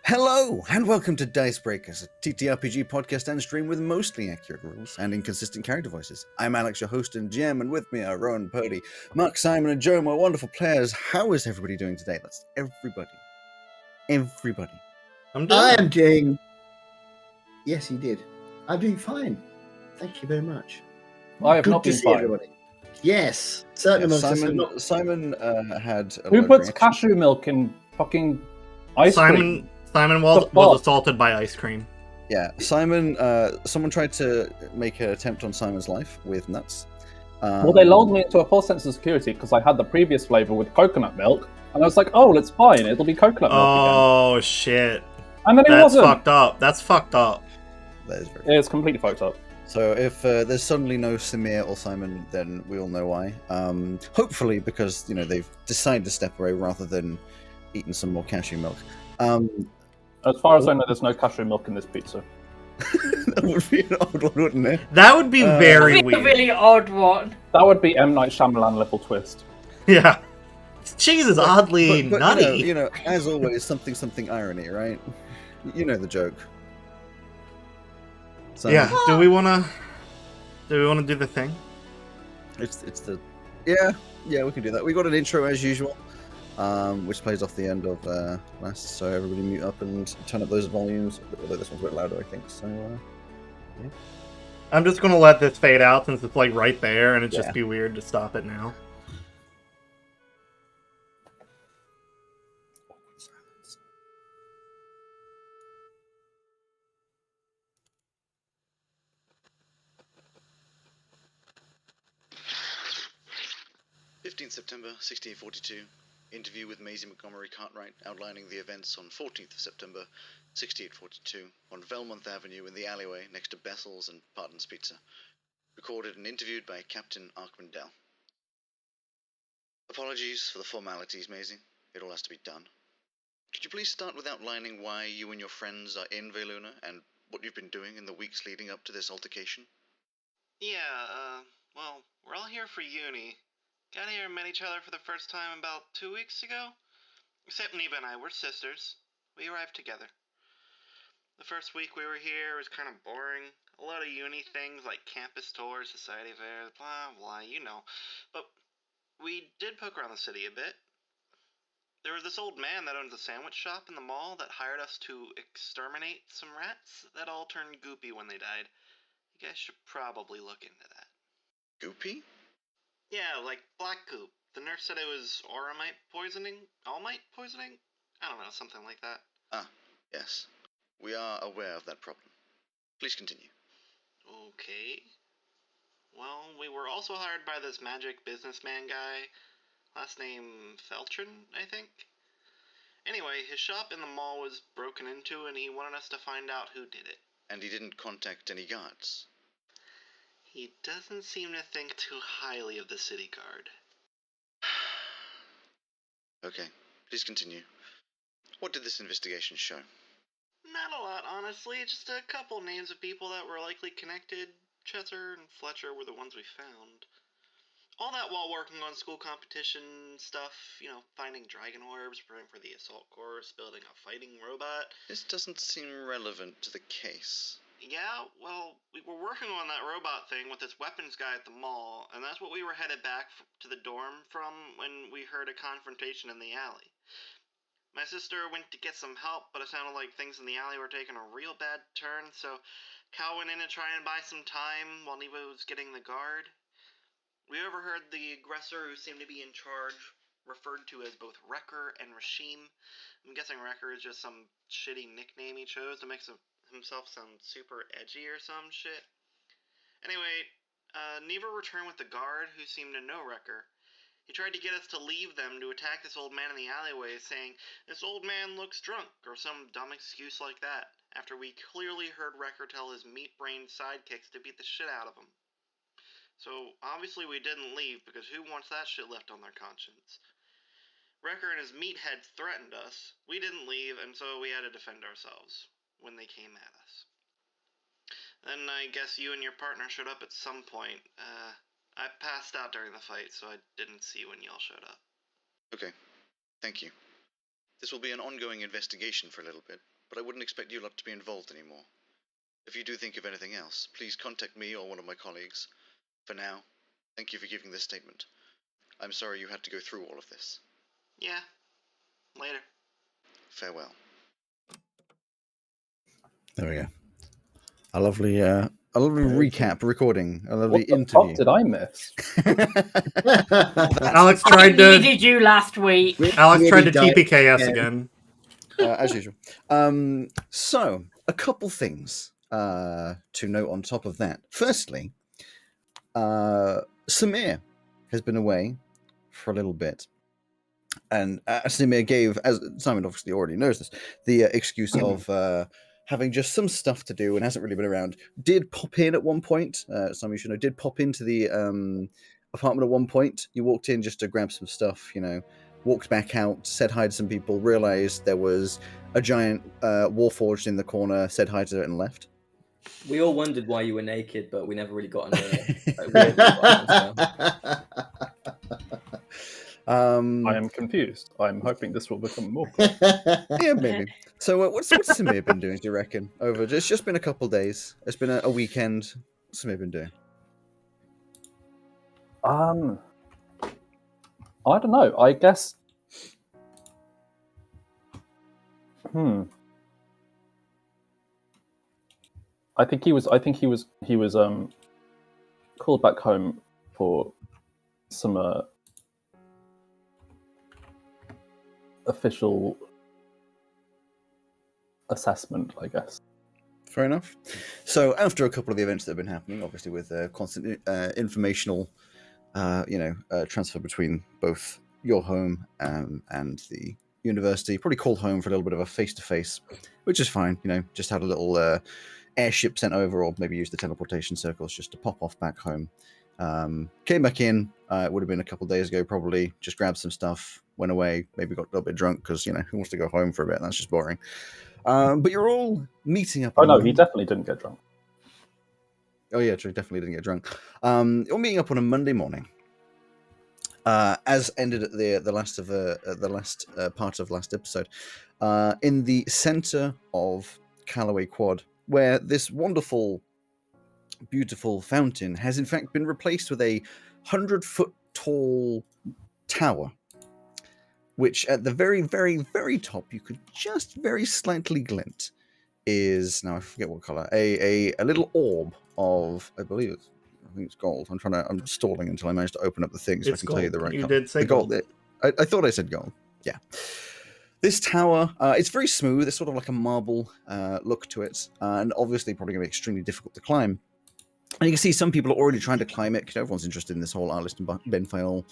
Hello, and welcome to Dicebreakers, a TTRPG podcast and stream with mostly accurate rules and inconsistent character voices. I'm Alex, your host and GM, and with me are Rowan Purdy, Mark, Simon, and Joe, my wonderful players. How is everybody doing today? Let's everybody. I'm doing. I am doing. Yes, he did. I'm doing fine. Thank you very much. I have Good not to been see fine. everybody. Yes, certainly. Yeah, amongst us have not. Simon had a Who allergic puts reaction. cashew milk in fucking ice cream? Simon The was fuck? assaulted by ice cream. Yeah, Simon. Someone tried to make an attempt on Simon's life with nuts. Well, they lulled me into a false sense of security because I had the previous flavor with coconut milk, and I was like, "Oh, it's fine. It'll be coconut milk again." Oh shit! And then it That's wasn't. fucked up. That's fucked up. That is very. It's completely fucked up. So if there's suddenly no Samir or Simon, then we all know why. Hopefully, because they've decided to step away rather than eating some more cashew milk. As far as I know, there's no cashew milk in this pizza. That would be an odd one, wouldn't it? That would be very That'd be weird. a really odd one. That would be M. Night Shyamalan level twist. Yeah. Cheese is oddly But nutty. as always, something irony, right? You know the joke. So, Yeah. Do we wanna do the thing? it's the yeah we can do that. We got an intro as usual, which plays off the end of last. So everybody mute up and turn up those volumes. Although this one's a bit louder, I think. So yeah. I'm just gonna let this fade out since it's like right there, and it'd Yeah. just be weird to stop it now. September 1642. Interview with Maisie Montgomery Cartwright outlining the events on 14th of September 6842 on Velmonth Avenue in the alleyway next to Bessel's and Parton's Pizza. Recorded and interviewed by Captain Arkman-Dell. Apologies for the formalities, Maisie. It all has to be done. Could you please start with outlining why you and your friends are in Veluna and what you've been doing in the weeks leading up to this altercation? Well, we're all here for uni. Got here and met each other for the first time about 2 weeks ago. Except Neva and I, we're sisters. We arrived together. The first week we were here was kind of boring. A lot of uni things like campus tours, society fairs, blah, blah, you know. But we did poke around the city a bit. There was this old man that owns a sandwich shop in the mall that hired us to exterminate some rats that all turned goopy when they died. You guys should probably look into that. Goopy? Yeah, like black goop. The nurse said it was auramite poisoning? All-mite poisoning? I don't know, something like that. Ah, yes. We are aware of that problem. Please continue. Okay. Well, we were also hired by this magic businessman guy. Last name Feltrin, I think. Anyway, his shop in the mall was broken into and he wanted us to find out who did it. And he didn't contact any guards? He doesn't seem to think too highly of the city guard. Okay, please continue. What did this investigation show? Not a lot, honestly. Just a couple names of people that were likely connected. Chesser and Fletcher were the ones we found. All that while working on school competition stuff, finding dragon orbs, preparing for the assault course, building a fighting robot. This doesn't seem relevant to the case. Yeah, well, we were working on that robot thing with this weapons guy at the mall, and that's what we were headed back to the dorm from when we heard a confrontation in the alley. My sister went to get some help, but it sounded like things in the alley were taking a real bad turn, so Cal went in to try and buy some time while Neva was getting the guard. We overheard the aggressor who seemed to be in charge referred to as both Wrecker and Rashim. I'm guessing Wrecker is just some shitty nickname he chose to make himself sound super edgy or some shit. Anyway, Neva returned with the guard who seemed to know Wrecker. He tried to get us to leave them to attack this old man in the alleyway, saying, "This old man looks drunk," or some dumb excuse like that, after we clearly heard Wrecker tell his meat-brained sidekicks to beat the shit out of him. So, obviously we didn't leave, because who wants that shit left on their conscience? Wrecker and his meatheads threatened us. We didn't leave, and so we had to defend ourselves when they came at us. Then I guess you and your partner showed up at some point. I passed out during the fight, so I didn't see when y'all showed up. Okay, thank you. This will be an ongoing investigation for a little bit. but I wouldn't expect you lot to be involved anymore. If you do think of anything else, please contact me or one of my colleagues. For now, thank you for giving this statement. I'm sorry you had to go through all of this. Yeah. Later. Farewell. There we go. A lovely recap recording. A lovely What the interview. fuck did I miss? Alex I tried to needed you last week. TPK us again. As usual. So, a couple things to note on top of that. Firstly, Samir has been away for a little bit. And Samir gave, as Simon obviously already knows this, the excuse of having just some stuff to do and hasn't really been around. Did pop in at one point, some of you should know, did pop into the apartment at one point. You walked in just to grab some stuff, walked back out, said hi to some people, realized there was a giant warforged in the corner, said hi to it and left. We all wondered why you were naked, but we never really got an I am confused. I'm hoping this will become more clear. Yeah, maybe. So what's Samir been doing, do you reckon? It's just been a couple days. It's been a weekend. What's Samir been doing? I don't know. I guess. I think he was called back home for some official assessment, I guess. Fair enough. So after a couple of the events that have been happening, obviously with constant informational, transfer between both your home and the university, probably called home for a little bit of a face-to-face, which is fine. Just had a little airship sent over, or maybe use the teleportation circles just to pop off back home. Came back in. It would have been a couple of days ago, probably. Just grabbed some stuff, went away, maybe got a little bit drunk because who wants to go home for a bit? That's just boring. But you're all meeting up. Oh no, he definitely didn't get drunk. Oh yeah, true. Definitely didn't get drunk. You're meeting up on a Monday morning. As ended at the last part of last episode, in the center of Callaway Quad, where this wonderful, beautiful fountain has in fact been replaced with a 100-foot tall tower, which at the very, very, very top you could just very slightly glint is, now I forget what color, a little orb of, I think it's gold. I'm stalling until I manage to open up the thing so I can tell you the right color. You did say gold. I thought I said gold. Yeah. This tower, it's very smooth. It's sort of like a marble look to it, and obviously probably going to be extremely difficult to climb. And you can see some people are already trying to climb it because everyone's interested in this whole Arlist and Benfail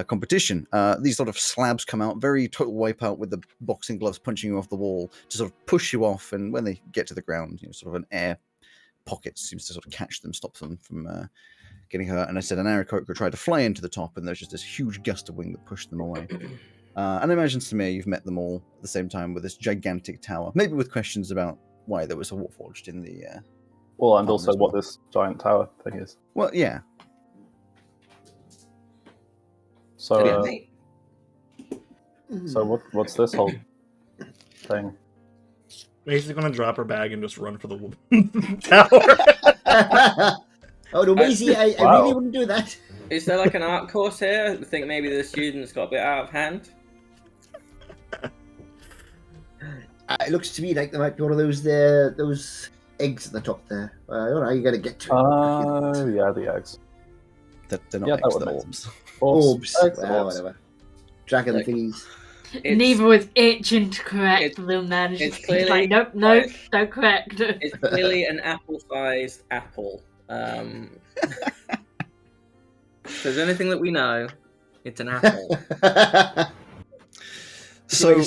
competition. These sort of slabs come out, very Total Wipeout with the boxing gloves punching you off the wall to sort of push you off. And when they get to the ground, sort of an air pocket seems to sort of catch them, stop them from getting hurt. And I said an Aarakocra tried to fly into the top, and there's just this huge gust of wind that pushed them away. And I imagine, Samir, you've met them all at the same time with this gigantic tower, maybe with questions about why there was a Warforged in the... Well, and also what this giant tower thing is. Well, yeah. So, what's this whole thing? Basically gonna drop her bag and just run for the tower. Oh no, Maisie, I really wouldn't do that. Is there like an art course here? I think maybe the students got a bit out of hand. It looks to me like there might be one of those eggs at the top there. I don't know how you got to get to it. Oh, yeah, the eggs. They're not eggs, they're orbs. Orbs. Eggs, Well, whatever. Dragon thingies. Neither was itching to correct little man. It's Just clearly like, nope, don't correct. It's clearly an apple-sized apple. If there's anything that we know, it's an apple. So,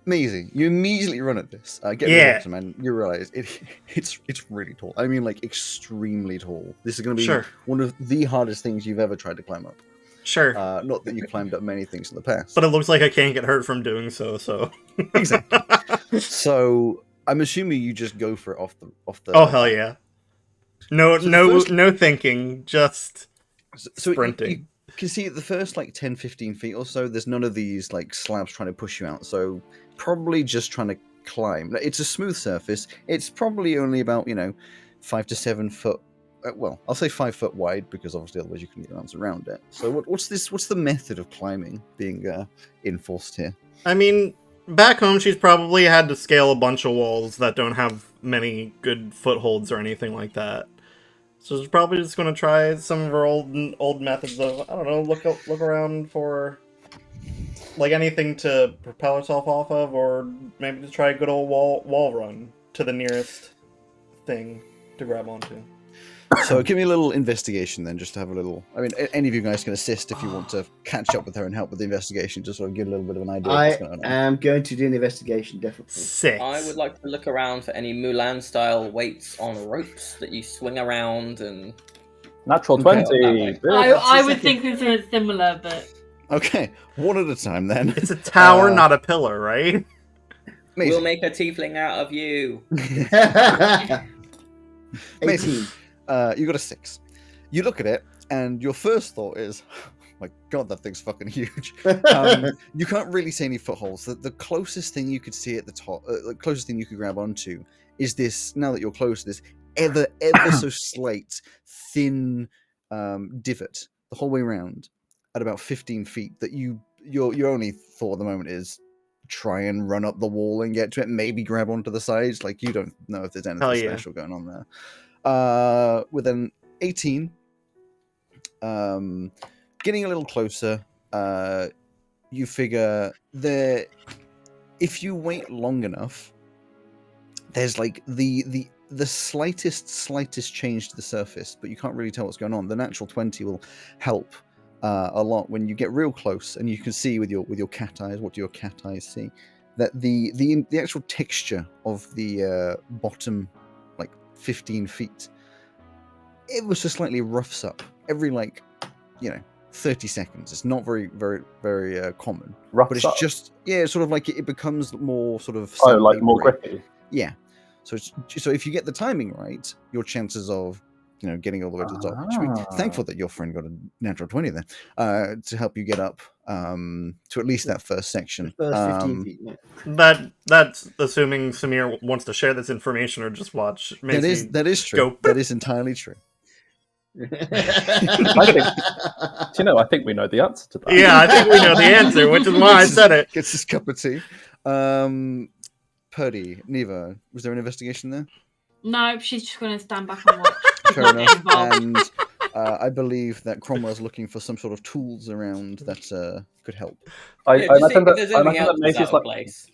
amazing. You immediately run at this. Get rid of it, man. You realize it's really tall. I mean, like, extremely tall. This is going to be one of the hardest things you've ever tried to climb up. Sure. Not that you climbed up many things in the past. But it looks like I can't get hurt from doing so. Exactly. So, I'm assuming you just go for it off the... Oh, hell yeah. No thinking, just sprinting. You can see the first 10-15 feet or so, there's none of these slabs trying to push you out, so probably just trying to climb. It's a smooth surface. It's probably only about 5 to 7 foot. Well, I'll say 5 foot wide because obviously otherwise you couldn't get your arms around it. So what's the method of climbing being enforced here? I mean, back home she's probably had to scale a bunch of walls that don't have many good footholds or anything like that. So she's probably just going to try some of her old methods of, I don't know, look around for like anything to propel herself off of, or maybe to try a good old wall run to the nearest thing to grab onto. So give me a little investigation then, just to have a little... I mean, any of you guys can assist if you want to catch up with her and help with the investigation, just sort of get a little bit of an idea of what's going on. I am going to do an investigation, definitely. 6. I would like to look around for any Mulan-style weights on ropes that you swing around and... Natural Okay, 20. I would think this is similar, but Okay, one at a time then. It's a tower, not a pillar, right? Amazing. We'll make a tiefling out of you. 18. You got a 6. You look at it, and your first thought is, oh my god, that thing's fucking huge. You can't really see any footholds. The closest thing you could see at the top, the closest thing you could grab onto is this, now that you're close to this, ever so slight, thin divot the whole way around at about 15 feet that your only thought at the moment is try and run up the wall and get to it, maybe grab onto the sides. Like, you don't know if there's anything special going on there. With an 18, getting a little closer, you figure that if you wait long enough, there's like the slightest change to the surface, but you can't really tell what's going on. The natural 20 will help a lot when you get real close, and you can see with your cat eyes. What do your cat eyes see? That the actual texture of the bottom, like 15 feet, it was just slightly roughs up every 30 seconds. It's not very common, but it's just sort of like it becomes more sort of like more grippy. Yeah. So if you get the timing right, your chances of getting all the way to the top. You should be thankful that your friend got a natural 20 then to help you get up to at least that first section. The first 15 feet. Yeah. That's assuming Samir wants to share this information or just watch. That is true. That is entirely true. I think we know the answer to that. Yeah, I think we know the answer, which is why I said it. Gets his cup of tea. Purdy, Neva, was there an investigation there? no, she's just going to stand back and watch. Fair enough. And I believe that Cromwell's looking for some sort of tools around that could help. I imagine that there's anything else Macy's out of place,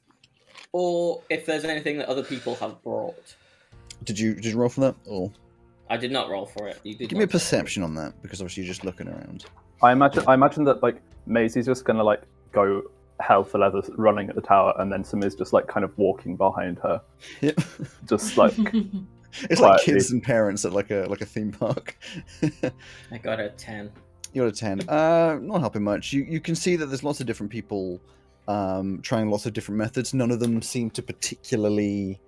or if there's anything that other people have brought. Did you roll for that? Or I did not roll for it. You did. give me a perception on that, because obviously you're just looking around. I imagine that Maisie's just gonna go hell for leather running at the tower, and then Samir's just kind of walking behind her. Yep. Just it's like kids and parents at like a theme park. I got a 10. You're a 10. Not helping much. You can see that there's lots of different people trying lots of different methods. None of them seem to particularly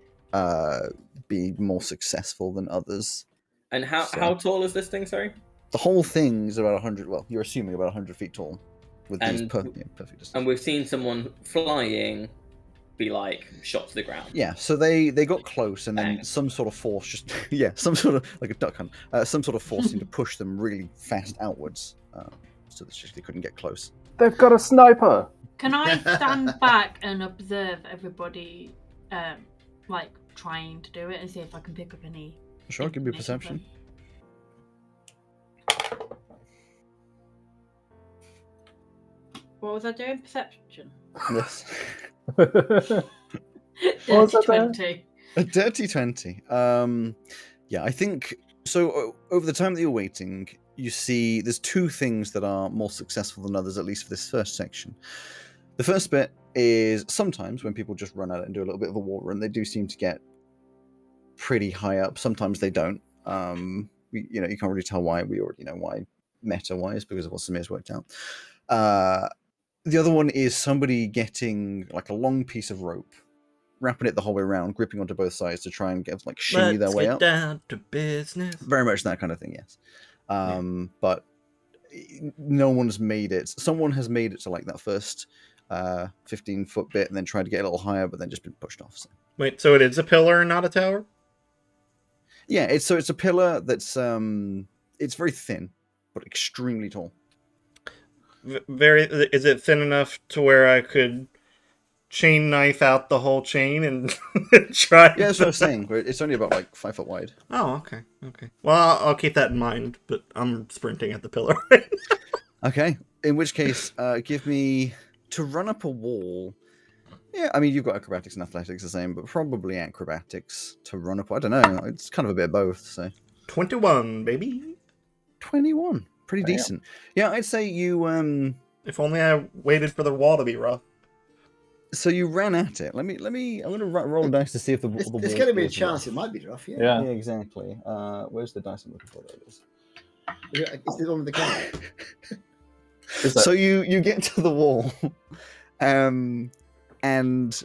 be more successful than others. And how tall is this thing? Sorry. The whole thing is about 100. Well, you're assuming about 100 feet tall, with these perfect distance. And we've seen someone flying be shot to the ground. Yeah, so they got close, and then some sort of force just some sort of like a duck hunt, some sort of force seemed to push them really fast outwards, so that they couldn't get close. They've got a sniper. Can I stand back and observe everybody, trying to do it, and see if I can pick up any? Sure, give me a perception. What was I doing? Perception. Yes. Dirty 20. A dirty 20. Yeah, I think so. Over the time that you're waiting, you see there's two things that are more successful than others, at least for this first section. The first bit is sometimes when people just run at it and do a little bit of a wall run, they do seem to get pretty high up. Sometimes they don't. You can't really tell why. We already know why, meta-wise, because of what Samir's worked out. The other one is somebody getting a long piece of rope, wrapping it the whole way around, gripping onto both sides to try and get shimmy their way up. Down to business. Very much that kind of thing, yes. But no one's made it. Someone has made it to that first 15-foot bit and then tried to get a little higher, but then just been pushed off. So. Wait, so it is a pillar and not a tower? Yeah, it's a pillar that's it's very thin, but extremely tall. Is it thin enough to where I could chain knife out the whole chain and try? Yeah, that's what I was saying. It's only about like 5 foot wide. Oh, okay. Well, I'll keep that in mind, but I'm sprinting at the pillar. Okay. In which case, give me to run up a wall. Yeah, I mean you've got acrobatics and athletics the same, but probably acrobatics to run up. I don't know. It's kind of a bit of both. So 21, baby. 21, pretty decent. Yeah, I'd say you. If only I waited for the wall to be rough. So you ran at it. I'm going to roll a dice to see if the wall. There's going to be a chance it might be rough. Yeah, exactly. Where's the dice I'm looking for? There it is. Is it on the camera? So you get to the wall, and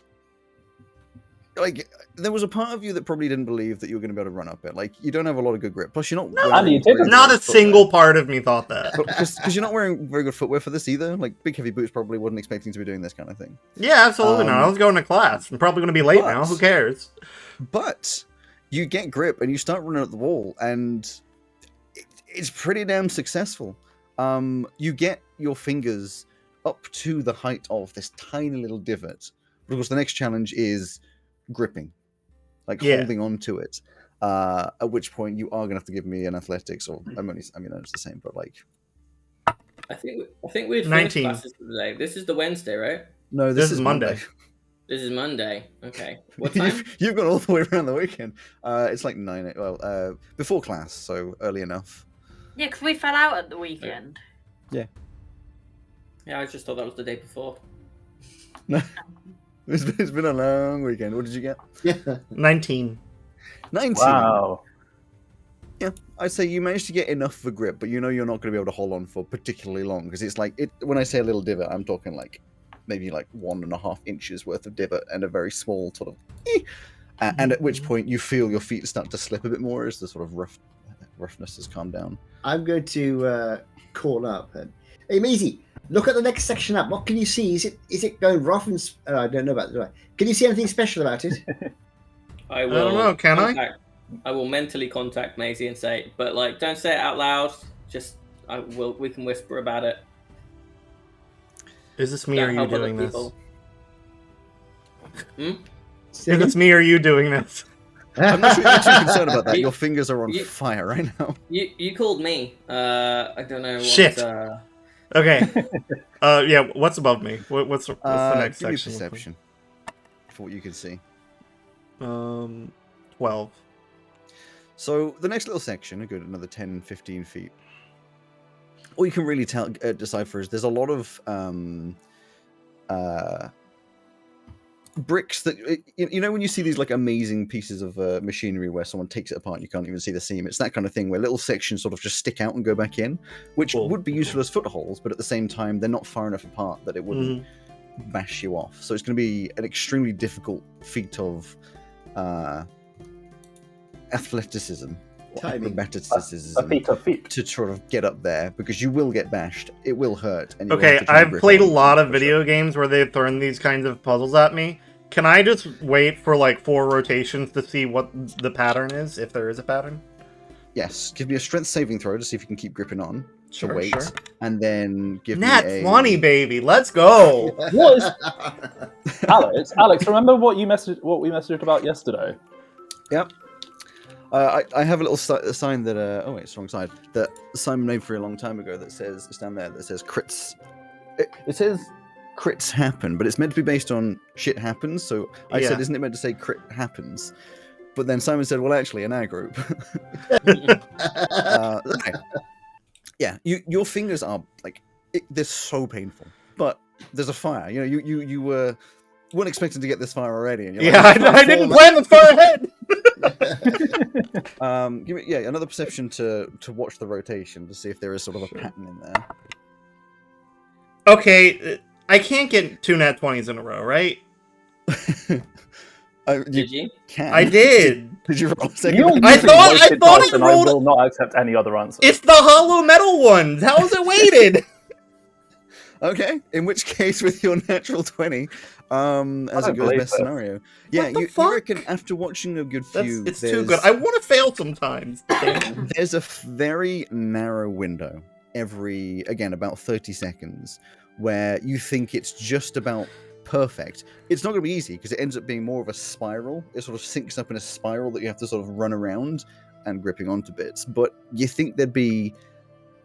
like there was a part of you that probably didn't believe that you were going to be able to run up it. Like you don't have a lot of good grip. Plus, you're not. Not a single part of me thought that. Because you're not wearing very good footwear for this either. Like big heavy boots probably wasn't expecting to be doing this kind of thing. Yeah, absolutely not. I was going to class. I'm probably going to be late now. Who cares? But you get grip and you start running up the wall, and it's pretty damn successful. You get your fingers up to the height of this tiny little divot. Because the next challenge is gripping, like holding on to it. At which point you are gonna have to give me an athletics, or I mean it's the same, but like. I think we'd finished classes for the day. This is the Wednesday, right? No, this is Monday. This is Monday. Okay. What time? You've gone all the way around the weekend. It's like 9. Well, before class, so early enough. Yeah, because we fell out at the weekend. Yeah. Yeah, I just thought that was the day before. No. It's been a long weekend. What did you get? Yeah. 19. 19. Wow. Yeah, I'd say you managed to get enough of a grip, but you know you're not going to be able to hold on for particularly long because it's like when I say a little divot, I'm talking like maybe like 1.5 inches worth of divot and a very small sort of. And at which point you feel your feet start to slip a bit more as the sort of roughness has calmed down. I'm going to call up and hey, Maisie, look at the next section up. What can you see? Is it going rough and? I don't know about that. Do I? Can you see anything special about it? I will. I don't know. Can I? I will mentally contact Maisie and say, but like, don't say it out loud. Just we can whisper about it. Is this me or you doing this? Is this me or you doing this? I'm not sure you're too concerned about that. Your fingers are on fire right now. You called me. I don't know. Shit. Okay. Yeah. What's above me? What's the next give me section? perception for what you can see. 12. So the next little section, a good another 10, 15 feet. All you can really decipher is there's a lot of bricks that you know when you see these like amazing pieces of machinery where someone takes it apart and you can't even see the seam. It's that kind of thing where little sections sort of just stick out and go back in, which would be useful as footholds, but at the same time they're not far enough apart that it wouldn't bash you off. So it's going to be an extremely difficult feat of athleticism, acrobaticism, a feat to sort of get up there because you will get bashed. It will hurt. And okay, I've played a lot of video games where they've thrown these kinds of puzzles at me. Can I just wait for like 4 rotations to see what the pattern is, if there is a pattern? Yes. Give me a strength saving throw to see if you can keep gripping on. Sure, wait, sure. And then give Nat me a 20, baby. Let's go. What is Alex? Remember what we messaged about yesterday? Yep. I have a little sign that oh wait, it's the wrong side. That Simon made for a long time ago that says it's down there that says crits. It says crits happen, but it's meant to be based on shit happens. So I said, isn't it meant to say crit happens? But then Simon said, well, actually, in our group. Yeah, your fingers are like they're so painful, but there's a fire. You know, you weren't expecting to get this far already, and you're like, I didn't plan this far ahead. Give me another perception to watch the rotation to see if there is sort of a pattern in there. Okay, I can't get 2 nat 20s in a row, right? Did you? Can. I did. Did you roll a second? I thought I rolled. I will not accept any other answer. It's the hollow metal ones. How is it weighted? Okay, in which case, with your natural 20, as a good best scenario, yeah, you reckon after watching a good few, It's too good. I want to fail sometimes. There's a very narrow window again, about 30 seconds, where you think it's just about perfect. It's not going to be easy because it ends up being more of a spiral. It sort of sinks up in a spiral that you have to sort of run around and gripping onto bits. But you think there'd be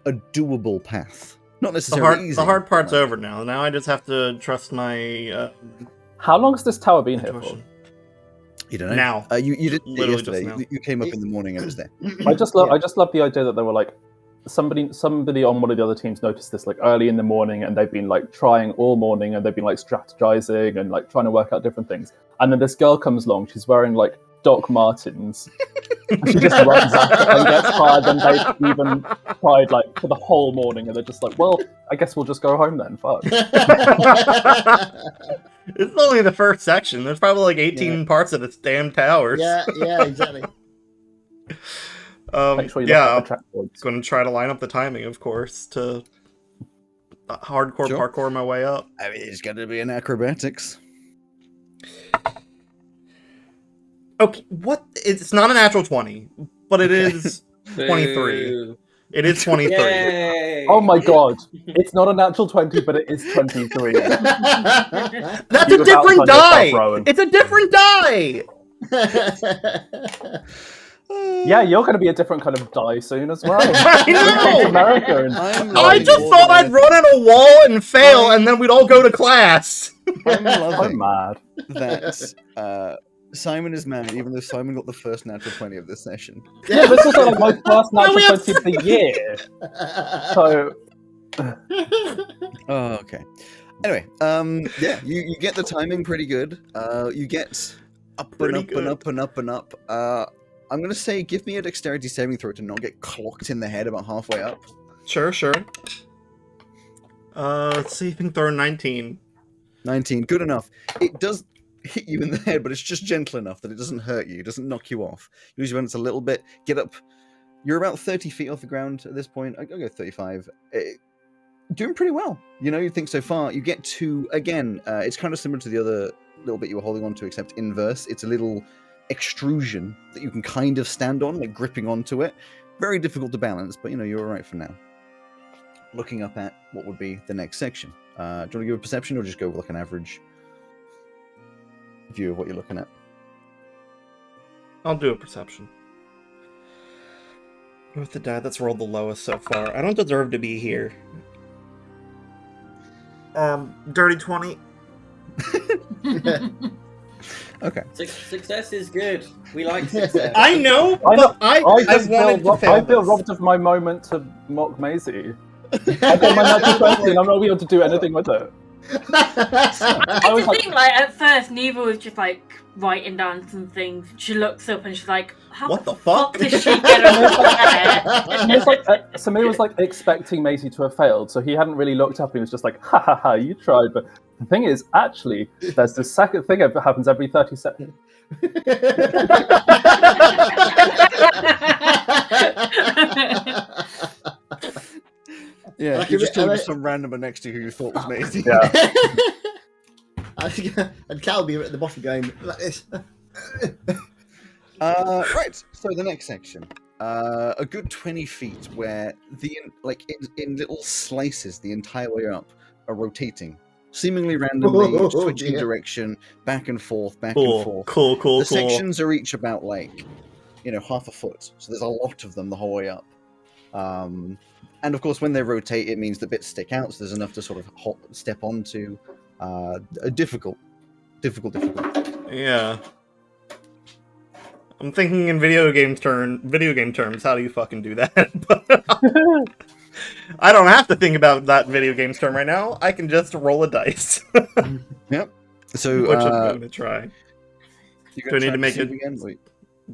a doable path. Not necessarily easy. The hard part's over now. Now I just have to trust my. How long has this tower been here for? You don't know. Now. You did literally yesterday. just now. You came up in the morning and it was there. I just love the idea that they were like somebody on one of the other teams noticed this like early in the morning, and they've been like trying all morning, and they've been like strategizing and like trying to work out different things. And then this girl comes along. She's wearing like Doc Martens. She just runs up and gets tired, and they've even tried like for the whole morning, and they're just like, well, I guess we'll just go home then. Fuck. It's only the first section. There's probably like 18 parts of this damn towers. Yeah, exactly. Make sure you I'm going to try to line up the timing, of course, to hardcore parkour my way up. I mean, it's got to be an acrobatics. Okay, what? It's not a natural 20, but it is 23. It is 23. Yay. Oh my god. It's not a natural 20, but it is 23. That's a different die! It's a different die! Yeah, you're going to be a different kind of die soon as well. I know! America I just thought I'd run at a wall and fail, and then we'd all go to class. I'm mad. That Simon is mad, even though Simon got the first natural 20 of this session. Yeah, this was like my first natural 20 of the year. So. Oh, okay. Anyway, yeah, you get the timing pretty good. You get up and up and up and up and up. I'm gonna say, give me a dexterity saving throw to not get clocked in the head about halfway up. Sure. Let's see if you can throw 19. 19, good enough. It does hit you in the head, but it's just gentle enough that it doesn't hurt you, it doesn't knock you off. Usually when it's a little bit, get up. You're about 30 feet off the ground at this point. I'll go 35. Doing pretty well. You know, you think so far. You get to, again, it's kind of similar to the other little bit you were holding on to, except inverse. It's a little extrusion that you can kind of stand on, like gripping onto it. Very difficult to balance, but you know, you're all right for now. Looking up at what would be the next section. Do you want to give a perception or just go with like an average view of what you're looking at? I'll do a perception. With the die that's rolled the lowest so far. I don't deserve to be here. Dirty 20. Okay. Success is good. We like success. I know, but I wanted to fail. I feel robbed of my moment to mock Maisie. I got my natural 20 and I'm not able to do anything with it. I was think, like, at first, Neva was just, like, writing down some things. She looks up and she's like, what the fuck? Did she get on It's like, Samir was, like, expecting Maisie to have failed, so he hadn't really looked up and he was just like, ha ha ha, you tried. But the thing is, actually, there's this second thing that happens every 30 seconds. Yeah, you just told me some randomer next to you who you thought was Maisie. Yeah. And Cal will be at the bottom going like this. Right, so the next section. A good 20 feet where in little slices the entire way up are rotating. Seemingly randomly, switching direction, back and forth, back and forth. Cool. The sections are each about half a foot. So there's a lot of them the whole way up. And of course, when they rotate, it means the bits stick out, so there's enough to sort of step onto. Difficult. Yeah. I'm thinking in video game terms. How do you fucking do that? I don't have to think about that video games term right now. I can just roll a dice. Yep. So which I'm going to try. Do I need to make it again? Wait.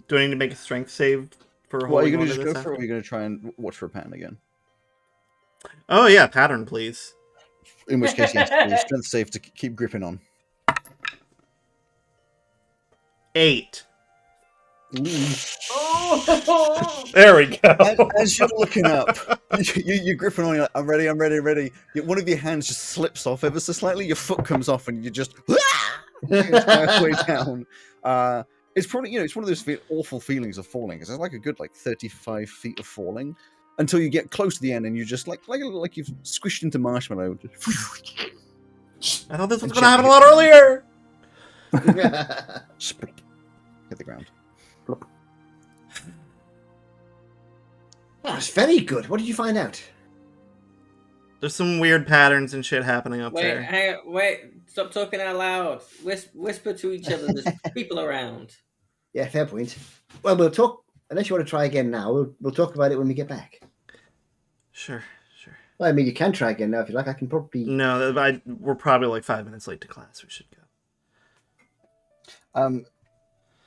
Do I need to make a strength save for? Well, are you going to just go for it, or are you going to try and watch for a pattern again? Oh yeah, pattern, please. In which case, yes, a strength save to keep gripping on. 8. There we go. As you're looking up, you're gripping on. You're like, I'm ready. One of your hands just slips off ever so slightly. Your foot comes off, and you just halfway down. It's probably it's one of those awful feelings of falling. It's like a good 35 feet of falling until you get close to the end, and you're just like you've squished into marshmallow. I thought this was going to happen a lot earlier. Split. Hit the ground. Oh, it's very good. What did you find out? There's some weird patterns and shit happening up there. Hang on, wait. Stop talking out loud. Whisper to each other. There's people around. Yeah, fair point. Well, we'll talk. Unless you want to try again now, we'll talk about it when we get back. Sure. Well, I mean, you can try again now if you like. I can probably. No, we're probably 5 minutes late to class. We should go.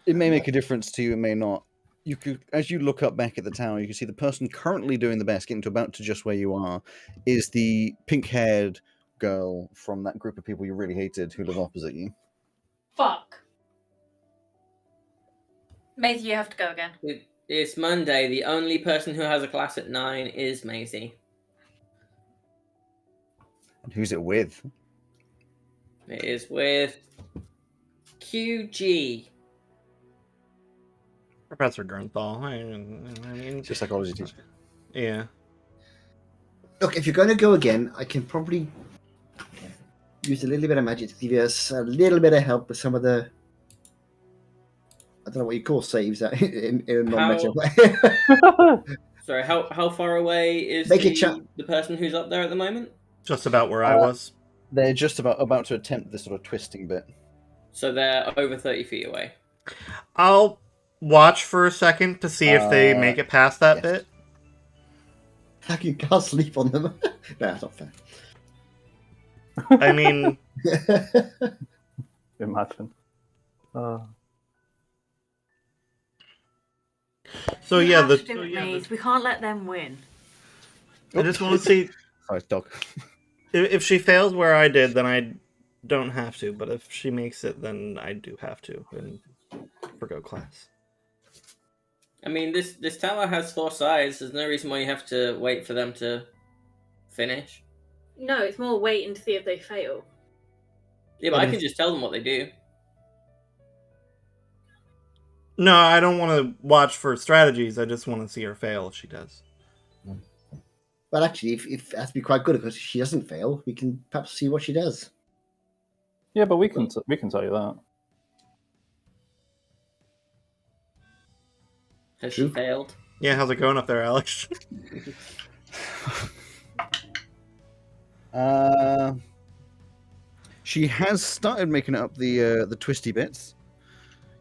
It may make a difference to you. It may not. You could, as you look up back at the tower, you can see the person currently doing the best, getting to about to just where you are, is the pink-haired girl from that group of people you really hated who live opposite you. Fuck. Maisie, you have to go again. It's Monday. The only person who has a class at 9 is Maisie. And who's it with? It is with QG. Professor Grunthal. I mean, It's a psychology teacher. Yeah. Look, if you're going to go again, I can probably use a little bit of magic to give us a little bit of help with some of the. I don't know what you call saves in a non-meta way. Sorry, how far away is the person who's up there at the moment? Just about where I was. They're just about to attempt this sort of twisting bit. So they're over 30 feet away. I'll watch for a second to see if they make it past that bit. How you can't sleep on them? No, that's not fair. I mean... Imagine. So yeah, we can't let them win. I just want to see... Sorry, dog. If she fails where I did, then I don't have to. But if she makes it, then I do have to and forgo class. I mean, this tower has 4 sides. There's no reason why you have to wait for them to finish. No, it's more waiting to see if they fail. Yeah, but I can just tell them what they do. No, I don't want to watch for strategies. I just want to see her fail if she does. Well, actually, if it has to be quite good because she doesn't fail, we can perhaps see what she does. Yeah, but we can tell you that. Has she failed? Yeah, how's it going up there, Alex? She has started making up the twisty bits.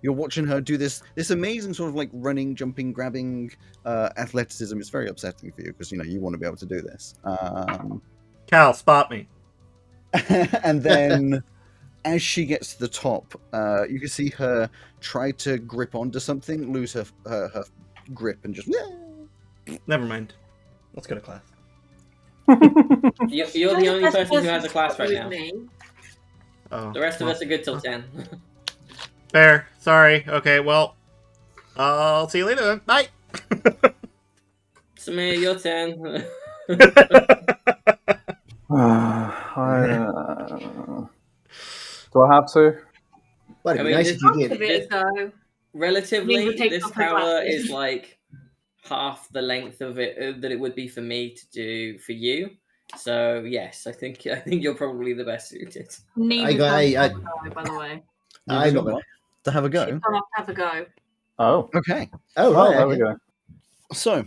You're watching her do this amazing sort of running, jumping, grabbing athleticism. It's very upsetting for you because you want to be able to do this. Cal, spot me. And then as she gets to the top, you can see her try to grip onto something, lose her grip, and just... Never mind. Let's go to class. You're the only person who has a class right now. Oh, the rest of us are good till 10. Fair. Sorry. Okay, well, I'll see you later then. Bye! Samir, your turn. Do I have to? Well, I mean, nice if you did. Relatively, this tower is half the length of it that it would be for me to do for you. So yes, I think you're probably the best suited. By the way. I'm not going to have a go. She's gonna have a go. Oh. Okay. Oh, right. There we go. So,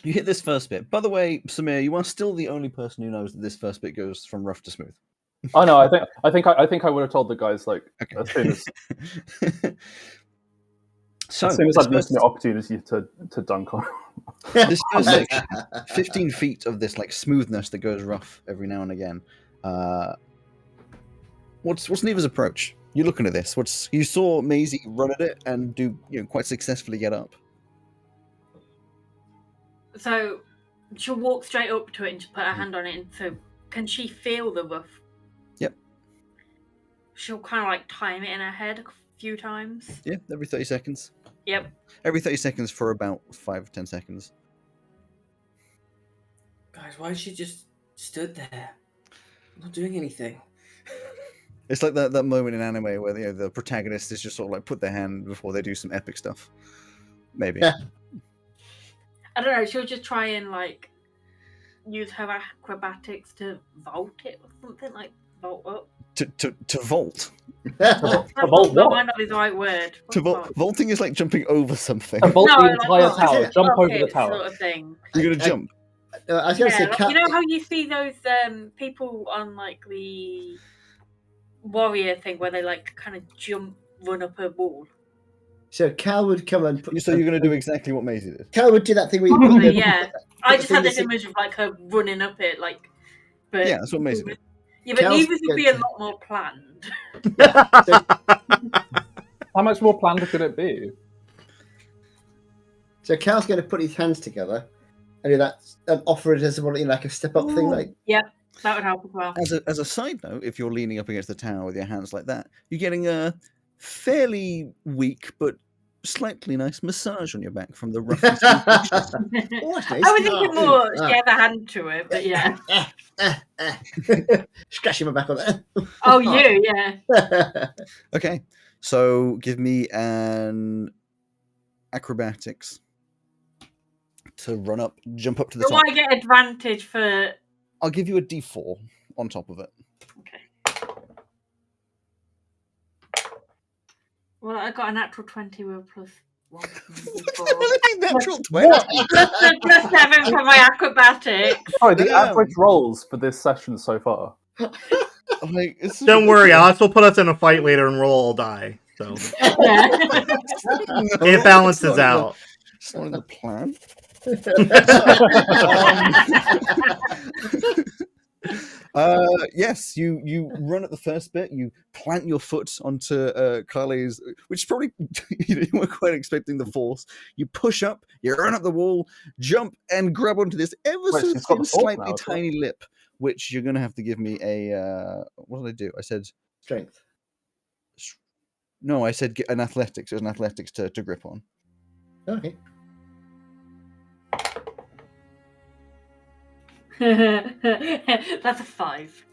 you hit this first bit. By the way, Samir, you are still the only person who knows that this first bit goes from rough to smooth. Oh no, I think I would have told the guys as soon as as soon as I'd missed the opportunity to dunk on. This first section, 15 feet of this smoothness that goes rough every now and again. What's Neva's approach? You're looking at this. You saw Maisie run at it and do quite successfully get up. So she'll walk straight up to it and just put her hand on it. And so can she feel the rough? Yep. She'll kind of time it in her head. few times. Yeah, every 30 seconds. Yep. Every 30 seconds for about 5 or 10 seconds. Guys, why is she just stood there? Not doing anything. It's like that moment in anime where the protagonist is just sort of like put their hand before they do some epic stuff. Maybe. Yeah. I don't know. She'll just try and like use her acrobatics to vault it or something, like vault up. To vault. Vault That what? might not be the right word. Vaulting is like jumping over something. To vault No, the like, entire well, tower. it's Jump up over the it tower. sort of thing. You're gonna jump. I was going to say, Like, you know how you see those people on like the warrior thing where they like kind of run up a wall. so Cal would come and put. So you're gonna do exactly what Maisie did. Cal would do that thing where you put Probably, the, yeah. put I the just had fingers this in- image of like her running up it, like. But Yeah, that's what Maisie did. Yeah, but Cal's Neva's would be a good. lot more planned. How much more planned could it be? So Cal's going to put his hands together and do that, and offer it as like a step up thing, like. Yep, that would help as well. As a side note, if you're leaning up against the tower with your hands like that, you're getting a fairly weak but slightly nice massage on your back from the roughly smooth texture. Oh, that's nice. I was thinking more Ah. she had a hand to it, but yeah. Scratching my back on that. Oh, you, yeah. Okay, so give me an acrobatics to run up, jump up to the Do top. I get advantage for? I'll give you a D4 on top of it. Okay. Well, I got a natural 20 with plus 1. Natural 20. plus 7 for my acrobatics. Sorry, the Damn. average rolls for this session so far. Like, it's Don't worry, Alex will put us in a fight later and we'll all die. So Yeah. it balances out. It's not in the plan. Yes, you run at the first bit. You plant your foot onto Carly's, which is probably you weren't quite expecting the force. You push up, you run up the wall, jump, and grab onto this ever Wait, so she's got thin, the force slightly now, as well. tiny lip, which you're going to have to give me a. What did I do? I said Strength. no. I said an athletics. It was an athletics to grip on. Okay. That's a 5.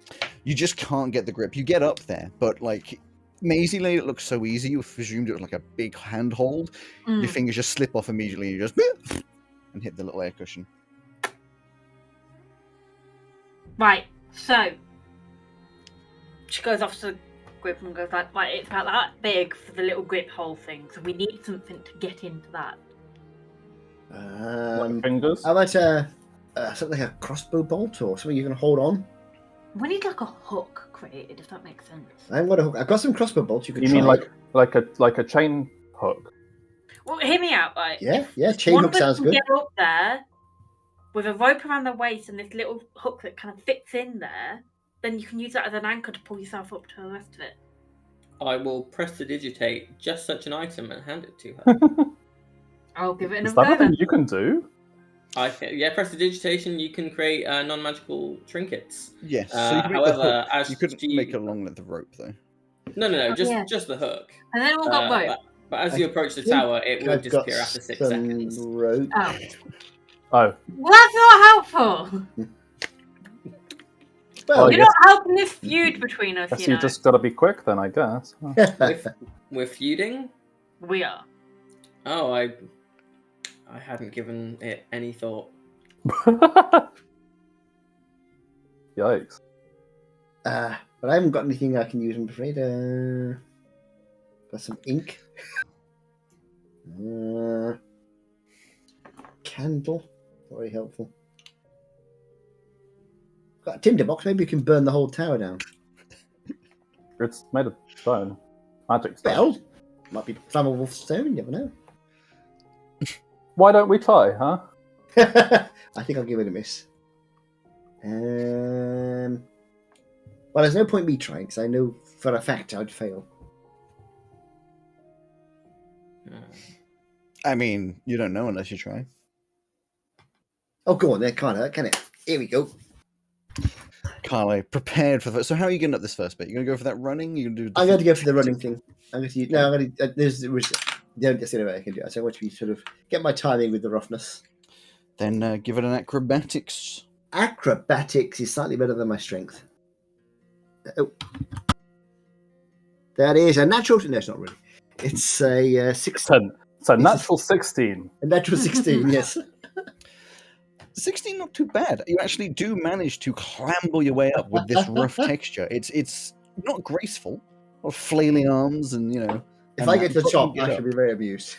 You just can't get the grip. You get up there, but like Maisie made it look so easy. You presumed it was like a big handhold. Your fingers just slip off immediately. And you just and hit the little air cushion. Right, so she goes off to the grip and goes like it's about that big for the little grip hole thing, so we need something to get into that. Fingers? How about something like a crossbow bolt or something you can hold on? We need like a hook created, if that makes sense. I haven't got a hook. I've got some crossbow bolts. You could You try. mean like a chain hook? Well, hear me out, right? Yeah. Chain One hook of us sounds can good. get up there with a rope around the waist and this little hook that kind of fits in there. Then you can use that as an anchor to pull yourself up to the rest of it. I will prestidigitate just such an item and hand it to her. I'll give it Is an that a observer. thing you can do? Prestidigitation, you can create non-magical trinkets. Yes. So you can make the However, hook. as You couldn't she- make a long length of rope though. No, Oh, just yeah. just the hook. And then we'll got rope. But as you approach the tower, it will I've got disappear after 6 some seconds. rope. Oh. Oh. Well, that's not helpful. Well, You're not helping this feud between us, Guess you you know. just gotta be quick then, I guess. Huh. We're feuding? We are. Oh, I hadn't given it any thought. Yikes. but I haven't got anything I can use, I'm afraid. Got some ink. Candle. Very helpful. Got a tinderbox. Maybe you can burn the whole tower down. It's made of stone. Magic stone. Well, might be flammable stone. You never know. Why don't we try, huh? I think I'll give it a miss. Well, there's no point me trying because I know for a fact I'd fail. I mean, you don't know unless you try. Oh, go on there, can it? Here we go. Carly, prepared for the first. So how are you getting up this first bit? You're gonna go for that running? You're gonna do. I'm going to go for the running thing. I'm going to use. No, I'm going to. There's the only way I can do it. So I want to be sort of get my timing with the roughness. Then give it an acrobatics. Acrobatics is slightly better than my strength. Oh. That is a natural. No, it's not really. It's a 16. So natural 16. A natural 16, yes. 16, not too bad. You actually do manage to clamber your way up with this rough texture. It's not graceful, or flailing arms, and you know. If I get to the top, get I up. should be very amused.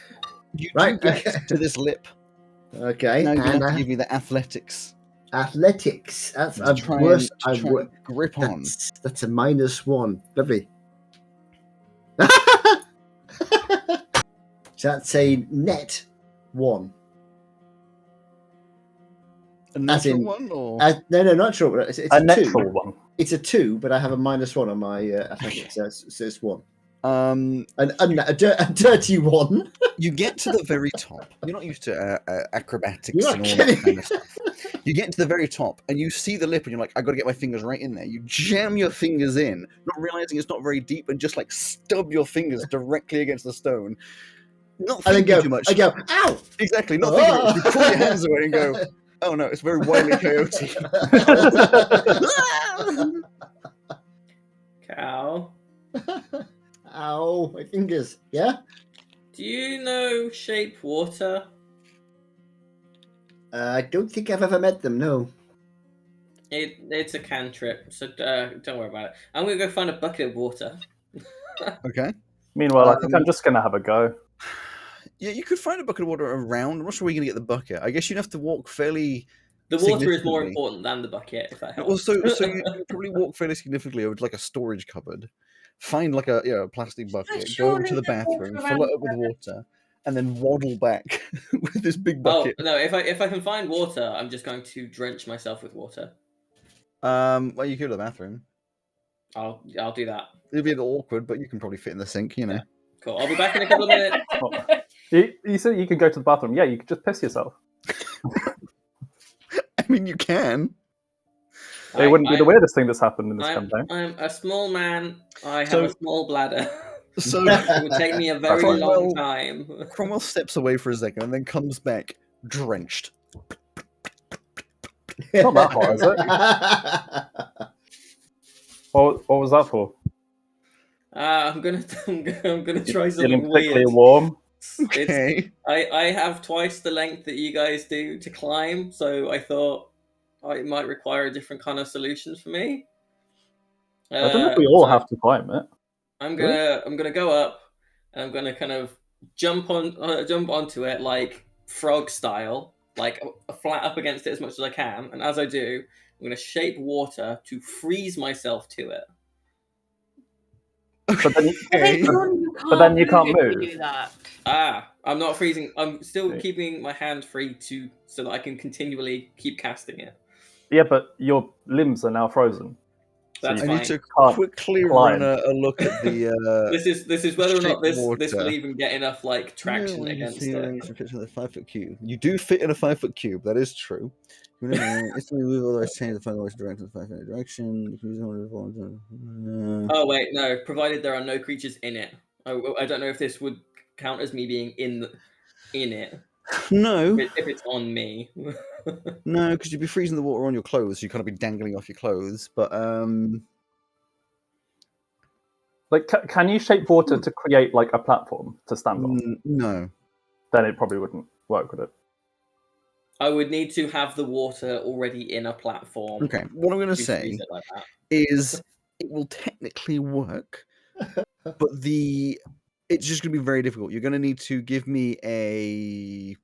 You Right, do get to this lip. Okay. Now you and have to give me the athletics. athletics. That's Just a try worse. and grip on. That's a -1. Lovely. So that's a net 1. A natural in- one, or No, not sure. It's A a 2. natural one. It's a 2, but I have a -1 on my athletics, so it's 1. A dirty 1. you get to the very top. You're not used to acrobatics You're and not all kidding. that kind of stuff. You get to the very top, and you see the lip, and you're like, "I got to get my fingers right in there." You jam your fingers in, not realizing it's not very deep, and just like stub your fingers directly against the stone. Not And then thinking go. too much. I go. Ow! Exactly. Not thinking much. You pull your hands away and go, "Oh no, it's very Wile E. Coyote." Cow, Ow! My fingers. Yeah. do you know shape water? I don't think I've ever met them. No. It's a cantrip, so don't worry about it. I'm gonna go find a bucket of water. Okay. Meanwhile, I think I'm just going to have a go. Yeah, you could find a bucket of water around. I'm not sure where you're going to get the bucket. I guess you'd have to walk fairly. The water is more Significantly. important than the bucket, if that helps. Well, so you probably walk fairly significantly over to like a storage cupboard, find like a plastic bucket, go over to the bathroom, fill it up with water, and then waddle back with this big Oh bucket. no! If I can find water, I'm just going to drench myself with water. Well, you go to the bathroom. I'll do that. It'll be a little awkward, but you can probably fit in the sink, you know. Yeah. Cool. I'll be back in a couple of minutes. You said you could go to the bathroom. Yeah, you could just piss yourself. I mean, you can. It wouldn't be the weirdest thing that's happened in this campaign. I'm a small man. I have So- a small bladder. So It would take me a very Cromwell- long time. Cromwell steps away for a second and then comes back drenched. Not that hot, is it? What was that for? I'm gonna try something Feeling particularly weird. warm. Okay. I have twice the length that you guys do to climb, so I thought it might require a different kind of solutions for me. I don't know if we all so have to climb it. I'm gonna go up, and I'm gonna kind of jump onto it like frog style, like flat up against it as much as I can. And as I do, I'm gonna shape water to freeze myself to it. But then, Okay. But then you can't if you move. do that. I'm not freezing. I'm still Yeah. keeping my hand free so that I can continually keep casting it. yeah, but your limbs are now frozen. That's I fine. need to Can't quickly climb. run a look at the. This is whether or not shape this will water. even get enough like traction against it. The 5-foot cube. You do fit in a 5-foot cube. That is true. Instantly move otherwise change the final direction to 5 minute direction. Oh wait, no. Provided there are no creatures in it. I don't know if this would count as me being in it. No, If it's on me. no, because you'd be freezing the water on your clothes. So you kind of be dangling off your clothes. But Like, can you shape water to create like a platform to stand on? no. Then it probably wouldn't work with it. I would need to have the water already in a platform. Okay, what I'm going to to say freeze it like that. is it will technically work, but it's just going to be very difficult. You're going to need to give me a.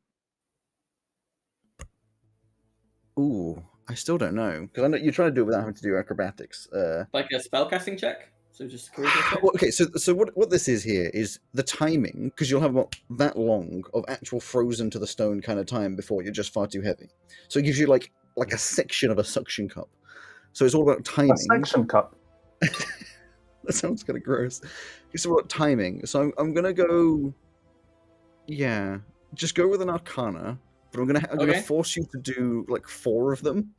Ooh, I still don't know because I know you're trying to do it without having to do acrobatics. Like a spellcasting check? So just a charisma check? Well, okay, so what this is here is the timing, because you'll have about that long of actual frozen to the stone kind of time before you're just far too heavy. So it gives you like a section of a suction cup. So it's all about timing. A section cup. That sounds kind of gross. It's all about timing. So I'm gonna go. Yeah, just go with an Arcana, but I'm gonna Okay. force you to do like 4 of them.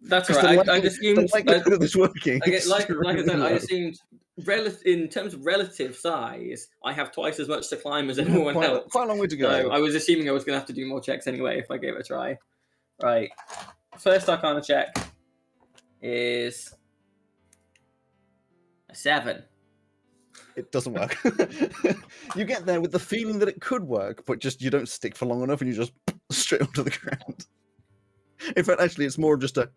That's Because all right. I assumed. the likelihood of this working. Okay, like I extremely said, I low. assumed in terms of relative size, I have twice as much to climb as anyone else. Quite a long way to go. So I was assuming I was going to have to do more checks anyway if I gave it a try. Right. First Arcana check is a 7. It doesn't work. You get there with the feeling that it could work, but just you don't stick for long enough and you just straight onto the ground. In fact, actually, it's more just a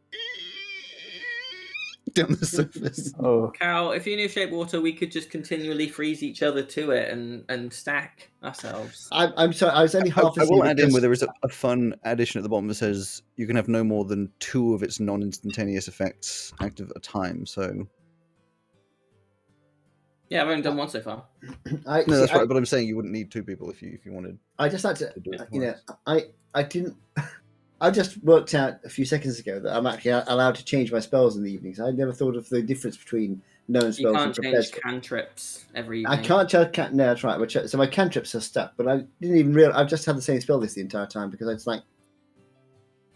down the surface. Oh, Cal, if you knew Shape Water, we could just continually freeze each other to it and stack ourselves. I'm sorry, I was only half I will asleep add in where because- there is a fun addition at the bottom that says you can have no more than 2 of its non-instantaneous effects active at a time. So Yeah, I've only done one so far. no, that's right. But I'm saying you wouldn't need 2 people if you wanted. I just like to, do it you know, once. I didn't. I just worked out a few seconds ago that I'm actually allowed to change my spells in the evenings. I never thought of the difference between known You spells and can't prepared change spells. cantrips every evening. I can't tell. No, that's right. So my cantrips are stuck, but I didn't even realize. I've just had the same spell list the entire time because it's like.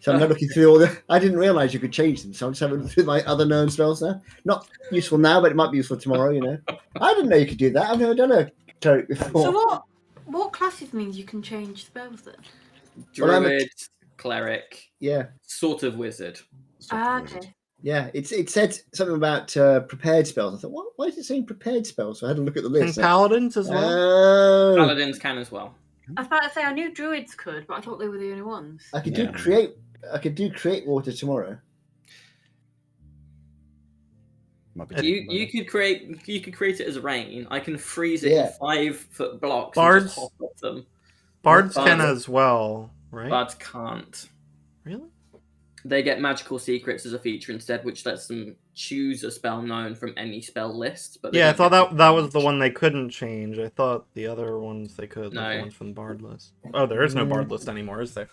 So I'm not looking through all the. I didn't realize you could change them, so I'm just having a look through my other known spells now. Not useful now, but it might be useful tomorrow. You know, I didn't know you could do that. I've never done a cleric before. So what classes means you can change spells then? Well, I'm a- Druid, cleric, Yeah, sort of wizard. Okay. yeah. It said something about prepared spells. I thought, what? Why is it saying prepared spells? So I had to look at the And list. paladins as well. Oh, Paladins can as well. I was about to say I knew druids could, but I thought they were the only ones. I could Yeah. do create. I could do create water tomorrow. Might be You could create it as rain. I can freeze it Yeah. in 5-foot blocks Bards- and just hop off them. Bards can Bards- as well, right? Bards can't. Really? They get magical secrets as a feature instead, which lets them choose a spell known from any spell list. But they Yeah, I don't thought get to that was the change. one they couldn't change. I thought the other ones they could, like the No. ones from the Bard list. Oh, there is no Bard list anymore, is there?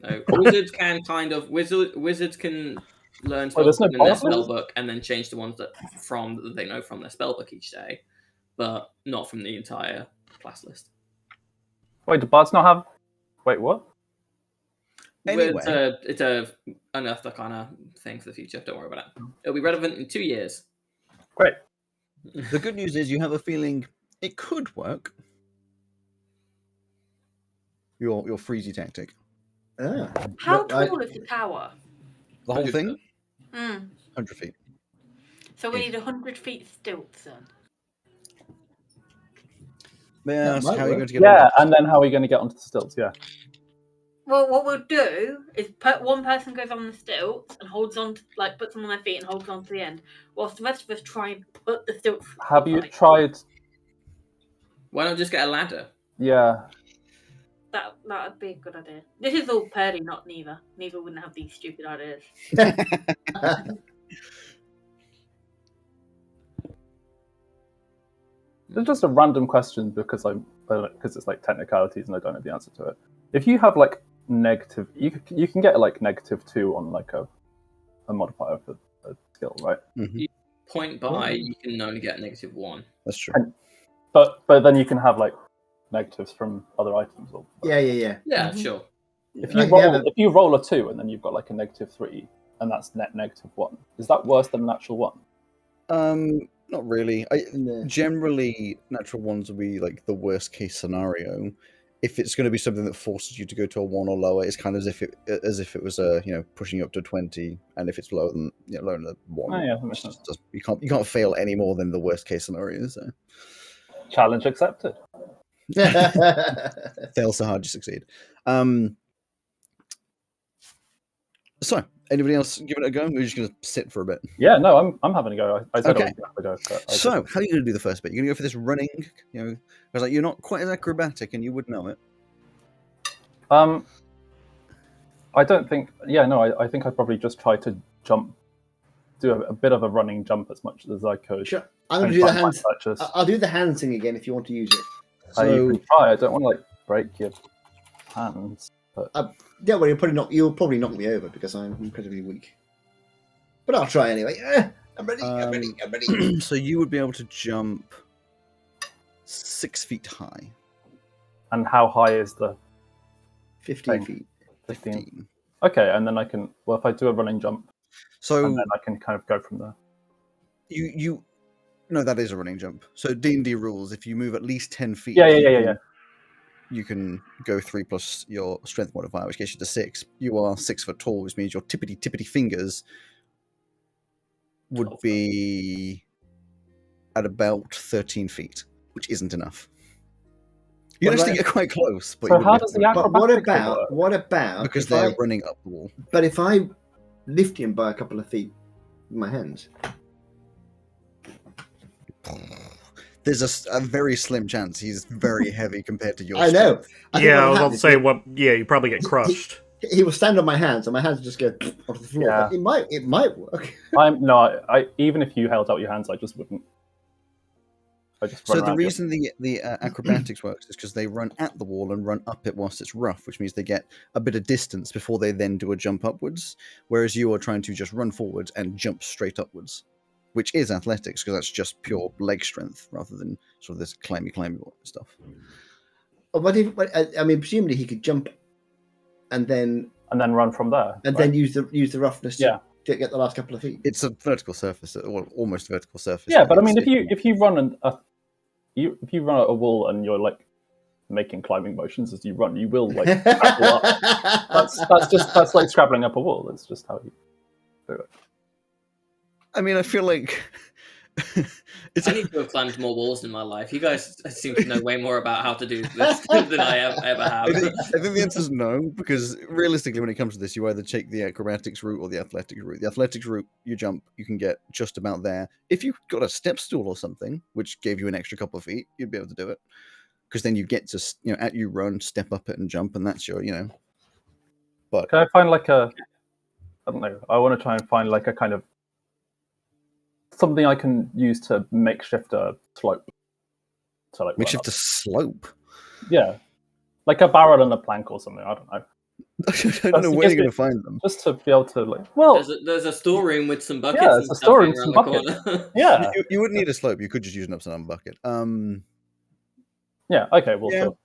No, wizards can wizards can learn Oh, there's spells no in their Bard spell list? book and then change the ones that they know from their spell book each day, but not from the entire class list. wait, do bards not have? Wait, what? Anyway. It's a unearthed arcana thing for the future. Don't worry about it. It'll be relevant in 2 years. Great. The good news is you have a feeling it could work. Your freezy tactic. Ah. How No, I- tall is the tower? The whole thing, 100 feet. So we need 100 feet stilts then. May I That ask might how you're work. going to get Yeah, on and then how are we going to get onto the stilts? Yeah. Well, what we'll do is one person goes on the stilts and holds on to, puts them on their feet and holds on to the end, whilst the rest of us try and put the stilts. Have you upright. tried? Why not just get a ladder? Yeah. That would be a good idea. This is all Purdy, not Neva. Neva wouldn't have these stupid ideas. It's just a random question because it's like technicalities and I don't know the answer to it. If you have like negative, you can get like -2 on like a modifier for a skill, right? Mhm. Point by, you can only get -1. That's true. But then you can have like negatives from other items. Or Yeah. Yeah, Mhm. sure. if Like, you roll yeah, if you roll a 2 and then you've got like a -3 and that's net -1, is that worse than a natural 1? Not really. No. Generally, natural ones will be like the worst case scenario. If it's going to be something that forces you to go to a 1 or lower, it's kind of as if it was pushing you up to 20, and if it's lower than 1, Oh, yeah, that makes sense. you can't fail any more than the worst case scenario. So Challenge accepted. fail so hard you succeed. So anybody else giving it a go? We're just going to sit for a bit. Yeah, no, I'm having a go. I said Okay. I was going to have a go. But So how are you going to do the first bit? You're going to go for this running, because you're not quite as acrobatic, and you would know it. I don't think. Yeah, no, I think I'd probably just try to jump, do a bit of a running jump as much as I could. Sure. I'm going and to do the find my hands. purchase. I'll do the hand thing again if you want to use it. You So can try. I don't want to like break your hands. But Don't worry, you'll probably knock me over because I'm incredibly weak. But I'll try anyway. I'm ready. I'm ready. so you would be able to jump 6 feet high. and how high is the 15 Thank feet. 15? 15. Okay, and then I can. Well, if I do a running jump, So and then I can kind of go from there. No, that is a running jump. So D&D rules: if you move at least 10 feet, Yeah. you can go 3 plus your strength modifier, which gets you to 6. You are 6 foot tall, which means your tippity fingers would be at about 13 feet, which isn't enough. You What actually about- get quite close. But So you how wouldn't does be the able to- But what acrobatics thing about work? what about Because if they're I? running up the wall. But if I lift him by a couple of feet with my hands, There's a very slim chance he's very heavy compared to your I know. strength. I think Yeah, I what was about to happens say is what. Yeah, you probably get crushed. he will stand on my hands, and my hands just go off the floor. Yeah. But it might work. I even if you held out your hands, I just wouldn't. I just run So the around you. reason the acrobatics works is because they run at the wall and run up it whilst it's rough, which means they get a bit of distance before they then do a jump upwards, whereas you are trying to just run forwards and jump straight upwards, which is athletics because that's just pure leg strength rather than sort of this climby stuff. What if? I mean, presumably he could jump, and then run from there. and right? then use the roughness Yeah. to get the last couple of feet. It's a vertical surface, well, almost vertical surface. Yeah, but I mean, It's- if you run if you run a wall and you're like making climbing motions as you run, you will like scrabble up. That's like scrabbling up a wall. That's just how you do it. I mean, I feel like it's I need to have climbed more walls in my life. You guys seem to know way more about how to do this than I ever have. I think the answer is no, because realistically, when it comes to this, you either take the acrobatics route or the athletics route. The athletics route, you jump, you can get just about there. If you got a step stool or something, which gave you an extra couple of feet, you'd be able to do it. Because then you get to, at you run, step up it and jump, and that's your, But Can I find like I don't know. I want to try and find like a kind of something I can use to makeshift a slope. So like makeshift a slope. Yeah, like a barrel and a plank or something. I don't know. I don't know where you're going to find them. Just to be able to like. Well, there's a storeroom with some buckets. Yeah, and it's a stuff storeroom in with around some the corner. yeah, You wouldn't need a slope. You could just use an upside down bucket. yeah. Okay, well, Yeah. sure.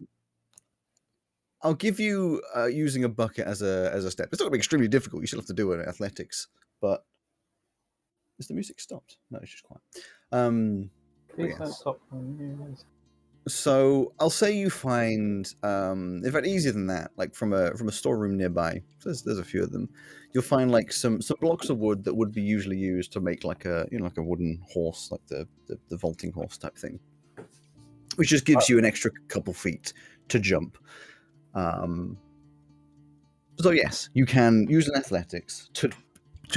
I'll give you using a bucket as a step. It's not going to be extremely difficult. You still have to do it in athletics, but is the music stopped? No, it's just quiet. Please yes. don't stop my news. So I'll say you find, in fact, easier than that. Like from a storeroom nearby, there's a few of them. You'll find like some blocks of wood that would be usually used to make like a like a wooden horse, like the vaulting horse type thing, which just gives you an extra couple feet to jump. So yes, you can use an athletics to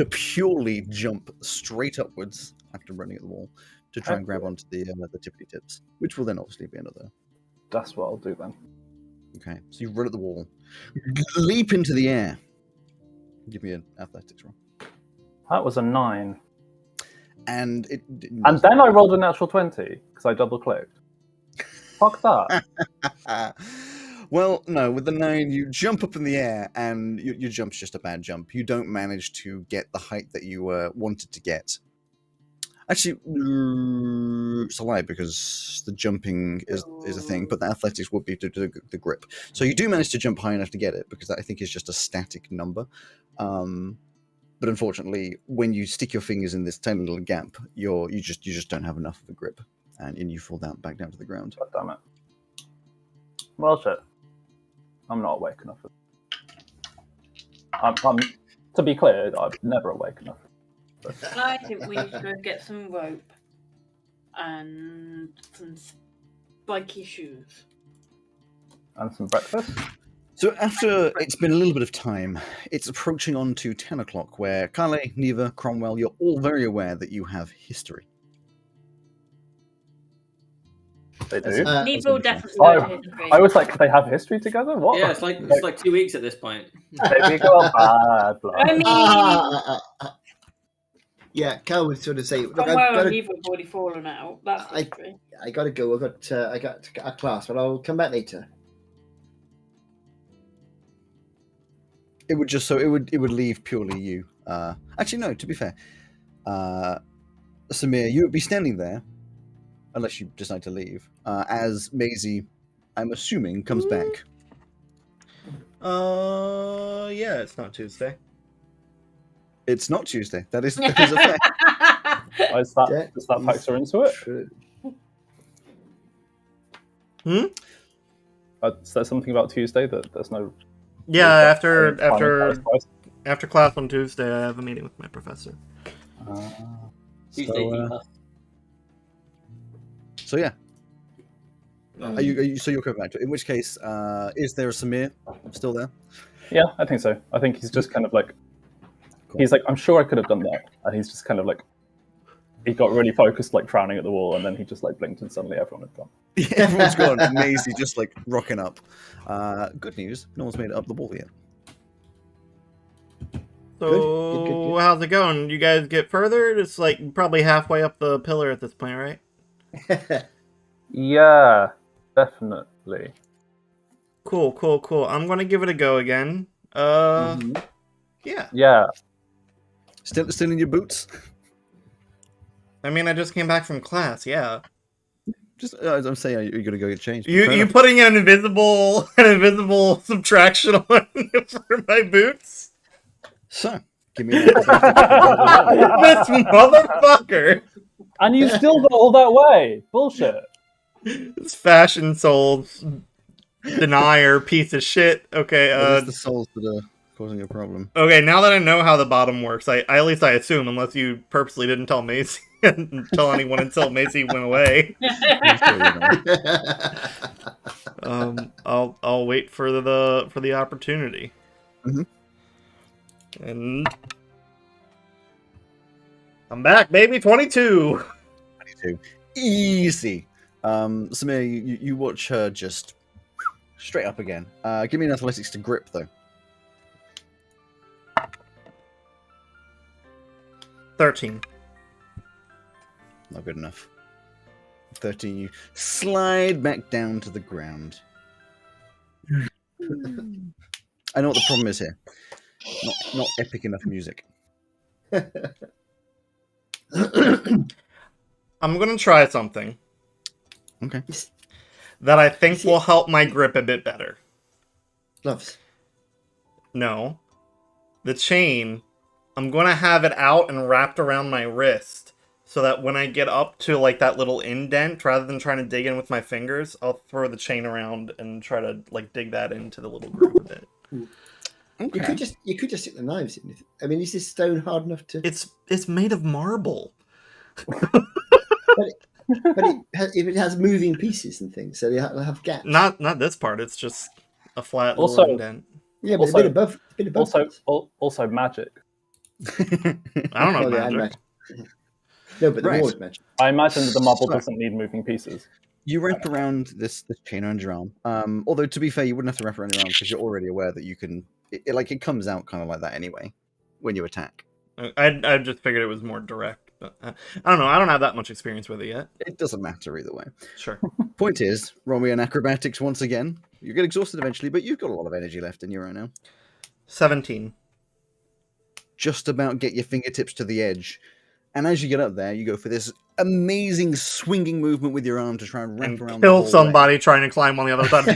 purely jump straight upwards after running at the wall to try and grab onto the tippity tips, which will then obviously be another. That's what I'll do then. Okay, so you run at the wall, leap into the air. Give me an athletics roll. That was a 9, And and then I rolled a natural 20 because I double clicked. Fuck that. Well, no, with the 9, you jump up in the air, and your jump's just a bad jump. You don't manage to get the height that you wanted to get. Actually, it's a lie because the jumping is a thing, but the athletics would be to do the grip. So you do manage to jump high enough to get it because that I think is just a static number. But unfortunately, when you stick your fingers in this tiny little gap, you just don't have enough of a grip, and you fall back down to the ground. God damn it. Well, shit. I'm not awake enough. I'm to be clear, I'm never awake enough. I think we need to go get some rope and some spiky shoes. And some breakfast. So after it's been a little bit of time, it's approaching on to 10 o'clock, where Kale, Neva, Cromwell, you're all very aware that you have history. They do. Neva will definitely know history. I was like, they have history together? What? Yeah, it's like 2 weeks at this point. Maybe got bad blood. I mean, yeah, Cal would sort of say, "Look, Cromwell and Neva have already fallen out. That's history. I got to go. I got a class, but I'll come back later." It would just it would leave purely you. Actually, no. To be fair, Samir, you would be standing there, unless you decide to leave. As Maisie, I'm assuming, comes back. Yeah, it's not Tuesday. It's not Tuesday. That is a fact. Does that factor into it? True. Is there something about Tuesday that there's no? Yeah, after Twice? class on Tuesday, I have a meeting with my professor. Tuesday. So yeah. Are you so you're coming back to it? In which case, is there a Samir still there? Yeah, I think so. I think he's just kind of like, he's like, I'm sure I could have done that, and he's just kind of like, he got really focused, like frowning at the wall, and then he just like blinked, and suddenly everyone had gone. Yeah, everyone's gone. And Maisie just like rocking up. Good news, no one's made it up the wall yet. So Good. how's it going? You guys get further? It's like probably halfway up the pillar at this point, right? Yeah, definitely. Cool. I'm gonna give it a go again. Yeah. Yeah. Still in your boots? I mean, I just came back from class. Yeah. Just I'm saying, you're gonna go get changed. You putting an invisible subtraction on for my boots? So give me an acrobatic. This motherfucker. And you still got all that way. Bullshit. This fashion soul denier piece of shit. Okay. It's the souls that are causing a problem. Okay, now that I know how the bottom works, I at least I assume, unless you purposely didn't tell Macy, tell anyone until Macy went away. I'll wait for the opportunity. Mhm. And I'm back, baby. 22. 22. Easy. Samir, you watch her just straight up again. Give me an athletics to grip though. 13. Not good enough. 13, you slide back down to the ground. I know what the problem is here. Not epic enough music. I'm gonna try something. Okay. That I think will help my grip a bit better. Gloves. No. The chain, I'm gonna have it out and wrapped around my wrist, so that when I get up to like that little indent, rather than trying to dig in with my fingers, I'll throw the chain around and try to like dig that into the little groove a bit. Okay. You could just stick the knives in. I mean, is this stone hard enough to? It's made of marble. But it has moving pieces and things, so they have gaps. Not this part. It's just a flat Also- little indent. Yeah, but Also- a bit above. Also magic. I don't know Oh, yeah, magic. No, but the Right. wall is magic. I imagine that the marble So- doesn't need moving pieces. You wrap around this chain around your arm. Although to be fair, you wouldn't have to wrap around your arm because you're already aware that you can. It comes out kind of like that anyway when you attack. I just figured it was more direct, but I don't know. I don't have that much experience with it yet. It doesn't matter either way. Sure. Point is, roll me an acrobatics once again. You get exhausted eventually, but you've got a lot of energy left in you right now. 17. Just about get your fingertips to the edge. And as you get up there, you go for this amazing swinging movement with your arm to try and wrap And around kill the whole somebody trying to climb on the other side.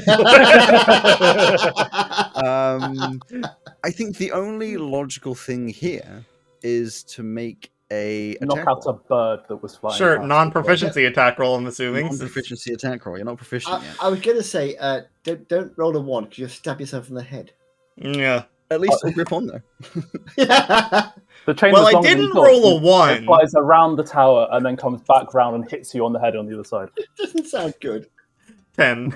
I think the only logical thing here is to make a Knock attack out a bird that was flying. Sure, past. non-proficiency attack roll, I'm assuming. non-proficiency attack roll. You're not proficient yet. I was going to say, don't roll a 1 because you'll stab yourself in the head. Yeah. At least it'll grip on though. The chain Well, was I longer than didn't you thought. roll a It 1. flies around the tower and then comes back round and hits you on the head on the other side. Doesn't sound good. 10.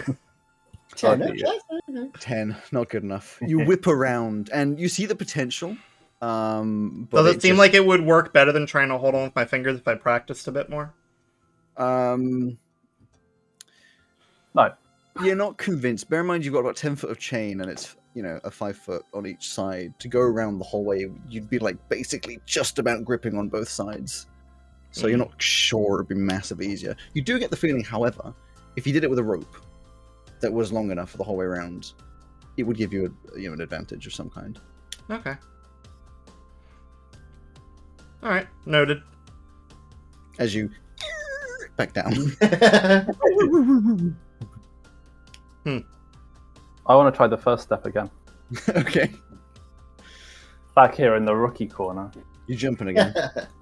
10, Okay, yeah. 10, not good enough. You whip around and you see the potential. But Does it seem like it would work better than trying to hold on with my fingers if I practiced a bit more? No. You're not convinced. Bear in mind you've got about 10 foot of chain and it's, a 5 foot on each side. To go around the whole way, you'd be like basically just about gripping on both sides. So you're not sure it'd be massively easier. You do get the feeling, however, if you did it with a rope that was long enough for the whole way around, it would give you an advantage of some kind. Okay. Alright, noted. As you back down. I want to try the first step again. Okay. Back here in the rookie corner. You jumping again?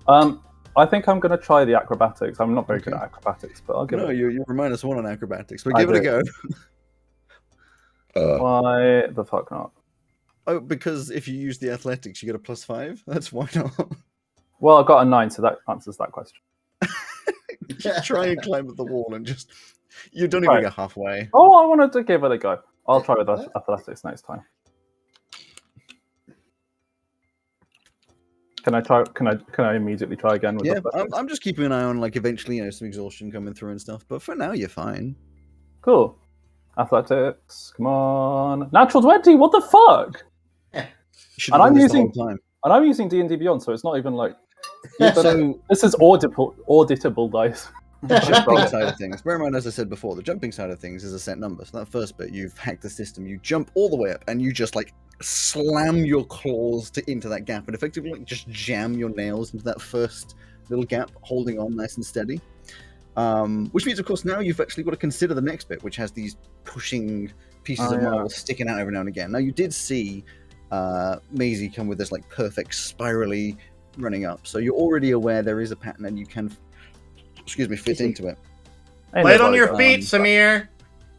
I think I'm going to try the acrobatics. I'm not very good Okay. at acrobatics, but I'll give No, it. you're -1 on acrobatics, but I give it a do. go. Why the fuck not? Oh, because if you use the athletics, you get a +5. That's why not. Well, I got a 9, so that answers that question. Try and climb up the wall and just. You don't even Right. get halfway. Oh, I wanted to give it a go. I'll try with athletics next time. Can I try? Can I immediately try again with Yeah, athletics? I'm just keeping an eye on, like, eventually, some exhaustion coming through and stuff. But for now, you're fine. Cool. Athletics. Come on. Natural 20. What the fuck? You should have And done this the whole time. And I'm using D&D Beyond, so it's not even like. Yeah, so This is auditable dice. the jumping side of things. Bear in mind, as I said before, the jumping side of things is a set number. So that first bit, you've hacked the system. You jump all the way up, and you just like slam your claws into that gap, and effectively like, just jam your nails into that first little gap, holding on nice and steady. Which means, of course, now you've actually got to consider the next bit, which has these pushing pieces of marble sticking out every now and again. Now, you did see Maisie come with this like perfect spirally running up, so you're already aware there is a pattern, and you can, fit into it. Light on your feet, Samir.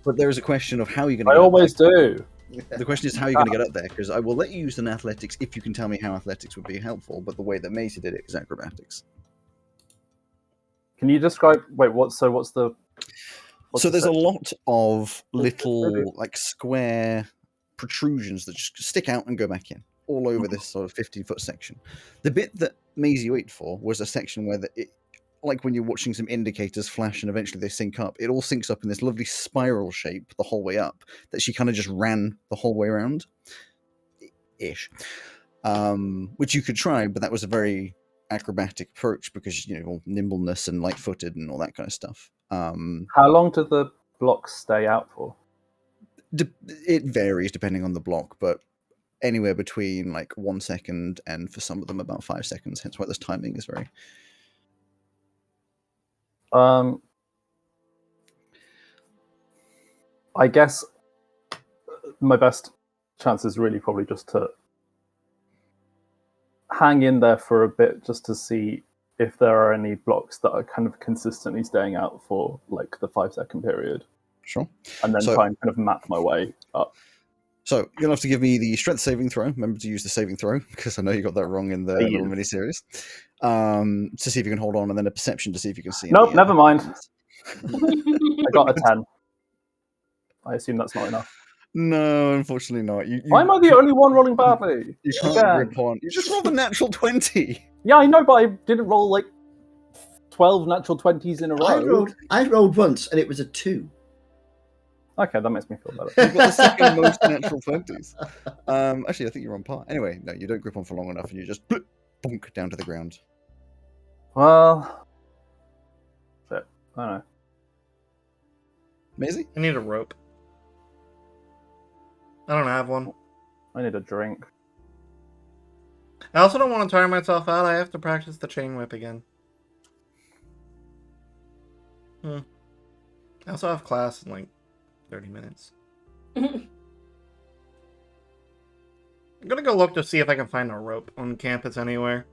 But there is a question of how you're going to. I always do. The question is how you're going to get up there, because I will let you use an athletics if you can tell me how athletics would be helpful. But the way that Maisie did it is acrobatics. Can you describe? Wait, what's the? So there's a lot of little like square protrusions that just stick out and go back in all over this sort of 15-foot section. The bit that Maisie waited for was a section where it, like when you're watching some indicators flash and eventually they sync up, it all syncs up in this lovely spiral shape the whole way up that she kind of just ran the whole way around ish, which you could try, but that was a very acrobatic approach because all nimbleness and light-footed and all that kind of stuff. How long do the blocks stay out for? It varies depending on the block, but anywhere between like 1 second and for some of them about 5 seconds, hence why this timing is very. I guess my best chance is really probably just to hang in there for a bit, just to see if there are any blocks that are kind of consistently staying out for like the 5 second period. Sure. And then try and kind of map my way up. So you're gonna have to give me the strength saving throw. Remember to use the saving throw because I know you got that wrong in the little mini series. To see if you can hold on, and then a perception to see if you can see. Nope, never mind. I got a 10. I assume that's not enough. No, unfortunately not. Why am I the only one rolling badly? You can't grip on. You just rolled a natural 20. Yeah, I know, but I didn't roll like 12 natural 20s in a row. I rolled once, and it was a 2. Okay, that makes me feel better. You've got the second most natural 20s. Actually, I think you're on par. Anyway, no, you don't grip on for long enough, and you just bonk down to the ground. Well, shit. I don't know. Maisie? I need a rope. I don't have one. I need a drink. I also don't want to tire myself out. I have to practice the chain whip again. I also have class in like 30 minutes. I'm gonna go look to see if I can find a rope on campus anywhere.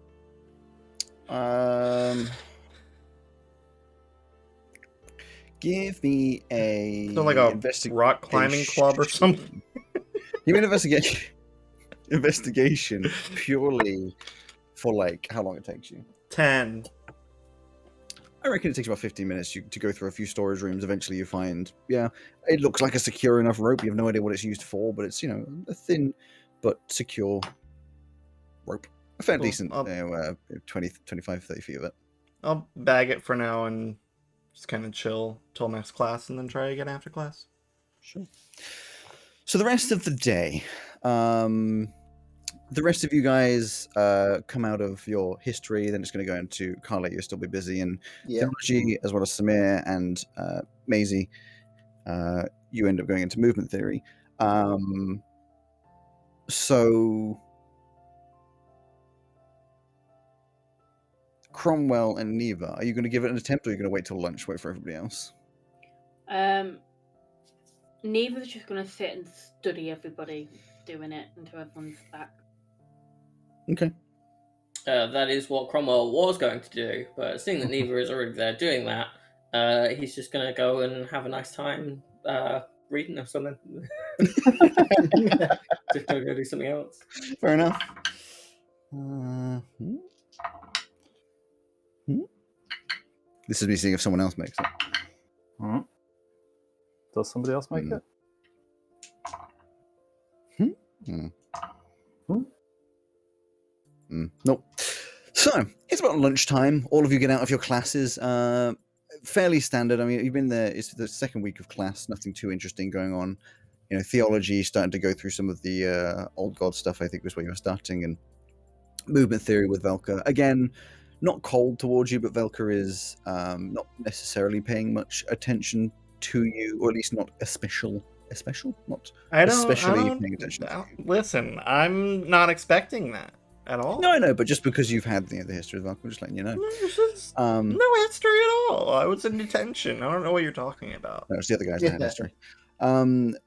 Give me a like a rock climbing club or something. You mean investigation purely for like how long it takes you? 10. I reckon it takes about 15 minutes to go through a few storage rooms. Eventually you find, it looks like a secure enough rope. You have no idea what it's used for, but it's, a thin but secure rope. A fair decent, 20, 25, 30 feet of it. I'll bag it for now and just kind of chill till next class and then try again after class. Sure. So the rest of the day, the rest of you guys come out of your history, then it's going to go into Carla. You'll still be busy in theology, as well as Samir and Maisie. You end up going into movement theory. So Cromwell and Neva, are you going to give it an attempt, or are you going to wait till lunch, wait for everybody else? Neva's just going to sit and study everybody doing it until everyone's back. Okay. That is what Cromwell was going to do, but seeing that Neva is already there doing that, he's just going to go and have a nice time reading or something. Just going to go do something else. Fair enough. This is me seeing if someone else makes it. Hmm. Does somebody else make it? Nope. So it's about lunchtime. All of you get out of your classes. Fairly standard. I mean, you've been there. It's the second week of class. Nothing too interesting going on. You know, theology, starting to go through some of the old god stuff. I think was where you were starting, and movement theory with Velka. Again, not cold towards you, but Velka is not necessarily paying much attention to you, or at least not especially paying attention. Listen, I'm not expecting that at all. No, I know, but just because you've had the history of Velka, I'm just letting you know. No history at all. I was in detention. I don't know what you're talking about. No, it's the other guys that had history. And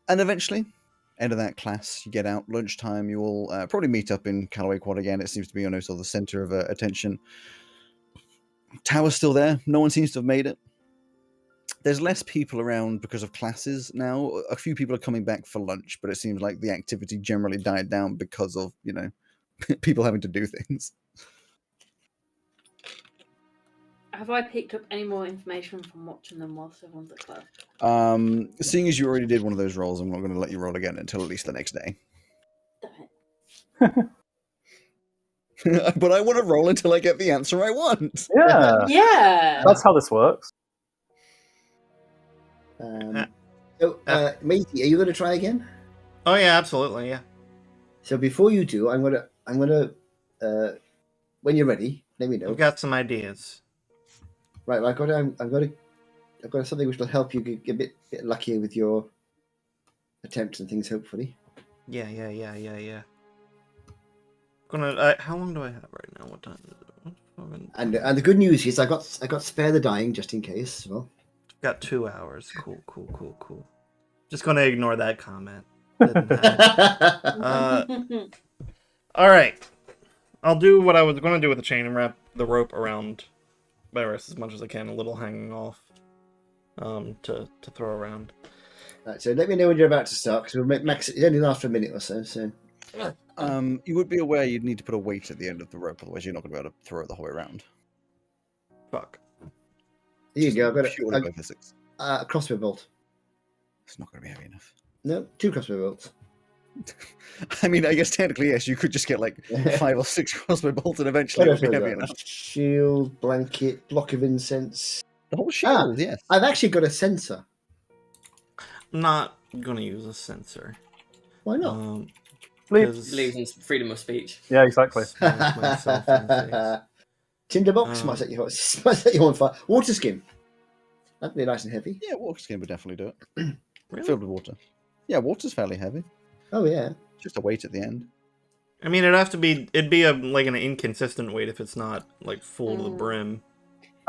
eventually, end of that class, you get out, lunchtime, you all probably meet up in Callaway Quad again. It seems to be, sort of the center of attention. Tower's still there. No one seems to have made it. There's less people around because of classes now. A few people are coming back for lunch, but it seems like the activity generally died down because of, people having to do things. Have I picked up any more information from watching them whilst everyone's at class? Seeing as you already did one of those rolls, I'm not going to let you roll again until at least the next day. Damn it. But I want to roll until I get the answer I want. Yeah. Yeah. That's how this works. Matey, are you going to try again? Oh yeah, absolutely, yeah. So before you do, I'm gonna when you're ready, let me know. I've got some ideas. Right, I've got something which will help you get a bit luckier with your attempts and things, hopefully. Yeah. How long do I have right now? What time is it? And the good news is I got spare the dying just in case. Well, got 2 hours. Cool. Just gonna ignore that comment. All right. I'll do what I was going to do with the chain and wrap the rope around my wrist as much as I can, a little hanging off to throw around. Right, so let me know when you're about to start, because we'll make max. It only lasts for a minute or so. So, you would be aware you'd need to put a weight at the end of the rope, otherwise you're not going to be able to throw it the whole way around. Fuck. Here you go. I've got purely by physics. A crossbow bolt. It's not going to be heavy enough. No, 2 crossbow bolts. I mean, I guess technically, yes, you could just get like 5 or 6 crossbow bolts and eventually it would be heavy enough. Shield, blanket, block of incense. The whole shield, yes. I've actually got a sensor. I'm not going to use a sensor. Why not? Believes in freedom of speech. Yeah, exactly. Tinderbox might set you on fire. Water skin. That'd be nice and heavy. Yeah, water skin would definitely do it. Really? Filled with water. Yeah, water's fairly heavy. Oh yeah. Just a weight at the end. I mean, it'd be like an inconsistent weight if it's not like full to the brim.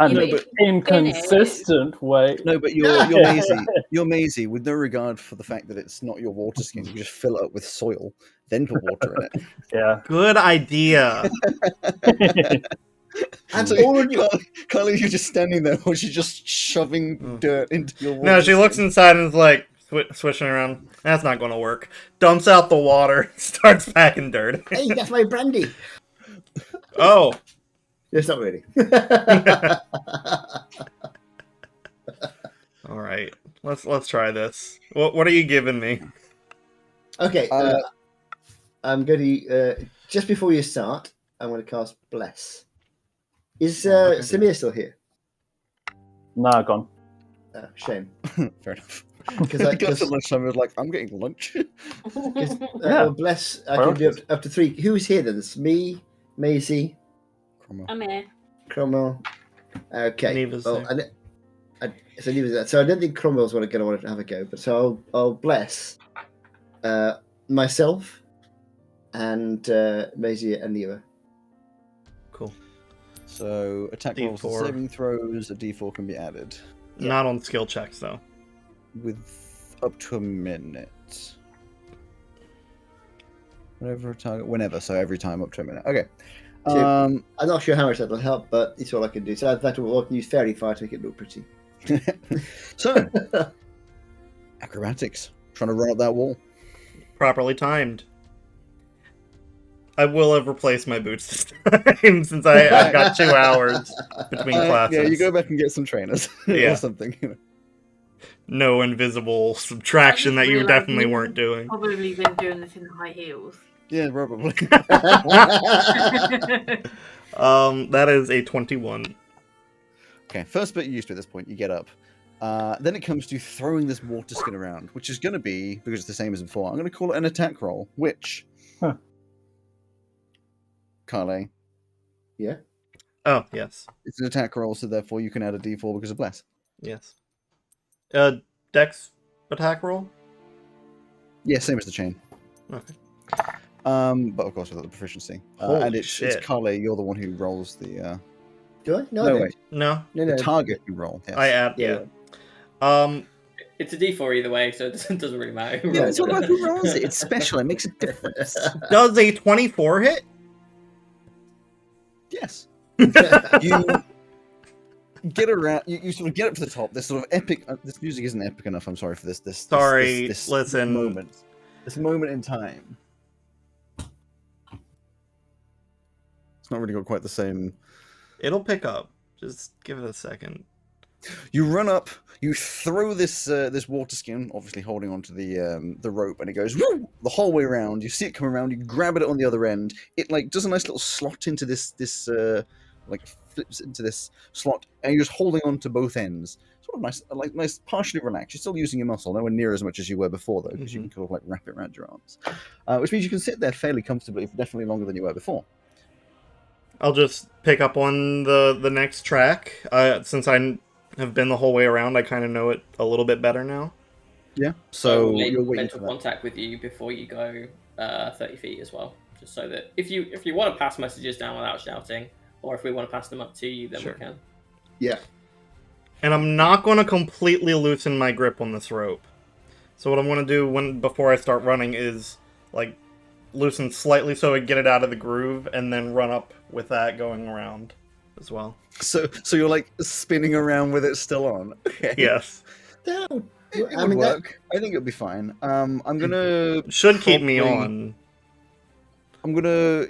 And inconsistent weight. No, but you're Maisie with no regard for the fact that it's not your water skin. You just fill it up with soil, then put water in it. Yeah. Good idea. And already, Carly, you're just standing there, or she's just shoving dirt into your water. No, she looks inside and is like swishing around. That's not going to work. Dumps out the water, starts packing dirt. Hey, that's my brandy. Oh. It's not really. All right, let's try this. What are you giving me? Okay, I'm going to just before you start, I'm going to cast Bless. Is Samir still here? Nah, gone. Shame. Fair enough. Because I got to lunchtime, I was like, I'm getting lunch. Bless, I can do up to 3. Who's here then? It's me, Maisie, Cromwell. I'm here. Cromwell. Okay. Neva's so Neva's there. So I don't think Cromwell's going to want to have a go, but so I'll bless myself and Maisie and Neva. Cool. So attack rolls and saving throws, a d4 can be added. Not on skill checks though. With up to a minute. Whatever target, whenever. So every time up to a minute. Okay. I'm not sure how much that'll help, but it's all I can do. So that will use fairy fire to make it look pretty. So, acrobatics. Trying to run up that wall. Properly timed. I will have replaced my boots this time since I've got 2 hours between classes. Yeah, you go back and get some trainers Yeah. or something. You know. No invisible subtraction that you definitely weren't doing. Probably been doing this in high heels. Yeah, probably. That is a 21. Okay, first bit you're used to at this point, you get up. Then it comes to throwing this water skin around, which is going to be, because it's the same as before, I'm going to call it an attack roll, which... Carly. Yeah? Oh, yes. It's an attack roll, so therefore you can add a d4 because of bless. Yes. Dex attack roll? Yeah, same as the chain. Okay. But of course without the proficiency. And it's Carly, you're the one who rolls the... Do I? No, No, wait. No. The target you roll. Yes. I add, yeah. It's a D4 either way, so it doesn't really matter. Yeah, it's all about who rolls it. It's special. It makes a difference. Does a 24 hit? Yes. You get around. You sort of get up to the top. This sort of epic. This music isn't epic enough. I'm sorry for this. This listen. Moment. This moment in time. It's not really got quite the same. It'll pick up. Just give it a second. You run up. You throw this water skin, obviously holding onto the rope, and it goes woo, the whole way around. You see it come around. You grab it on the other end. It like does a nice little slot into this like flips into this slot, and you're just holding on to both ends. Sort of nice, partially relaxed. You're still using your muscle, nowhere near as much as you were before, though, because you can kind of like wrap it around your arms, which means you can sit there fairly comfortably for definitely longer than you were before. I'll just pick up on the next track. Since I have been the whole way around, I kind of know it a little bit better now. Yeah. So make you're waiting mental contact with you before you go 30 feet as well, just so that if you want to pass messages down without shouting, or if we want to pass them up to you, then we can. Yeah. And I'm not going to completely loosen my grip on this rope. So what I'm going to do before I start running is like loosen slightly so I get it out of the groove, and then run up with that going around as well. So you're like spinning around with it still on. Okay. Yes. It would work. I think it'll be fine. I'm gonna should keep me on. I'm gonna.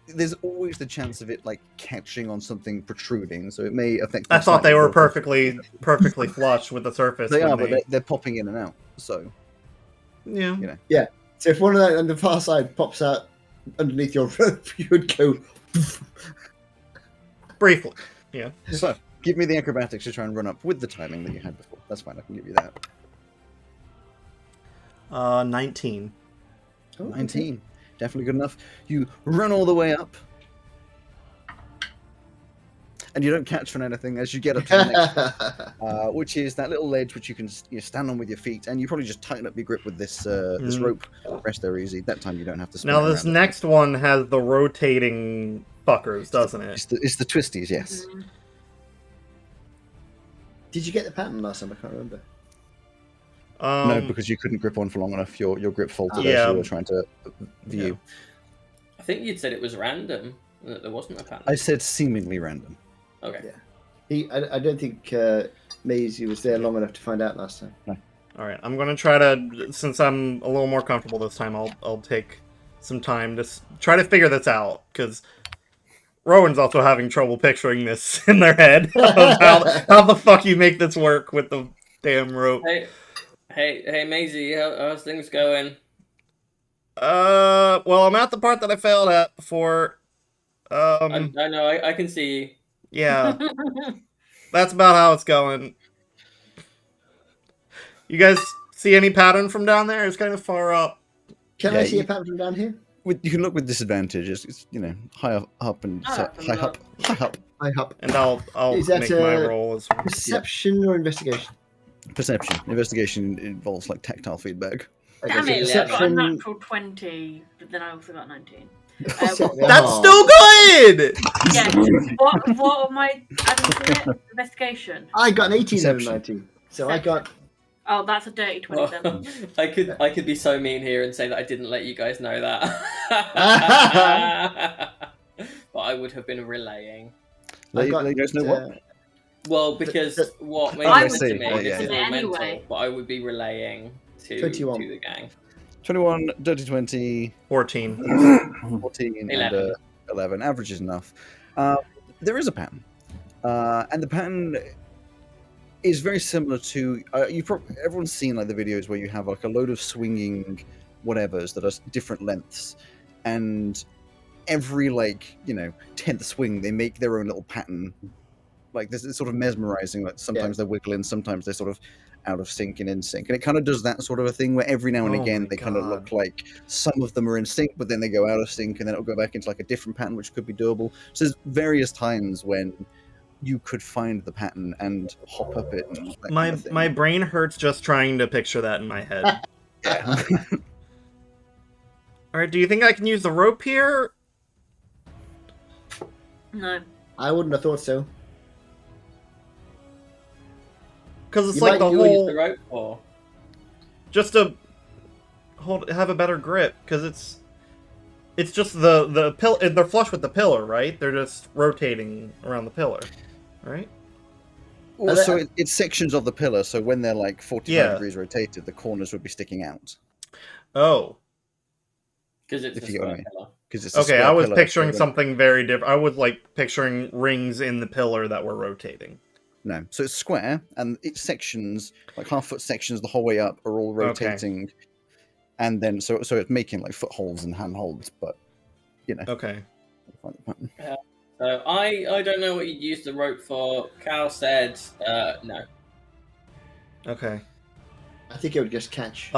There's always the chance of it like catching on something protruding, so it may affect. I thought they were perfectly flush with the surface. They are, but they're popping in and out. So yeah, you know. Yeah. So if one of them on the far side pops out underneath your rope, you would go. Briefly, yeah. So, give me the acrobatics to try and run up with the timing that you had before. That's fine, I can give you that. 19. Oh, 19. Okay. Definitely good enough. You run all the way up. And you don't catch on anything as you get up to the next which is that little ledge which you can stand on with your feet, and you probably just tighten up your grip with this this rope. Rest there easy. That time you don't have to spin. Now this next one has the rotating fuckers, doesn't it? It's the twisties, yes. Did you get the pattern last time? I can't remember. No, because you couldn't grip on for long enough. Your grip faltered as you were trying to view. Yeah. I think you'd said it was random, that there wasn't a pattern. I said seemingly random. Okay. Yeah. I don't think Maisie was there long enough to find out last time. No. All right, I'm gonna try to, since I'm a little more comfortable this time, I'll take some time to try to figure this out, because Rowan's also having trouble picturing this in their head of how the fuck you make this work with the damn rope. Hey, Maisie, how's things going? Well, I'm at the part that I failed at before. I know, I can see you. Yeah, that's about how it's going. You guys see any pattern from down there? It's kind of far up. Can I see a pattern from down here? You can look with disadvantage. It's high up and high up. And I'll make my roll as well. Perception or investigation? Perception. Investigation involves like tactile feedback. Damn it! I got a natural 20, but then I also got 19. That's still good! Yeah. What am I adding to it? Investigation. I got an 18 Perception. and a 19. So I got Oh, that's a dirty 20 then. Well, I could be so mean here and say that I didn't let you guys know that. But I would have been relaying. Let you guys know what? Well, because what made I sense see. to me, Oh, this yeah, is yeah. all mental, Anyway. but I would be relaying to 21. the gang. 21, dirty 20, 14. 14, 11. and 11. Average is enough. There is a pattern. And the pattern is very similar to everyone's seen like the videos where you have like a load of swinging whatevers that are different lengths, and every 10th swing they make their own little pattern. Like this is sort of mesmerizing. Like sometimes they're wiggling, sometimes they're sort of out of sync and in sync, and it kind of does that sort of a thing where every now and Oh again my they kind of look God. like some of them are in sync, but then they go out of sync, and then it'll go back into like a different pattern which could be doable. So there's various times when you could find the pattern and hop up it. And that kind of thing. My brain hurts just trying to picture that in my head. Yeah. All right, do you think I can use the rope here? No. I wouldn't have thought so. Because it's You like might the You use whole the rope for. just to have a better grip, because it's just the pill. They're flush with the pillar, right? They're just rotating around the pillar, right? Well, so it's sections of the pillar. So when they're like 45 degrees rotated, the corners would be sticking out. Oh, Because it's If a you get what I square mean. pillar. Because it's a okay. square I was pillar, picturing so something very different. I was like picturing rings in the pillar that were rotating. No, so it's square, and its sections, like half-foot sections, the whole way up, are all rotating, and then so it's making like footholds and handholds, but Okay. So I don't know what you'd use the rope for. Cal said no. Okay. I think it would just catch.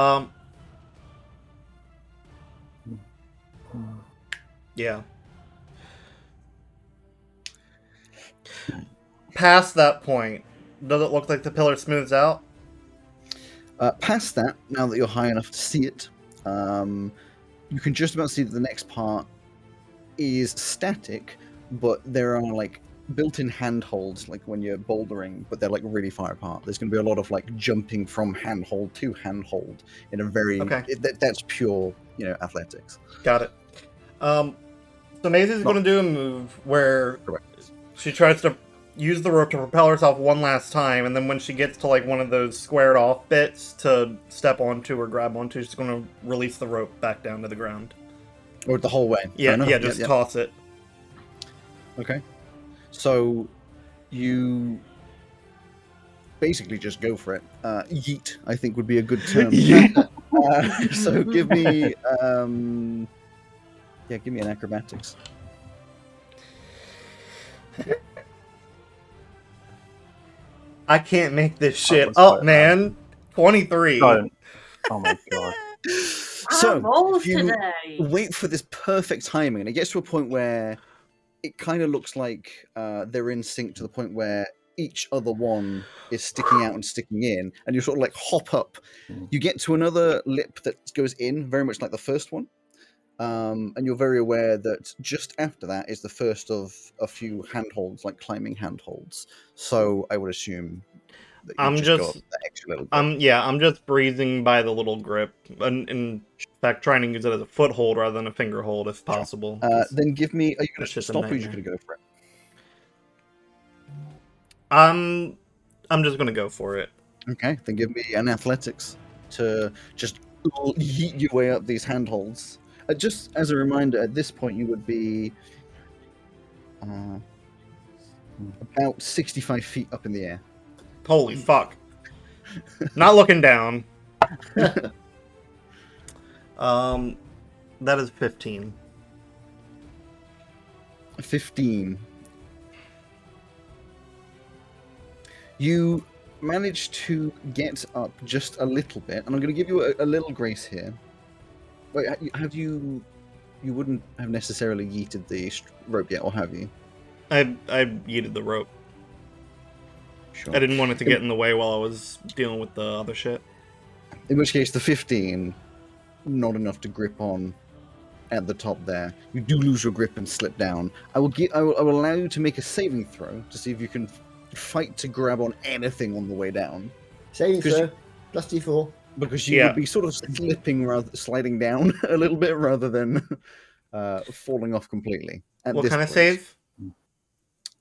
Yeah. Past that point, does it look like the pillar smooths out? Past that, now that you're high enough to see it, you can just about see that the next part is static, but there are like built-in handholds, like when you're bouldering, but they're like really far apart. There's going to be a lot of like jumping from handhold to handhold in a very that's pure, athletics. Got it. So Maisie's going to do a move where she tries to use the rope to propel herself one last time, and then when she gets to like one of those squared off bits to step onto or grab onto, she's going to release the rope back down to the ground. Or the whole way. Yeah, just toss it. Okay. So you basically just go for it. Yeet, I think, would be a good term. So give me give me an acrobatics. I can't make this shit up, man. 23. Don't. Oh my god. So you wait for this perfect timing, and it gets to a point where it kind of looks like they're in sync to the point where each other one is sticking out and sticking in, and you sort of like hop up. You get to another lip that goes in, very much like the first one, and you're very aware that just after that is the first of a few handholds, like climbing handholds. So I would assume that I'm just breezing by the little grip, and in fact trying to use it as a foothold rather than a finger hold if possible. Then give me. Are you going to stop or are you just going to go for it? I'm just going to go for it. Okay, then give me an athletics to just yeet your way up these handholds. Just as a reminder, at this point you would be about 65 feet up in the air. Holy fuck. Not looking down. That is 15. 15. You managed to get up just a little bit, and I'm going to give you a little grace here. Wait, have you wouldn't have necessarily yeeted the rope yet, or have you? I yeeted the rope. Sure. I didn't want it to get in the way while I was dealing with the other shit. In which case, the 15, not enough to grip on at the top there. You do lose your grip and slip down. I will allow you to make a saving throw to see if you can fight to grab on anything on the way down. Saving throw. Plus D4. Because you would be sort of sliding down a little bit rather than falling off completely. What kind of save?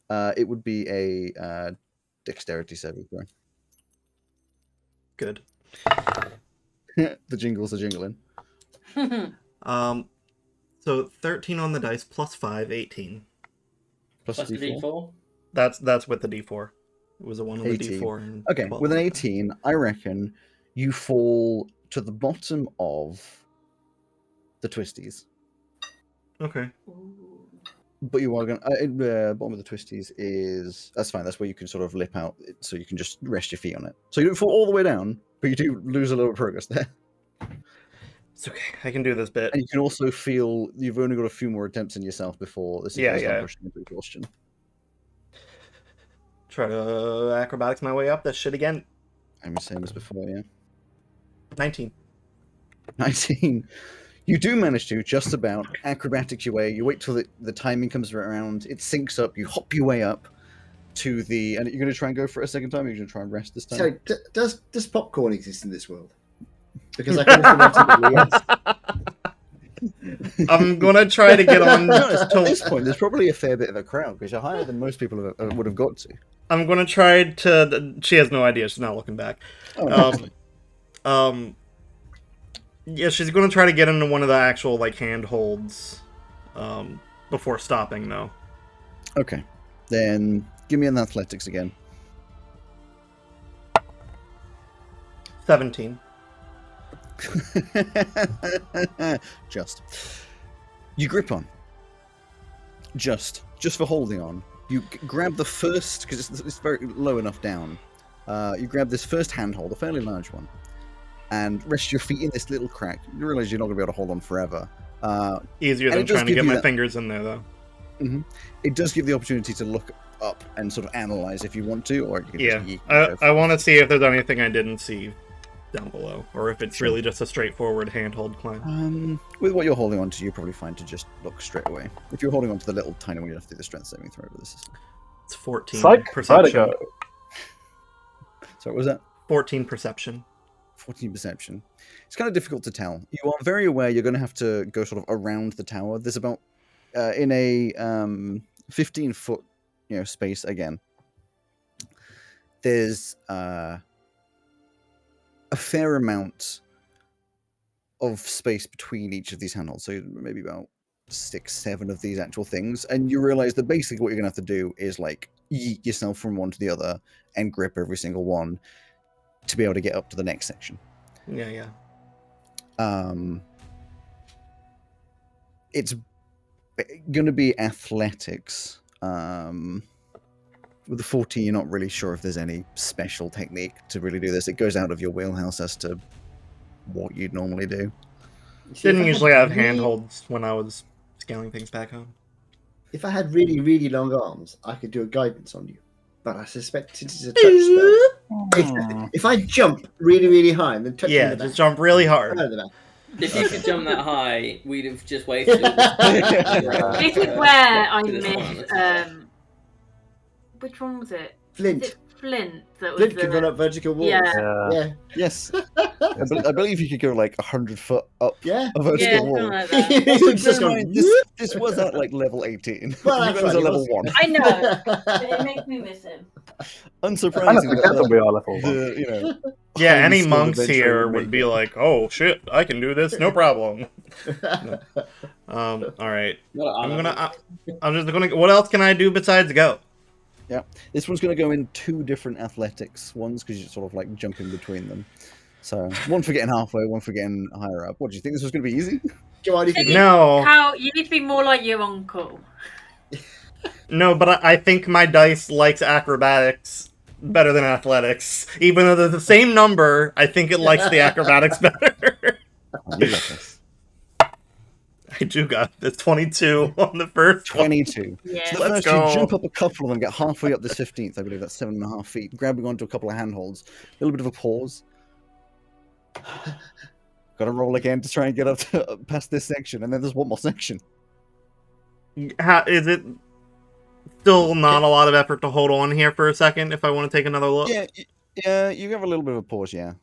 It would be a dexterity saving throw. Good. The jingles are jingling. So 13 on the dice plus 5, 18. Plus the D4? That's with the D4. It was a 1 on the 18. D4. And Okay, 12 with an on the 18, I reckon you fall to the bottom of the twisties. Okay. But you are going to... bottom of the twisties is... That's fine, that's where you can sort of lip out, so you can just rest your feet on it. So you don't fall all the way down, but you do lose a little progress there. It's okay, I can do this bit. And you can also feel you've only got a few more attempts in yourself before this is pushing into exhaustion. Try to acrobatics my way up that shit again. I'm the same as before, yeah. 19. 19. You do manage to, just about, acrobatics your way. You wait till the timing comes around, it syncs up, you hop your way up to the... And you're going to try and go for it a second time, or you're going to try and rest this time? So, does popcorn exist in this world? Because I can automatically yes. I'm going to try to get on... At this point, there's probably a fair bit of a crowd, because you're higher than most people would have got to. I'm going to try to... She has no idea, she's not looking back. Yeah, she's going to try to get into one of the actual, like, handholds before stopping, though. Okay. Then give me an athletics again. 17. Just. You grip on. Just for holding on. You grab the first, because it's very low enough down. You grab this first handhold, a fairly large one, and rest your feet in this little crack. You realize you're not going to be able to hold on forever. Easier than trying to get my fingers in there, though. Mm-hmm. It does give the opportunity to look up and sort of analyze if you want to, or you can just I want to see if there's anything I didn't see down below, or if it's really just a straightforward handhold climb. With what you're holding on to, you're probably fine to just look straight away. If you're holding on to the little tiny one, you have to do the strength saving throw. But this is... It's 14 Psych, perception. So what was that? 14 perception. 14 perception. It's kind of difficult to tell. You are very aware you're going to have to go sort of around the tower. There's about in a 15-foot space again. There's a fair amount of space between each of these handholds. So maybe about 6-7 of these actual things, and you realize that basically what you're gonna have to do is like yeet yourself from one to the other and grip every single one to be able to get up to the next section. Yeah. It's gonna be athletics. With the 14, you're not really sure if there's any special technique to really do this. It goes out of your wheelhouse as to what you'd normally do. Didn't usually have handholds when I was scaling things back home. If I had really, really long arms, I could do a guidance on you. But I suspect since it's a touch spell, if I jump really, really high and then touch you in the back, just jump really hard. If you could jump that high, we'd have just waited. This is where I missed. Which one was it? Flint. Is it Flint? Flint could run up vertical walls. Yeah. Yes. I believe you could go like 100 foot up a vertical wall. Like that. This was at like level 18. Well, you guys are level 1. I know. But it makes me miss him. Unsurprisingly, we are level 1. Yeah, any monks here would be like, "Oh shit, I can do this, no problem." All right. I'm just gonna. What else can I do besides go? Yeah, this one's going to go in 2 different athletics ones because you're sort of like jumping between them. So one for getting halfway, one for getting higher up. What do you think this was going to be easy? No. Cal, you need to be more like your uncle. No, but I think my dice likes acrobatics better than athletics. Even though they're the same number, I think it likes the acrobatics better. You got this. I do got this 22 on the first 22. Yeah. So Let's first go. you jump up a couple of them, get halfway up this 15th, I believe that's 7.5 feet, grabbing onto a couple of handholds. A little bit of a pause. Got to roll again to try and get up to, past this section, and then there's one more section. Is it still not a lot of effort to hold on here for a second if I want to take another look? Yeah, you have a little bit of a pause, yeah.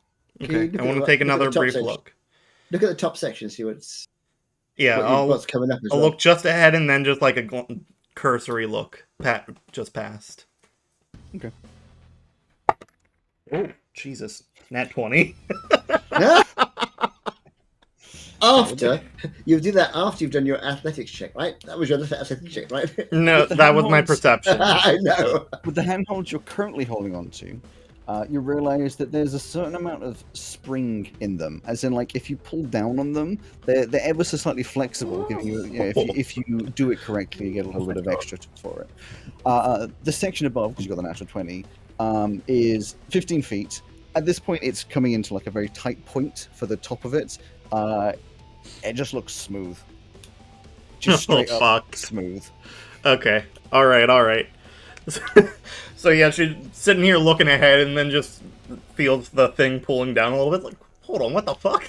Okay, I want to take another brief look. Look at the top section, see what's what's coming up as I'll well. look just ahead and then just like a cursory look, just past. Okay. Oh, Jesus. Nat 20. After you do that after you've done your athletics check, right? That was your athletics check, right? No, that was my perception. I know. With the handholds you're currently holding on to, you realize that there's a certain amount of spring in them, as in, like, if you pull down on them, they're ever so slightly flexible, giving you, if you do it correctly, you get a little bit of extra for it. The section above, because you got the natural 20, is 15 feet. At this point, it's coming into like a very tight point for the top of it. It just looks smooth. Just straight up smooth. Okay. All right. So yeah, she's sitting here looking ahead and then just feels the thing pulling down a little bit. Like, hold on, what the fuck?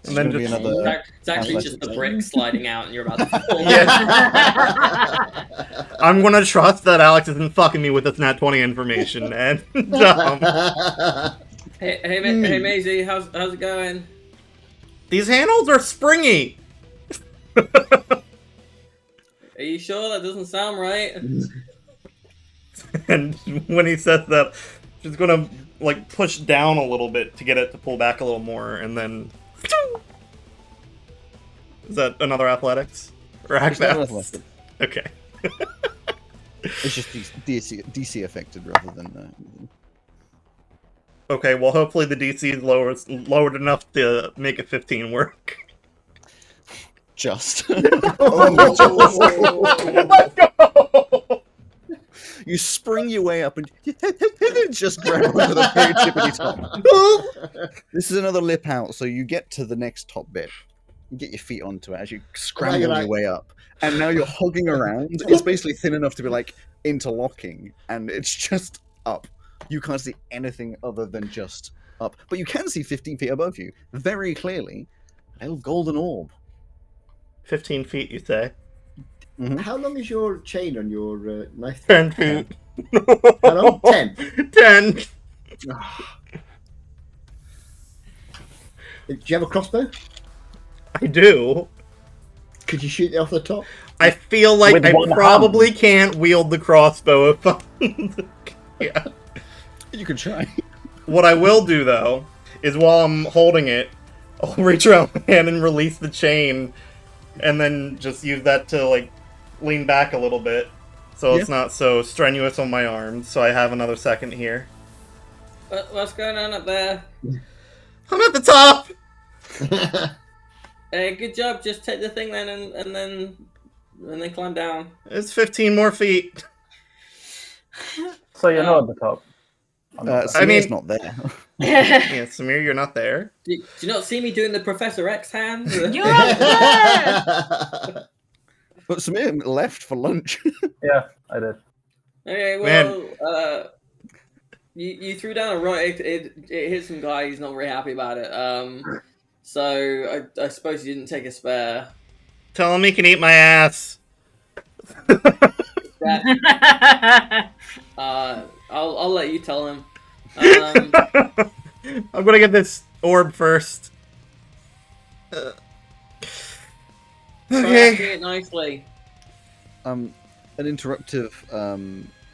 And then just it's actually just the brick sliding out, and you're about to fall. I'm gonna trust that Alex isn't fucking me with this nat 20 information, and Hey, Maisie, how's it going? These handles are springy. Are you sure that doesn't sound right? And when he says that, she's gonna like push down a little bit to get it to pull back a little more, and then. Is that another athletics? Or athletics? Okay. It's just DC affected rather than. Okay, well, hopefully the DC is lowered enough to make a 15 work. Just. You spring your way up and just grab onto the very tippity top. This is another lip out, so you get to the next top bit. You get your feet onto it as you scramble your way up. And now you're hogging around. It's basically thin enough to be like interlocking, and it's just up. You can't see anything other than just up. But you can see 15 feet above you, very clearly, a little golden orb. 15 feet, you say? Mm-hmm. How long is your chain on your knife? 10 feet. How long? 10? 10. Do you have a crossbow? I do. Could you shoot it off the top? I feel like I probably can't wield the crossbow if yeah. You could try. What I will do, though, is while I'm holding it, I'll reach around my hand and release the chain, and then just use that to, like, lean back a little bit, so it's not so strenuous on my arms, so I have another second here. What's going on up there? I'm at the top! Hey, good job. Just take the thing then, and then climb down. It's 15 more feet. So you're not at the top. Samir's not there. Yeah, Samir, you're not there. Do you not see me doing the Professor X hand? You're up there! But Samir left for lunch. Yeah, I did. Okay, well, you threw down a rock. It hit some guy. He's not very happy about it. So I suppose you didn't take a spare. Tell him he can eat my ass. I'll let you tell him. I'm gonna get this orb first. Okay. Try it nicely. An interruptive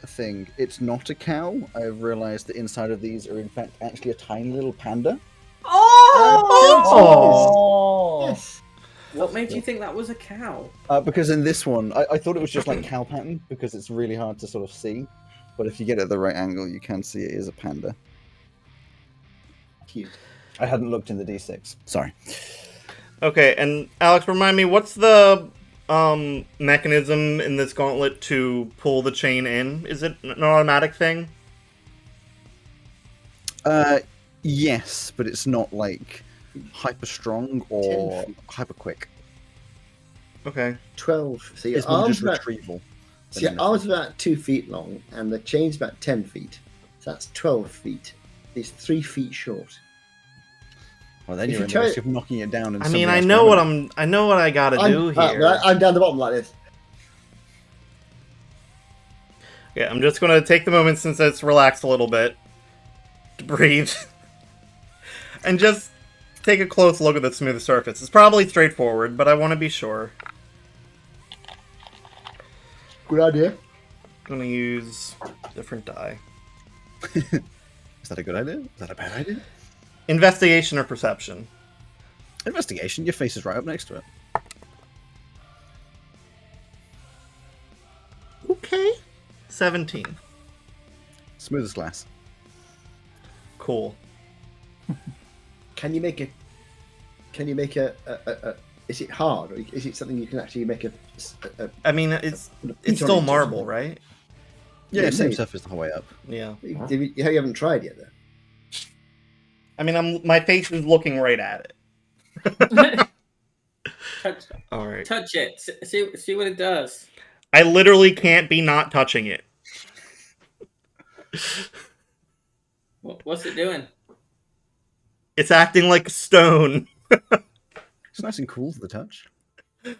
thing. It's not a cow. I've realized that inside of these are in fact actually a tiny little panda. Oh! Yes. What made you think that was a cow? Because in this one, I thought it was just like cow pattern because it's really hard to sort of see. But if you get it at the right angle, you can see it is a panda. Cute. I hadn't looked in the D6. Sorry. Okay, and Alex, remind me, what's the mechanism in this gauntlet to pull the chain in? Is it an automatic thing? Yes, but it's not like hyper strong or hyper quick. Okay. 12. So your It's more arms just retrieval. So your arm's about 2 feet long, and the chain's about 10 feet. So that's 12 feet. It's 3 feet short. Well, then If you're you in try the it- risk of knocking it down. And I mean, I know what I gotta do here. I'm down the bottom like this. Yeah, I'm just gonna take the moment since it's relaxed a little bit to breathe. And just take a close look at the smooth surface. It's probably straightforward, but I want to be sure. Good idea. I'm going to use different die. Is that a good idea? Is that a bad idea? Investigation or perception? Investigation. Your face is right up next to it. Okay. 17. Smooth as glass. Cool. Can you make a? Is it hard, or is it something you can actually make a? I mean, it's It's still on it, marble, isn't it? right? Yeah, same maybe. surface the whole way up. Yeah. You haven't tried yet, though. I mean, my face is looking right at it. All right. Touch it. See what it does. I literally can't be not touching it. What's it doing? It's acting like stone. It's nice and cool to the touch. It's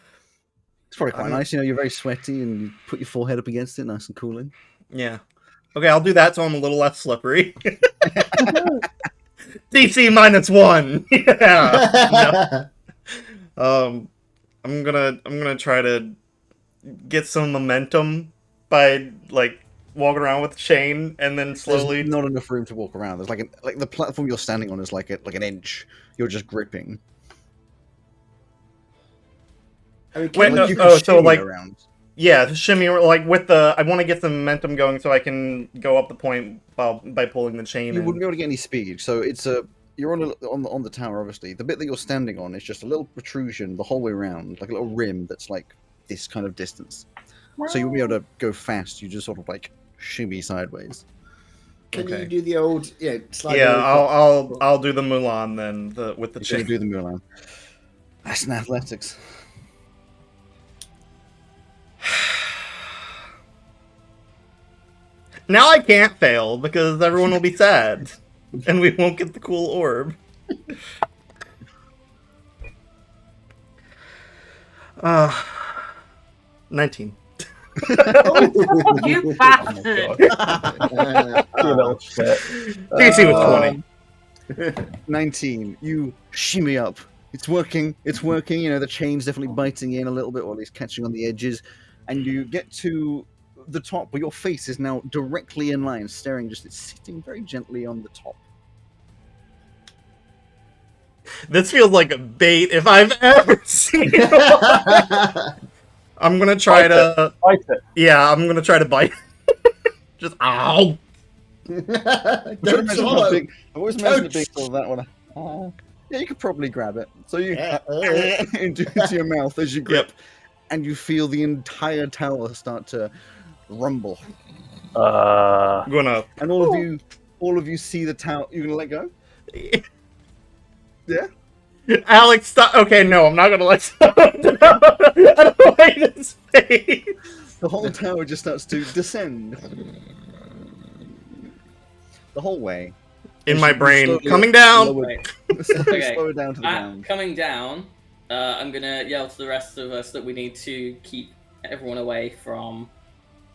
probably quite nice. You know, you're very sweaty and you put your forehead up against it, nice and cooling. Yeah. Okay, I'll do that so I'm a little less slippery. DC -1. Yeah. No. I'm gonna try to get some momentum by like walking around with the chain and then slowly. There's not enough room to walk around. There's like the platform you're standing on is like an inch. You're just gripping. I mean, Wait, can no, you- can so shimmy like around. yeah, shimmy like with the. I want to get some momentum going so I can go up the point by pulling the chain. You in. wouldn't be able to get any speed. So it's you're on the tower. Obviously, the bit that you're standing on is just a little protrusion the whole way around, like a little rim that's like this kind of distance. So you'll be able to go fast. You just sort of like shimmy sideways. Can Okay. you do the old, slide Yeah, over? I'll do the Mulan then with the You're chain. gonna do the Mulan. That's an athletics. Now I can't fail because everyone will be sad, and we won't get the cool orb. 19. You bastard! You little shit. DC was 20. 19. You shimmy up. It's working. It's working. You know, the chain's definitely biting in a little bit, or at least catching on the edges. And you get to the top where your face is now directly in line, staring just, it's sitting very gently on the top. This feels like a bait if I've ever seen one. I'm gonna try to. Bite it. Yeah, I'm gonna try to bite. Just ow. Don't swallow. I've always imagined Don't the big sort of that one. Yeah, you could probably grab it. So you into your mouth as you grip, and you feel the entire tower start to rumble. I'm gonna. And all of you see the tower. You're gonna let go? Yeah. Alex, stop. Okay, no, I'm not gonna let. I don't like this face. The whole tower just starts to descend. The whole way. In As my you brain, slowly coming down. lower- Right. slowly Okay. slow down to the ground. Coming down, I'm gonna yell to the rest of us that we need to keep everyone away from.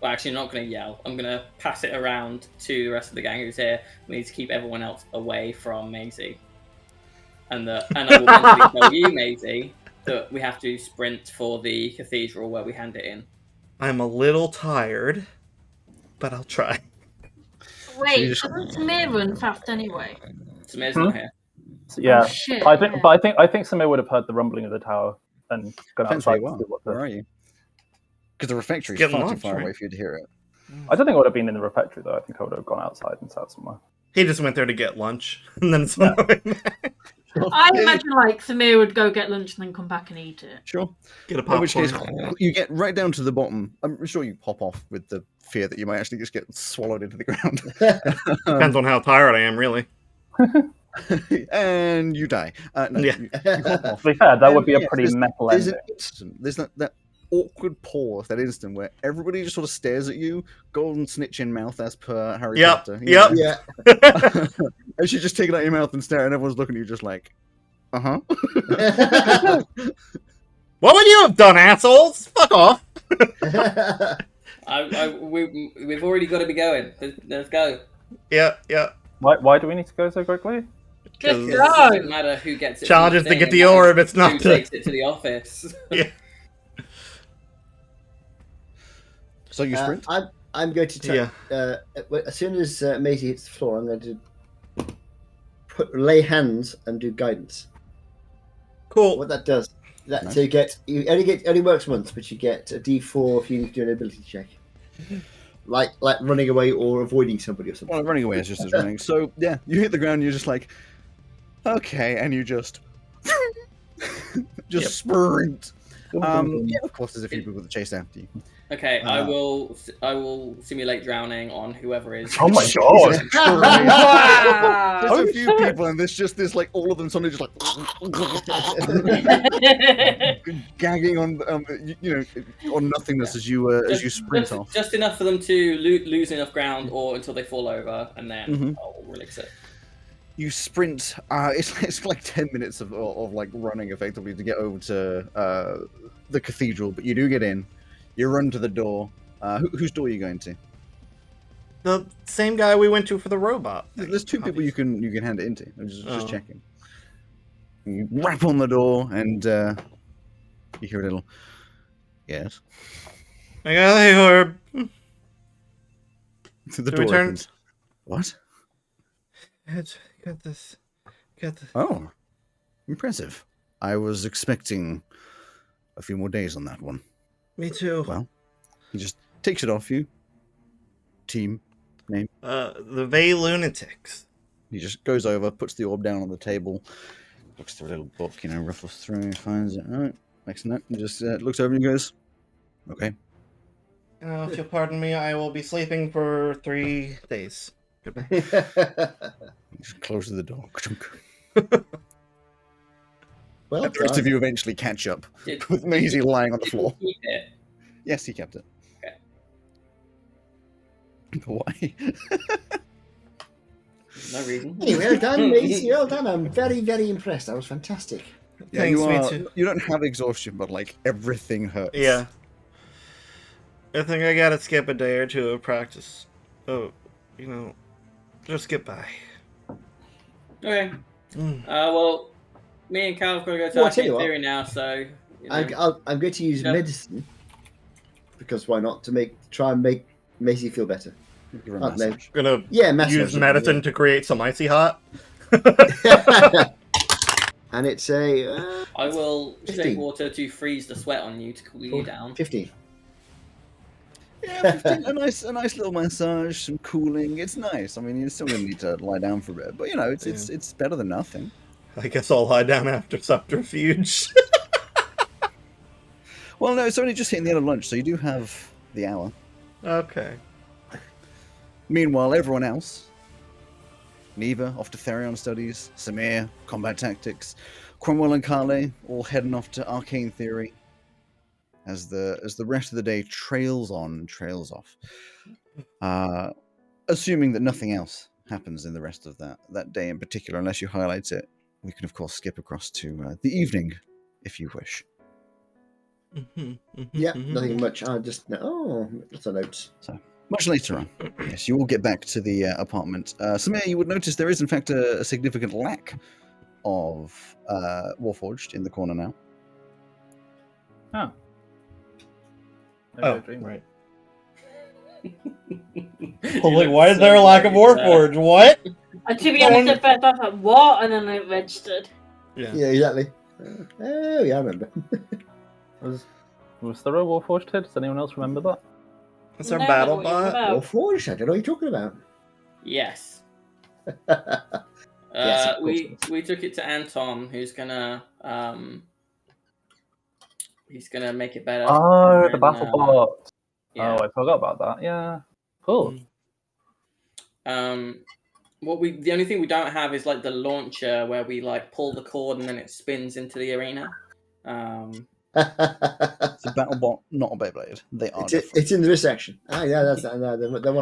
Well, actually, I'm not gonna yell. I'm gonna pass it around to the rest of the gang who's here. We need to keep everyone else away from Maisie. And I will eventually tell you, Maisie, that we have to sprint for the cathedral where we hand it in. I'm a little tired, but I'll try. Wait, just- doesn't Samir run fast anyway? Samir's not here. So, yeah, Oh, shit, I think, yeah. but I think Samir would have heard the rumbling of the tower and gone Depends where outside you to are. see what Where the. are you? Because the refectory is Getting far too lunch, far right? away for you to hear it. I don't think I would have been in the refectory though. I think I would have gone outside and sat somewhere. He just went there to get lunch, and then it's on the way back. I imagine like Samir would go get lunch and then come back and eat it. Sure. Get a In which case, popcorn. you get right down to the bottom. I'm sure you pop off with the fear that you might actually just get swallowed into the ground. Depends on how tired I am, really. And you die. No, Yeah. you pop off. To be fair, that would be a Yeah, pretty metal There's ending. an instant. There's that awkward pause, that instant where everybody just sort of stares at you, golden snitch in mouth, as per Harry Yep, Potter. yep. Yeah. And she just take it out of your mouth and stare, and everyone's looking at you just like, uh-huh. What would you have done, assholes? Fuck off. We've already got to be going. Let's go. Yeah, yeah. Why do we need to go so quickly? Just Because It go. doesn't matter who gets it. Challenge to is the to get thing, the it orb, matters it's not who to- takes it to the office. So you sprint? I'm going to as soon as Maisie hits the floor, I'm going to lay hands and do guidance. Cool. What that does, Nice. so you only works once, but you get a D4 if you need to do an ability check, like running away or avoiding somebody or something. Well, running away is just as running. So yeah, you hit the ground. And you're just like, okay, and you just Yep. sprint. Yeah, of course, there's a few people that chase after you. Okay, I will simulate drowning on whoever is. Oh my god! Wow. There's a few people, and there's just this, like, all of them suddenly just like gagging on, on nothingness as you sprint off. Just enough for them to lose enough ground, or until they fall over, and then I'll release it. You sprint. It's like 10 minutes of like running effectively to get over to the cathedral, but you do get in. You run to the door. Whose door are you going to? The same guy we went to for the robot. There's two people obviously. you can hand it into. I'm just Oh. checking. You rap on the door and you hear a little. Yes. I got the orb. The Do we door turn- opens. What? Got this. Got this. Oh, impressive. I was expecting a few more days on that one. Me too. Well, he just takes it off you. Team name. The Vey Lunatics. He just goes over, puts the orb down on the table, looks through a little book, ruffles through, finds it. All right, makes a note, and just looks over and goes, "Okay." If you'll pardon me, I will be sleeping for 3 days. Goodbye. He just closes the door. Well The rest done. of you eventually catch up Did- with Maisie lying on the floor. Keep it. Yes, he kept it. Okay. Why? No reason. Hey, well done, Maisie. Well done. I'm very, very impressed. That was fantastic. Yeah, Thanks, you me are. too. You don't have exhaustion, but like everything hurts. Yeah. I think I gotta skip a day or two of practice. Oh, just get by. Okay. Mm. Well, me and Cal have got to go to Well, I'll tell you Arcane what. Theory now, so. I'm going to use Yep. medicine because why not to try and make Maisie feel better. Give her a Oh, no. massage. Gonna Yeah, massage use it, medicine to create some icy hot. yeah. And it's a I will 15. shake water to freeze the sweat on you to cool you down. 15. Yeah, 15, a nice little massage, some cooling. It's nice. I mean, you're still gonna need to lie down for a bit, but it's better than nothing. I guess I'll lie down after subterfuge. Well, no, it's only just hitting the end of lunch, so you do have the hour. Okay. Meanwhile, everyone else, Neva off to Therion studies, Samir combat tactics, Cromwell and Carle all heading off to Arcane Theory. As the rest of the day trails on and trails off, assuming that nothing else happens in the rest of that day in particular, unless you highlight it, we can of course skip across to the evening, if you wish. Yeah, nothing much. I just lots of notes. Much later on, yes, you all get back to the apartment. Samir, you would notice there is in fact a significant lack of Warforged in the corner now. Oh. Oh, right. Why is there a lack of Warforged? What? And to be honest, at first I was like, what? And then it registered. Yeah. Yeah, exactly. Oh, yeah, I remember. Was there a Warforged here? Does anyone else remember that? Is there No, battle what are you bot? about? Or Forge, I don't know what you're talking about. Yes. Yes, of course. We took it to Anton, who's gonna make it better. Oh, the And, battle bot. Yeah. Oh, I forgot about that. Yeah. Cool. The only thing we don't have is like the launcher where we like pull the cord and then it spins into the arena. It's a battle bot, not a Beyblade. They are different. It's in the wrist section. Ah, yeah, that's the one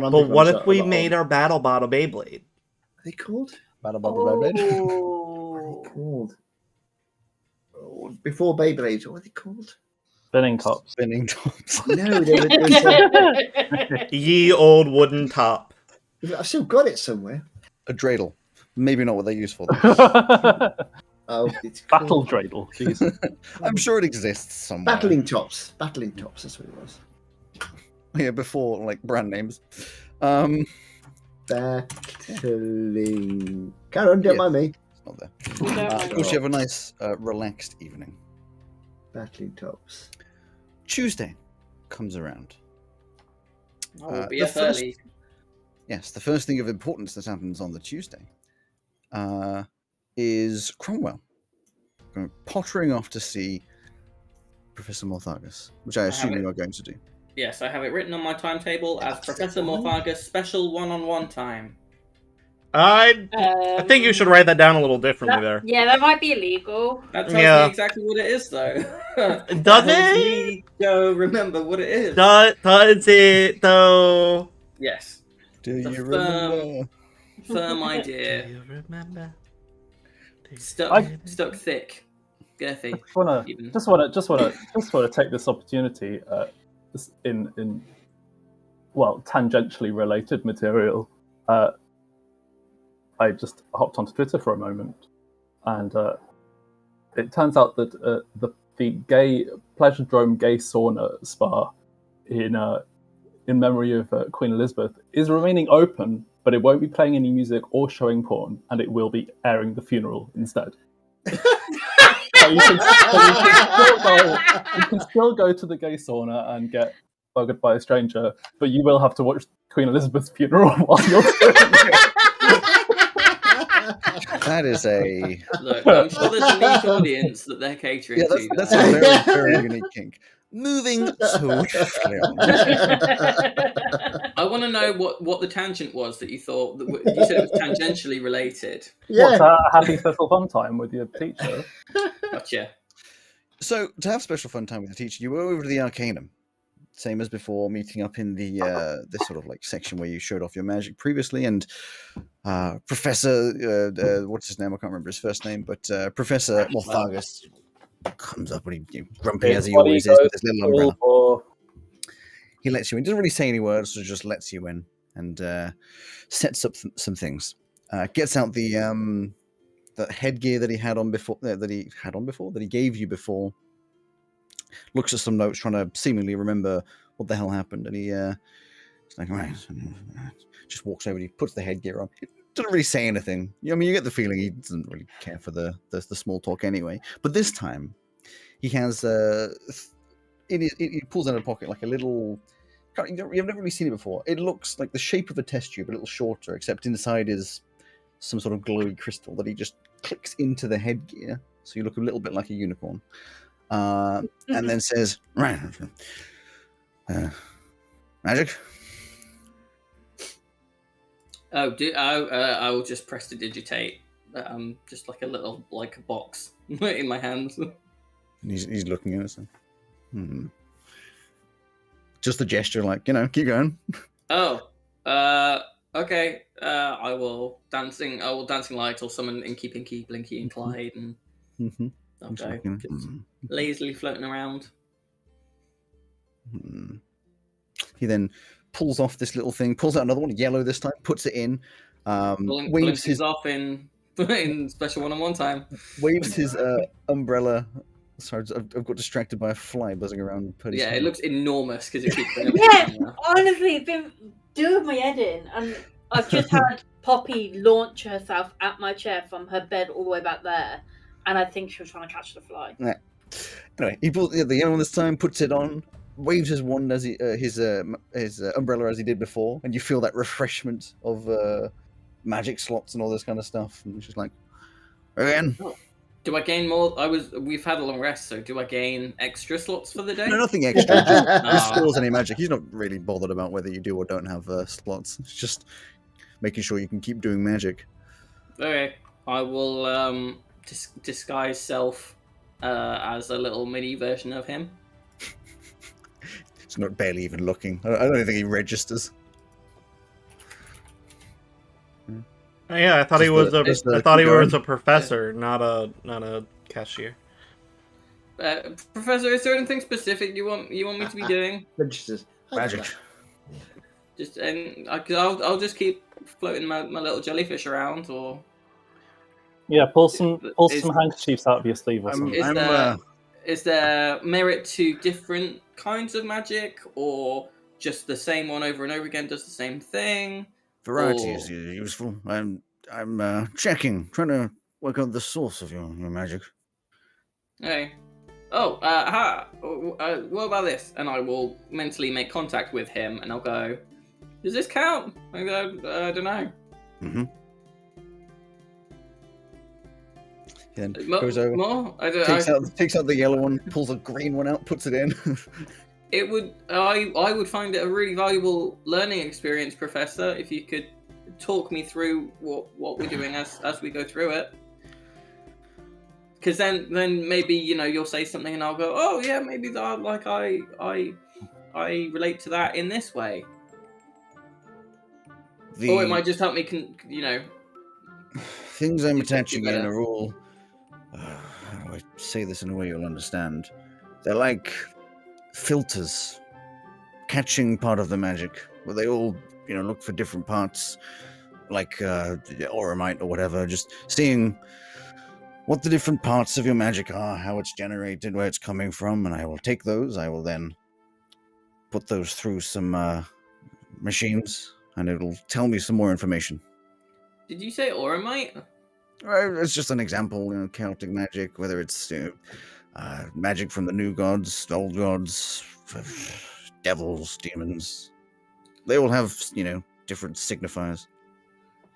I'm But thinking what of. if we made our battle bot a Beyblade? Are they called? Battle bot, Beyblade. Oh. Called. Oh, before Beyblades, what were they called? Spinning tops. Spinning tops. No, they were. Ye old wooden top. I've still got it somewhere. A dreidel. Maybe not what they're used for. Oh, it's Battle called dreidel. Jeez. I'm sure it exists somewhere. Battling tops. Battling tops. That's what it was. Yeah, before like brand names. Battling. Carry on, don't Yes. mind me. It's not there. We don't Of mind. course, you have a nice, relaxed evening. Battling tops. Tuesday comes around. I'll be the up first- early. Yes, the first thing of importance that happens on the Tuesday is Cromwell going pottering off to see Professor Morthagus, which I assume you are going to do. Yes, I have it written on my timetable as Professor Morthagus special one-on-one time. I think you should write that down a little differently there. Yeah, that might be illegal. That tells Yeah. me exactly what it is, though. Does That helps it? me go remember what it is. Does it though? Yes. Do It's a you firm- remember? Firm Do idea. you remember? Stuck thick. Girthy. Even. Just wanna take this opportunity in tangentially related material. I just hopped onto Twitter for a moment, and it turns out that the gay Pleasure Drome gay sauna spa in memory of Queen Elizabeth is remaining open, but it won't be playing any music or showing porn, and it will be airing the funeral instead. So you can still go to the gay sauna and get buggered by a stranger, but you will have to watch Queen Elizabeth's funeral while you're doing it. That is a Look, I'm sure there's a niche audience that they're catering to. that's a very very unique kink. Moving swiftly on. I want to know what the tangent was that you thought. You said it was tangentially related. What's Yeah. having special fun time with your teacher? Gotcha. So to have special fun time with the teacher, you were over to the Arcanum, same as before, meeting up in the this sort of like section where you showed off your magic previously, and Professor what's his name? I can't remember his first name, but Professor Morthagus comes up and he grumpy as he always is with his little umbrella. Or He lets you in. Doesn't really say any words, so just lets you in and sets up some things. Gets out the headgear that he had on before, that he gave you before. Looks at some notes, trying to seemingly remember what the hell happened, and he's like, right, just walks over. And he puts the headgear on. He doesn't really say anything. I mean, you get the feeling he doesn't really care for the small talk anyway. But this time, he has he pulls out of a pocket like a little. You've never really seen it before. It looks like the shape of a test tube, a little shorter, except inside is some sort of glowy crystal that he just clicks into the headgear, so you look a little bit like a unicorn. And then says, right, magic. Oh, I will just press to digitate. Just like a little box in my hands. And he's looking at us. Just a gesture, like, keep going. Oh, okay. I will dancing light or summon Inky, Pinky, Blinky, and Clyde, and I'll go just lazily floating around. He then pulls off this little thing, pulls out another one, yellow this time, puts it in, waves his off in special one-on-one time. Waves his umbrella. Sorry, I've got distracted by a fly buzzing around. Yeah, it looks enormous because it keeps going. Yeah, honestly, it's been doing my head in, and I've just had Poppy launch herself at my chair from her bed all the way back there, and I think she was trying to catch the fly. Yeah. Anyway, he pulls the yellow one this time, puts it on, waves his wand as his umbrella as he did before, and you feel that refreshment of magic slots and all this kind of stuff. And it's just like, again. Oh. Do I gain more? We've had a long rest, so do I gain extra slots for the day? No, nothing extra. Just stores any magic. He's not really bothered about whether you do or don't have slots. It's just making sure you can keep doing magic. Okay, I will disguise self as a little mini version of him. It's not barely even looking. I don't even think he registers. Yeah, I thought he was a professor, not a cashier. Professor, is there anything specific you want me to be doing? Registers. Magic. I'll just keep floating my little jellyfish around, or Yeah, pull some Is- handkerchiefs out of your sleeve or something. is there merit to different kinds of magic, or just the same one over and over again does the same thing? Variety Or- is useful. I'm trying to work out the source of your magic. Okay. What about this? And I will mentally make contact with him, and I'll go, does this count? I go, I don't know. Mm-hmm. He then goes over, More? takes out the yellow one, pulls the green one out, puts it in. I would find it a really valuable learning experience, Professor, if you could talk me through what we're doing as we go through it. Because then maybe you'll say something and I'll go, oh yeah, maybe that I relate to that in this way. Or it might just help me things I'm do attaching in better. are all. How do I say this in a way you'll understand? They're like filters catching part of the magic, where they all look for different parts, like Auramite or whatever, just seeing what the different parts of your magic are, how it's generated, where it's coming from, and I will take those, I will then put those through some machines, and it'll tell me some more information. Did you say Auramite? It's just an example, chaotic magic, whether it's magic from the new gods, old gods, devils, demons. They all have, different signifiers.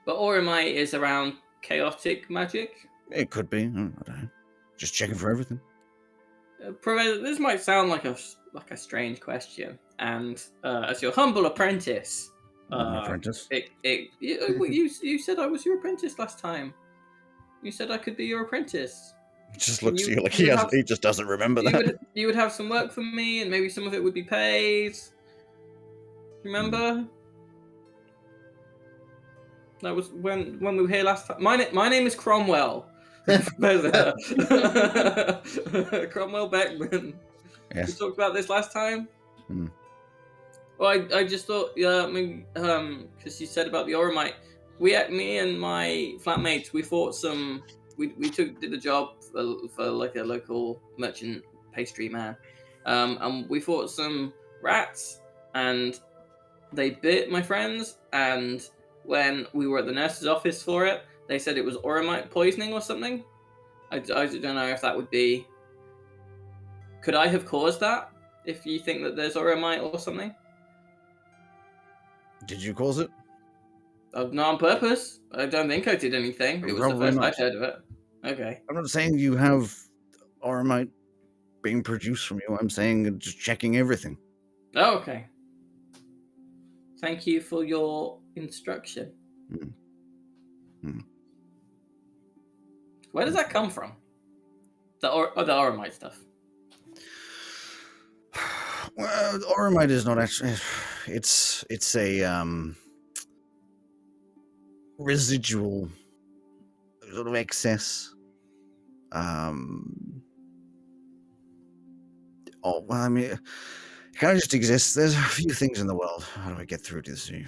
But Auramite is around chaotic magic. It could be. I don't know. Just checking for everything. Professor, this might sound like a strange question, and as your humble apprentice, I'm an apprentice. You said I was your apprentice last time. You said I could be your apprentice. It just looks at you like he just doesn't remember that. You would have some work for me, and maybe some of it would be paid. Remember? That was when we were here last time. My name is Cromwell. Cromwell Beckman. Yes. We talked about this last time. Hmm. Well, I just thought, because you said about the Auramite, me and my flatmates, we fought some. We did a job for like a local merchant pastry man, and we fought some rats, and they bit my friends. And when we were at the nurse's office for it, they said it was Auramite poisoning or something. I don't know if that would be. Could I have caused that? If you think that there's Auramite or something. Did you cause it? Not on purpose. I don't think I did anything. It was Probably the first not. I'd heard of it. Okay. I'm not saying you have Auramite being produced from you. I'm saying just checking everything. Oh, okay. Thank you for your instruction. Where does that come from? The Auramite stuff. Well, Auramite is not actually. It's a residual sort of excess. Well, I mean, it kind of just exists. There's a few things in the world. How do I get through to this to you?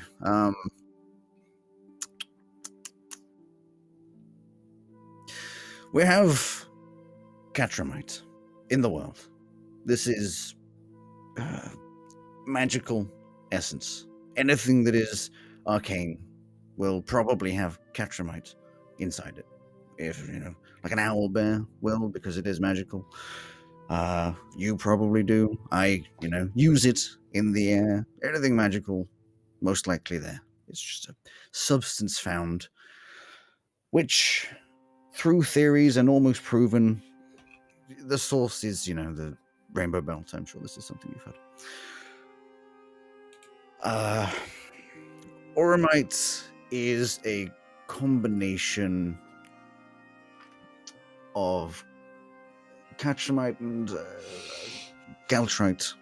We have Catramite in the world. This is magical essence. Anything that is arcane will probably have Catramite inside it. If, like an owl bear will, because it is magical. You probably do. I, use it in the air. Anything magical, most likely there. It's just a substance found, which, through theories and almost proven, the source is, the Rainbow Belt. I'm sure this is something you've heard. Auramite is a combination of Catramite and Galtrite,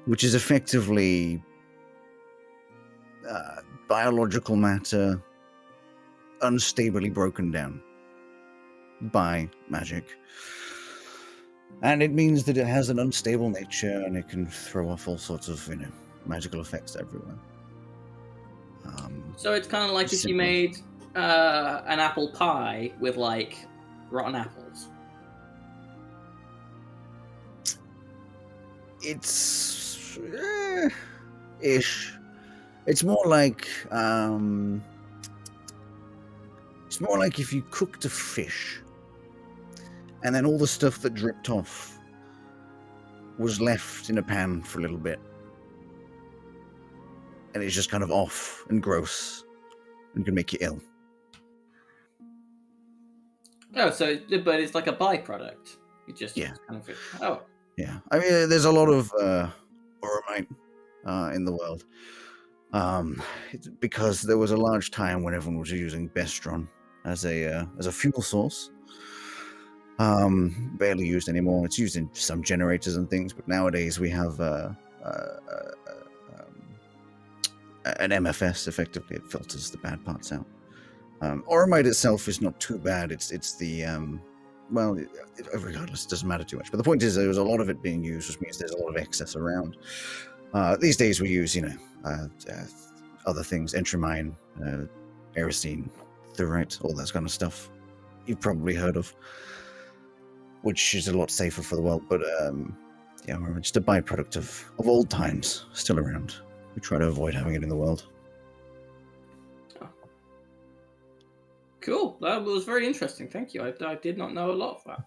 which is effectively biological matter unstably broken down by magic. And it means that it has an unstable nature and it can throw off all sorts of, magical effects everywhere. So it's kind of like if you Simple. made an apple pie with like rotten apples. It's ish. It's more like if you cooked a fish, and then all the stuff that dripped off was left in a pan for a little bit, and it's just kind of off and gross, and can make you ill. Oh, so but it's like a byproduct. You just Yeah. kind of oh. Yeah, I mean, there's a lot of oromite in the world, because there was a large time when everyone was using bestron as a fuel source. Barely used anymore. It's used in some generators and things, but nowadays we have an MFS. Effectively, it filters the bad parts out. Oromite itself is not too bad. It's the well, regardless, it doesn't matter too much. But the point is, there was a lot of it being used, which means there's a lot of excess around. These days, we use, other things, entrimine, erisine, thurite, all that kind of stuff. You've probably heard of, which is a lot safer for the world. But we're just a byproduct of old times, still around. We try to avoid having it in the world. Cool. That was very interesting. Thank you. I did not know a lot of that.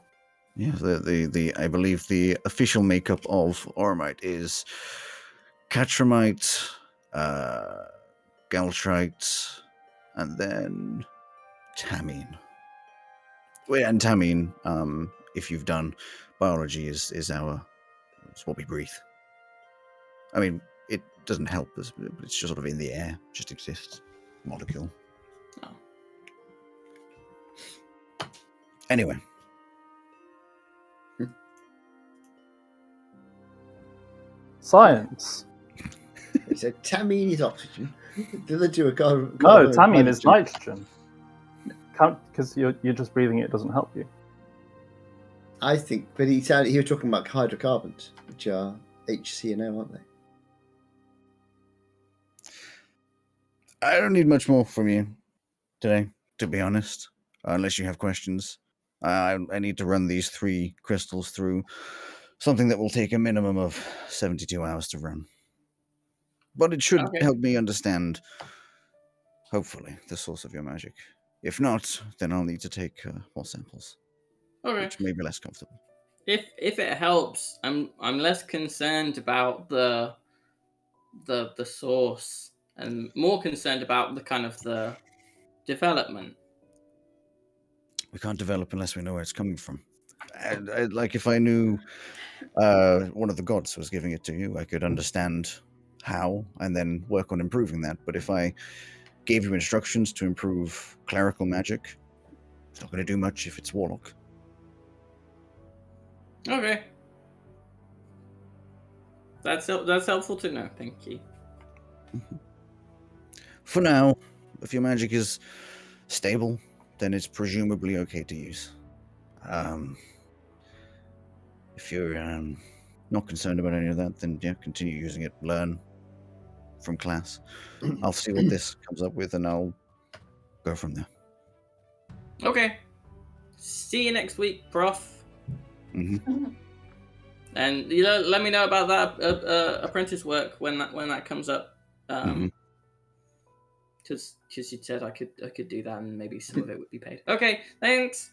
Yeah, the I believe the official makeup of oromite is catramite, galtrite, and then tamine. Well, and tamine, if you've done biology, is it's what we breathe. I mean, it doesn't help us, but it's just sort of in the air, just exists, molecule. Oh. Anyway. Science. So tamine is oxygen. The other two are carbon. No, tamine is nitrogen. Because you're just breathing it doesn't help you. I think, but he was talking about hydrocarbons, which are HCNO, aren't they? I don't need much more from you today, to be honest, unless you have questions. I need to run these 3 crystals through something that will take a minimum of 72 hours to run. But it should help me understand, hopefully, the source of your magic. If not, then I'll need to take more samples, which may be less comfortable. If it helps, I'm less concerned about the source and more concerned about the kind of the development. We can't develop unless we know where it's coming from. And like if I knew one of the gods was giving it to you, I could understand how and then work on improving that. But if I gave you instructions to improve clerical magic, it's not going to do much if it's warlock. Okay. That's helpful to know. Thank you. For now, if your magic is stable, then it's presumably okay to use. If you're not concerned about any of that, then yeah, continue using it. Learn from class. I'll see what this comes up with, and I'll go from there. Okay. See you next week, Prof. Mm-hmm. And let me know about that apprentice work when that comes up. Because you said I could do that, and maybe some of it would be paid. Okay, thanks.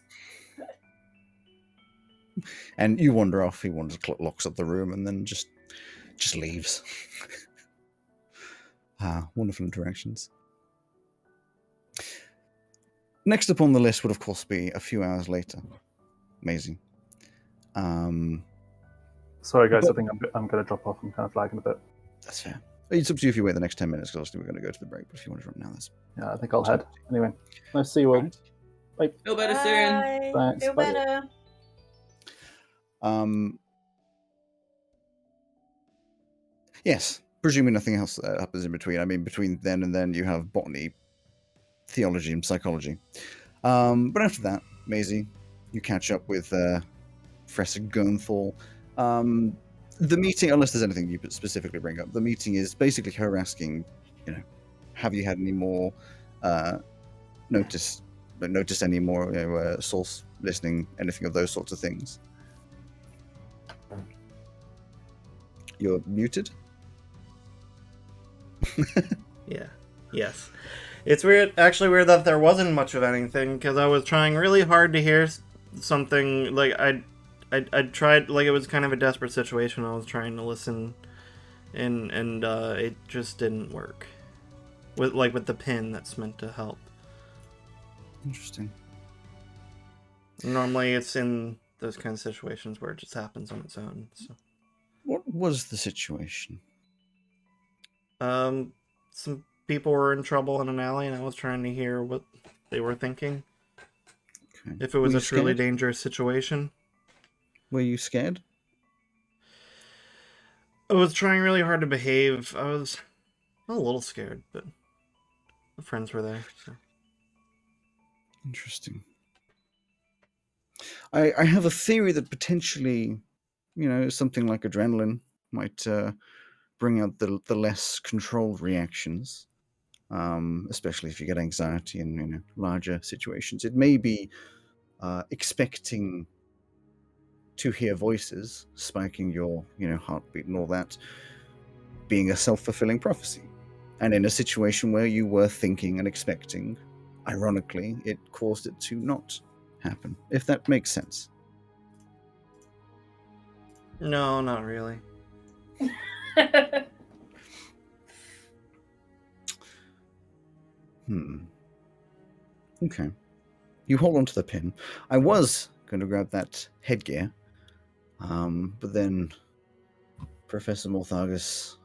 And you wander off. He locks up the room, and then just leaves. Wonderful interactions. Next up on the list would, of course, be a few hours later. Amazing. Sorry, guys. I think I'm going to drop off. I'm kind of lagging a bit. That's fair. It's up to you if you wait the next 10 minutes, because obviously we're going to go to the break. But if you want to run now, that's... Yeah, I think I'll head. Anyway, nice to see you all. Bye. Feel better soon. Thanks. Feel Bye. better. Yes, presuming nothing else happens in between. I mean, between then and then, you have botany, theology, and psychology. But after that, Maisie, you catch up with Professor Gunthal. The meeting, unless there's anything you specifically bring up, the meeting is basically her asking, have you had any more noticed any more source listening, anything of those sorts of things? You're muted? Yeah. Yes. It's actually weird that there wasn't much of anything, because I was trying really hard to hear something. Like, I tried, like, it was kind of a desperate situation. I was trying to listen, and it just didn't work. With the pin that's meant to help. Interesting. Normally it's in those kind of situations where it just happens on its own. So. What was the situation? Some people were in trouble in an alley, and I was trying to hear what they were thinking. Okay. If it was a truly dangerous situation. Were you scared? I was trying really hard to behave. I was a little scared, but the friends were there. So. Interesting. I have a theory that potentially, something like adrenaline might bring out the less controlled reactions, especially if you get anxiety in larger situations. It may be expecting to hear voices, spiking your heartbeat and all that, being a self-fulfilling prophecy. And in a situation where you were thinking and expecting, ironically, it caused it to not happen, if that makes sense. No, not really. Okay. You hold on to the pin. I was going to grab that headgear, but then Professor Morthagus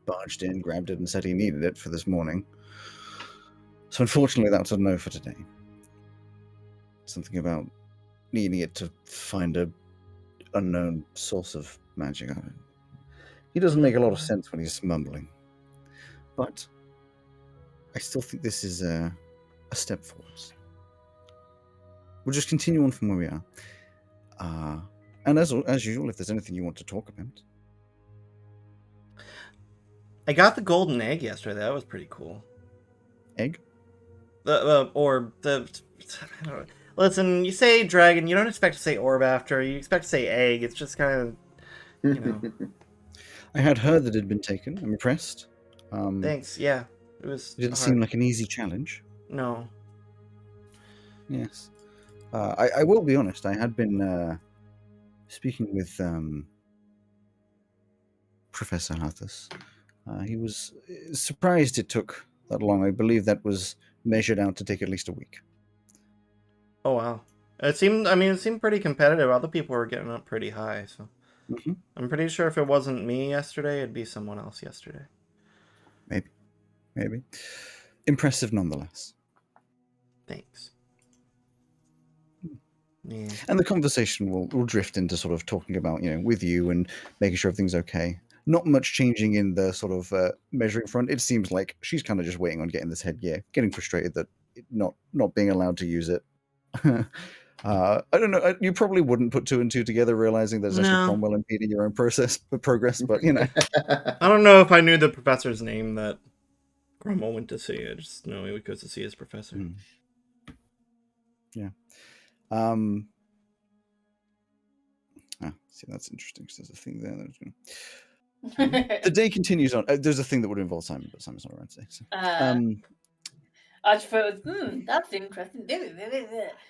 barged in, grabbed it, and said he needed it for this morning. So unfortunately, that's a no for today. Something about needing it to find a unknown source of magic. He doesn't make a lot of sense when he's mumbling. But I still think this is a step forwards. We'll just continue on from where we are. And as usual, if there's anything you want to talk about. I got the golden egg yesterday. That was pretty cool. Egg? The orb. I don't know. Listen, you say dragon, you don't expect to say orb after. You expect to say egg. It's just kind of, I had heard that it had been taken. I'm impressed. Thanks. Yeah, it was. It didn't seem like an easy challenge. No. Yes. I will be honest. I had been speaking with Professor Harthus. He was surprised it took that long. I believe that was measured out to take at least a week. Oh wow! It seemed pretty competitive. Other people were getting up pretty high, so I'm pretty sure if it wasn't me yesterday, it'd be someone else yesterday. Maybe. Impressive nonetheless. Thanks. Yeah. And the conversation will drift into sort of talking about, with you and making sure everything's okay. Not much changing in the sort of measuring front. It seems like she's kind of just waiting on getting this headgear, getting frustrated that not being allowed to use it. I don't know. You probably wouldn't put two and two together, realizing there's actually Cromwell impeding your own progress. But I don't know if I knew the professor's name that Cromwell went to see. I just know he goes to see his professor. Yeah. See, that's interesting. Because there's a thing there that was going to... The day continues on. There's a thing that would involve Simon, but Simon's not around today. So. I just thought, that's interesting.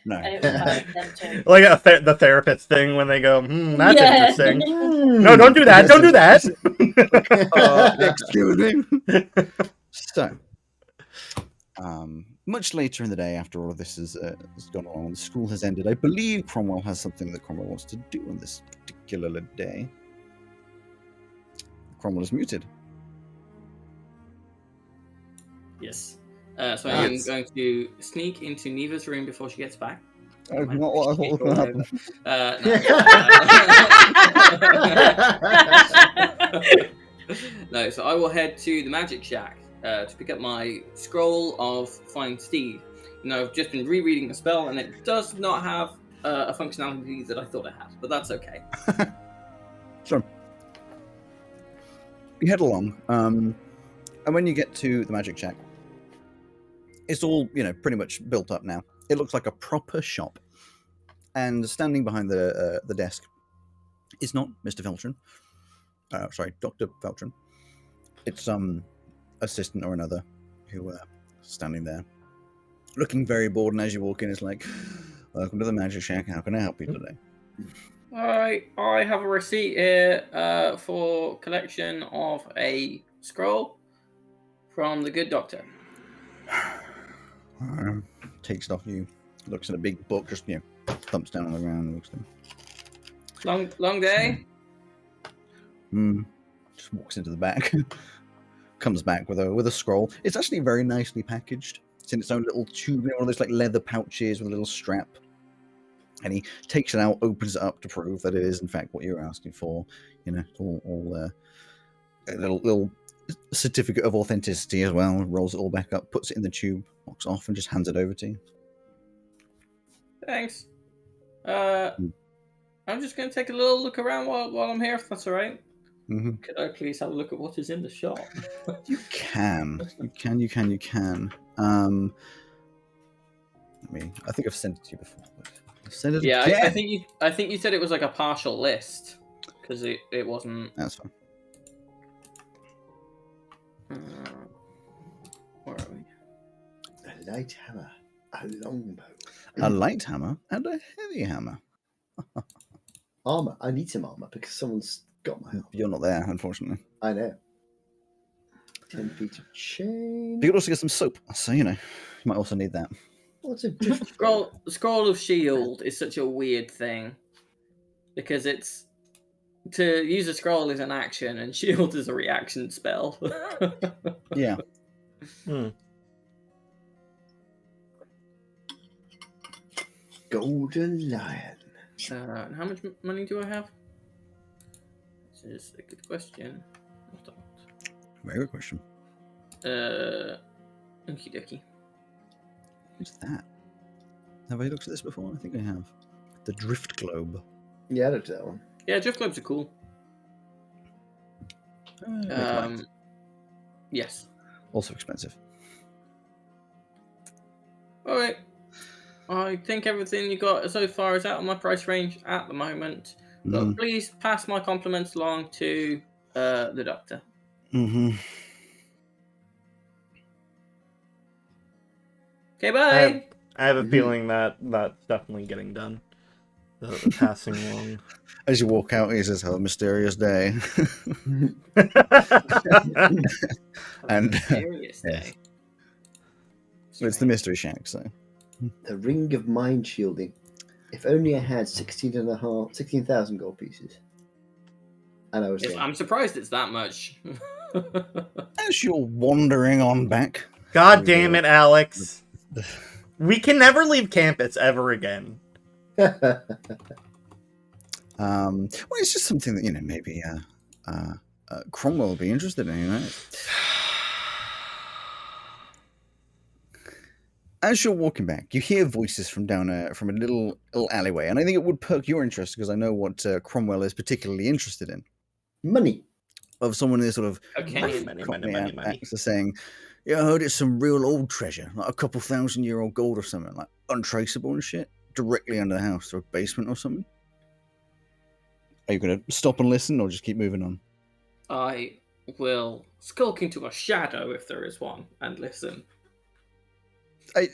No. And it was them too. Like the therapist thing when they go, that's interesting. No, don't do that. Don't do that. Excuse me. So, much later in the day, after all of this has gone on, the school has ended. I believe Cromwell has something that Cromwell wants to do on this particular day. Cromwell is muted. Yes. So I am going to sneak into Neva's room before she gets back. Not what I thought was going to happen. No, so I will head to the Magic Shack to pick up my Scroll of Find Steed. I've just been rereading the spell, and it does not have a functionality that I thought it had, but that's okay. Sure. you head along, and when you get to the Magic Shack, it's all, pretty much built up now. It looks like a proper shop. And standing behind the desk is not Mr. Feltrin. Sorry, Dr. Feltrin. It's some assistant or another who standing there, looking very bored. And as you walk in, it's like, "Welcome to the Magic Shack. How can I help you today?" I have a receipt here for collection of a scroll from the good doctor. Takes it off you, looks at a big book, just thumps down on the ground and looks at him. Long day? Just walks into the back. Comes back with a scroll. It's actually very nicely packaged. It's in its own little tube, one of those like leather pouches with a little strap. And he takes it out, opens it up to prove that it is in fact what you're asking for. All a little certificate of authenticity as well. Rolls it all back up, puts it in the tube, walks off, and just hands it over to you. Thanks. I'm just going to take a little look around while I'm here, if that's all right. Mm-hmm. Could I please have a look at what is in the shop? You can. I think I've sent it to you before. Send it yeah, again. I think you said it was like a partial list because it wasn't. That's fine. Where are we? A light hammer, a longbow, A light hammer and a heavy hammer. armor. I need some armor because someone's got my armor. You're not there, unfortunately. I know. 10 feet of chain. But you could also get some soap, so you might also need that. What's a Scroll of Shield is such a weird thing because it's to use a scroll is an action and shield is a reaction spell. Yeah. Golden Lion. And how much money do I have? This is a good question. Very good question. Okie dokie. What's that? Have I looked at this before? I think I have. The Drift Globe. Yeah, I looked at that one. Yeah, drift globes are cool. Yes. Also expensive. All right. I think everything you got so far is out of my price range at the moment. But please pass my compliments along to the doctor. Mm-hmm. Okay, bye. I have a feeling that that's definitely getting done. The passing along. As you walk out, he says, "Have a mysterious day." And Mysterious day. it's the Mystery Shack, so. The Ring of Mind Shielding. If only I had 16,000 gold pieces. And I was there. I'm surprised it's that much. As you're wandering on back. God damn it, Alex. We can never leave campus ever again. Well, it's just something that, maybe Cromwell will be interested in, As you're walking back, you hear voices from down from a little alleyway, and I think it would perk your interest because I know what Cromwell is particularly interested in. Money. Of someone who's sort of money. saying, "Yeah, I heard it's some real old treasure, like a couple 1,000-year-old gold or something, like untraceable and shit, directly under the house or a basement or something." Are you going to stop and listen or just keep moving on? I will skulk into a shadow if there is one and listen.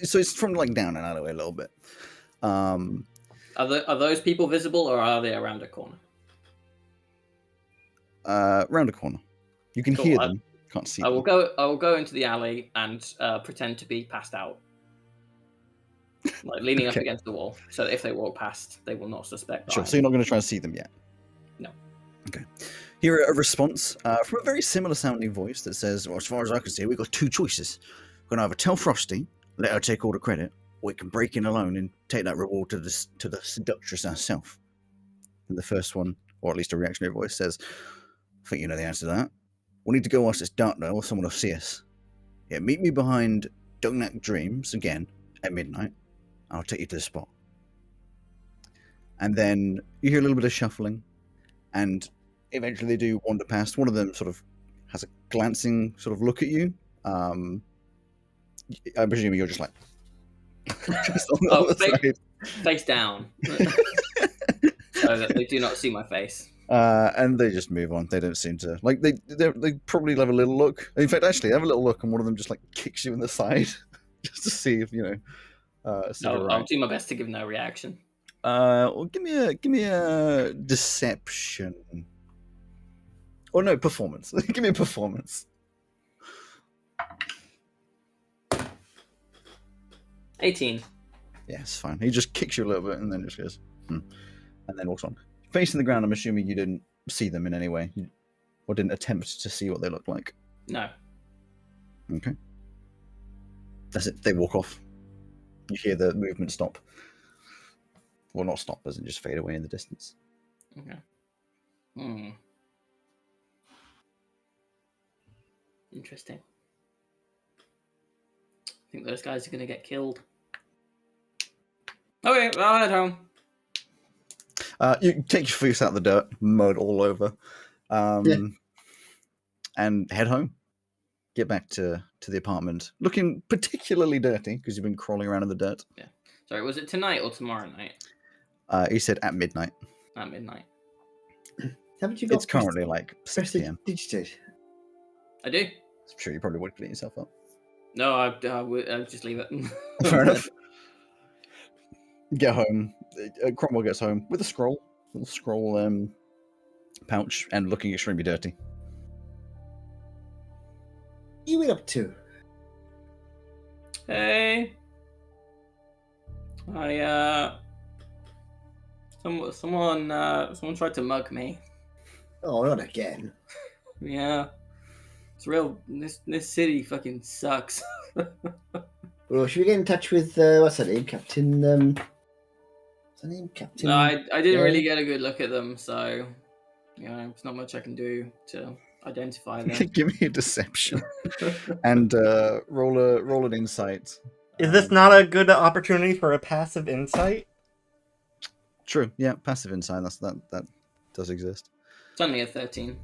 So it's from down an alleyway a little bit. Are those people visible or are they around a corner? Round a corner. You can hear them. Can't see them. I will go into the alley and pretend to be passed out. Leaning up against the wall. So that if they walk past, they will not suspect that. Sure, so you're not going to try and see them yet? No. Okay. Hear a response from a very similar sounding voice that says, "Well, as far as I can see, we've got two choices. We're going to either tell Frosty, let her take all the credit, or we can break in alone and take that reward to the seductress herself." And the first one, or at least a reactionary voice, says, "I think you know the answer to that. We'll need to go whilst it's dark though, or someone will see us. Yeah, meet me behind Dugnack Dreams again at midnight. I'll take you to the spot." And then you hear a little bit of shuffling, and eventually they do wander past. One of them sort of glancing sort of look at you. I'm presuming you're just like just on the other side. Face down, so that they do not see my face. And they just move on. They don't seem to like they probably have a little look. In fact, actually, have a little look, and one of them just like kicks you in the side just to see if No, right. I'll do my best to give no reaction. Well, give me a deception. Or no, performance. Give me a performance. 18. Yeah, it's fine. He just kicks you a little bit and then just goes, and then walks on. Facing the ground, I'm assuming you didn't see them in any way, or didn't attempt to see what they looked like. No. Okay. That's it. They walk off. You hear the movement stop. Well, not stop, as in just fade away in the distance. Okay. Interesting. I think those guys are going to get killed. Okay, I'll head home. You take your feet out of the dirt, mud all over, and head home. Get back to the apartment, looking particularly dirty because you've been crawling around in the dirt. Yeah. Sorry, was it tonight or tomorrow night? He said at midnight. At midnight. Haven't you got? It's currently like 6 p.m. Digitate. I do. I'm sure you probably would clean yourself up. No, I'll just leave it. Fair enough. Get home. Cromwell gets home with a little scroll pouch, and looking extremely dirty. What are you up to? Hey. Someone tried to mug me. Oh, not again. Yeah. It's real. This city fucking sucks. Well, should we get in touch with what's her name, Captain? What's her name, Captain? No, I didn't really get a good look at them, so there's not much I can do to identify them. Give me a deception and roll an insight. Is this not a good opportunity for a passive insight? True. Yeah, passive insight. That does exist. It's only a 13.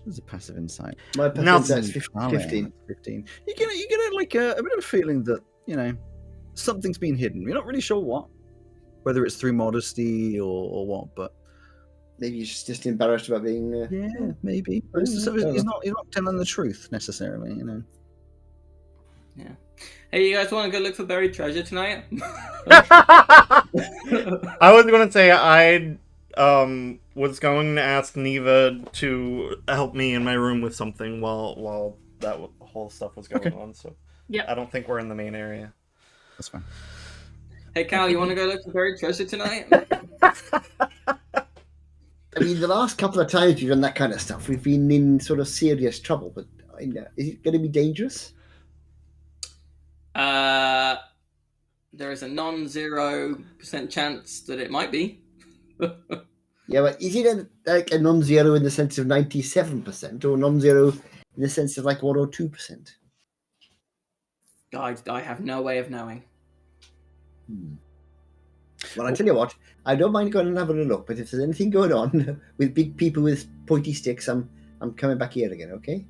There's a passive insight. My passive Now- insight is 15. 15. You get like a bit of a feeling that something's been hidden. You're not really sure what, whether it's through modesty or what, but Maybe he's just embarrassed about being. yeah, maybe. But so he's not telling the truth necessarily. Yeah. Hey, you guys want to go look for buried treasure tonight? I was going to say I was going to ask Neva to help me in my room with something while that whole stuff was going on. So Yep. I don't think we're in the main area. That's fine. Hey, Cal, you want to go look for buried treasure tonight? I mean, the last couple of times we've done that kind of stuff, we've been in sort of serious trouble. But is it going to be dangerous? There is a non-0% chance that it might be. Yeah, but is it like a non-zero in the sense of 97%, or non-zero in the sense of like 1 or 2%? I have no way of knowing. Well, I tell you what, I don't mind going and having a look, but if there's anything going on with big people with pointy sticks, I'm coming back here again, okay?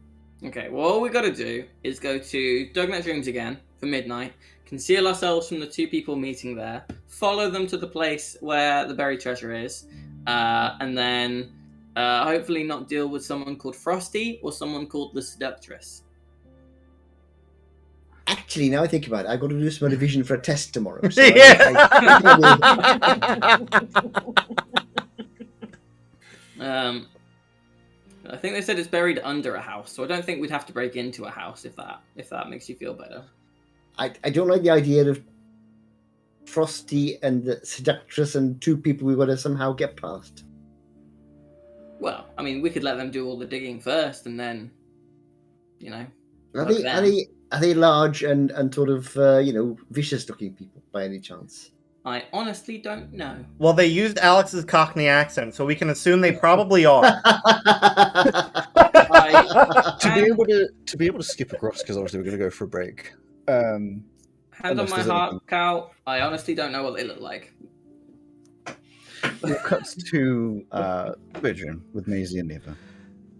Okay, well, all we got to do is go to Dognet's rooms again for midnight, conceal ourselves from the two people meeting there, follow them to the place where the buried treasure is, and then hopefully not deal with someone called Frosty or someone called the Seductress. Actually, now I think about it, I've got to do some revision for a test tomorrow. So I think they said it's buried under a house, so I don't think we'd have to break into a house if that makes you feel better. I don't like the idea of Frosty and the Seductress and two people we've got to somehow get past. Well, I mean, we could let them do all the digging first, and then, Are they large and sort of vicious-looking people by any chance? I honestly don't know. Well, they used Alex's Cockney accent, so we can assume they probably are. To be able to skip across, because obviously we're going to go for a break. Hand on unless my there's heart, anything. Cal, I honestly don't know what they look like. It cuts to the bedroom with Maisie and Neva.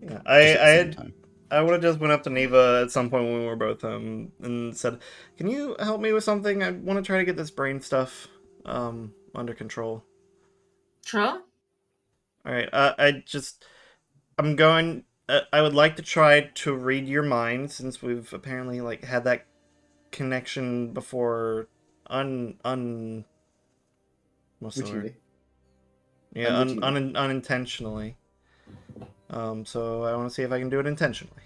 Yeah, just at the same time. I would have just went up to Neva at some point when we were both home and said, "Can you help me with something? I want to try to get this brain stuff under control." Sure. All right. I'm going. I would like to try to read your mind since we've apparently like had that connection before. What's the word? Routinely. Yeah, Unroutinely. unintentionally. So I want to see if I can do it intentionally.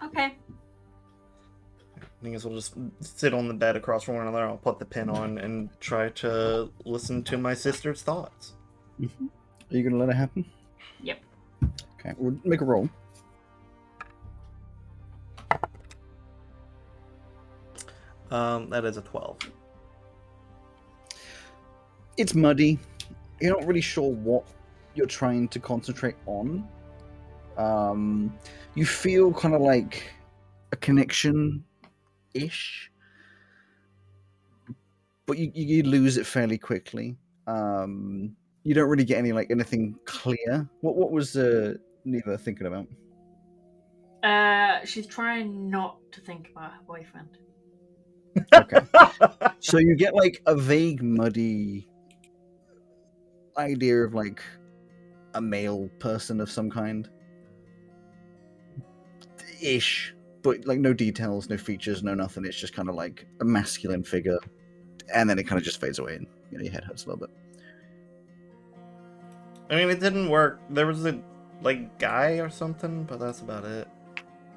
Okay. I guess we'll just sit on the bed across from one another. I'll put the pin on and try to listen to my sister's thoughts. Mm-hmm. Are you going to let it happen? Yep. Okay, we'll make a roll. That is a 12. It's muddy. You're not really sure what you're trying to concentrate on. You feel kind of like a connection-ish, but you lose it fairly quickly. You don't really get anything clear. What was Neva thinking about? She's trying not to think about her boyfriend. Okay. So you get like a vague, muddy idea of like a male person of some kind. Ish. But like no details, no features, no nothing. It's just kind of like a masculine figure. And then it kind of just fades away and your head hurts a little bit. I mean, it didn't work. There was a like guy or something, but that's about it.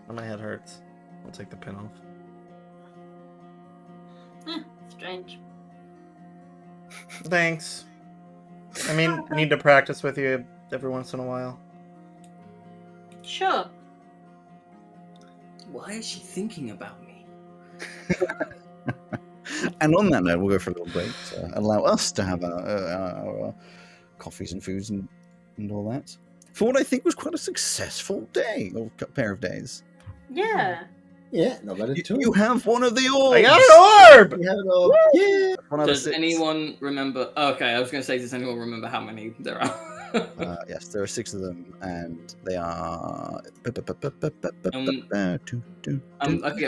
And my head hurts. I'll take the pin off. Strange. Thanks. I mean, need to practice with you every once in a while. Sure. Why is she thinking about me? And on that note, we'll go for a little break to allow us to have our coffees and foods and all that. For what I think was quite a successful day, or pair of days. Yeah. Yeah, not bad at all. You have one of the orbs! I got an orb! We have it all. Yeah. One out of Does 6. anyone remember? Okay, I was going to say, does anyone remember how many there are? Yes, there are 6 of them, and they are Okay,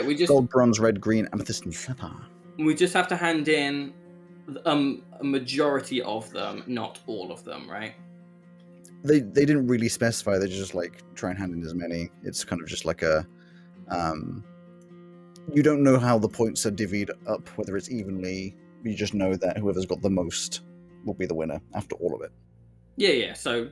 we just gold, bronze, red, green, amethyst, and sapphire. we just have to hand in a majority of them, not all of them, right? They didn't really specify. They just like try and hand in as many. It's kind of just like a you don't know how the points are divvied up, whether it's evenly. You just know that whoever's got the most will be the winner after all of it. Yeah. So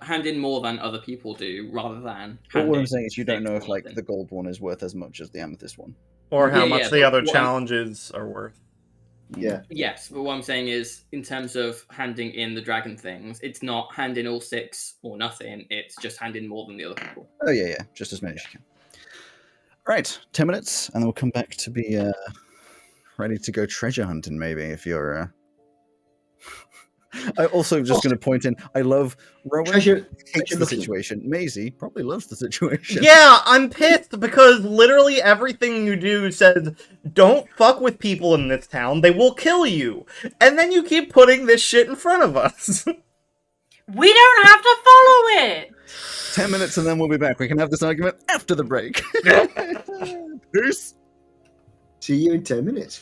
hand in more than other people do, rather than. But what I'm in saying is, you don't know if six like more the gold one is worth as much as the amethyst one. Or how Yeah, much yeah, the but other what I'm- challenges are worth. Yeah. Yes, but what I'm saying is, in terms of handing in the dragon things, it's not hand in all 6 or nothing. It's just hand in more than the other people. Oh yeah, just as many as you can. Right, 10 minutes, and then we'll come back to be ready to go treasure hunting. Maybe if you're. I also just going to point in. I love Rowan. Treasure Hates the looking. situation. Maisie probably loves the situation. Yeah, I'm pissed because literally everything you do says, don't fuck with people in this town, they will kill you. And then you keep putting this shit in front of us. We don't have to follow it. 10 minutes, and then we'll be back. We can have this argument after the break. Peace. See you in 10 minutes.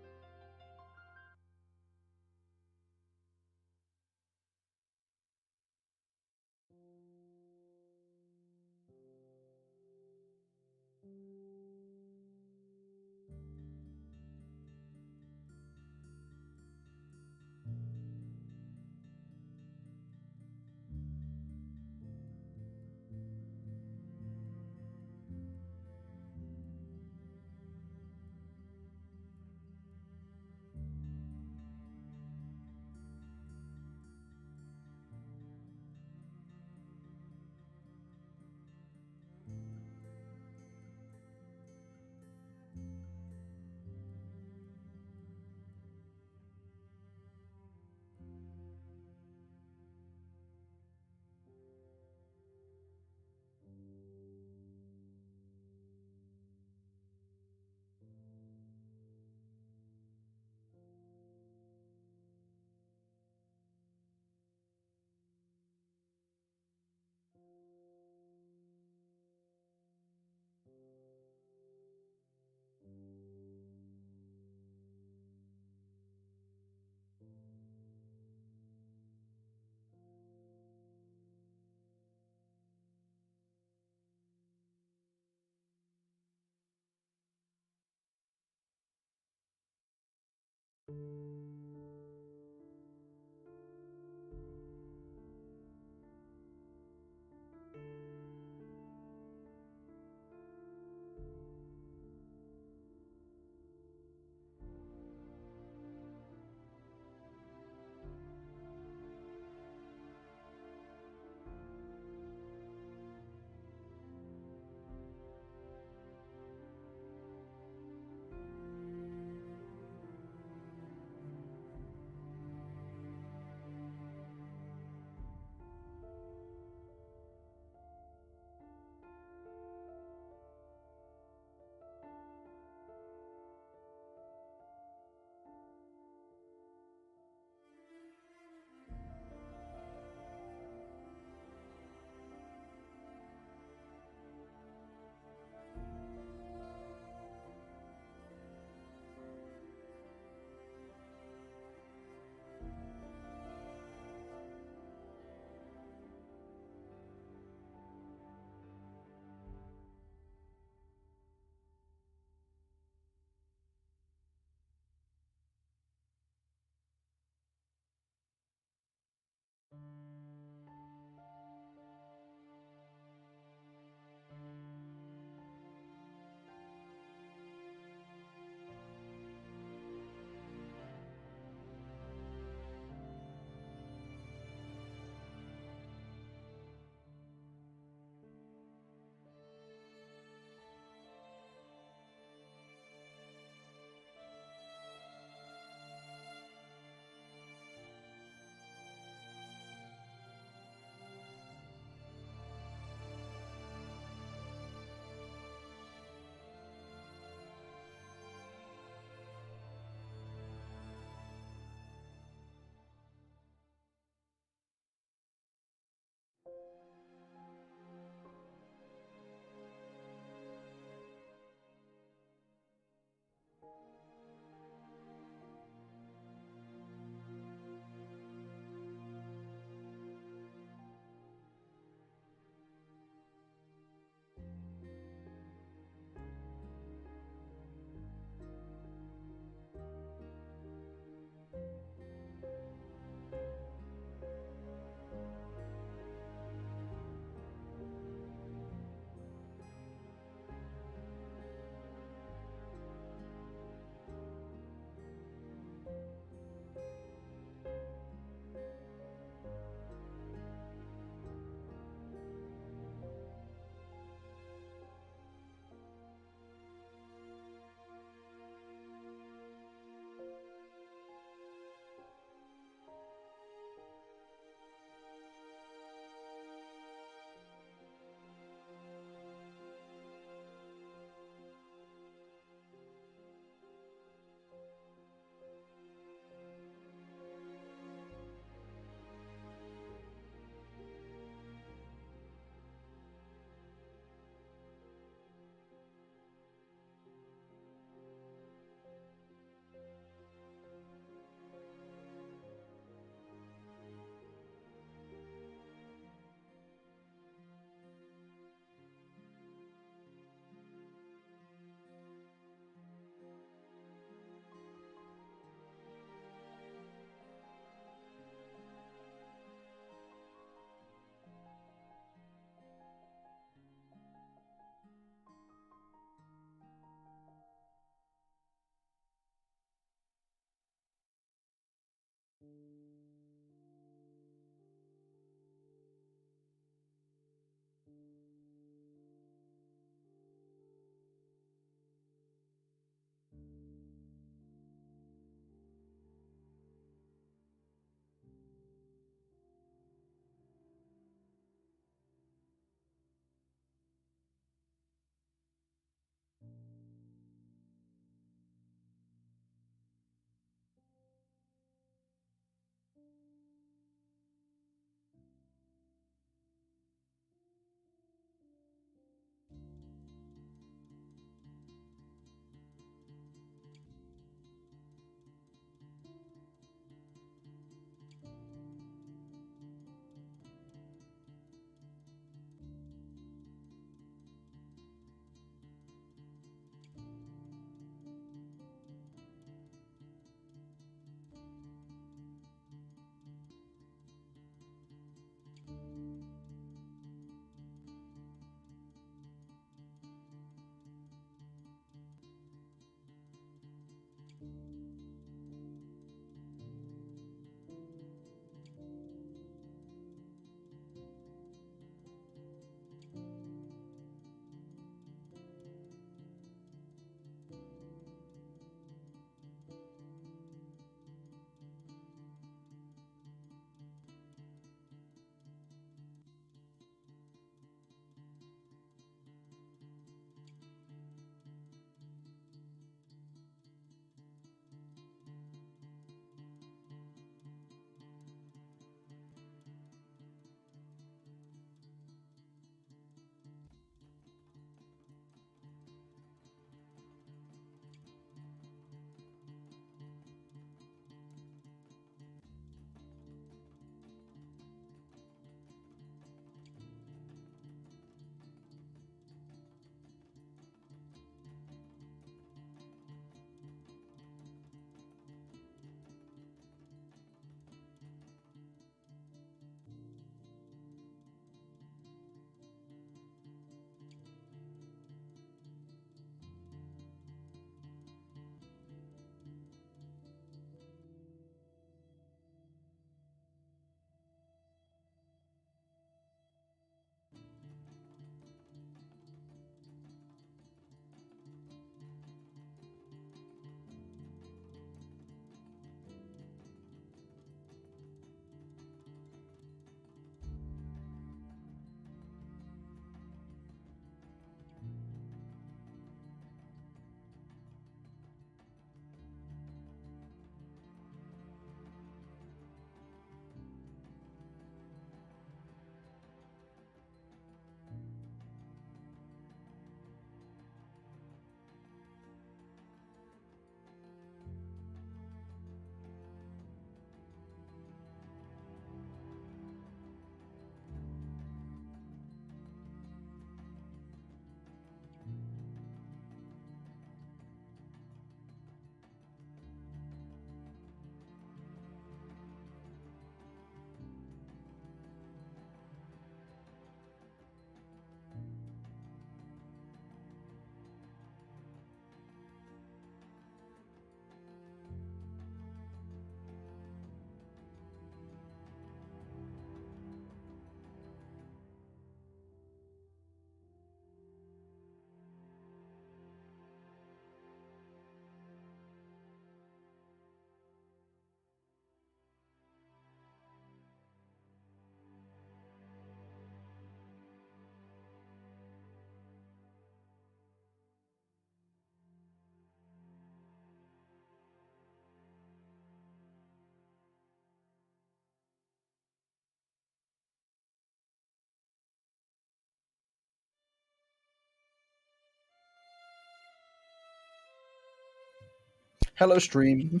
Hello, stream.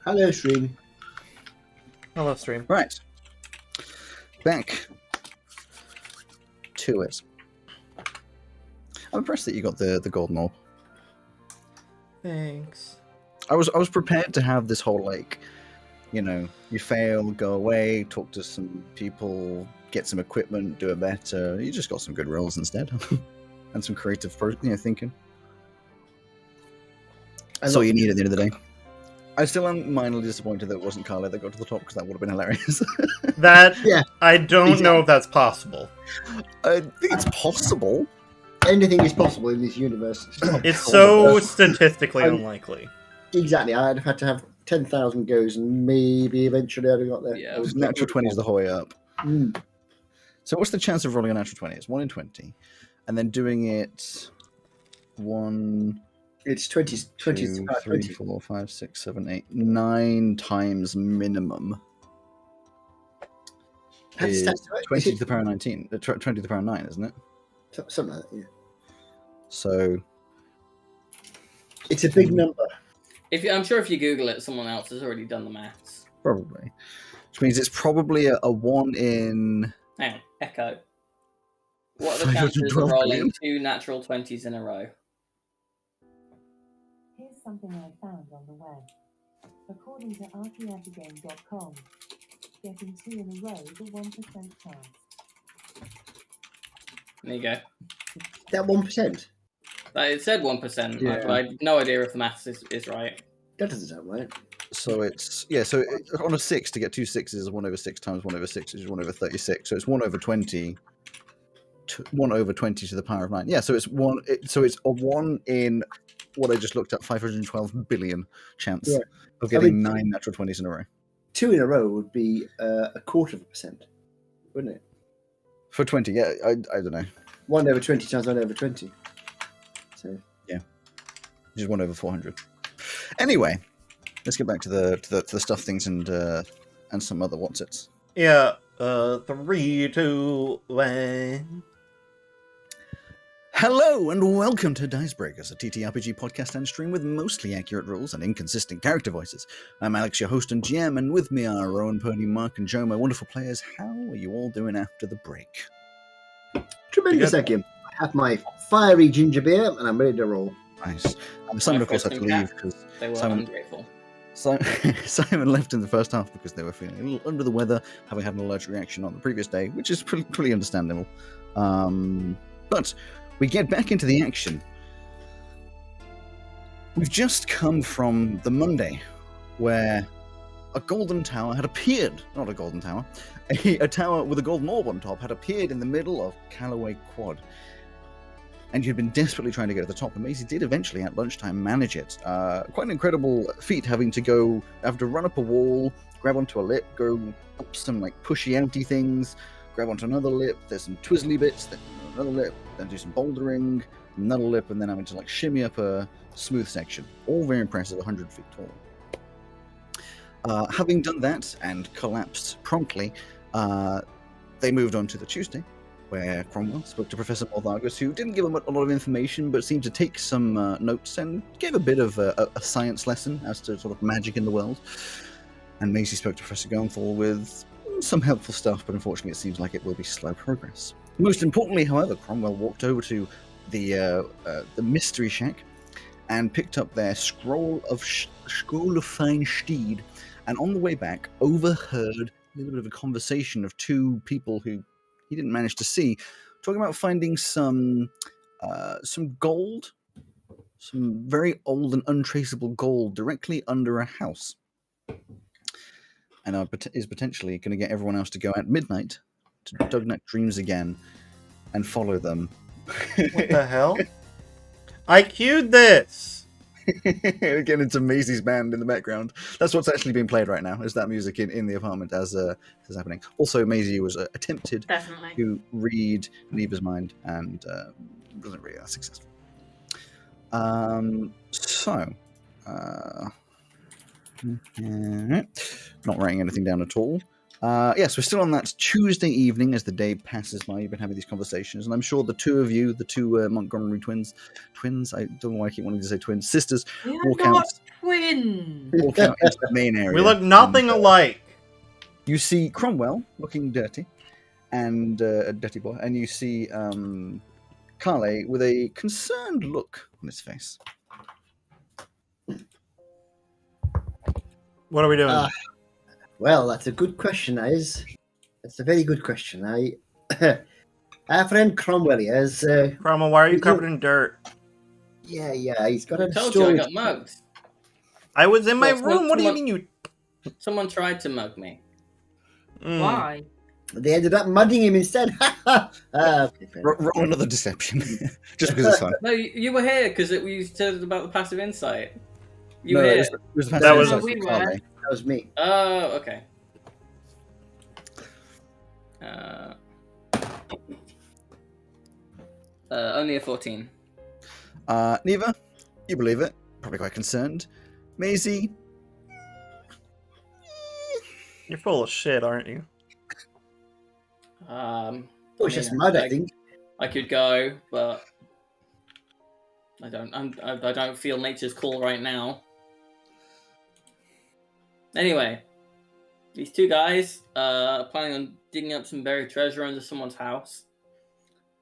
Hello, stream. Hello, stream. Right. Back to it. I'm impressed that you got the golden orb. Thanks. I was prepared to have this whole, like, you know, you fail, go away, talk to some people, get some equipment, do it better. You just got some good rolls instead. And some creative thinking. That's all you need at the end of the day. I still am mildly disappointed that it wasn't Carla that got to the top, because that would have been hilarious. I don't know if that's possible. I think it's possible. Anything is possible in this universe. It's so statistically unlikely. Exactly. I'd have had to have 10,000 goes, and maybe eventually I'd have got there. Yeah. Natural 20 is the whole way up. Mm. So what's the chance of rolling a natural 20? It's 1 in 20. And then doing it It's 20, 20 2, about 3, 20. 4, 5, 6, 7, 8, 9 times minimum. How does Is that work? 20 to the power 19. 20 to the power 9, isn't it? Something like that, yeah. So It's a big number. I'm sure if you Google it, someone else has already done the maths. probably. Which means it's probably a 1 in... Hang on, Echo. What are the chances of 512 rolling billion? 2 natural 20s in a row? Here's something I found on the web. According to rtfgame.com, getting 2 in a row is a 1% chance. There you go. That 1%? It said 1%. Yeah. I have no idea if the maths is right. That doesn't sound right. So it's... Yeah, so on a 6, to get 2 6s is 1 over 6 times 1 over 6 is 1 over 36. So it's 1 over 20... 1 over 20 to the power of 9. Yeah, so it's it's a 1 in what I just looked at, 512 billion chance of getting 9 natural 20s in a row. 2 in a row would be a quarter of a percent, wouldn't it? For 20, yeah, I don't know. 1 over 20 times 1 over 20. So Yeah, just 1 over 400. Anyway, let's get back to the stuff things and some other what's its. Yeah. 3, 2, 1. Hello and welcome to Dicebreakers, a TTRPG podcast and stream with mostly accurate rules and inconsistent character voices. I'm Alex, your host and GM, and with me are Rowan, Purdy, Mark, and Joe, my wonderful players. How are you all doing after the break? tremendous, thank you. I have my fiery ginger beer and I'm ready to roll. Nice. Simon, of course, had to leave because They were Simon, ungrateful. Simon left in the first half because they were feeling a little under the weather, having had an allergic reaction on the previous day, which is pretty understandable. But we get back into the action. We've just come from the Monday where a golden tower had appeared, not a golden tower, a tower with a golden orb on top had appeared in the middle of Callaway Quad. And you'd been desperately trying to get to the top, and Maisie did eventually at lunchtime manage it. Quite an incredible feat, having to run up a wall, grab onto a lip, go up some like pushy outy things, grab onto another lip, there's some twizzly bits, then another lip, then do some bouldering, another lip, and then having to like shimmy up a smooth section. All very impressive, 100 feet tall. Having done that and collapsed promptly, they moved on to the Tuesday, where Cromwell spoke to Professor Morthagus, who didn't give him a lot of information, but seemed to take some notes and gave a bit of a science lesson as to sort of magic in the world. And Maisie spoke to Professor Gonthal with some helpful stuff, but unfortunately it seems like it will be slow progress. Most importantly, however, Cromwell walked over to the Mystery Shack and picked up their Scroll of Fine Steed, and on the way back overheard a little bit of a conversation of two people who he didn't manage to see, talking about finding some gold, some very old and untraceable gold directly under a house, and is potentially going to get everyone else to go at midnight to Dugnut Dreams again and follow them. What the hell? I queued this! Again, it's Maisie's band in the background. That's what's actually being played right now, is that music in the apartment as this is happening. Also, Maisie was attempted to read Neva's mind and wasn't really that successful. Not writing anything down at all. Yes, we're still on that Tuesday evening as the day passes by. You've been having these conversations, and I'm sure the two of you, the two Montgomery twins, I don't know why I keep wanting to say twins, sisters, We are walk out, not twins. walk out into the main area. We look nothing and, alike. You see Cromwell looking dirty, and a dirty boy, and you see Carle with a concerned look on his face. What are we doing? Well, that's a good question, Is. That's a very good question. Our friend Cromwell has. Cromwell, why are you he's covered in dirt? Yeah, he's got I a told you I story. got mugged. I was in my Well, room. What do you someone- mean you? Someone tried to mug me. Why? They ended up mudding him instead. Okay, fair enough. Roll another deception, just because it's fun. No, you were here because we said about the passive insight. You No, were it here. was, it was the That was- fascination we of were. Carle. That was me. Oh, okay. Only a 14. Neva, you believe it? Probably quite concerned. Maisie, You're full of shit, aren't you? Oh, it's just mud, I think. I could go, but I don't. I don't feel nature's call right now. Anyway, these two guys are planning on digging up some buried treasure under someone's house,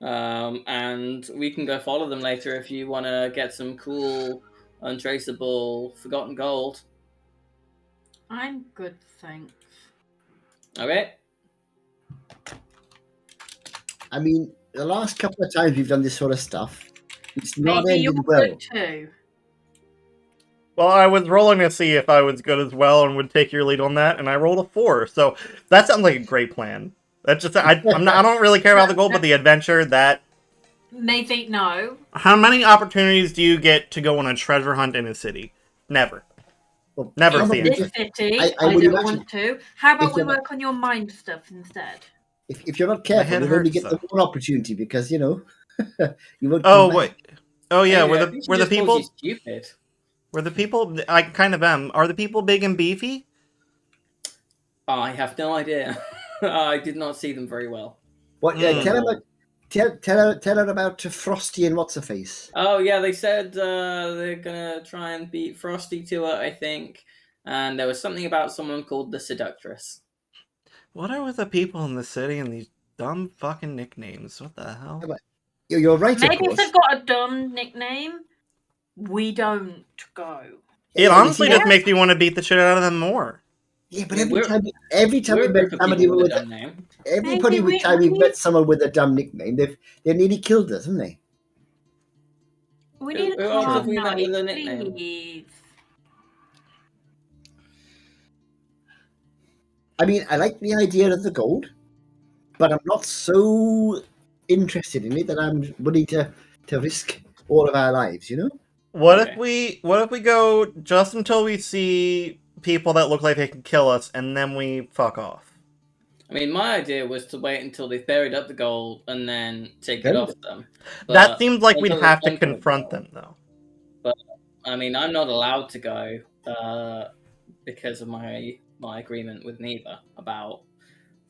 and we can go follow them later if you want to get some cool, untraceable, forgotten gold. I'm good, thanks. Okay. I mean, the last couple of times we've done this sort of stuff, it's not Maybe you're ended well. good too. Well, I was rolling to see if I was good as well and would take your lead on that, and I rolled a 4. So that sounds like a great plan. That's just I don't really care about the goal, but the adventure. That Maisie, no. how many opportunities do you get to go on a treasure hunt in a city? Never. Well, Never how see about it. This city, I I would don't imagine want to. How about if we you're not- work on your mind stuff instead? if you're not My careful, head you'll only hurts, get the though. one opportunity because, you know, you won't Oh come back. wait. Oh yeah. Hey, Were I the think she were the just called people you stupid? were the people? I kind of am. Are the people big and beefy? I have no idea. I did not see them very well. What? Mm. Tell her about Frosty and what's her face. Oh yeah, they said they're gonna try and beat Frosty to it, I think. And there was something about someone called the Seductress. What are with the people in the city and these dumb fucking nicknames? What the hell? You're right, of Maybe if course. they've got a dumb nickname, we don't go. It Yeah, honestly you see just makes me want to beat the shit out of them more. Yeah, but I mean, every time We're we a met group of somebody people with with a dumb name. everybody Maybe with time we- we've met someone with a dumb nickname, they've nearly killed us, haven't they? We Who- need a who else have calm we met night, with a nickname? please. I mean, I like the idea of the gold, but I'm not so interested in it that I'm willing to risk all of our lives, you know? What Okay. if we go just until we see people that look like they can kill us, and then we fuck off? I mean, my idea was to wait until they've buried up the gold and then take it Okay. off them. That But seems like we'd until have to they've gone for the confront gold- them, though. I mean, I'm not allowed to go because of my agreement with Neva about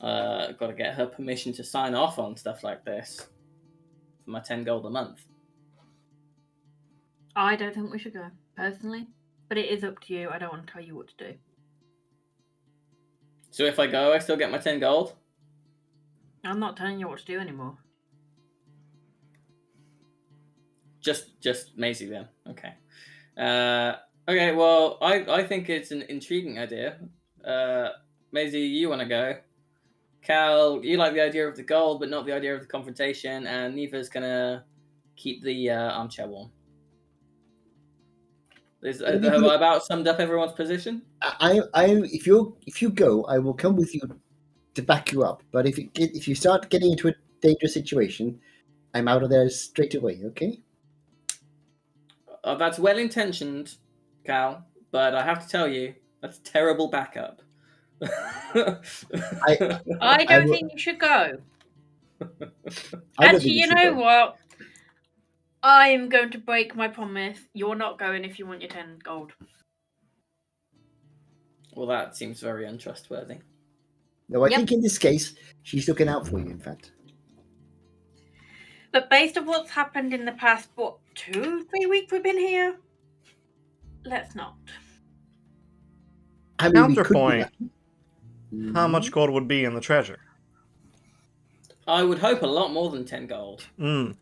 got to get her permission to sign off on stuff like this for my 10 gold a month. I don't think we should go, personally. But it is up to you. I don't want to tell you what to do. So if I go, I still get my 10 gold? I'm not telling you what to do anymore. Just Maisie then. Okay. Okay, well, I think it's an intriguing idea. Maisie, you want to go. Cal, you like the idea of the gold, but not the idea of the confrontation, and Neva's going to keep the armchair warm. Have I about summed up everyone's position? If you go, I will come with you to back you up. But if you start getting into a dangerous situation, I'm out of there straight away. Okay? That's well intentioned, Cal, but I have to tell you, that's terrible backup. I I don't will- think you should go. I don't Actually, think you should know go. what? I am going to break my promise. You're not going if you want your 10 gold. Well, that seems very untrustworthy. No, I Yep. think in this case, she's looking out for you, in fact. But based on what's happened in the past, 2-3 weeks we've been here? Let's not. I mean, we could be Counterpoint. lucky. How much gold would be in the treasure? I would hope a lot more than 10 gold. Mm.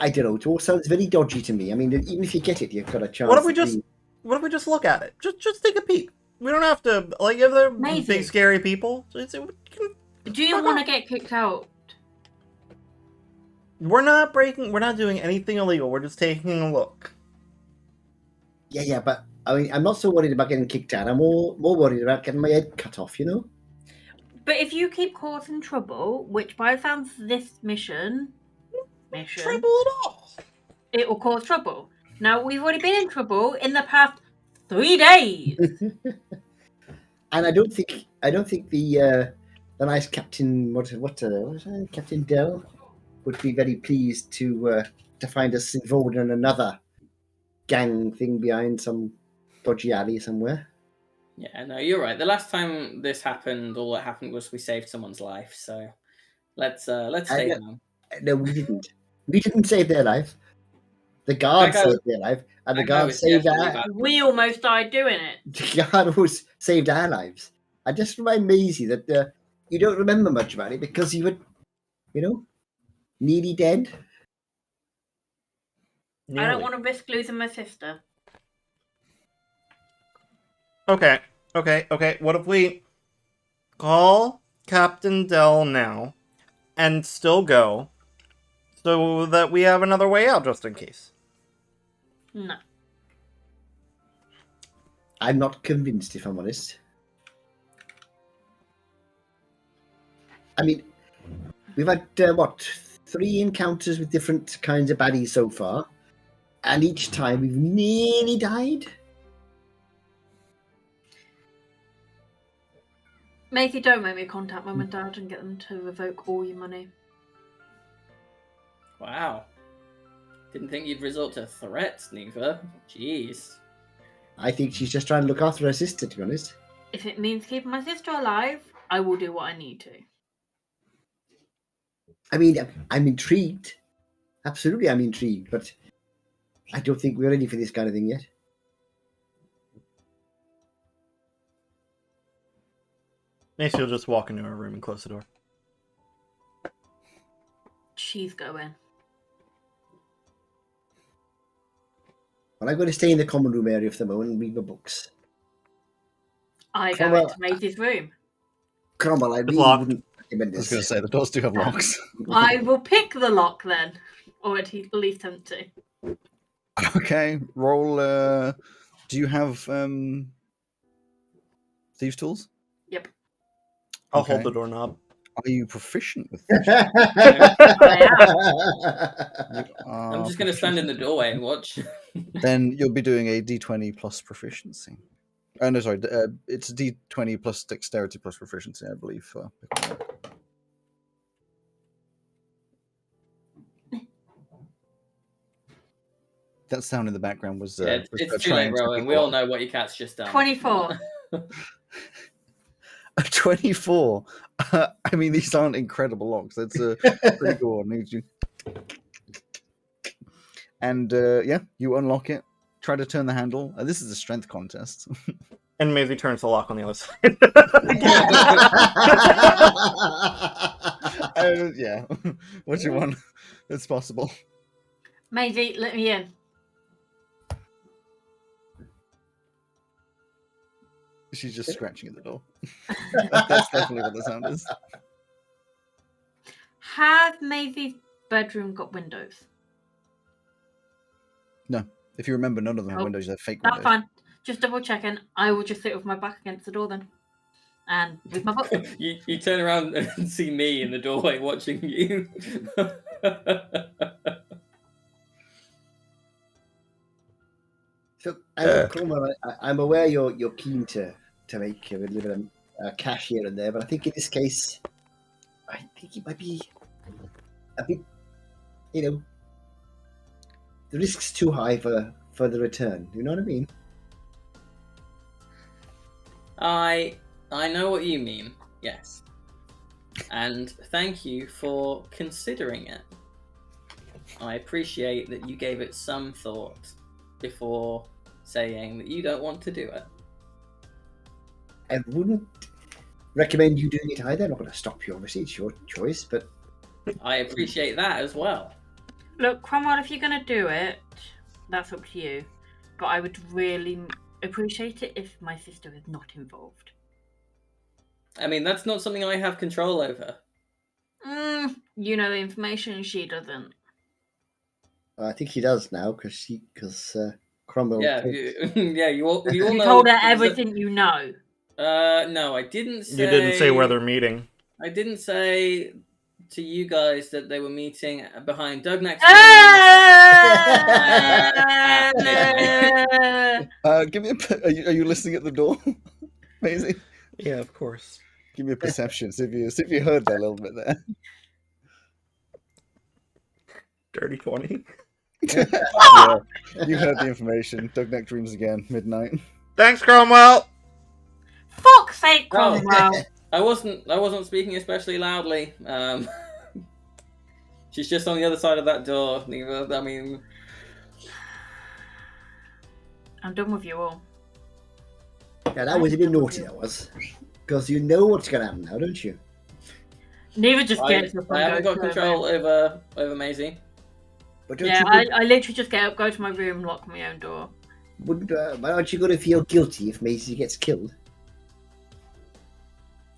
I don't know. It all sounds very dodgy to me. I mean, even if you get it, you've got a chance. What if we just look at it? Just take a peek. We don't have to if they're Amazing. big scary people. Do you want to get kicked out? We're not doing anything illegal. We're just taking a look. Yeah, but I mean, I'm not so worried about getting kicked out. I'm more worried about getting my head cut off. You know. But if you keep causing trouble, which by the sounds of this mission, Trouble at all. it will cause trouble. Now we've already been in trouble in the past 3 days. And I don't think the nice Captain Captain Dell would be very pleased to find us involved in another gang thing behind some dodgy alley somewhere. Yeah, no, you're right. The last time this happened, all that happened was we saved someone's life. So let's stay calm. No, we didn't. We didn't save their life. The guard saved their life, and the guard saved our. We almost died doing it. The guard was saved our lives. I just remind Maisie that you don't remember much about it because you were, nearly dead. I don't want to risk losing my sister. Okay. What if we call Captain Dell now and still go so that we have another way out just in case? No. I'm not convinced, if I'm honest. I mean, we've had, 3 encounters with different kinds of baddies so far, and each time we've nearly died. Maisie, don't make me contact Mum and Dad and get them to revoke all your money. Wow. Didn't think you'd resort to threats, Neva. Jeez. I think she's just trying to look after her sister, to be honest. If it means keeping my sister alive, I will do what I need to. I mean, I'm intrigued. Absolutely, I'm intrigued, but I don't think we're ready for this kind of thing yet. Maybe she'll just walk into her room and close the door. She's going. Well, I'm going to stay in the common room area for the moment and read my books. I go into Maisie's room. Cromwell, I really locked. wouldn't recommend I was this. going to say, the doors do have locks. I will pick the lock then. Or at least attempt to. Okay, roll. Do you have thieves' tools? Yep. I'll Okay. hold the doorknob. Are you proficient with I'm just going to stand in the doorway and watch. Then you'll be doing a d20 plus proficiency. Oh, no, sorry. It's d20 plus dexterity plus proficiency, I believe. For that sound in the background was. Yeah, it's too late, Rowan. We all know what your cat's just done. 24. A 24. I mean, these aren't incredible locks. That's a pretty cool one. And yeah, you unlock it. Try to turn the handle. This is a strength contest. And Maisie turns the lock on the other side. Yeah, what you want? It's possible. Maisie, let me in. She's just scratching at the door. That's definitely what the sound is. Has Maisie's bedroom got windows? No. If you remember, none of them have Oh, windows. They're fake That's windows. fine. Just double checking. I will just sit with my back against the door then. And read my book. You turn around and see me in the doorway watching you. So, Cromwell, I'm aware you're keen to make a little bit of cash here and there, but I think in this case, I think it might be a bit, the risk's too high for the return. You know what I mean? I know what you mean. Yes. And thank you for considering it. I appreciate that you gave it some thought before saying that you don't want to do it. I wouldn't recommend you doing it either. I'm not going to stop you, obviously. It's your choice, but I appreciate that as well. Look, Cromwell, if you're going to do it, that's up to you. But I would really appreciate it if my sister is not involved. I mean, that's not something I have control over. You know the information, she doesn't. I think she does now because Cromwell. Yeah, you all You know. told her everything you know. No, I didn't say. You didn't say where they're meeting. I didn't say to you guys that they were meeting behind Doug next. Give me are you listening at the door? Maisie? Yeah, of course. Give me a perception. See if you heard that a little bit there. Dirty 20. Yeah, you heard the information. Doug Neck dreams again. Midnight. Thanks, Cromwell. Fuck's sake, Cromwell. I wasn't speaking especially loudly. She's just on the other side of that door. I mean, I'm done with you all. Yeah, that was a bit naughty, that was. Because you know what's going to happen now, don't you? Neither just gets up. I haven't got control over Maisie. But yeah, I literally just get up, go to my room, lock my own door. Why aren't you going to feel guilty if Maisie gets killed?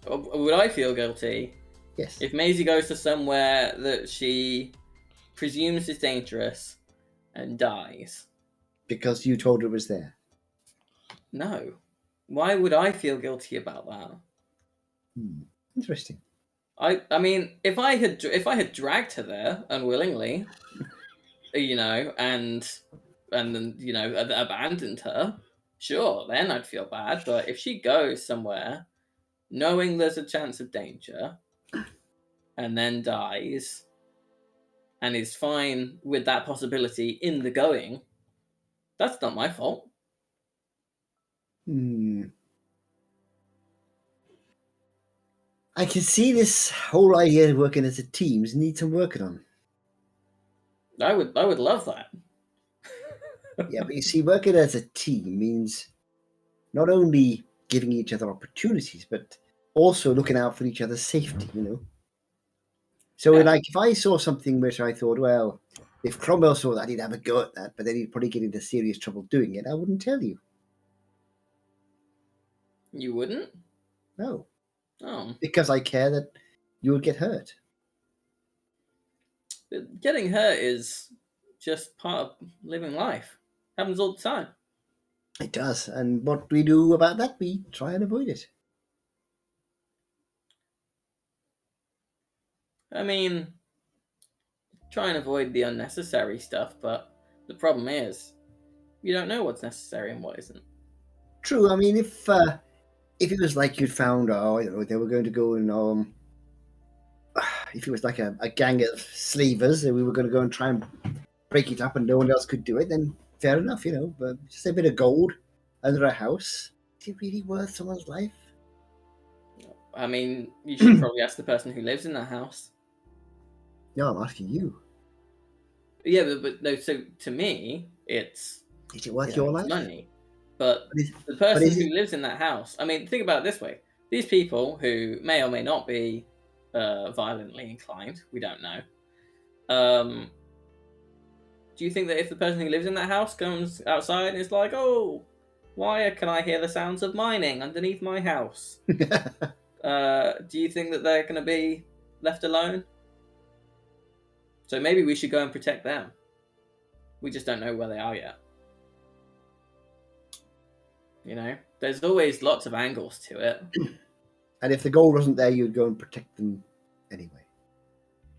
Would I feel guilty? Yes. If Maisie goes to somewhere that she presumes is dangerous and dies. Because you told her it was there. No. Why would I feel guilty about that? Interesting. I mean, if I had dragged her there unwillingly, and then abandoned her, sure, then I'd feel bad. But if she goes somewhere, knowing there's a chance of danger, and then dies, and is fine with that possibility in the going, that's not my fault. I can see this whole idea of working as a team needs some working on. I would love that. Yeah, but you see, working as a team means not only giving each other opportunities, but also looking out for each other's safety, So, if I saw something which I thought, well, if Cromwell saw that, he'd have a go at that, but then he'd probably get into serious trouble doing it, I wouldn't tell you. You wouldn't? No. Oh. Because I care that you would get hurt. Getting hurt is just part of living life. Happens all the time. It does. And what we do about that, we try and avoid it. I mean, try and avoid the unnecessary stuff, but the problem is, you don't know what's necessary and what isn't. True. I mean, if it was like you'd found, I don't know, they were going to go and if it was like a gang of slavers and we were going to go and try and break it up and no one else could do it, then fair enough, but just a bit of gold under a house, is it really worth someone's life? I mean, you should probably ask the person who lives in that house. No, I'm asking you. Yeah, but no, so to me, is it worth your life? Money. But the person who lives in that house, I mean, think about it this way. These people who may or may not be violently inclined, we don't know. Do you think that if the person who lives in that house comes outside and is like, oh, why can I hear the sounds of mining underneath my house? Do you think that they're going to be left alone? So maybe we should go and protect them. We just don't know where they are yet. There's always lots of angles to it. And if the gold wasn't there, you'd go and protect them anyway.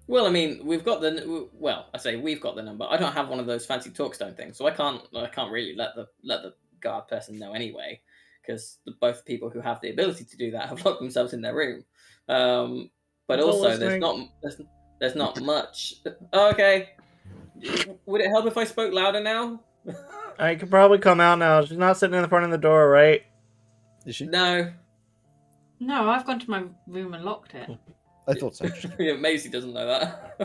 Well, I mean, we've got I say we've got the number. I don't have one of those fancy talkstone things, so I can't really let the guard person know anyway, because both people who have the ability to do that have locked themselves in their room. But also, there's not much. Oh, okay. Would it help if I spoke louder now? I could probably come out now. She's not sitting in the front of the door, right? Is she? No. No, I've gone to my room and locked it. I thought so. Yeah, Maisie doesn't know that.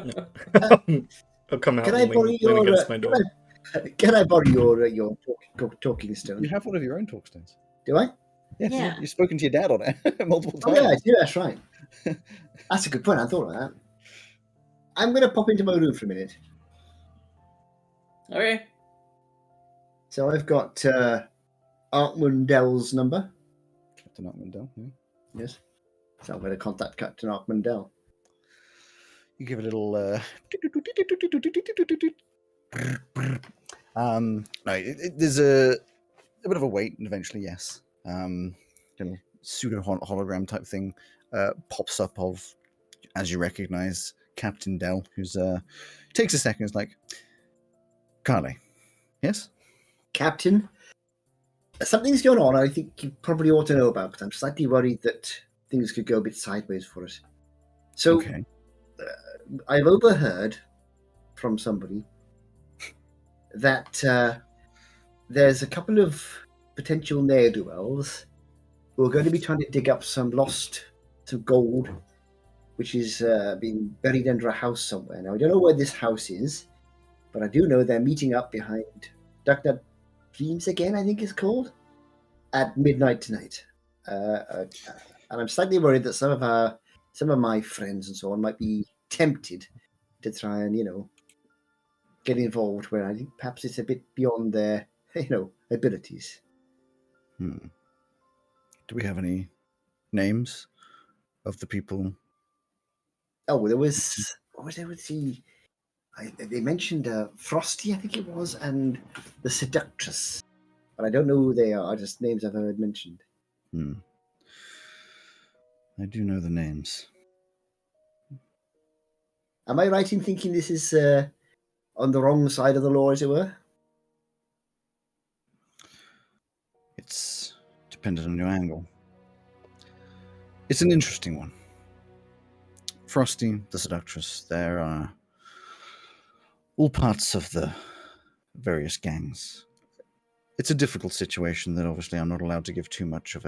I'll come out Can I and borrow lean your? against my door. Can I borrow your talking stone? You have one of your own talk stones. Do I? Yes, Yeah. you've spoken to your dad on it multiple Oh times. yeah, I do. That's right. That's a good point. I thought of that. I'm going to pop into my room for a minute. Okay. So I've got Art Mundell's number. Captain Arkmandel, yeah. Yes. So I'm going to contact Captain Art Mundell. You give a little. There's a bit of a wait, and eventually, yes, little pseudo hologram type thing pops up of, as you recognize, Captain Dell, who's takes a second. Is like, Carly, yes, Captain, something's going on. I think you probably ought to know about, but I'm slightly worried that things could go a bit sideways for us. So okay, I've overheard from somebody that there's a couple of potential ne'er-do-wells who are going to be trying to dig up some gold, which is being buried under a house somewhere. Now, I don't know where this house is, but I do know they're meeting up behind Dr. Dreams again, I think it's called, at midnight tonight. And I'm slightly worried that some of my friends and so on might be tempted to try and, get involved where I think perhaps it's a bit beyond their, abilities. Do we have any names of the people? Oh, there was, what was there with they mentioned Frosty, I think it was, and the Seductress. But I don't know who they are, just names I've heard mentioned. I do know the names. Am I right in thinking this is on the wrong side of the law, as it were? It's dependent on your angle. It's an interesting one. Frosty, the Seductress, there are all parts of the various gangs. It's a difficult situation that obviously I'm not allowed to give too much of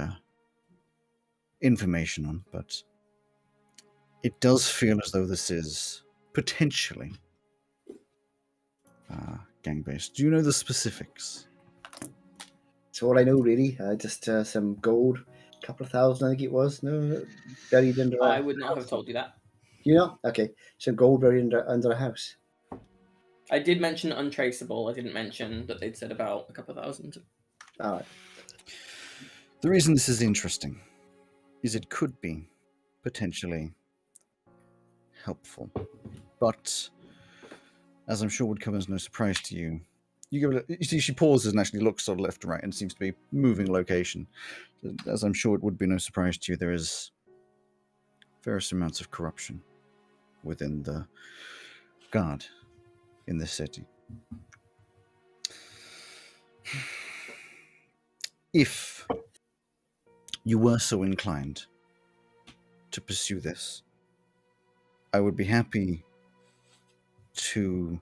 information on, but it does feel as though this is potentially gang-based. Do you know the specifics? That's all I know, really. Just some gold, a couple of thousand, I think it was. No, buried under. I would not have told you that. You know? Okay, some gold buried under a house. I did mention untraceable. I didn't mention that they'd said about a couple of thousand. All right. The reason this is interesting is it could be potentially helpful, but as I'm sure would come as no surprise to you, you see she pauses and actually looks sort of left and right and seems to be moving location. As I'm sure it would be no surprise to you, there is various amounts of corruption within the guard in this city. If you were so inclined to pursue this, I would be happy to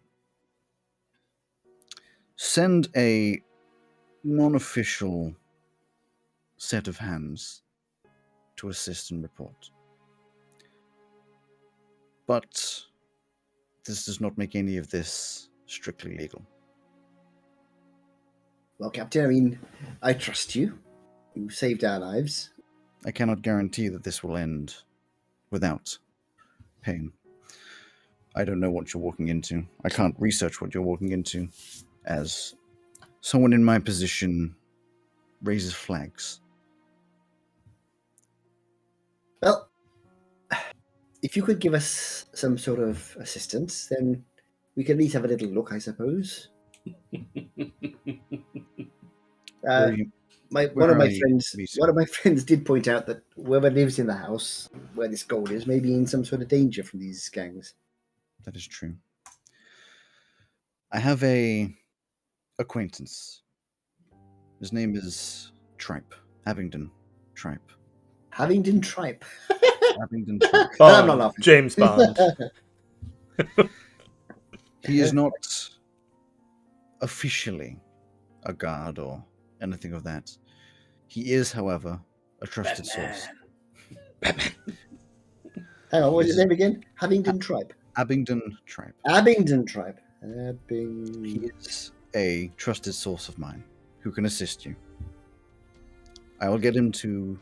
send a non-official set of hands to assist and report. But this does not make any of this strictly legal. Well, Captain, I mean, I trust you. You saved our lives. I cannot guarantee that this will end without pain. I don't know what you're walking into. I can't research what you're walking into, as someone in my position raises flags. Well, if you could give us some sort of assistance, then we can at least have a little look, I suppose. One of my friends did point out that whoever lives in the house where this gold is may be in some sort of danger from these gangs. That is true. I have a acquaintance. His name is Tripe. Abingdon Tripe. Abingdon Tripe. Abingdon Tripe. I'm not laughing. James Bond. He is not officially a guard or anything of that. He is, however, a trusted source. Batman. Hang on, what was his name again? Abingdon Tribe. Abingdon Tribe. Abingdon Tribe. He is a trusted source of mine who can assist you. I will get him to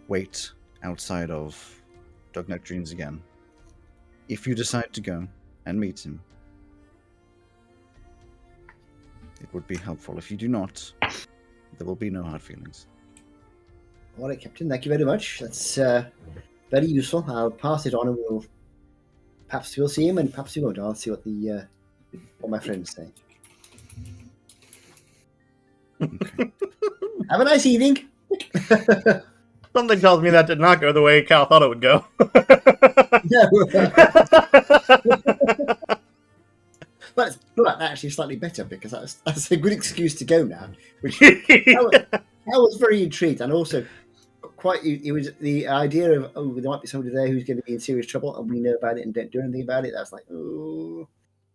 wait outside of Dog Nectarines again. If you decide to go and meet him, it would be helpful. If you do not, there will be no hard feelings. All right, Captain. Thank you very much. That's very useful. I'll pass it on, and perhaps we'll see him, and perhaps we won't. I'll see what my friends say. Okay. Have a nice evening. Something tells me that did not go the way Cal thought it would go. But that's actually slightly better, because that's a good excuse to go now. Which I was very intrigued, and also it was the idea of, oh, there might be somebody there who's going to be in serious trouble, and we know about it and don't do anything about it. That's like, oh.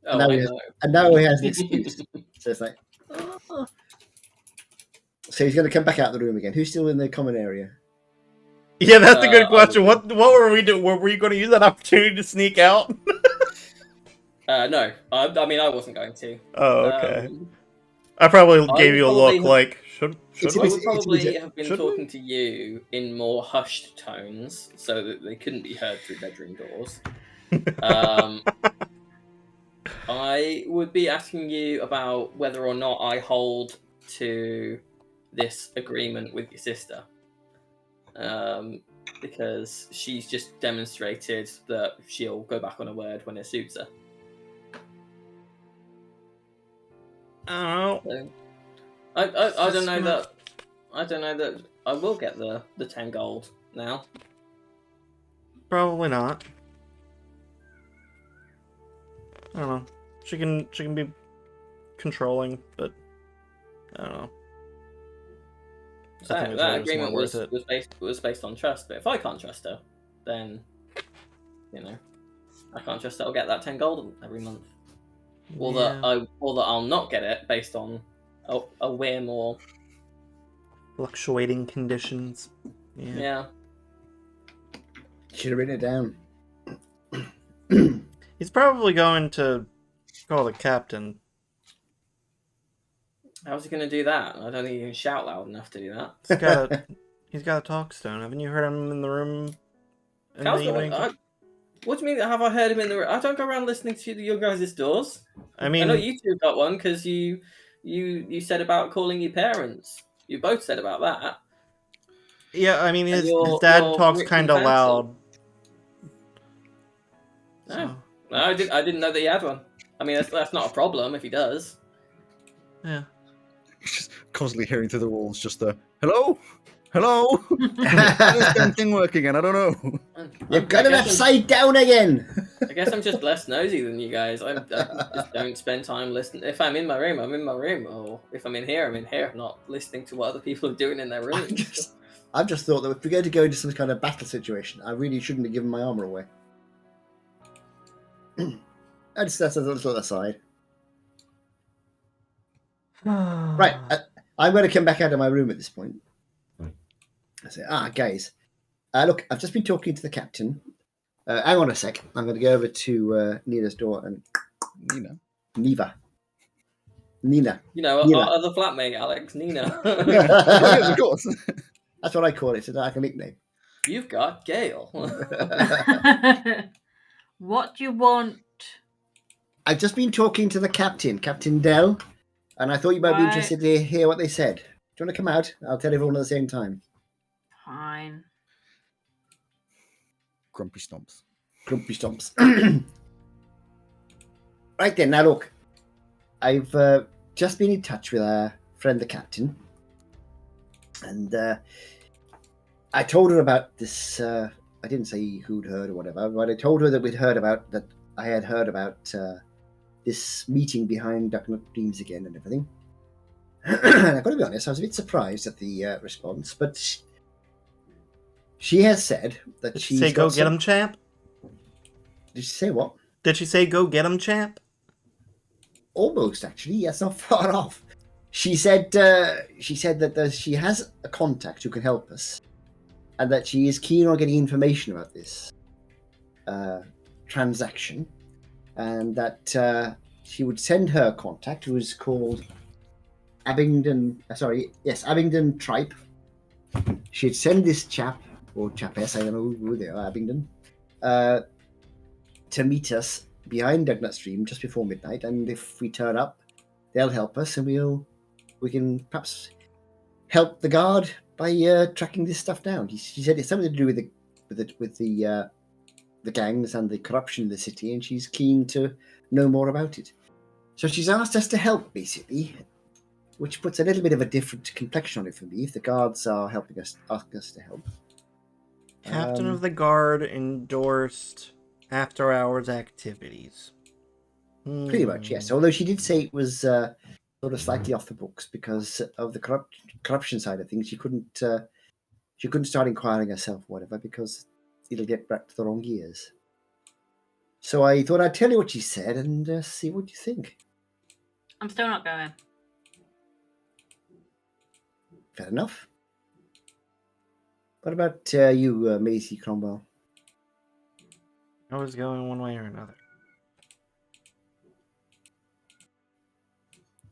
And now he has an excuse. So it's like, oh. So he's going to come back out of the room again. Who's still in the common area? Yeah, that's a good question. What were we doing? Were we going to use that opportunity to sneak out? No. I mean, I wasn't going to. Oh, okay. I probably gave you a look like, should I would probably have been talking to you in more hushed tones so that they couldn't be heard through bedroom doors. I would be asking you about whether or not I hold to this agreement with your sister. Because she's just demonstrated that she'll go back on her word when it suits her. Oh. So, I don't know that. I don't know that I will get the 10 gold now. Probably not. I don't know. She can be controlling, but I don't know. That agreement was based on trust, but if I can't trust her, then I can't trust that I'll get that 10 gold every month. Or that I'll not get it based on a whim or fluctuating conditions. Yeah. Should have written it down. He's probably going to call the captain. How's he going to do that? I don't think he can shout loud enough to do that. He's got a talk stone. Haven't you heard him in the room? What do you mean? Have I heard him in the room? I don't go around listening to your guys' doors. I mean, I know you two got one because you said about calling your parents. You both said about that. Yeah, I mean, his dad talks kind of loud. No, I didn't know that he had one. I mean, that's not a problem if he does. Yeah. Just constantly hearing through the walls, just the hello. How is this thing working? And I don't know. You've got it upside down again. I guess I'm just less nosy than you guys. I just don't spend time listening. If I'm in my room, I'm in my room. Or if I'm in here, I'm in here. I'm not listening to what other people are doing in their rooms. I've just thought that if we're going to go into some kind of battle situation, I really shouldn't have given my armor away. That's a little aside. Right, I'm going to come back out of my room at this point. I say, guys, look, I've just been talking to the captain. Hang on a sec. I'm going to go over to Nina's door and Nina. You know, our other flatmate, Alex, Nina. Yes, of course. That's what I call it. It's like a nickname. You've got Gale. What do you want? I've just been talking to the captain, Captain Dell, and I thought you might be interested to hear what they said. Do you want to come out? I'll tell everyone at the same time. Fine. Grumpy stomps. Right then, now look. I've just been in touch with our friend the captain. And I told her about this. I didn't say who'd heard or whatever, but I told her that I had heard about this meeting behind Duck Nut Dreams again and everything. And I've got to be honest, I was a bit surprised at the response, but she has said that she's say go get him, champ? Did she say what? Did she say go get him, champ? Almost, actually. Yes, not far off. She said that she has a contact who can help us, and that she is keen on getting information about this transaction, and that she would send her contact, who is called Abingdon Tripe. She'd send this chap, or chapess, I don't know who they are, Abingdon, to meet us behind Dugnut Stream just before midnight, and if we turn up, they'll help us, and we can perhaps help the guard by tracking this stuff down. She said it's something to do with the gangs and the corruption in the city, and she's keen to know more about it. So she's asked us to help, basically, which puts a little bit of a different complexion on it for me if the guards are asking us to help. Captain of the Guard endorsed after-hours activities. Pretty much, yes. Although she did say it was sort of slightly off the books because of the corruption side of things. She couldn't start inquiring herself or whatever because it'll get back to the wrong ears. So I thought I'd tell you what she said and see what you think. I'm still not going. Fair enough. What about you, Maisie Cromwell? I was going one way or another.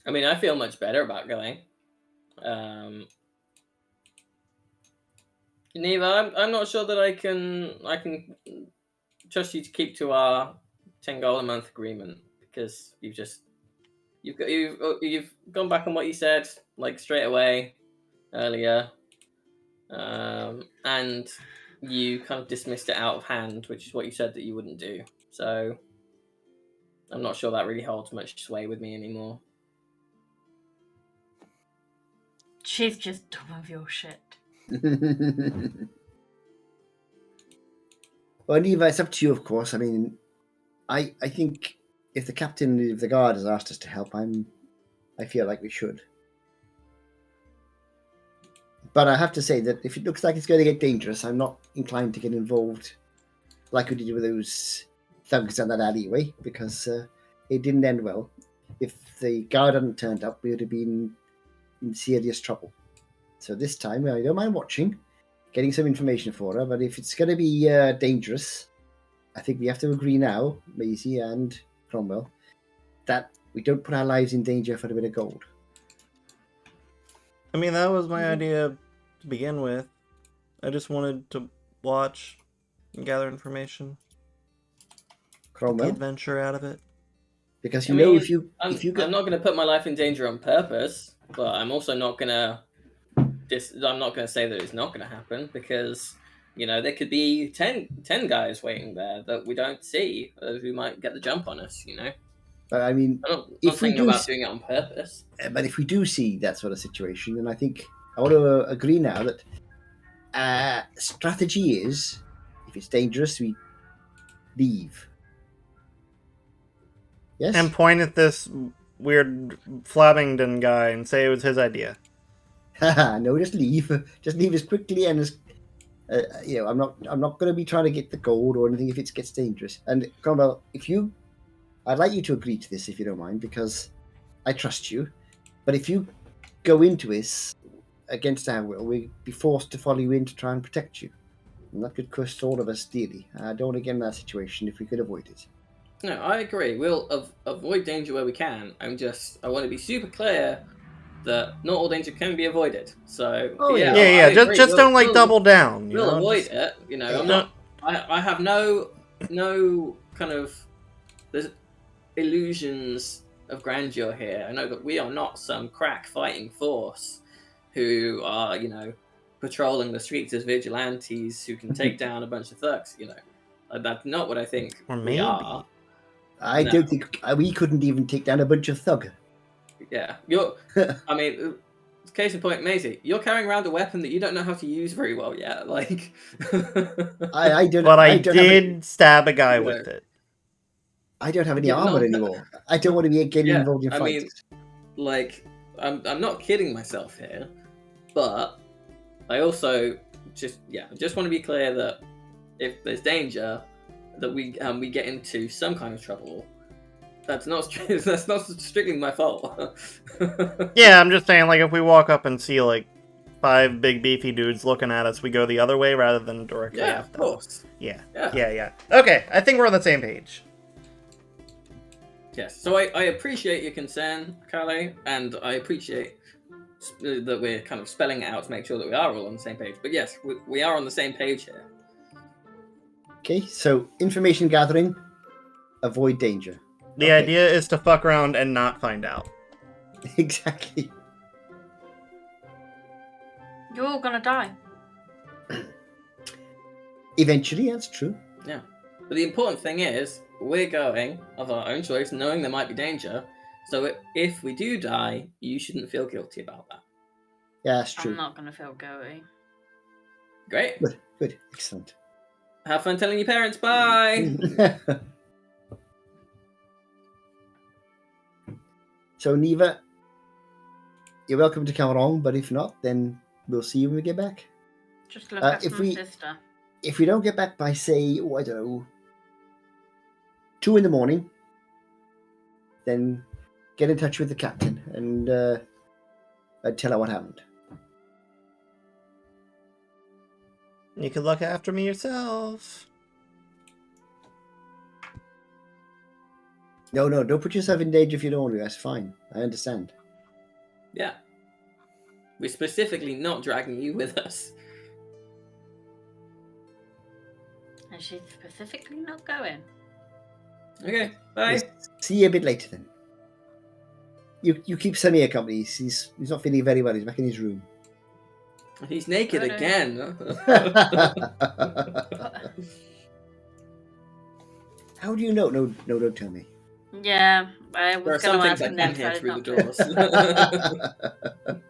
I mean, I feel much better about going. Neva, I'm not sure that I can trust you to keep to our 10 gold a month agreement because you've gone back on what you said like straight away earlier, and you kind of dismissed it out of hand, which is what you said that you wouldn't do. So I'm not sure that really holds much sway with me anymore. She's just done with your shit. Well, Neva, it's up to you, of course. I mean, I think if the captain of the guard has asked us to help, I feel like we should. But I have to say that if it looks like it's going to get dangerous, I'm not inclined to get involved like we did with those thugs in that alleyway, because it didn't end well. If the guard hadn't turned up, we would have been in serious trouble. So this time, I don't mind watching, getting some information for her, but if it's going to be dangerous, I think we have to agree now, Maisie and Cromwell, that we don't put our lives in danger for a bit of gold. I mean, that was my idea to begin with. I just wanted to watch and gather information. Cromwell? Get the adventure out of it. Because you know, if you I'm not going to put my life in danger on purpose, but I'm also not going to I'm not going to say that it's not going to happen, because there could be 10 guys waiting there that we don't see who might get the jump on us. But I mean, I'm not thinking about doing it on purpose. But if we do see that sort of situation, then I think I want to agree now that strategy is, if it's dangerous, we leave. Yes? And point at this weird Flamington guy and say it was his idea. No, just leave. Just leave as quickly and as... I'm not going to be trying to get the gold or anything if it gets dangerous. And Cromwell, I'd like you to agree to this if you don't mind, because I trust you. But if you go into this against our will, we'd be forced to follow you in to try and protect you. And that could cost all of us dearly. I don't want to get in that situation if we could avoid it. No, I agree. We'll avoid danger where we can. I want to be super clear that not all danger can be avoided. So just don't double down. We'll avoid it. I have no kind of there's illusions of grandeur here. I know that we are not some crack fighting force who are patrolling the streets as vigilantes who can take down a bunch of thugs. That's not what I think we are. I don't think we couldn't even take down a bunch of thug. Yeah, I mean, case in point, Maisie, you're carrying around a weapon that you don't know how to use very well yet. Like, I don't. But I did stab a guy with it. I don't have any armor anymore. I don't want to be getting involved in fights. I mean, like, I'm not kidding myself here, but I also just want to be clear that if there's danger, that we get into some kind of trouble, That's not that's not strictly my fault. Yeah, I'm just saying, like, if we walk up and see, like, 5 big beefy dudes looking at us, we go the other way rather than directly Yeah, at of them. course. Yeah. Yeah. Yeah. Okay, I think we're on the same page. Yes. So I appreciate your concern, Carly, and I appreciate that we're kind of spelling it out to make sure that we are all on the same page. But yes, we are on the same page here. Okay, so information gathering, avoid danger. The idea is to fuck around and not find out. Exactly. You're all gonna die. Eventually, that's true. Yeah. But the important thing is, we're going of our own choice, knowing there might be danger. So if we do die, you shouldn't feel guilty about that. Yeah, that's true. I'm not gonna feel guilty. Great. Good. Excellent. Have fun telling your parents. Bye. So, Neva, you're welcome to come along, but if not, then we'll see you when we get back. Just look after if my we- sister. If we don't get back by, say, I don't know, 2 in the morning, then get in touch with the captain and tell her what happened. You can look after me yourself. No, don't put yourself in danger if you don't want to. That's fine. I understand. Yeah. We're specifically not dragging you with us. And she's specifically not going. Okay, bye. See you a bit later then. You keep Sonny company. He's not feeling very well. He's back in his room. He's naked Righto. again. How do you know? No, don't tell me. Yeah, I There are was some gonna things ask I him can next. hear I through the did not. doors.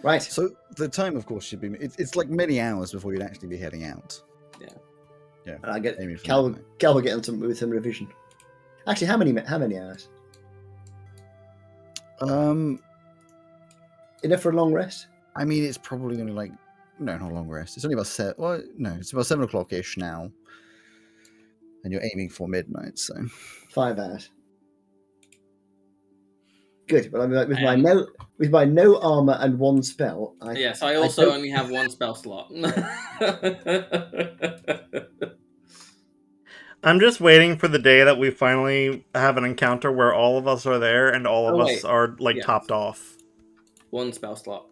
Right. So the time, of course, should be. It's like many hours before you'd actually be heading out. Yeah. And I get aiming for Cal midnight. will get on with some revision. Actually, how many hours? Enough for a long rest? I mean, it's probably only like not a long rest. It's only about 7. Well, no, it's about 7 o'clock ish now, and you're aiming for midnight. So 5 hours. Good. But I'm like with my no armor and 1 spell. Yes, I also don't- only have 1 spell slot. I'm just waiting for the day that we finally have an encounter where all of us are there and all of us are like Yes. topped off. 1 spell slot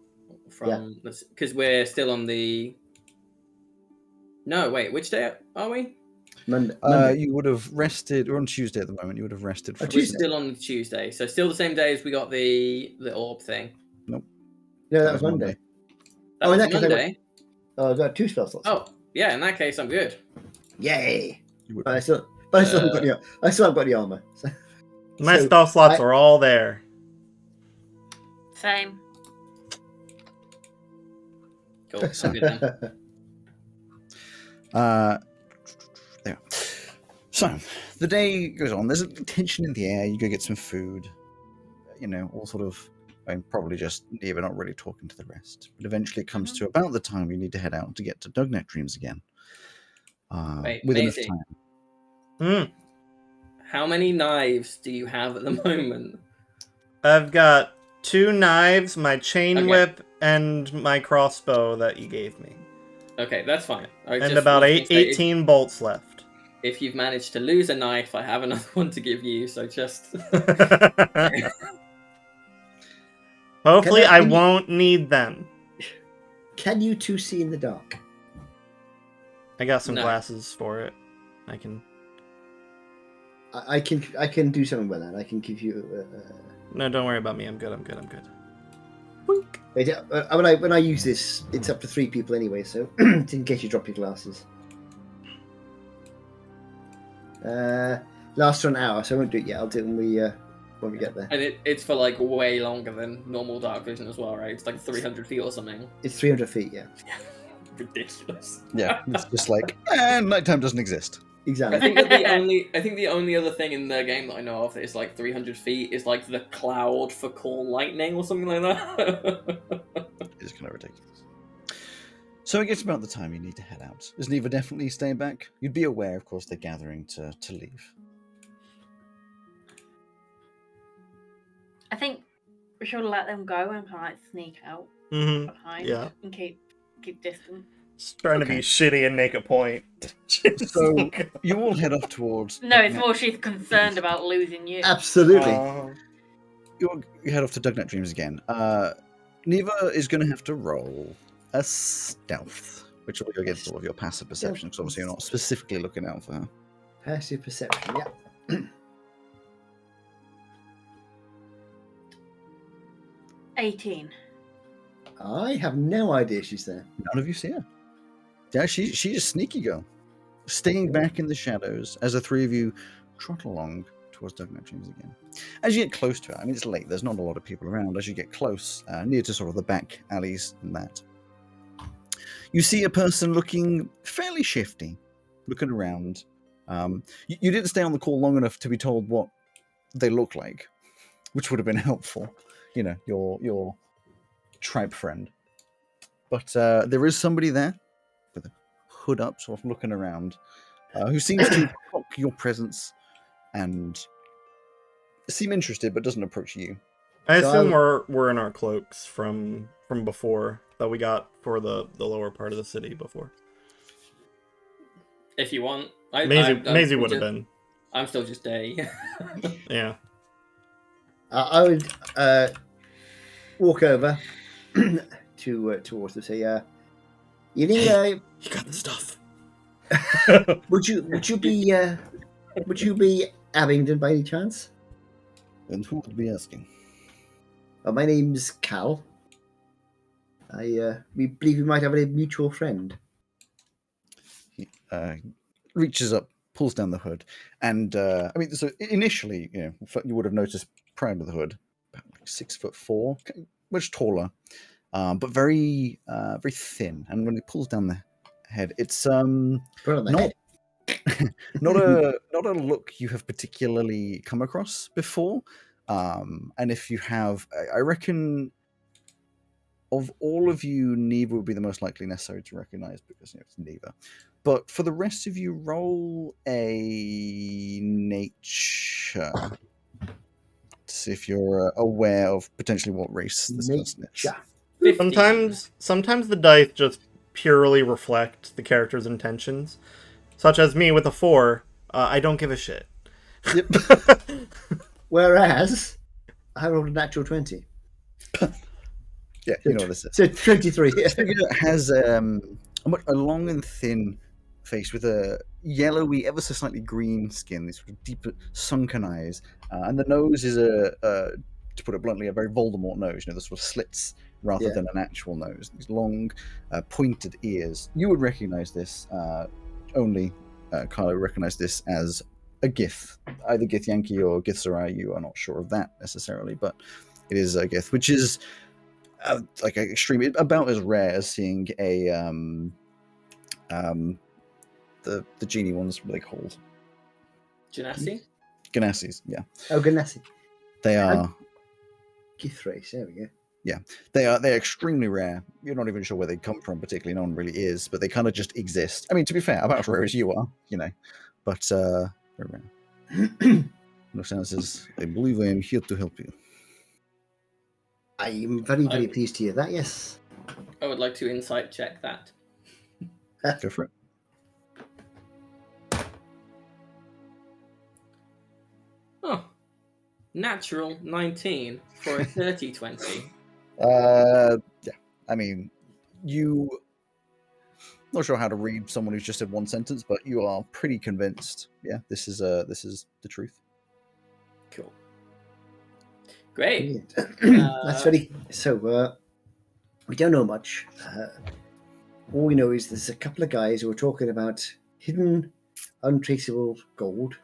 from because we're still on the. No, wait. Which day are we? Monday. you would have rested. We're on Tuesday at the moment. You would have rested. For We're still on Tuesday, so still the same day as we got the orb thing. No, that was Monday. That in was that case, Monday. I got 2 spell slots. Oh, yeah. In that case, I'm good. Yay! You would But I still haven't got the. I still haven't got the armor. So, My so spell slots are all there. Same. Cool. I'm good then. There. So the day goes on. There's a tension in the air. You go get some food. You know, all sort of. I mean, probably just Neva not really talking to the rest. But eventually, it comes to about the time you need to head out to get to Dugnet Dreams again. Wait, with enough Maisie. time. How many knives do you have at the moment? I've got 2 knives, my chain Okay. whip, and my crossbow that you gave me. Okay, that's fine. I And just about was gonna say, 18 bolts left. If you've managed to lose a knife, I have another one to give you. So just Hopefully, Can I- I can you- won't need them. Can you 2 see in the dark? I got some No. glasses for it. I can. I can do something with that. I can give you. No, don't worry about me. I'm good. I'm good. I'm good. When I use this, it's up to 3 people anyway. So in case you drop your glasses, lasts for an hour. So I won't do it yet. I'll do it when we get there. and it's for like way longer than normal dark vision as well, right? It's like 300 feet or something. It's 300 feet. Yeah, Ridiculous. Yeah, it's just like nighttime doesn't exist. I exactly. think that the only other thing in the game that I know of that is like 300 feet is like the cloud for call lightning or something like that. It's kind of ridiculous. So it gets about the time you need to head out. Is Neva definitely staying back? You'd be aware, of course, they're gathering to leave. I think we should let them go and kind of like sneak out behind and keep distance. Just trying to be shitty and make a point. So you all head off towards... No, it's more she's concerned about losing you. Absolutely. You head off to Dugnet Dreams again. Neva is going to have to roll a stealth, which will go against all of your passive perception, because obviously you're not specifically looking out for her. Passive perception, yeah. 18. I have no idea she's there. None of you see her. Yeah, she's a sneaky girl, staying back in the shadows as the three of you trot along towards Dugnet Dreams again. As you get close to her, I mean, it's late, there's not a lot of people around. As you get close, near to sort of the back alleys and that, you see a person looking fairly shifty, looking around. You didn't stay on the call long enough to be told what they look like, which would have been helpful. You know, your tribe friend. But there is somebody there with a hood up, sort of looking around, who seems to clock your presence and seem interested, but doesn't approach you. I assume we're in our cloaks from before that we got for the lower part of the city before. If you want, Maisie would have been. I'm still just a. Yeah. I would walk over towards them. Say, "Evening, You got the stuff." would you be Abingdon by any chance? And who would be asking? My name's Cal. We believe we might have a mutual friend. He reaches up, pulls down the hood, and I mean, so initially, you would have noticed prior to the hood, about like 6'4", much taller, but very thin. And when he pulls down the head, it's not not a look you have particularly come across before. And if you have, I reckon, of all of you, Neva would be the most likely necessary to recognize because it's Neva. But for the rest of you, roll a nature to see if you're aware of potentially what race this person is. Sometimes the dice just purely reflect the character's intentions, such as me with a 4. I don't give a shit. Yep. Whereas I rolled a natural 20. Yeah, you know what this is. So 23. This figure has a long and thin face with a yellowy, ever so slightly green skin, these sort of deep, sunken eyes, and the nose is to put it bluntly, a very Voldemort nose. You know, the sort of slits rather than an actual nose. These long, pointed ears. You would recognize this. Only Carlo would recognize this as a Gith, either Gith Yankee or Gith Sarai. You are not sure of that necessarily, but it is a Gith, which is like extremely about as rare as seeing a the genie ones. What are they called? Genasi? Ganassis, yeah. Oh, Ganassi. They are Gith race. There we go. Yeah, they're extremely rare. You're not even sure where they come from, particularly. No one really is, but they kind of just exist. I mean, to be fair, about as rare as you are, you know, but very rare. Luciana says, "I believe I am here to help you." I am very, very pleased to hear that. Yes. I would like to insight check that. Go for it. Oh, natural 19 for a 30-20. Yeah, I mean, you not sure how to read someone who's just said one sentence, but you are pretty convinced. Yeah, this is the truth. Cool. Great. That's very so. We don't know much. All we know is there's a couple of guys who were talking about hidden, untraceable gold,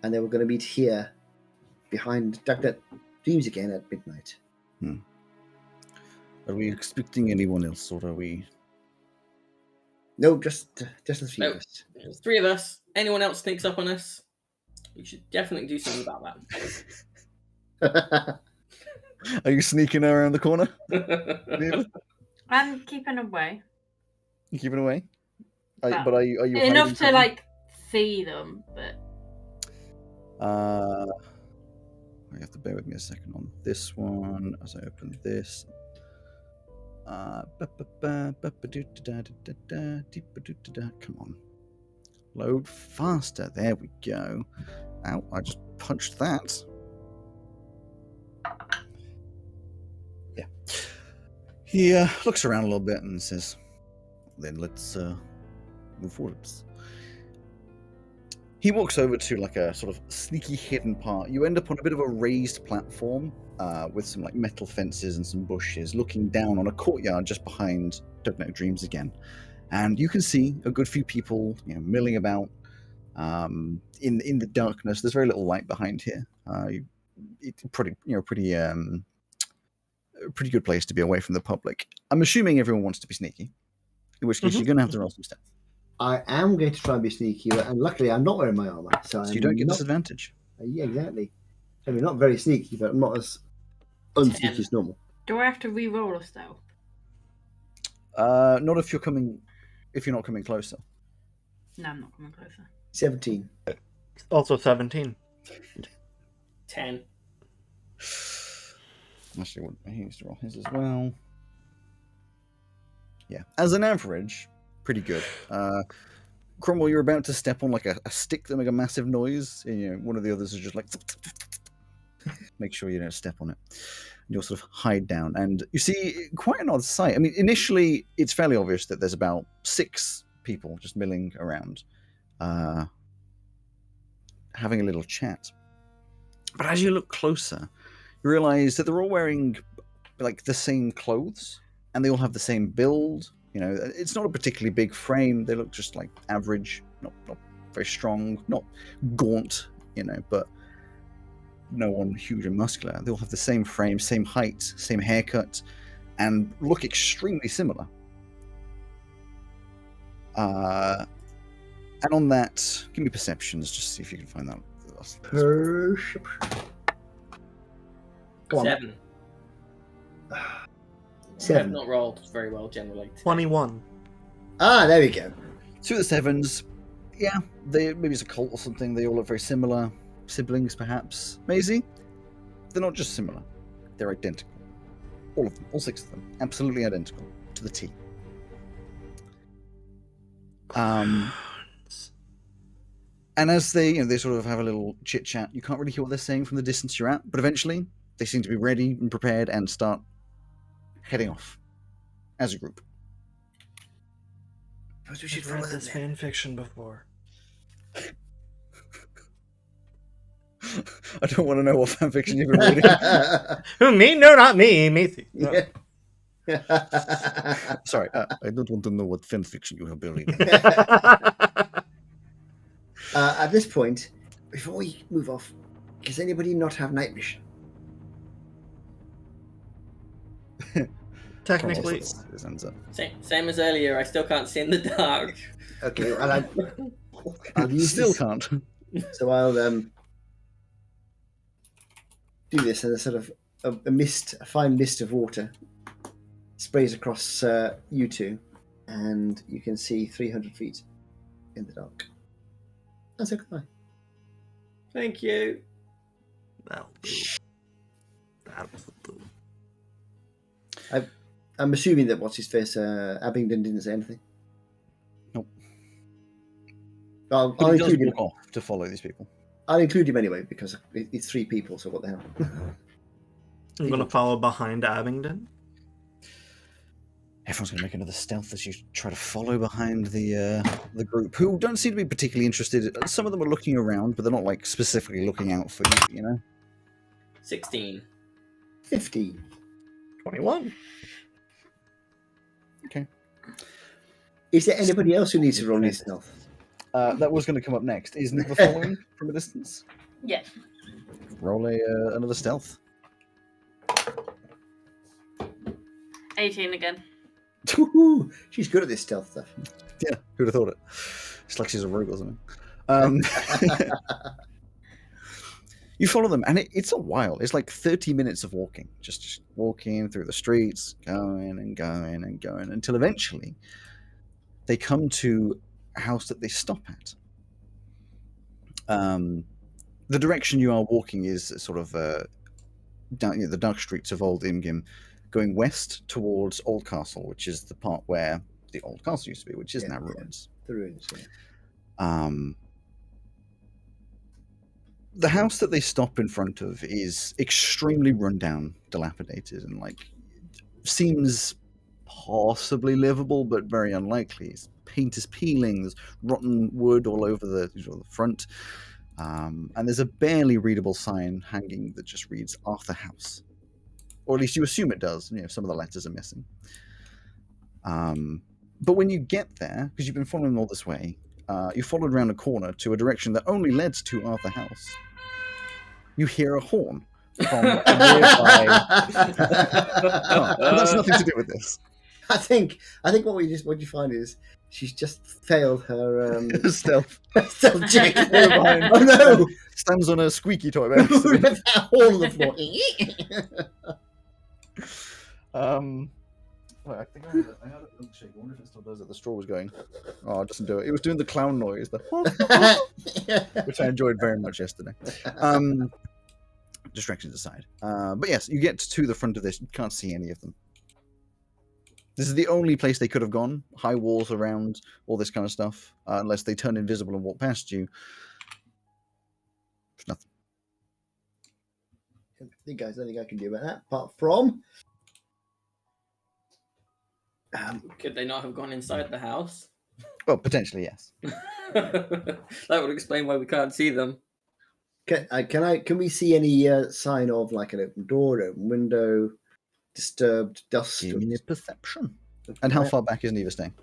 and they were going to meet here behind Dugnet Dreams again at midnight. Are we expecting anyone else, or are we? No, just the three of us. There's 3 of us. Anyone else sneaks up on us, we should definitely do something about that. Are you sneaking around the corner? I'm keeping away. Keeping away. But But are you hiding enough to something? like see them, but You have to bear with me a second on this one as I open this. Come on. Load faster. There we go. Ow, I just punched that. Yeah. He looks around a little bit and says, then let's move forwards. He walks over to like a sort of sneaky hidden part. You end up on a bit of a raised platform with some like metal fences and some bushes, looking down on a courtyard just behind Don't Know Dreams again. And you can see a good few people, milling about in the darkness. There's very little light behind here. It's pretty good place to be away from the public. I'm assuming everyone wants to be sneaky, in which case you're going to have to roll some stealth. I am going to try and be sneaky, and luckily I'm not wearing my armor, so you don't get disadvantage. Yeah, exactly. I mean, not very sneaky, but I'm not as unsneaky as normal. Do I have to re-roll a stealth? Not if you're not coming closer. No, I'm not coming closer. 17. Also 17. 10. Actually, he needs to roll his as well. Yeah, as an average, pretty good. Cromwell, you're about to step on like a stick that make a massive noise. And, one of the others is just like, make sure you don't step on it. And you'll sort of hide down, and you see quite an odd sight. I mean, initially it's fairly obvious that there's about 6 people just milling around, having a little chat. But as you look closer, you realize that they're all wearing like the same clothes, and they all have the same build. It's not a particularly big frame. They look just like average, not very strong, not gaunt, but no one huge and muscular. They all have the same frame, same height, same haircut, and look extremely similar. And on that, give me perceptions, just to see if you can find that. Perception. Go on. 7. 7. I've not rolled very well generally. 21. Ah, there we go. 2 of the 7s, yeah, maybe it's a cult or something. They all look very similar. Siblings, perhaps. Maisie? They're not just similar. They're identical. All of them. All 6 of them. Absolutely identical. To the T. And as they sort of have a little chit-chat, you can't really hear what they're saying from the distance you're at, but eventually they seem to be ready and prepared and start heading off as a group. I've read this fan fiction before. I don't want to know what fanfiction you've been reading. Who, me? No, not me. Macy. No. Yeah. Sorry, I don't want to know what fanfiction you have been reading. At this point, before we move off, does anybody not have night vision? Technically. This ends up. Same as earlier, I still can't see in the dark. Okay, and I'll use Still this. can't. So I'll do this, and a sort of a fine mist of water sprays across you two, and you can see 300 feet in the dark. That's okay. Thank you. That'll do. That'll do. I'm assuming that what's his face, Abingdon didn't say anything. Nope. I'll But he does include him. walk off to follow these people. I'll include him anyway because it's 3 people. So what the hell? I'm going to follow behind Abingdon. Everyone's going to make another stealth as you try to follow behind the group, who don't seem to be particularly interested. Some of them are looking around, but they're not like specifically looking out for you. 16. 15. 21. Okay. Is there anybody else who needs to roll his stealth? That was going to come up next. Is Nicola following from a distance? Yeah. Roll another stealth. 18 again. Woo-hoo! She's good at this stealth stuff. Yeah, who'd have thought it? It's like she's a rogue or something. You follow them, and it's a while. It's like 30 minutes of walking. Just walking through the streets, going and going and going, until eventually they come to a house that they stop at. The direction you are walking is sort of down the dark streets of Old Imgim, going west towards Old Castle, which is the part where the Old Castle used to be, which is now ruins. The ruins, yeah. The house that they stop in front of is extremely rundown, dilapidated, and seems possibly livable, but very unlikely. Paint is peeling. There's rotten wood all over the front, and there's a barely readable sign hanging that just reads Arthur House, or at least you assume it does. Some of the letters are missing. But when you get there, because you've been following all this way, you followed around a corner to a direction that only led to Arthur House. You hear a horn from a nearby. But that's nothing to do with this. I think what you find is she's just failed her stealth check. Oh no! Stands on a squeaky toy. That horn on the floor. I think I had a milkshake. I wonder if it still does it. The straw was going. Oh, it doesn't do it. It was doing the clown noise, which I enjoyed very much yesterday. Distractions aside. But yes, you get to the front of this. You can't see any of them. This is the only place they could have gone. High walls around, all this kind of stuff. Unless they turn invisible and walk past you. There's nothing. I think there's nothing I can do about that, apart from... Could they not have gone inside the house? Well, potentially, yes. That would explain why we can't see them. Can we see any sign of an open door, open window, disturbed dust? Give me a perception. And how far back is Neva staying?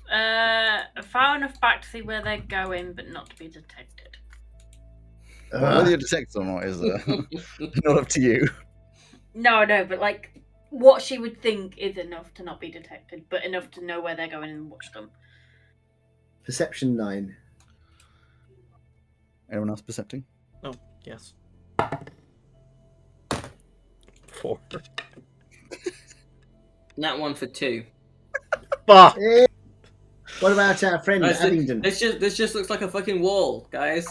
Far enough back to see where they're going, but not to be detected. Whether you're detected or not is not up to you. No, but what she would think is enough to not be detected, but enough to know where they're going and watch them. Perception 9. Anyone else percepting? Oh, yes. 4. That one for 2. Fuck! What about our friend Abingdon? This just looks like a fucking wall, guys.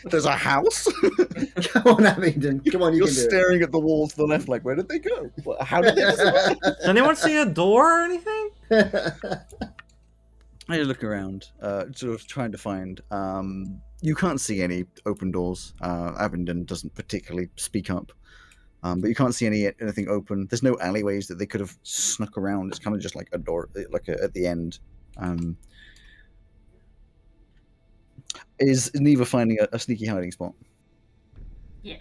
There's a house? Come on, Abingdon. Come on, You're can do staring at the wall to the left, where did they go? How did they disappear? Does anyone see a door or anything? I look around, sort of trying to find. You can't see any open doors. Abingdon doesn't particularly speak up. But you can't see anything open. There's no alleyways that they could have snuck around. It's kind of just like a door, at the end. Is Neva finding a sneaky hiding spot? Yeah.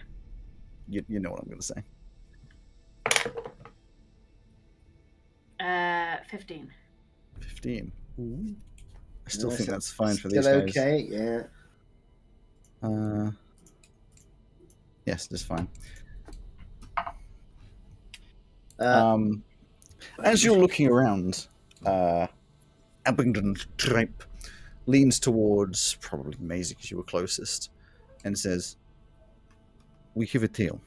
You know what I'm going to say. 15. 15. Ooh. I still think that's fine for still these guys. Okay, yeah. Yes, that's fine. As you're looking around, Abingdon Tripe leans towards probably Maisie because you were closest and says, "We have a tale."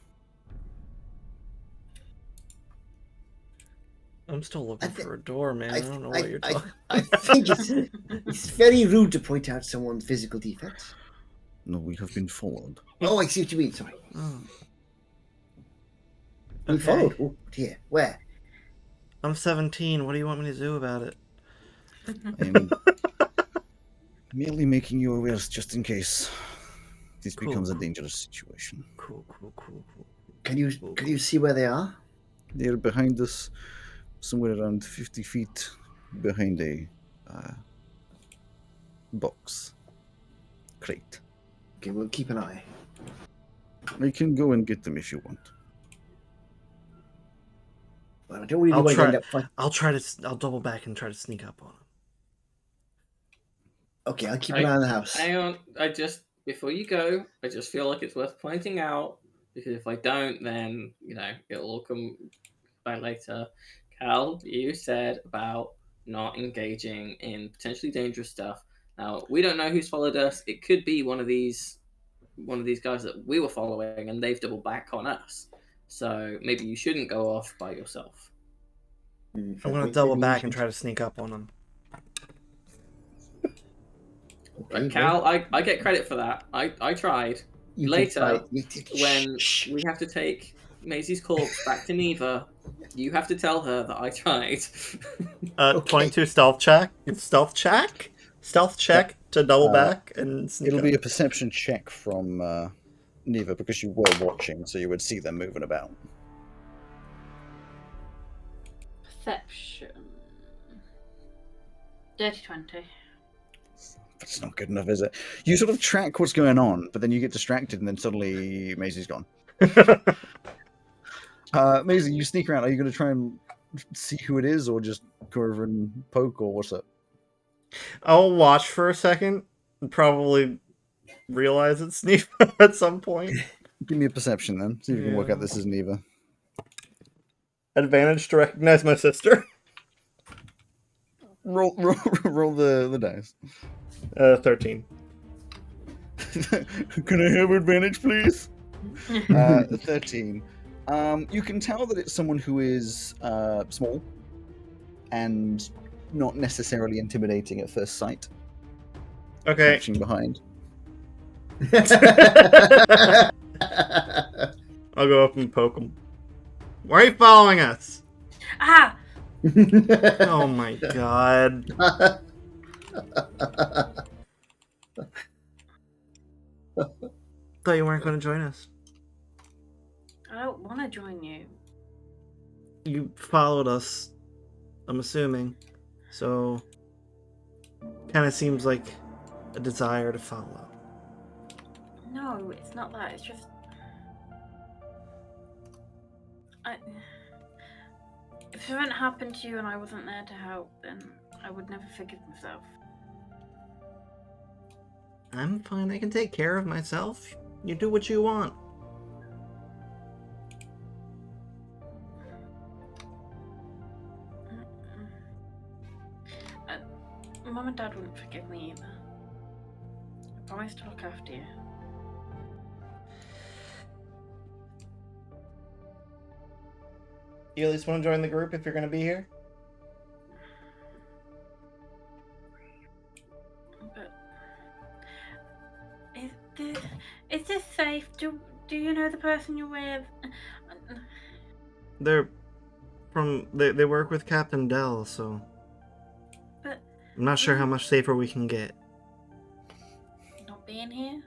I'm still looking for a door, man. I don't know what you're talking. I think it's very rude to point out someone's physical defects. No, we have been followed. Oh, I see what you mean. Sorry. Oh. We followed? Oh, dear. Where? I'm 17. What do you want me to do about it? I'm merely making you aware just in case this becomes a dangerous situation. Cool. Can you see where they are? They're behind us, somewhere around 50 feet behind a box. Crate. Okay, we'll keep an eye. I can go and get them if you want. Well, I don't really want to end up fighting. I'll double back and try to sneak up on them. Okay, I'll keep an eye on the house. Hang on, before you go, I just feel like it's worth pointing out, because if I don't, then, it'll all come back later. Cal, you said about not engaging in potentially dangerous stuff. Now, we don't know who's followed us. It could be one of these guys that we were following, and they've doubled back on us. So maybe you shouldn't go off by yourself. I'm gonna double back and try to sneak up on him. Okay, Cal, I get credit for that. I tried. you Later, did try. when Shh. we have to take Maisie's corpse back to Neva, you have to tell her that I tried. Okay. 22 stealth check. Stealth check to double back and sneak It'll up. be a perception check from Neva because you were watching, so you would see them moving about. Perception. Dirty 20. That's not good enough, is it? You sort of track what's going on, but then you get distracted, and then suddenly Maisie's gone. Maisie, you sneak around. Are you going to try and see who it is, or just go over and poke, or what's up? I'll watch for a second and probably realize it's Neva at some point. Give me a perception then. See if you can work out this is Neva. Advantage to recognize my sister. Roll the dice. 13. Can I have advantage, please? 13. You can tell that it's someone who is small and not necessarily intimidating at first sight. Okay. Crouching behind. I'll go up and poke him. Why are you following us? Ah! Oh my god. Thought you weren't going to join us. I don't want to join you. You followed us, I'm assuming. So, kind of seems like a desire to follow. No, it's not that. It's just... If it hadn't happened to you and I wasn't there to help, then I would never forgive myself. I'm fine, I can take care of myself. You do what you want. Mum and Dad wouldn't forgive me either. I promised to look after you. You at least want to join the group if you're going to be here? But is this safe? Do you know the person you're with? They're from... They work with Captain Dell, so... But I'm not sure how much safer we can get. not being here?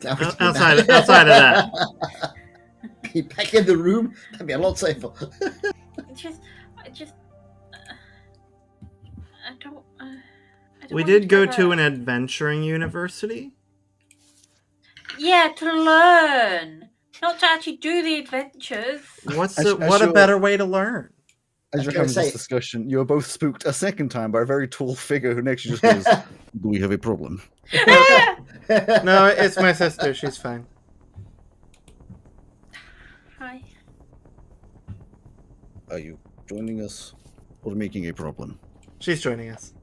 Outside of that. Be back in the room. That'd be a lot safer. I don't We want did go ever- to an adventuring university. Yeah, to learn, not to actually do the adventures. What As a you're- better way to learn? As you're gonna having this say- discussion, you are both spooked a second time by a very tall figure who next to you just goes, "Do we have a problem?" No, it's my sister. She's fine. Hi. Are you joining us or making a problem? She's joining us.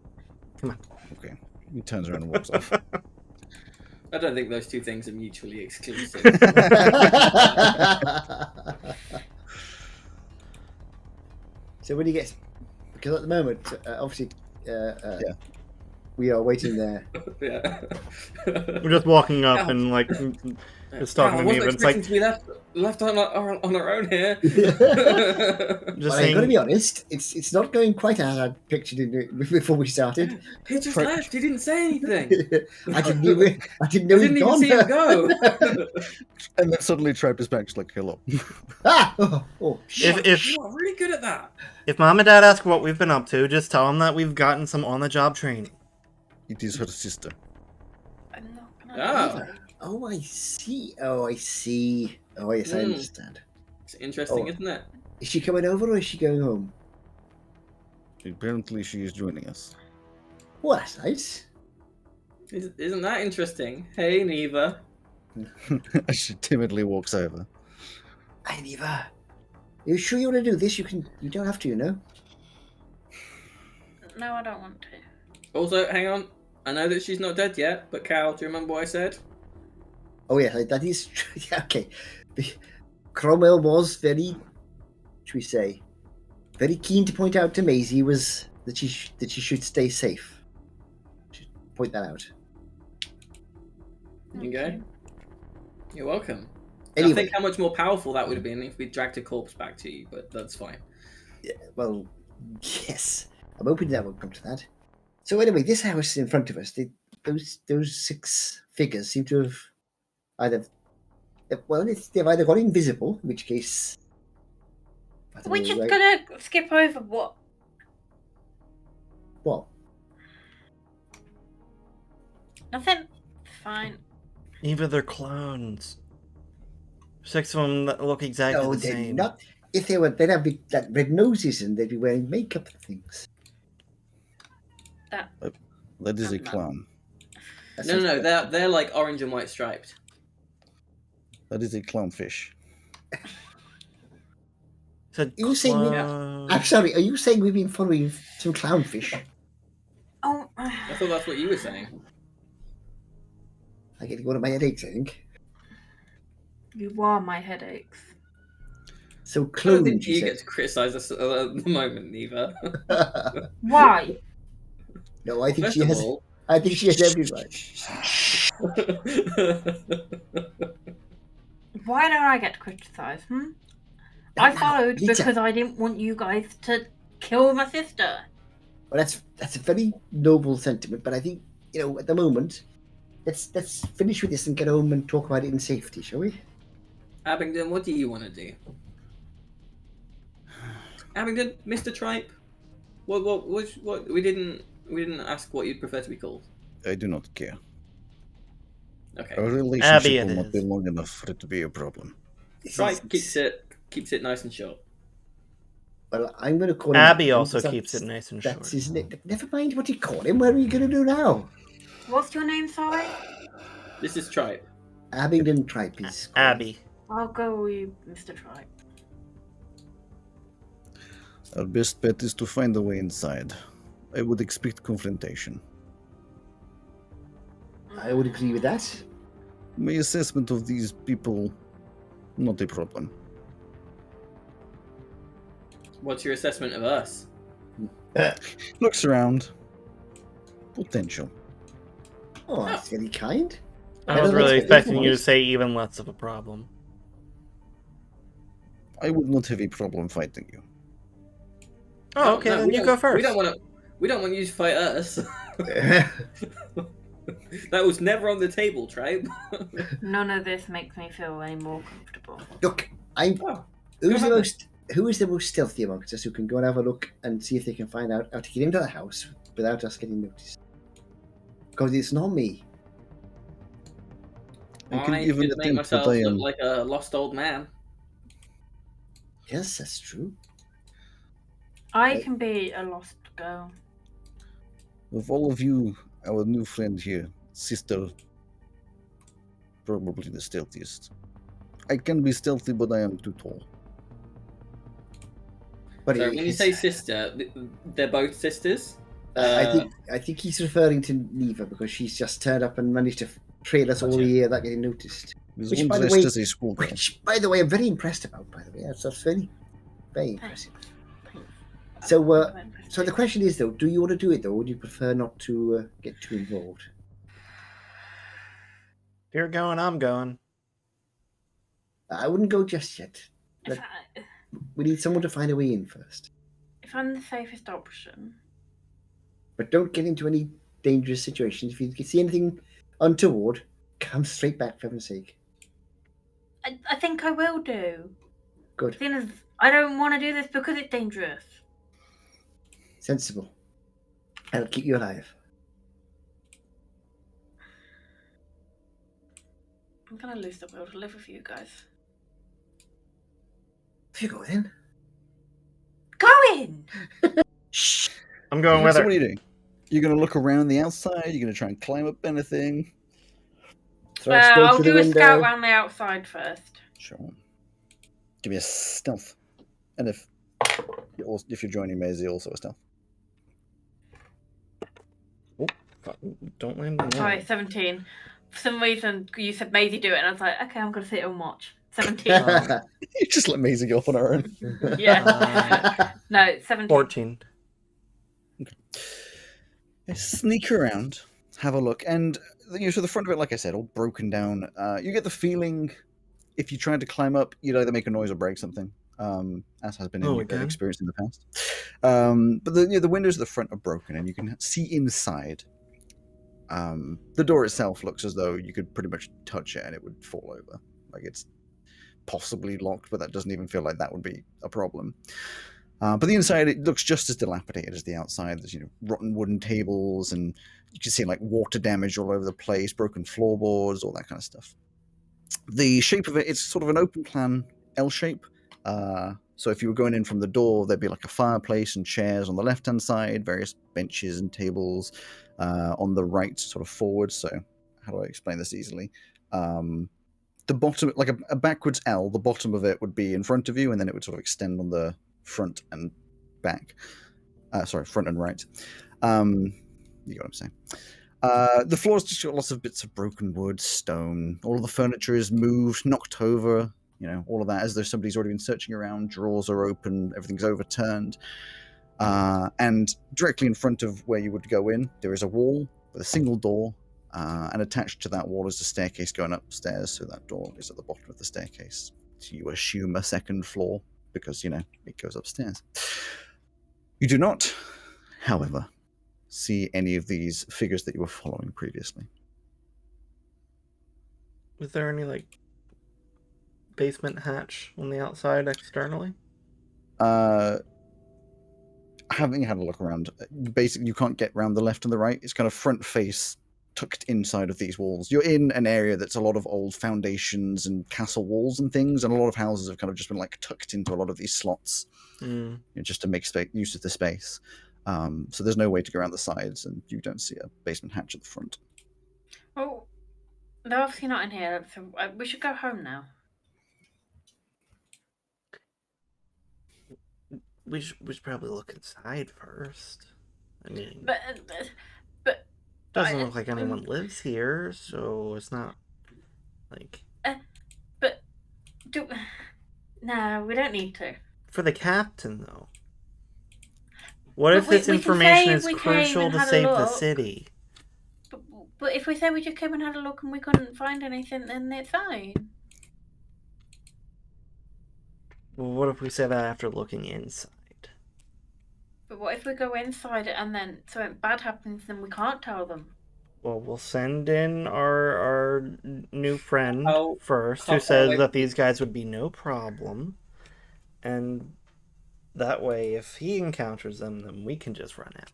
Okay. He turns around and walks off. I don't think those two things are mutually exclusive. So when you get, because at the moment, obviously, we are waiting there. Yeah. We're just walking up and like just talking I to wasn't me, but it's like expecting to be left on our own here. just But I'm going to saying. be honest, it's not going quite as I pictured it before we started. He just left. He didn't say anything. I didn't know I he'd didn't even gone. see him go. And then suddenly Tripe is back, just like, hello. Ah! Oh, shit. If You are really good at that. if Mom and Dad ask what we've been up to, just tell them that we've gotten some on-the-job training. It is her sister. I'm not gonna Oh. leave her. Oh, I see. Oh, I see. Oh, yes, I Mm. understand. It's interesting, Oh. isn't it? Is she coming over or is she going home? Apparently she is joining us. Well, that's nice. Isn't that interesting? Hey, Neva. As she timidly walks over. Hey, Neva. You sure you want to do this? You don't have to, you know. No, I don't want to. Also, hang on. I know that she's not dead yet, but Cal, do you remember what I said? Oh, yeah, that is true. Yeah, okay. Cromwell was very, should we say, very keen to point out to Maisie was that she should stay safe. Should point that out. You go. You're welcome. Anyway. I think how much more powerful that would have been if we dragged a corpse back to you, but that's fine. Yeah, well, yes. I'm hoping that will come to that. So anyway, this house in front of us, those 6 figures seem to have either... Well, they've either got invisible, in which case... We're just gonna skip over what? What? Nothing. Fine. Either they're clones. 6 of them that look exactly No, the they're same. not. If they were, they'd have like red noses and they'd be wearing makeup and things. That is a clown. No, they're like orange and white striped. That is a clownfish. You saying I'm sorry, are you saying we've been following some clownfish? Oh, I thought that's what you were saying. I get one of my headaches, I think. You are my headaches. So I don't clones, think you get to criticise us at the moment, neither. Why? No, I think First she of has. all- I think she has every right. Why don't I get to criticise? I followed Lita. because I didn't want you guys to kill my sister. Well, that's a very noble sentiment, but I think at the moment, let's finish with this and get home and talk about it in safety, shall we? Abingdon, what do you want to do? Abingdon, Mr. Tripe. What? We didn't ask what you'd prefer to be called. I do not care. Okay. Our Abby relationship it will not be is. long enough for it to be a problem. Tripe keeps it nice and short. Well, I'm going to call him Abby Abingdon, also because keeps it nice and short. That's his name. Never mind what you call him. What are you going to do now? What's your name, sorry? This is Tripe. Abingdon Tripe is called. Abby. I'll go with you, Mr. Tripe. Our best bet is to find a way inside. I would expect confrontation. I would agree with that. My assessment of these people, not a problem. What's your assessment of us? Looks around. Potential. Oh, that's very kind. I was don't really expect expecting you to voice. say even less of a problem. I would not have a problem fighting you. Oh, okay, then you go first. We don't want you to fight us. That was never on the table, Tripe. None of this makes me feel any more comfortable. Look, Oh, who is the most stealthy amongst us who can go and have a look and see if they can find out how to get into the house without us getting noticed? Because it's not me. I can I even could make attempt, myself but I look am. like a lost old man. Yes, that's true. I can be a lost girl. Of all of you, our new friend here, sister, probably the stealthiest. I can be stealthy, but I am too tall. But So when you say sister, they're both sisters? I think he's referring to Neva because she's just turned up and managed to trail us all Gotcha. year without getting noticed. This Which, one by the dressed way- as a schoolgirl. Which, by the way, I'm very impressed about. By the way, that's very, very impressive. So the question is though, do you want to do it though, or do you prefer not to get too involved? If you're going, I'm going. I wouldn't go just yet. We need someone to find a way in first. If I'm the safest option, But don't get into any dangerous situations. If you see anything untoward, come straight back for heaven's sake. I think I will do. Good. The thing is, I don't want to do this because it's dangerous. Sensible. I'll keep you alive. I'm gonna lose the will to live with you guys. There you go then. Go in! I'm going with So her. what are you doing? You're going to look around the outside? You're going to try and climb up anything? Throw a stone I'll through the do a window. scout around the outside first. Sure. Give me a stealth. And if you're joining Maisie, also a stealth. Oh, fuck, don't land on that. Sorry, 17. For some reason, you said Maisie do it, and I was like, okay, I'm gonna sit here and watch. 17. You just let Maisie go off on her own. Yeah. No, it's 17. 14. Sneak around, have a look, and so the front of it, like I said, all broken down. You get the feeling if you tried to climb up, you'd either make a noise or break something, as has been experienced in the past. But the windows at the front are broken, and you can see inside. The door itself looks as though you could pretty much touch it and it would fall over. Like it's possibly locked, but that doesn't even feel like that would be a problem. But the inside, it looks just as dilapidated as the outside. There's rotten wooden tables, and you can see like water damage all over the place, broken floorboards, all that kind of stuff. The shape of it's sort of an open plan L shape. So if you were going in from the door, there'd be like a fireplace and chairs on the left-hand side, various benches and tables on the right, sort of forward. So how do I explain this easily? The bottom, like a backwards L, the bottom of it would be in front of you, and then it would sort of extend on the front and back. Front and right. You get what I'm saying. The floor's just got lots of bits of broken wood, stone. All of the furniture is moved, knocked over. All of that as though somebody's already been searching around. Drawers are open, everything's overturned. And directly in front of where you would go in, there is a wall with a single door. And attached to that wall is a staircase going upstairs. So that door is at the bottom of the staircase. So you assume a second floor because, it goes upstairs. You do not, however, see any of these figures that you were following previously. Was there any, basement hatch on the outside externally? Having had a look around, basically you can't get around the left and the right. It's kind of front face tucked inside of these walls. You're in an area that's a lot of old foundations and castle walls and things, and a lot of houses have kind of just been tucked into a lot of these slots, just to make use of the space. So there's no way to go around the sides, and you don't see a basement hatch at the front. Oh, they're obviously not in here, so we should go home now. We should probably look inside first. I mean, but doesn't look like anyone lives here, so it's not no, we don't need to. For the captain, though. What if this information is crucial to save the city? But if we say we just came and had a look and we couldn't find anything, then it's fine. Well, what if we say that after looking inside? But what if we go inside and then something bad happens, then we can't tell them? Well, we'll send in our new friend first, who how says that these guys would be no problem. And that way, if he encounters them, then we can just run out.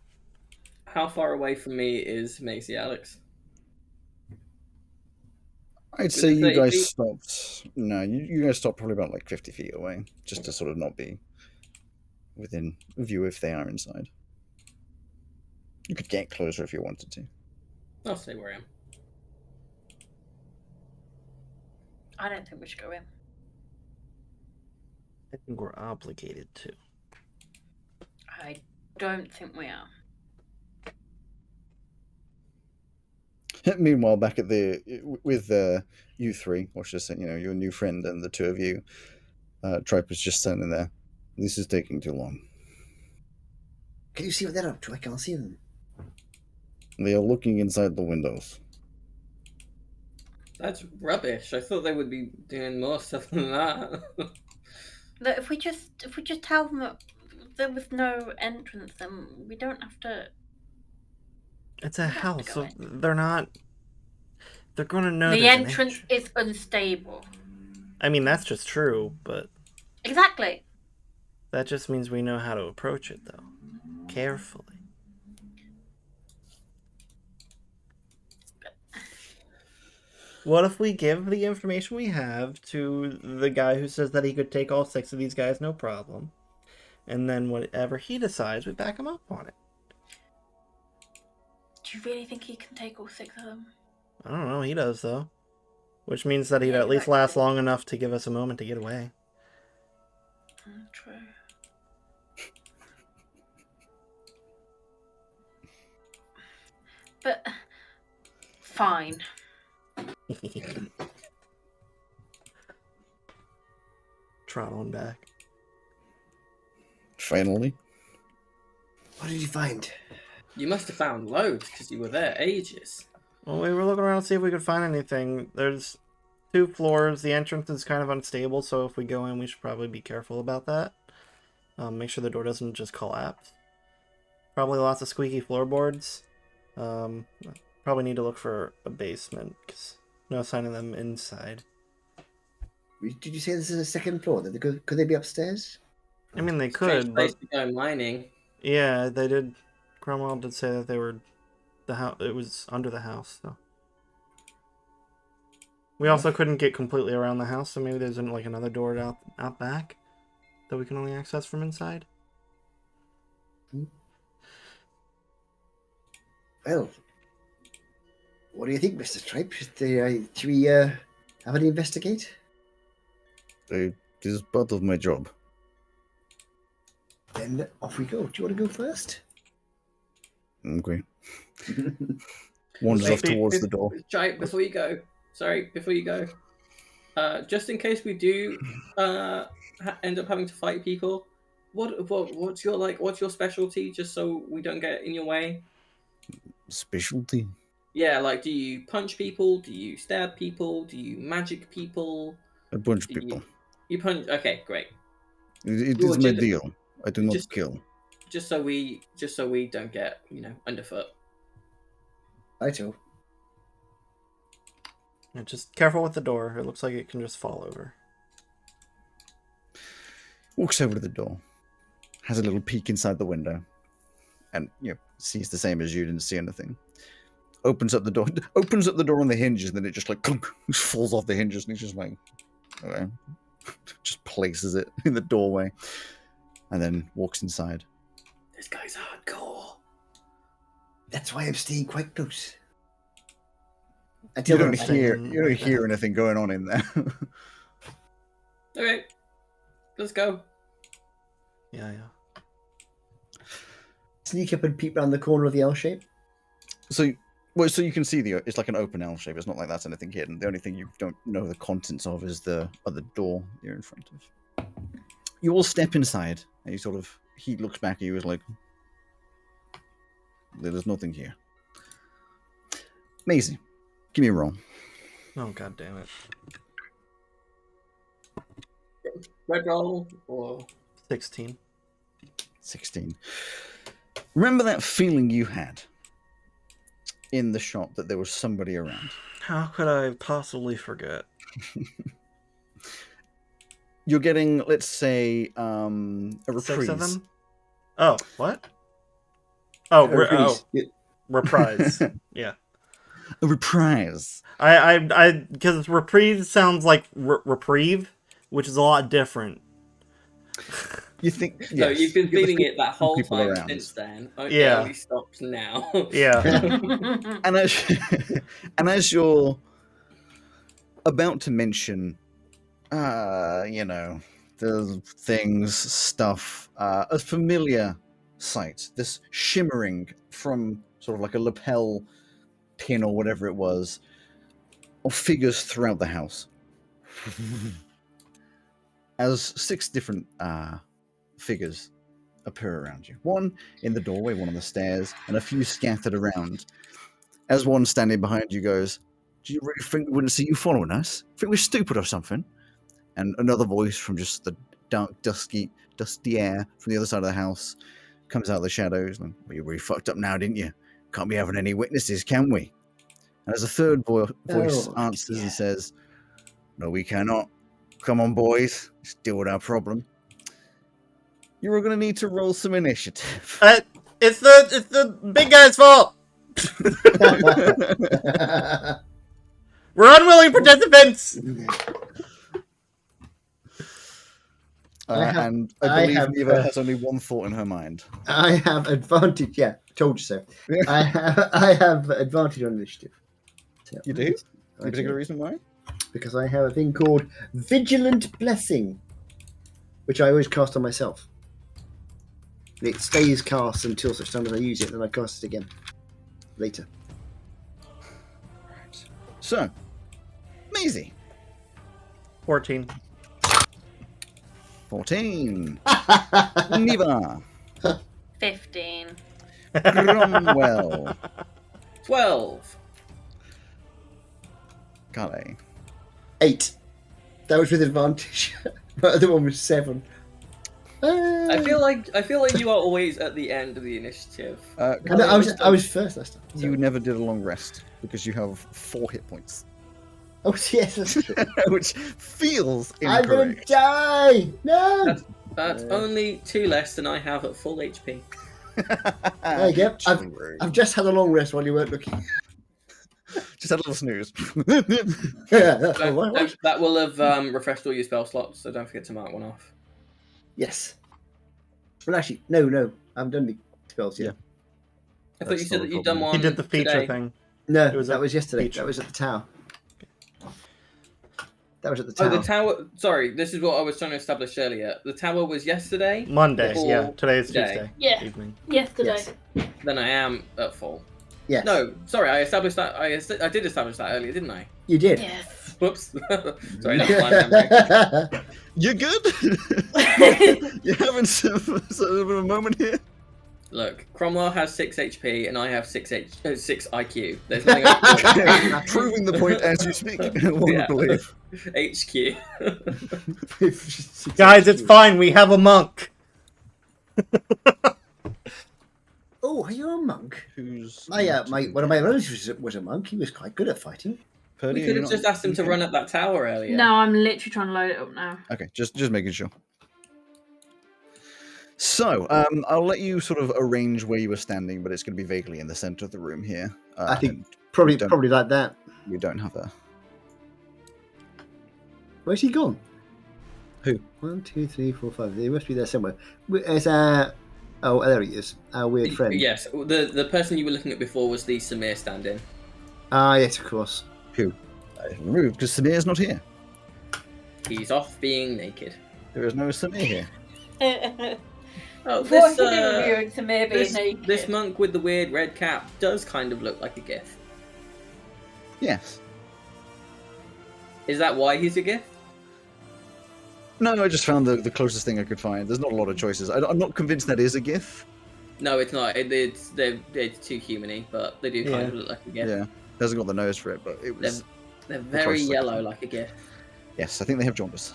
How far away from me is Maisie, Alex? I'd say you guys stopped. No, you guys stopped probably about 50 feet away, just to sort of not be within view if they are inside. You could get closer if you wanted to. I'll stay where I am. I don't think we should go in. I think we're obligated to. I don't think we are. Meanwhile, back at with you three, or should I say, your new friend and the two of you, Tripe is just standing there. This is taking too long. Can you see what they're up to? I can't see them. They are looking inside the windows. That's rubbish. I thought they would be doing more stuff than that. Look, if we just tell them that there was no entrance, then we don't have to. It's a house, so they're not. They're going to know the entrance is unstable. I mean, that's just true, but exactly. That just means we know how to approach it, though, carefully. What if we give the information we have to the guy who says that he could take all 6 of these guys, no problem, and then whatever he decides, we back him up on it? Do you really think he can take all 6 of them? I don't know. He does, though. Which means that he'd at least last long enough to give us a moment to get away. True. But fine. trot on back. Finally. What did you find? You must have found loads because you were there ages. Well, we were looking around to see if we could find anything. There's 2 floors. The entrance is kind of unstable, so if we go in, we should probably be careful about that. Make sure the door doesn't just collapse. Probably lots of squeaky floorboards. Probably need to look for a basement, because no sign of them inside. Did you say this is a second floor? Could they be upstairs? I mean, they Strange could, place but... to go mining. Yeah, they did. Cromwell did say that they were... the house. It was under the house, so... We also couldn't get completely around the house, so maybe there's like another door out back that we can only access from inside. Well, what do you think, Mr. Tripe? Should we have an investigate? It is part of my job. Then off we go. Do you want to go first? Okay. Wanders off towards the door. Tripe, before you go. Just in case we do end up having to fight people, what's your specialty? Just so we don't get in your way. Specialty? Yeah, like, do you punch people? Do you stab people? Do you magic people? I punch people. You punch. Okay, great. It is my deal. I do not kill. Just so we don't get underfoot. Righto. Yeah, just careful with the door. It looks like it can just fall over. Walks over to the door. Has a little peek inside the window. And, sees the same as you, didn't see anything. Opens up the door on the hinges, and then it just like clunk, falls off the hinges, and he's just like, okay. Just places it in the doorway. And then walks inside. This guy's hardcore. That's why I'm staying quite close. You don't hear anything going on in there. Okay, let's go. Yeah. Sneak up and peep around the corner of the L shape. So you can see it's like an open L shape. It's not like that's anything hidden. The only thing you don't know the contents of is the other door you're in front of. You all step inside, and he looks back at you as like, there's nothing here. Maisie, give me a roll. Oh, god damn it. Red roll or 16. 16. Remember that feeling you had in the shop that there was somebody around? How could I possibly forget? You're getting, let's say, a reprise. 6 of them? Oh, what? Oh, reprise. Yeah. A reprise. Because reprise sounds like reprieve, which is a lot different. You think? Yes. So you've been feeling it that whole time around. since then. Yeah. It only stops now. Yeah. and as you're about to mention, the things, stuff, a familiar sight, this shimmering from sort of like a lapel pin or whatever it was, of figures throughout the house. As 6 different figures appear around you. One in the doorway, one on the stairs, and a few scattered around. As one standing behind you goes, "Do you really think we wouldn't see you following us? Think we're stupid or something?" And another voice from just the dark, dusty air from the other side of the house comes out of the shadows. Like, "Well, you really fucked up now, didn't you? Can't be having any witnesses, can we?" And as a third voice answers and says, "No, we cannot. Come on, boys. Let's deal with our problem. You're going to need to roll some initiative." It's the big guy's fault. We're unwilling participants. And I believe Neva has only one thought in her mind. I have advantage. Yeah, told you so. I have advantage on initiative. So, You do? Any particular reason why? Because I have a thing called Vigilant Blessing, which I always cast on myself. It stays cast until such time as I use it, then I cast it again later. Right. So, Maisie. 14. 14. Neva. 15. Cromwell. 12. Kale. 8. That was with advantage. The other one was 7. I feel like you are always at the end of the initiative. I was first last time. So. You never did a long rest because you have 4 hit points. Oh yes, that's true. Which feels I'm gonna incorrect. die! No! That's only 2 less than I have at full HP. There you go. I've just had a long rest while you weren't looking. Just had a little snooze. That will have refreshed all your spell slots, so don't forget to mark one off. Yes. Well, actually, no. I haven't done the spells yet. I thought you said that you'd done one. He did the feature today. thing. No, It was that a was yesterday. feature. That was at the tower. That was at the Oh, tower. the tower. Sorry, this is what I was trying to establish earlier. The tower was yesterday. Monday, Before yeah. Today is today. Tuesday Yeah. evening. Yesterday. Yes. Then I am at full. Yes. No, sorry, I established that. I did establish that earlier, didn't I? You did. Yes. Whoops. Sorry, that's my memory. You're good? You're having sort of a moment here? Look, Cromwell has 6 HP and I have 6 IQ. There's nothing I can do. Proving the point as you speak. One Yeah. would believe. HQ. Guys, it's fine. We have a monk. Oh, are you a monk? Who's One of my relatives was a monk. He was quite good at fighting. Purdy, We are could you have not- just asked him to run up that tower earlier. No, I'm literally trying to load it up now. Okay, just making sure. So, I'll let you sort of arrange where you were standing, but it's going to be vaguely in the center of the room here. I think and probably don't- probably like that. we don't have a... Where's he gone? Who? 1, 2, 3, 4, 5. He must be there somewhere. There's oh, there he is. Our weird friend. Yes, the person you were looking at before was the Samir stand-in. Ah, yes, of course. Who? Rude, because Samir's not here. He's off being naked. There is no Samir here. Oh, What are you reviewing to me being naked? this monk with the weird red cap does kind of look like a GIF. Yes. Is that why he's a GIF? No, I just found the closest thing I could find. There's not a lot of choices. I'm not convinced that is a GIF. No, it's not. It's too human-y, but they do kind Yeah. of look like a GIF. Yeah. Hasn't got the nose for it, but it was... They're very closest I could yellow find. like a GIF. Yes, I think they have jaundice.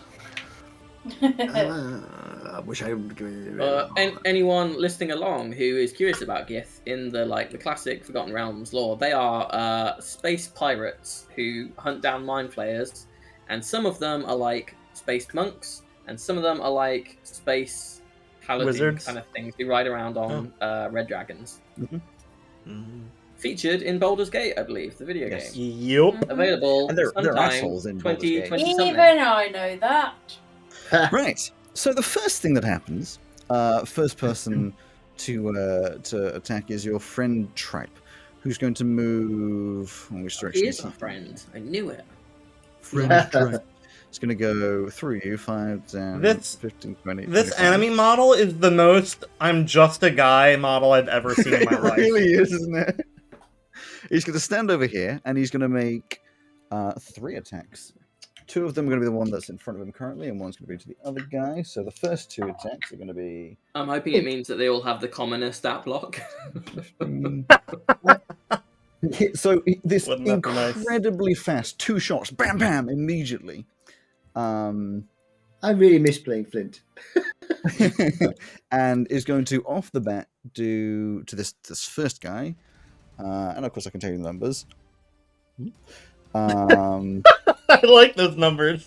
I wish I would. Anyone listening along who is curious about GIF in the classic Forgotten Realms lore, they are space pirates who hunt down mind flayers, and some of them are like space monks, and some of them are like space paladin Wizards? kind of things who ride around on red dragons. Mm. Featured in Baldur's Gate, I believe, the video Yes. game. Yup. Available And they're sometime assholes in Baldur's Gate. 2020 Even something. I know that. Right. So the first thing that happens, first person to attack is your friend Tripe, who's going to move. Which direction He is is our he? friend. I knew it. Friend Tripe. It's going to go through you, 5, 10, This- 15, 20. This 25. enemy model is the most I'm just a guy model I've ever seen in my It life. really is, isn't it? He's going to stand over here, and he's going to make 3 attacks. 2 of them are going to be the one that's in front of him currently, and one's going to be to the other guy. So the first 2 attacks are going to be... I'm hoping it means that they all have the commoner stat block. So this Wouldn't that be nice? incredibly fast 2 shots, bam, bam, immediately. I really miss playing Flint. And is going to, off the bat, do to this first guy. And of course, I can tell you the numbers. I like those numbers.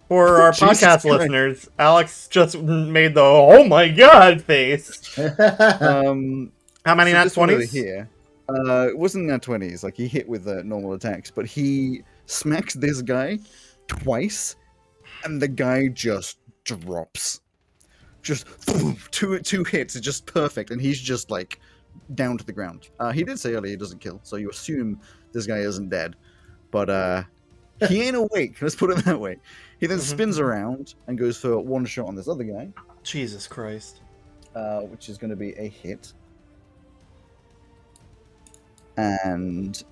For our Jesus podcast Christ. listeners, Alex just made the "oh my god" face. How many nat this one over 20s? here? It wasn't nat 20s. Like he hit with normal attacks, but he smacks this guy twice, and the guy just drops. Just two hits, it's just perfect, and he's just like down to the ground. He did say earlier he doesn't kill, so you assume this guy isn't dead, but he ain't awake. Let's put it that way. He then spins around and goes for 1 shot on this other guy, Jesus Christ. which is going to be a hit. And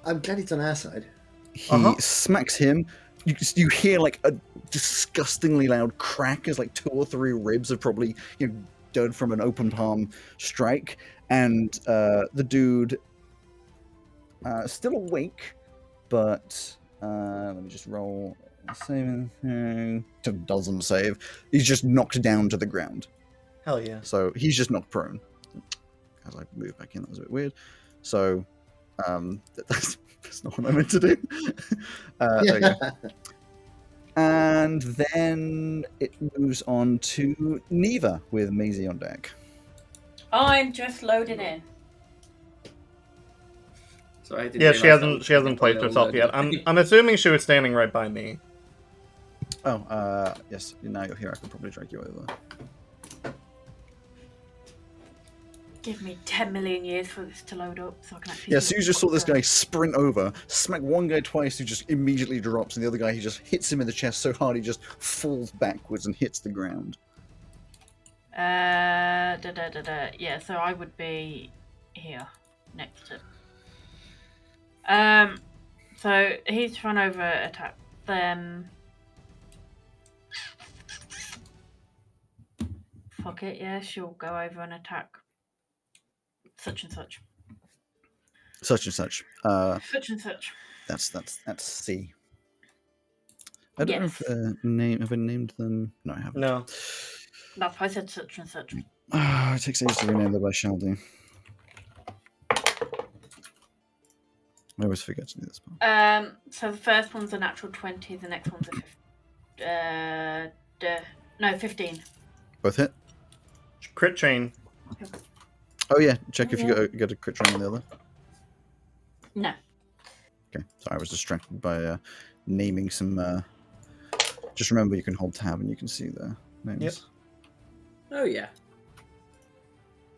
I'm glad it's on our side. he smacks him. You hear like a disgustingly loud crack as like 2 or 3 ribs have probably done from an open palm strike, and the dude still awake, but let me just roll saving thing. Doesn't save. He's just knocked down to the ground. Hell yeah. So he's just knocked prone. As I move back in, that was a bit weird. So that's not what I meant to do. There you go. And then it moves on to Neva with Maisie on deck. I'm just loading in. Sorry, I didn't Yeah, she realise hasn't placed herself yet. I'm assuming she was standing right by me. Oh, yes. Now you're here. I can probably drag you over. Give me 10 million years for this to load up so I can actually... Yeah, so you just saw this guy sprint over, smack one guy twice who just immediately drops, and the other guy, he just hits him in the chest so hard he just falls backwards and hits the ground. Yeah, so I would be here, next to... So he's trying over attack them. Fuck it, yeah, she'll go over and attack such and such. Such and such. Such and such. That's C. I don't know if have I named them? No, I haven't. No. That's why I said such and such. It takes ages to rename them, but I shall do. I always forget to do this part. So the first one's a natural 20, the next one's a 15. Both hit? Crit chain. Oh yeah, check if you got a crit chain on the other. No. Okay, sorry, I was distracted by naming some... Just remember you can hold tab and you can see the names. Yep. Oh yeah.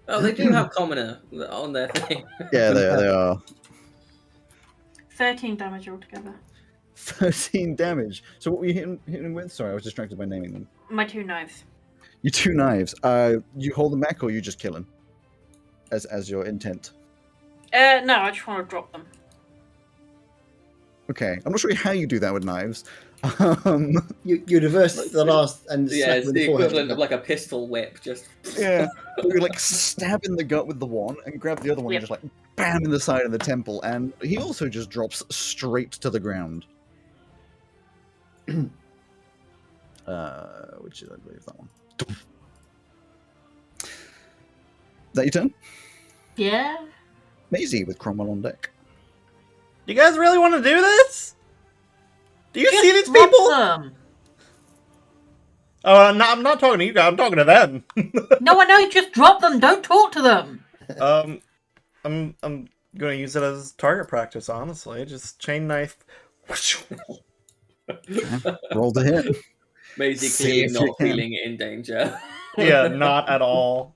Oh, they do have commoner on their thing. Yeah, they are. 13 damage altogether. 13 damage. So what were you hitting him with? Sorry, I was distracted by naming them. My 2 knives. Your 2 knives. You hold them back or you just kill him? As your intent? No, I just want to drop them. Okay, I'm not sure how you do that with knives. You reverse the last and yeah, it's the equivalent of like a pistol whip, just yeah. You like stab in the gut with the one and grab the other one and just like bam in the side of the temple, and he also just drops straight to the ground. Which is, I believe, that one. Is that your turn? Yeah. Maisie with Cromwell on deck. You guys really want to do this? Do you Just see these drop people? them. Oh, no, I'm not talking to you guys. I'm talking to them. No, I know. Just drop them. Don't talk to them. I'm gonna use it as target practice. Honestly, just chain knife. Roll to hit. basically not feeling in danger. Yeah, not at all.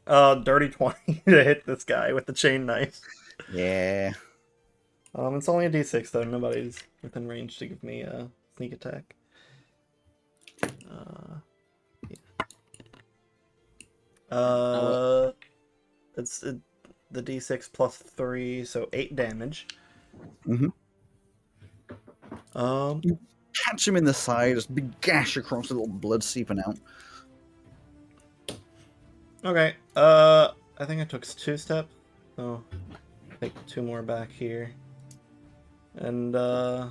Dirty 20 to hit this guy with the chain knife. Yeah. It's only a d6 though. Nobody's within range to give me a sneak attack. It's the d6 plus 3, so 8 damage. Mm-hmm. You catch him in the side, just big gash across, a little blood seeping out. Okay. I think I took 2 steps. So take 2 more back here. And yeah,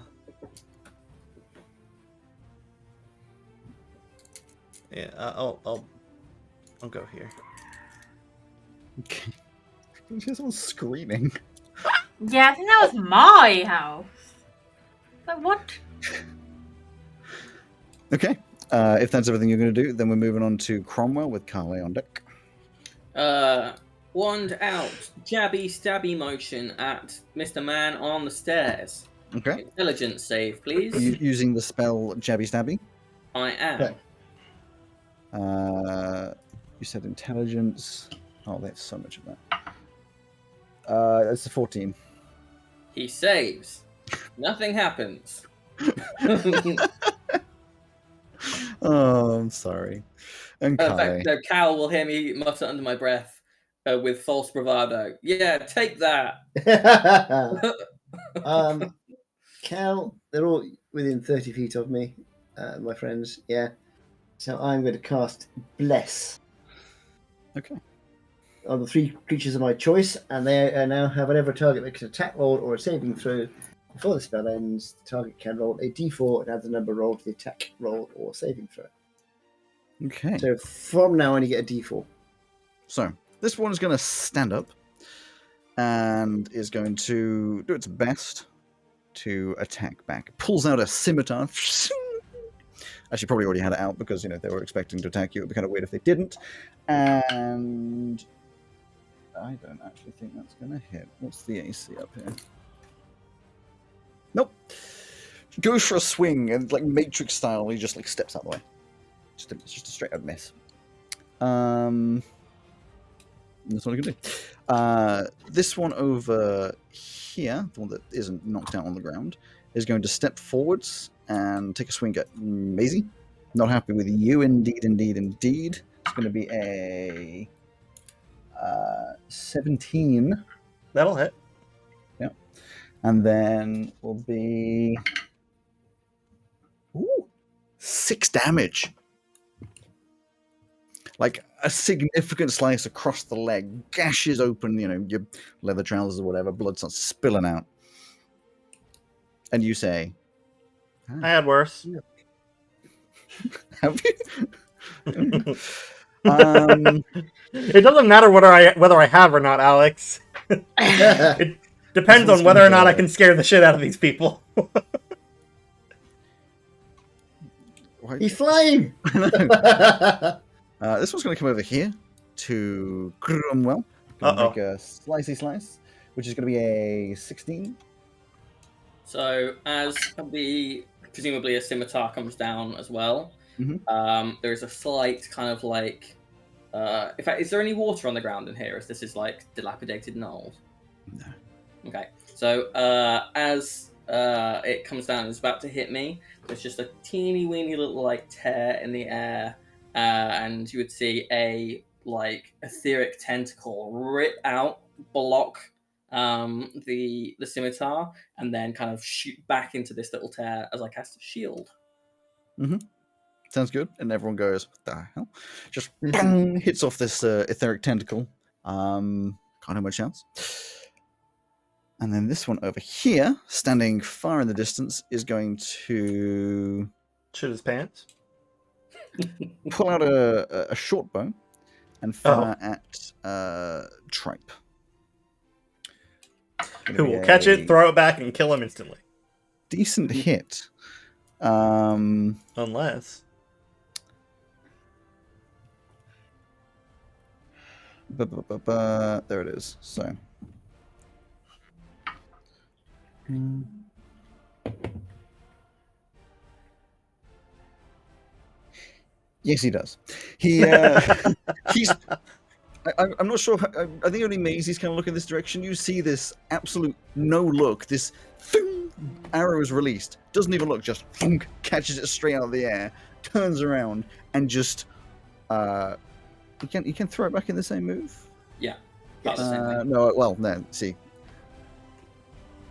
I'll go here. Okay. Someone's screaming. Yeah, I think that was my house. Like, what? Okay. If that's everything you're going to do, then we're moving on to Cromwell with Carly on deck. Wand out, jabby stabby motion at Mr. Man on the stairs. Okay. Intelligence save, please. Are you using the spell Jabby Stabby? I am. Okay. You said intelligence. Oh, that's so much of that. That's a 14. He saves. Nothing happens. Oh, I'm sorry. And In Kai. fact, no, Cal will hear me mutter under my breath with false bravado. Yeah, take that. Cal, they're all within 30 feet of me, my friends. Yeah. So I'm going to cast Bless Okay. on the 3 creatures of my choice, and they now have whatever target makes an attack roll or a saving throw. Before the spell ends, the target can roll a d4 and add the number rolled to the attack roll or saving throw. Okay. So from now on, you get a d4. So this one is going to stand up and is going to do its best to attack back. Pulls out a scimitar. Actually, probably already had it out because, they were expecting to attack you. It would be kind of weird if they didn't. And I don't actually think that's going to hit. What's the AC up here? Nope. Goes for a swing and, like, Matrix style, he just, like, steps out of the way. Just a straight up miss. That's what I can do. This one over here, the one that isn't knocked out on the ground, is going to step forwards and take a swing at Maisie. Not happy with you, indeed. It's going to be a 17. That'll hit. Yeah. And then will be 6 damage. Like a significant slice across the leg, gashes open, your leather trousers or whatever, blood starts spilling out. And you say, I had worse. have you? It doesn't matter whether I have or not, Alex. It depends on whether or not I can scare the shit out of these people. He's flying! This one's going to come over here to Cromwell. Make a slicey slice, which is going to be a 16. So as presumably a scimitar comes down as well, there's a slight kind of like... in fact, is there any water on the ground in here? As this is like dilapidated knolls? No. Okay. So as it comes down and is about to hit me, there's just a teeny weeny little like tear in the air. And you would see a like etheric tentacle rip out, block the scimitar, and then kind of shoot back into this little tear as I cast a shield. Sounds good. And everyone goes, what the hell? Just bang, hits off this etheric tentacle. Can't have much else. And then this one over here, standing far in the distance, is going to shoot his pants. Pull out a short bow and fire at Tripe. Who will catch it, throw it back, and kill him instantly. Decent hit. Unless... There it is. So... Yes, he does. He's. I'm not sure. I think only Maisie's kind of looking this direction. You see this absolute no look. This arrow is released. Doesn't even look. Just catches it straight out of the air. Turns around and just. You can throw it back in the same move. Yeah. That's the same thing. No. Well, no. See.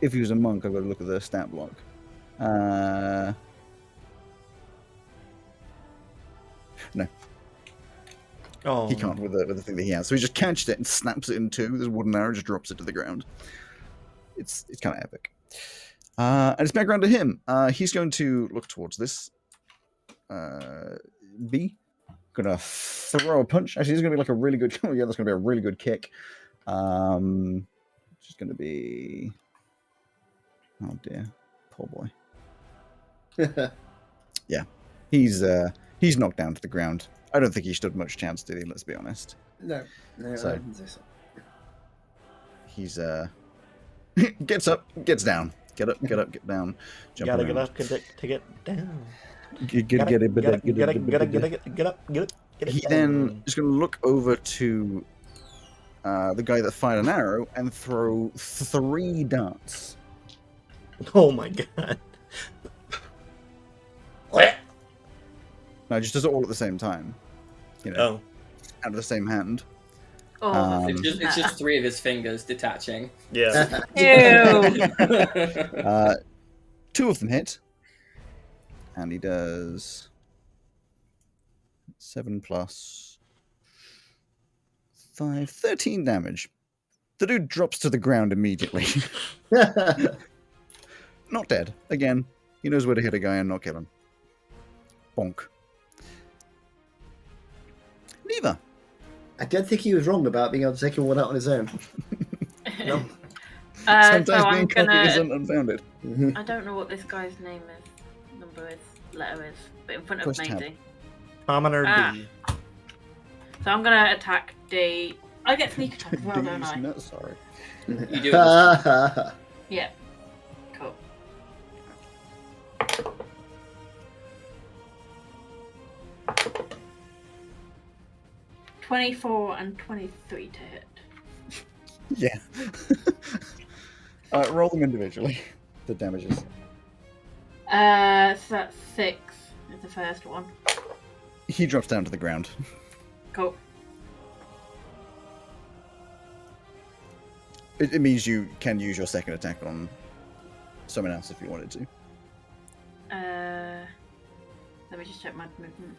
If he was a monk, I've got to look at the stat block. No. Oh. He can't with the thing that he has. So he just catches it and snaps it in two. This wooden arrow just drops it to the ground. It's kind of epic. And it's back around to him. He's going to look towards this. B. Gonna throw a punch. Actually, it's gonna be like a really good. Yeah, that's gonna be a really good kick. Just gonna be. Oh dear, poor boy. Yeah, he's knocked down to the ground. I don't think he stood much chance, did he? Let's be honest. No, So, I didn't say so. He's gets up, gets down. Get up, get down. Jump Gotta around. get up to get down. Get up. He then is going to look over to the guy that fired an arrow and throw 3 darts. Oh my god. No, just does it all at the same time. Out of the same hand. Oh, It's just 3 of his fingers detaching. Yeah. Ew. 2 of them hit. And he does 7 plus 5, 13 damage. The dude drops to the ground immediately. Not dead. Again, he knows where to hit a guy and not kill him. Bonk. Neva. I don't think he was wrong about being able to take one out on his own. No. Sometimes so being I'm cocky gonna. isn't unfounded. I don't know what this guy's name is, number is, letter is, but in front of Press tab. Maisie. Commoner D. So I'm gonna attack D. I get sneak attack as well, don't I? No, sorry. You do it. Yeah. Cool. $24 and 23 to hit. Yeah. Roll them individually. The damages. So that's 6 is the first one. He drops down to the ground. Cool. It means you can use your second attack on someone else if you wanted to. Let me just check my movement.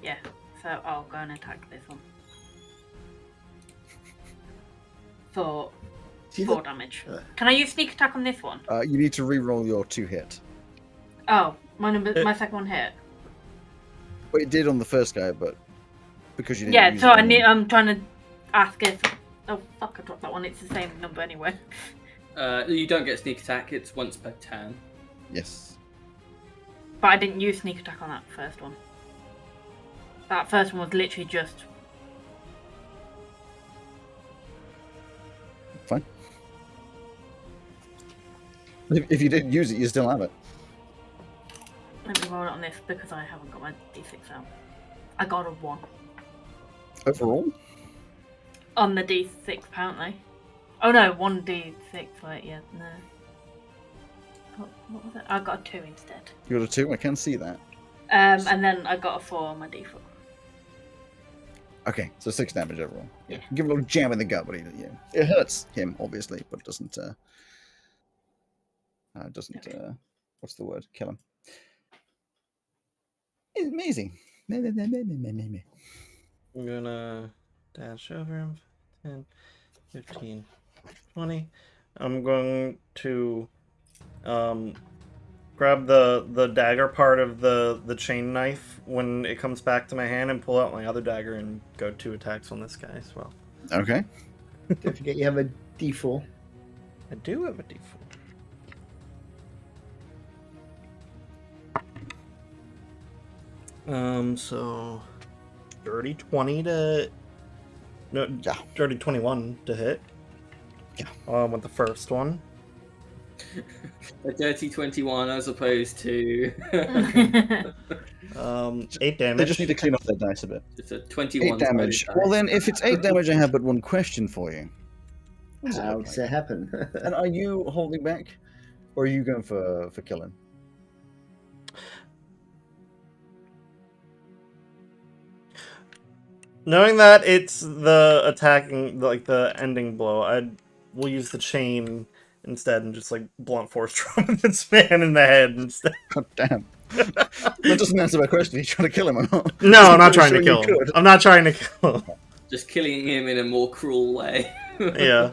Yeah, so I'll go and attack this one. For 4 damage. Can I use sneak attack on this one? You need to re-roll your 2 hit. Oh, my second one hit. Well, it did on the first guy, but because you didn't use so it on him. I'm trying to ask if. Oh fuck! I dropped that one. It's the same number anyway. You don't get sneak attack. It's once per turn. Yes. But I didn't use sneak attack on that first one. That first one was literally just. Fine. If you didn't use it, you still have it. Let me roll it on this because I haven't got my d6 out. I got a 1 Overall? on the d6 apparently. Oh no, 1d6. Right? Yeah, no. What was it? I got a 2 instead. You got a 2? I can see that. And then I got a 4 on my d4. Okay, so 6 damage overall. Yeah. Give him a little jab in the gut, but it hurts him, obviously, but doesn't, what's the word? Kill him. It's amazing. I'm gonna dash over him. 10, 15, 20. I'm going to grab the dagger part of the chain knife when it comes back to my hand and pull out my other dagger and go 2 attacks on this guy as well. Okay. Don't forget you have a D4. I do have a d4. So dirty 20 to dirty 21 to hit. Yeah. With the first one. A dirty 21 as opposed to 8 damage. They just need to clean off their dice a bit. it's a 21 8 damage. sided Well die. then, if it's 8 damage, I have but one question for you. What does it How look does like? it happen? And are you holding back? Or are you going for killing? Knowing that it's the attacking, like the ending blow, we'll use the chain instead and just like blunt force trauma this man in the head instead. God damn. That doesn't answer my question. Are you trying to kill him or not? No, I'm not pretty trying to sure kill you him. could. I'm not trying to kill him. Just killing him in a more cruel way. Yeah.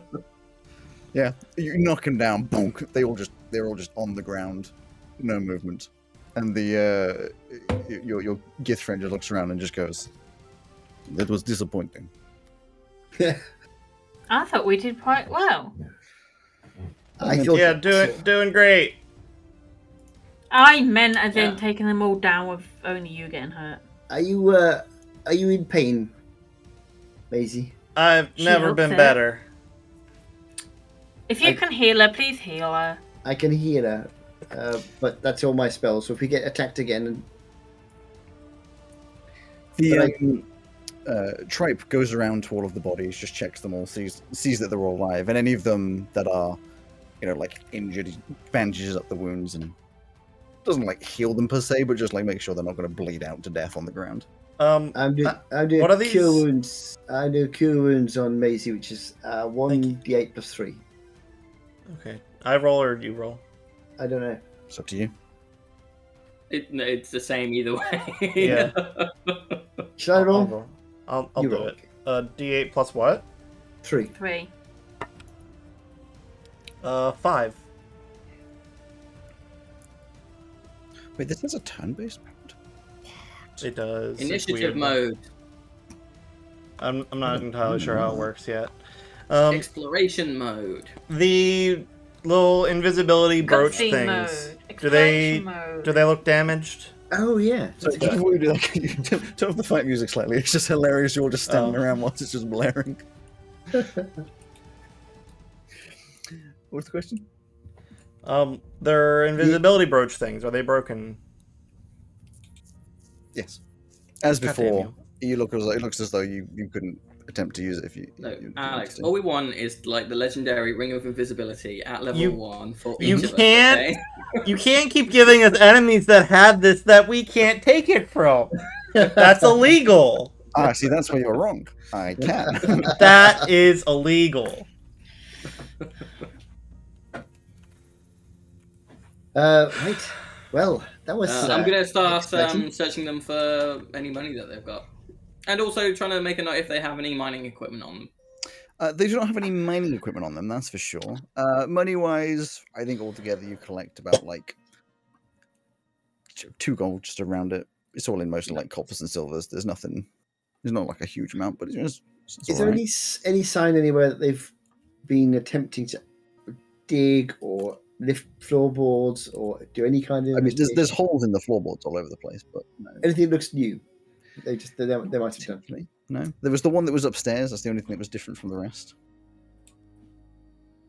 Yeah, you knock him down, bonk. They're all just on the ground, no movement, and the your Gith friend just looks around and just goes, "That was disappointing." I thought we did quite well. I thought Yeah, doing great. I meant as in Yeah. taking them all down with only you getting hurt. Are you in pain, Maisie? I've She never looks been it. better. If you can heal her, please heal her. I can hear her, but that's all my spells. So if we get attacked again, The Tripe goes around to all of the bodies, just checks them all, sees that they're all alive, and any of them that are, like injured, he bandages up the wounds and doesn't like heal them per se, but just like make sure they're not going to bleed out to death on the ground. I'm doing what are these? cure wounds. I do cure wounds on Maisie, which is 1d8 plus 3. Okay. I roll or you roll? I don't know. It's up to you. It's the same either way. Yeah. Should I roll? I'll roll. I'll You do roll. it. D8 plus what? 3. 3. 5. Wait, this is a turn-based mode? It does. It's Initiative weird. mode. I'm not entirely sure how it works yet. Exploration mode. The little invisibility brooch Cutscene things. mode. Do they Exploration mode. do they look damaged? Oh, yeah. So just before we do that, can you turn off the fight music slightly? It's just hilarious. You're all just standing around whilst it's just blaring. What's the question? They're invisibility brooch things. Are they broken? Yes. As God damn before, it looks as though you couldn't attempt to use it if you. No, you Alex, wanted to. all we want is like the legendary Ring of Invisibility at level 1 for You each of us, can't okay? you can't keep giving us enemies that have this that we can't take it from. That's illegal. See, that's where you're wrong. I can. That is illegal. Right. Well, that was. I'm going to start exciting. searching them for any money that they've got. And also trying to make a note if they have any mining equipment on them. They do not have any mining equipment on them, that's for sure. Money-wise, I think altogether you collect about like 2 gold just around it. It's all in mostly like coppers and silvers. There's nothing. There's not like a huge amount, but it's Is there any sign anywhere that they've been attempting to dig or lift floorboards or do any kind of? I mean, there's holes in the floorboards all over the place, but no. Anything that looks new. They might have done. No, there was the one that was upstairs. That's the only thing that was different from the rest.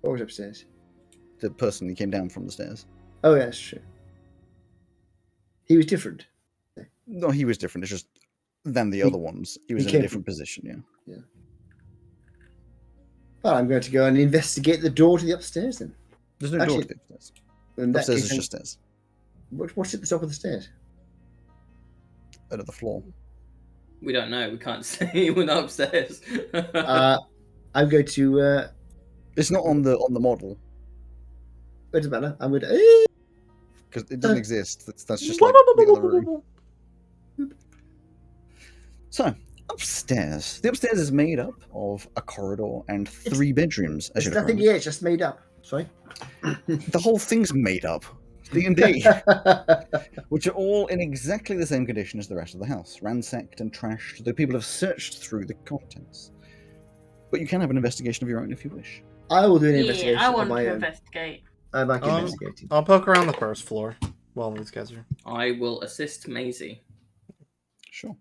What was upstairs? The person who came down from the stairs. Oh, yeah, that's true. He was different. No, he was different. It's just than the other ones. He was in a different position. Yeah. Well, I'm going to go and investigate the door to the upstairs then. There's no door to the upstairs. Upstairs is just stairs. What's at the top of the stairs? Out of the floor. We don't know. We can't see. We're not upstairs. I'm going to. It's not on the model. It doesn't matter. I'm going to. Because it doesn't exist. That's just like the other room. So, upstairs. The upstairs is made up of a corridor and 3 bedrooms. It's nothing here. It's just made up. Sorry. The whole thing's made up. D&D. Which are all in exactly the same condition as the rest of the house. Ransacked and trashed, though people have searched through the contents. But you can have an investigation of your own if you wish. I will do an investigation. I want on my to own. investigate. I like investigating. I'll poke around the first floor while these guys are. I will assist Maisie. Sure.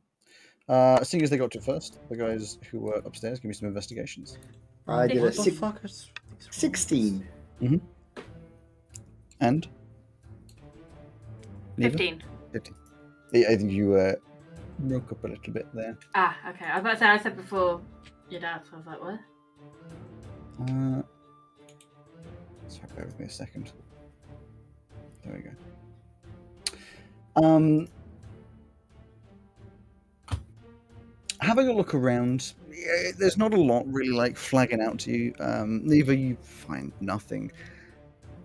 Seeing as they got to first, the guys who were upstairs, give me some investigations. I did a What the fuck is 16. Mm-hmm. And? 15. 15. I think you broke up a little bit there. Ah, okay. I was about to say, I said before your dad, so I was like, what? Sorry, bear with me a second. There we go. Having a look around, there's not a lot really like flagging out to you. Neither you find nothing,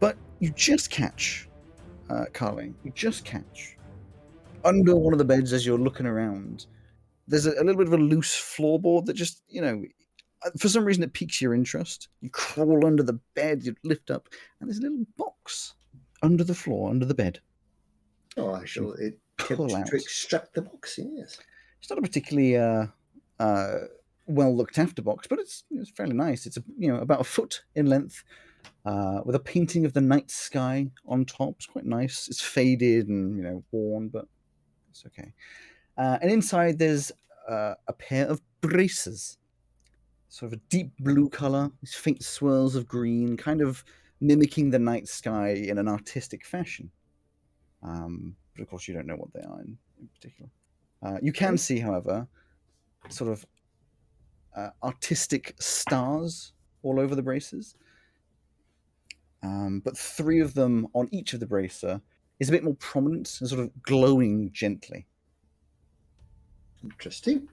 but you just catch, Carly. You just catch under one of the beds as you're looking around. There's a little bit of a loose floorboard that just, for some reason it piques your interest. You crawl under the bed, you lift up, and there's a little box under the floor, under the bed. Oh, I shall pull out to extract the box, yes. It's not a particularly well looked after box, but it's fairly nice. It's about a foot in length, with a painting of the night sky on top. It's quite nice. It's faded and worn, but it's okay. And inside there's a pair of braces, sort of a deep blue color, these faint swirls of green, kind of mimicking the night sky in an artistic fashion. But of course, you don't know what they are in particular. You can see, however, sort of artistic stars all over the braces. But 3 of them on each of the bracer is a bit more prominent and sort of glowing gently. Interesting.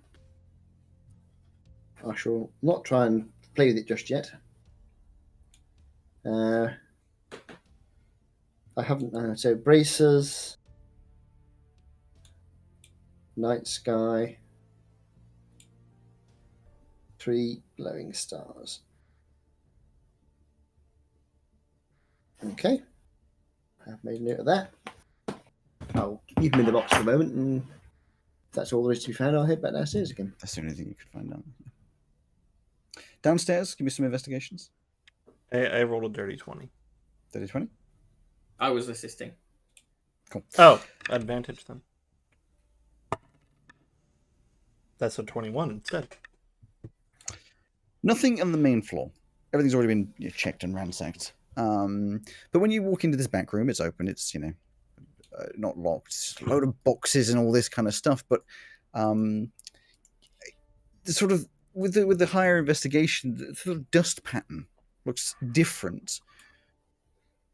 I shall not try and play with it just yet. I haven't. So bracers, night sky, 3 glowing stars. Okay, I've made a note of that. I'll leave them in the box for a moment, and if that's all there is to be found, I'll head back downstairs again. That's the only thing you could find out. Downstairs, give me some investigations. I rolled a dirty 20. 30-20? I was assisting. Cool. Oh, advantage then. That's a 21 instead. Nothing on the main floor. Everything's already been checked and ransacked. But when you walk into this back room, it's open. It's, not locked. It's a load of boxes and all this kind of stuff. But the sort of with the higher investigation, the sort of dust pattern looks different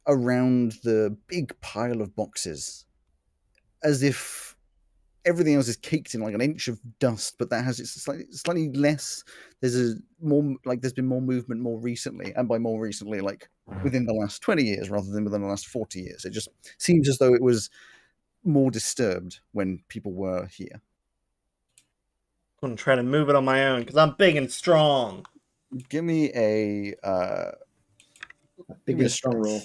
around the big pile of boxes, as if everything else is caked in like an inch of dust, but that has it's slightly less. There's been more movement more recently, and by more recently, like within the last 20 years rather than within the last 40 years. It just seems as though it was more disturbed when people were here. I'm gonna try to move it on my own because I'm big and strong. Give me a Big and strong roll.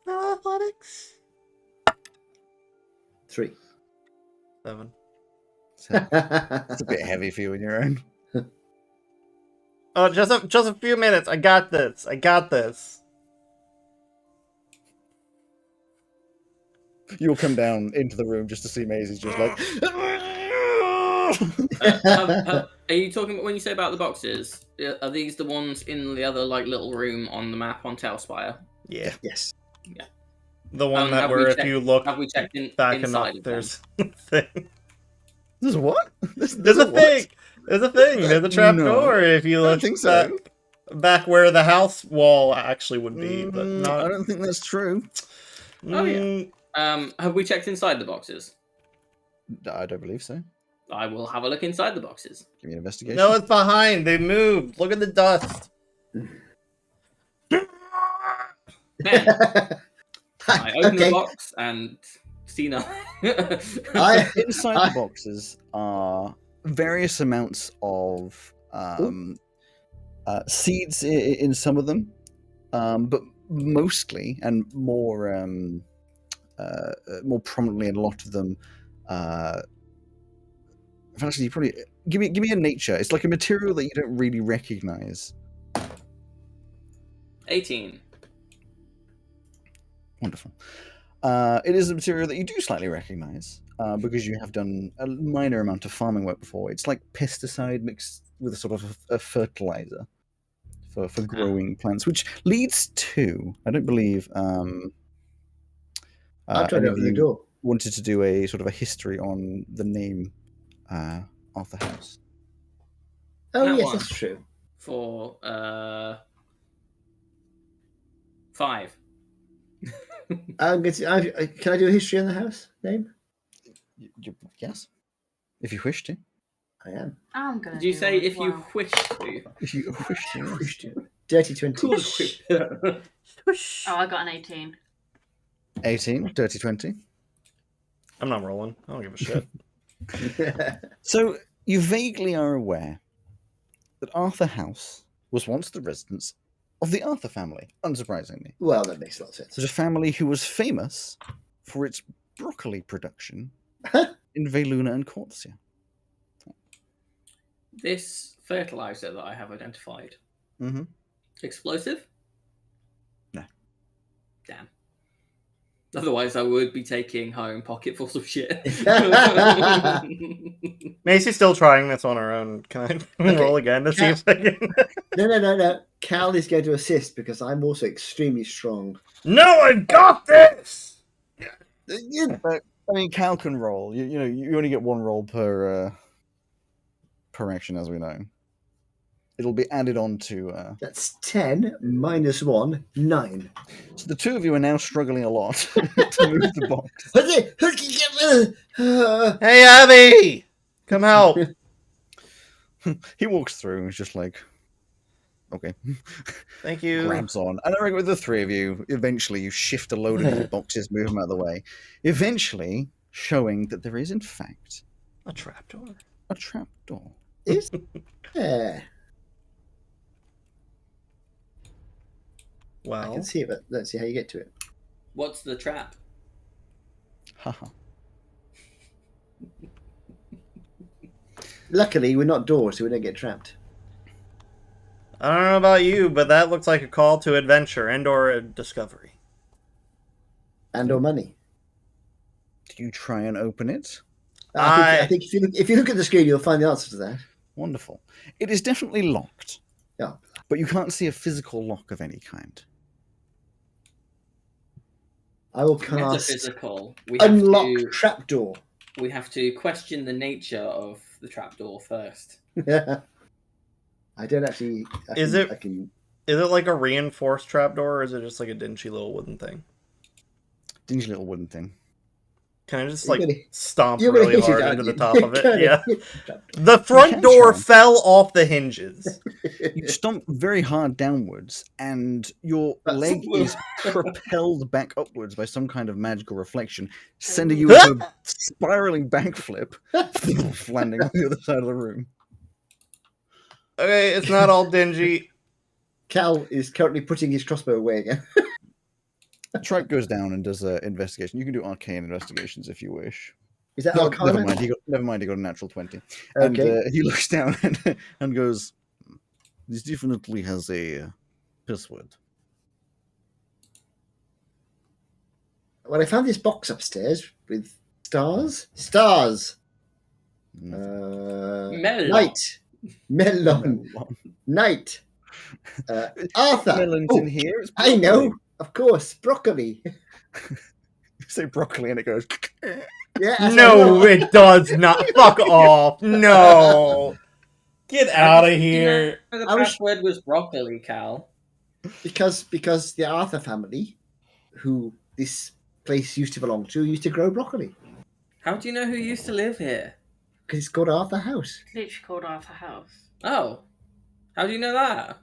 Athletics. 3. 7. It's a bit heavy for you on your own. Oh, just a few minutes. I got this. You'll come down into the room just to see Maisie's just like. Are you talking about when you say about the boxes? Are these the ones in the other like little room on the map on Tailspire? Yeah. Yes. Yeah. The one that where if you look have we checked back inside enough, there's a thing. There's what? There's a thing. There's a thing. There's a trap door if you I don't look think so. back where the house wall actually would be, but not. I don't think that's true. Oh yeah. Have we checked inside the boxes? I don't believe so. I will have a look inside the boxes. Give me an investigation. No, it's behind. They moved. Look at the dust. I open the box and see nothing. Inside the boxes are various amounts of seeds in some of them, but mostly and more prominently in a lot of them. Actually, you probably give me a nature. It's like a material that you don't really recognize. 18. Wonderful. It is a material that you do slightly recognize because you have done a minor amount of farming work before. It's like pesticide mixed with a sort of a fertilizer for growing plants, which leads to, I don't believe, I'm trying to open the door. Wanted to do a sort of a history on the name Arthur House. Oh, That yes, one. that's true. For 5. I'm going to, can I do a history on the house name? Yes, if you wish to. I am. I'm gonna. Did you say if you well. wish to? If you wish to. Wish to. Dirty 20. Oh, I got an 18. 18, dirty 20. I'm not rolling. I don't give a shit. So you vaguely are aware that Arthur House was once the residence of the Arthur family, unsurprisingly. Well, that makes a lot of sense. It was a family who was famous for its broccoli production in Veluna and Corsia. This fertilizer that I have identified. Mm-hmm. Explosive? No. Damn. Otherwise, I would be taking home pocketfuls of shit. Macy's still trying this on her own. Can I roll again to see if I can? No. Cal is going to assist because I'm also extremely strong. No, I've got this! But, I mean, Cal can roll. You only get one roll per action, as we know. It'll be added on to... That's 10 minus 1, 9. So the two of you are now struggling a lot to move the box. Hey, Abby! Come help! He walks through and is just like, Okay. Thank you. Grabs on. And I reckon with the three of you, eventually you shift a load of these boxes, move them out of the way. Eventually showing that there is, in fact, A trapdoor. a trapdoor. Yeah, I Well, can see it, but let's see how you get to it. What's the trap? Haha. Luckily, we're not doors, so we don't get trapped. I don't know about you, but that looks like a call to adventure and/or a discovery. And or money. Do you try and open it? I think if you look at the screen, you'll find the answer to that. Wonderful. It is definitely locked. Yeah. But you can't see a physical lock of any kind. I will cast Metaphysical. unlock trapdoor. We have to question the nature of the trapdoor first. I don't actually. Is it like a reinforced trapdoor, or is it just like a dingy little wooden thing? Dingy little wooden thing. Can I just stomp really hit hard it, into the you top of it? Yeah. hit The front door fell off the hinges. You stomp very hard downwards, and your leg is propelled back upwards by some kind of magical reflection, sending you into a spiraling backflip, landing on the other side of the room. Okay, it's not all dingy. Cal is currently putting his crossbow away again. Tripe goes down and does an investigation. You can do arcane investigations if you wish. Is that No, Arcana? never mind. He got a natural 20. Okay. And he looks down and goes, "This definitely has a password." Well, I found this box upstairs with stars. Stars. Melon. Night. Melon. Night. Arthur. Melon's in here. It's I know. Of course. Broccoli. You say broccoli and it goes. Yeah. No, it does not. Fuck off. No. Get out of here. The password was broccoli, Cal. Because the Arthur family, who this place used to belong to, used to grow broccoli. How do you know who used to live here? Because it's called Arthur House. It's literally called Arthur House. Oh. How do you know that?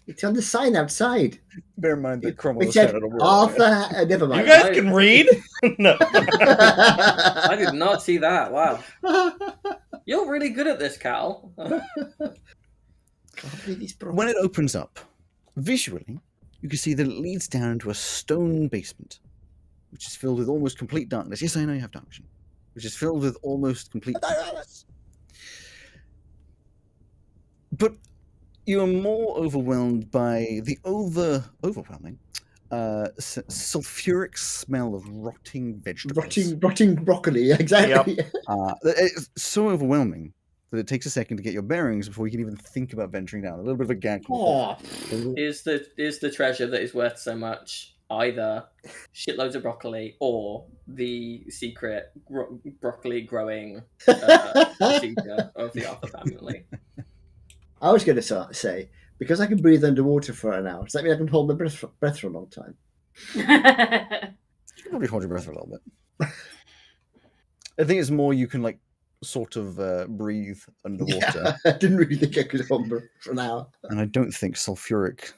It's on the sign outside. Bear in mind that Cromwell It was said out of the world. Arthur. Never mind. You guys can read? No. I did not see that. Wow. You're really good at this, Cal. When it opens up, visually, you can see that it leads down into a stone basement, which is filled with almost complete darkness. Yes, I know you have dark vision. Which is filled with almost complete darkness. But you are more overwhelmed by the overwhelming sulfuric smell of rotting vegetables. Rotting broccoli, exactly. Yep. It's so overwhelming that it takes a second to get your bearings before you can even think about venturing down. A little bit of a gag. Is the treasure that is worth so much either shitloads of broccoli or the secret broccoli growing procedure of the Arthur family? I was going to say, because I can breathe underwater for an hour, does that mean I can hold my breath for a long time? You can probably hold your breath for a little bit. I think it's more you can sort of breathe underwater. Yeah, I didn't really think I could hold my breath for an hour. And I don't think sulfuric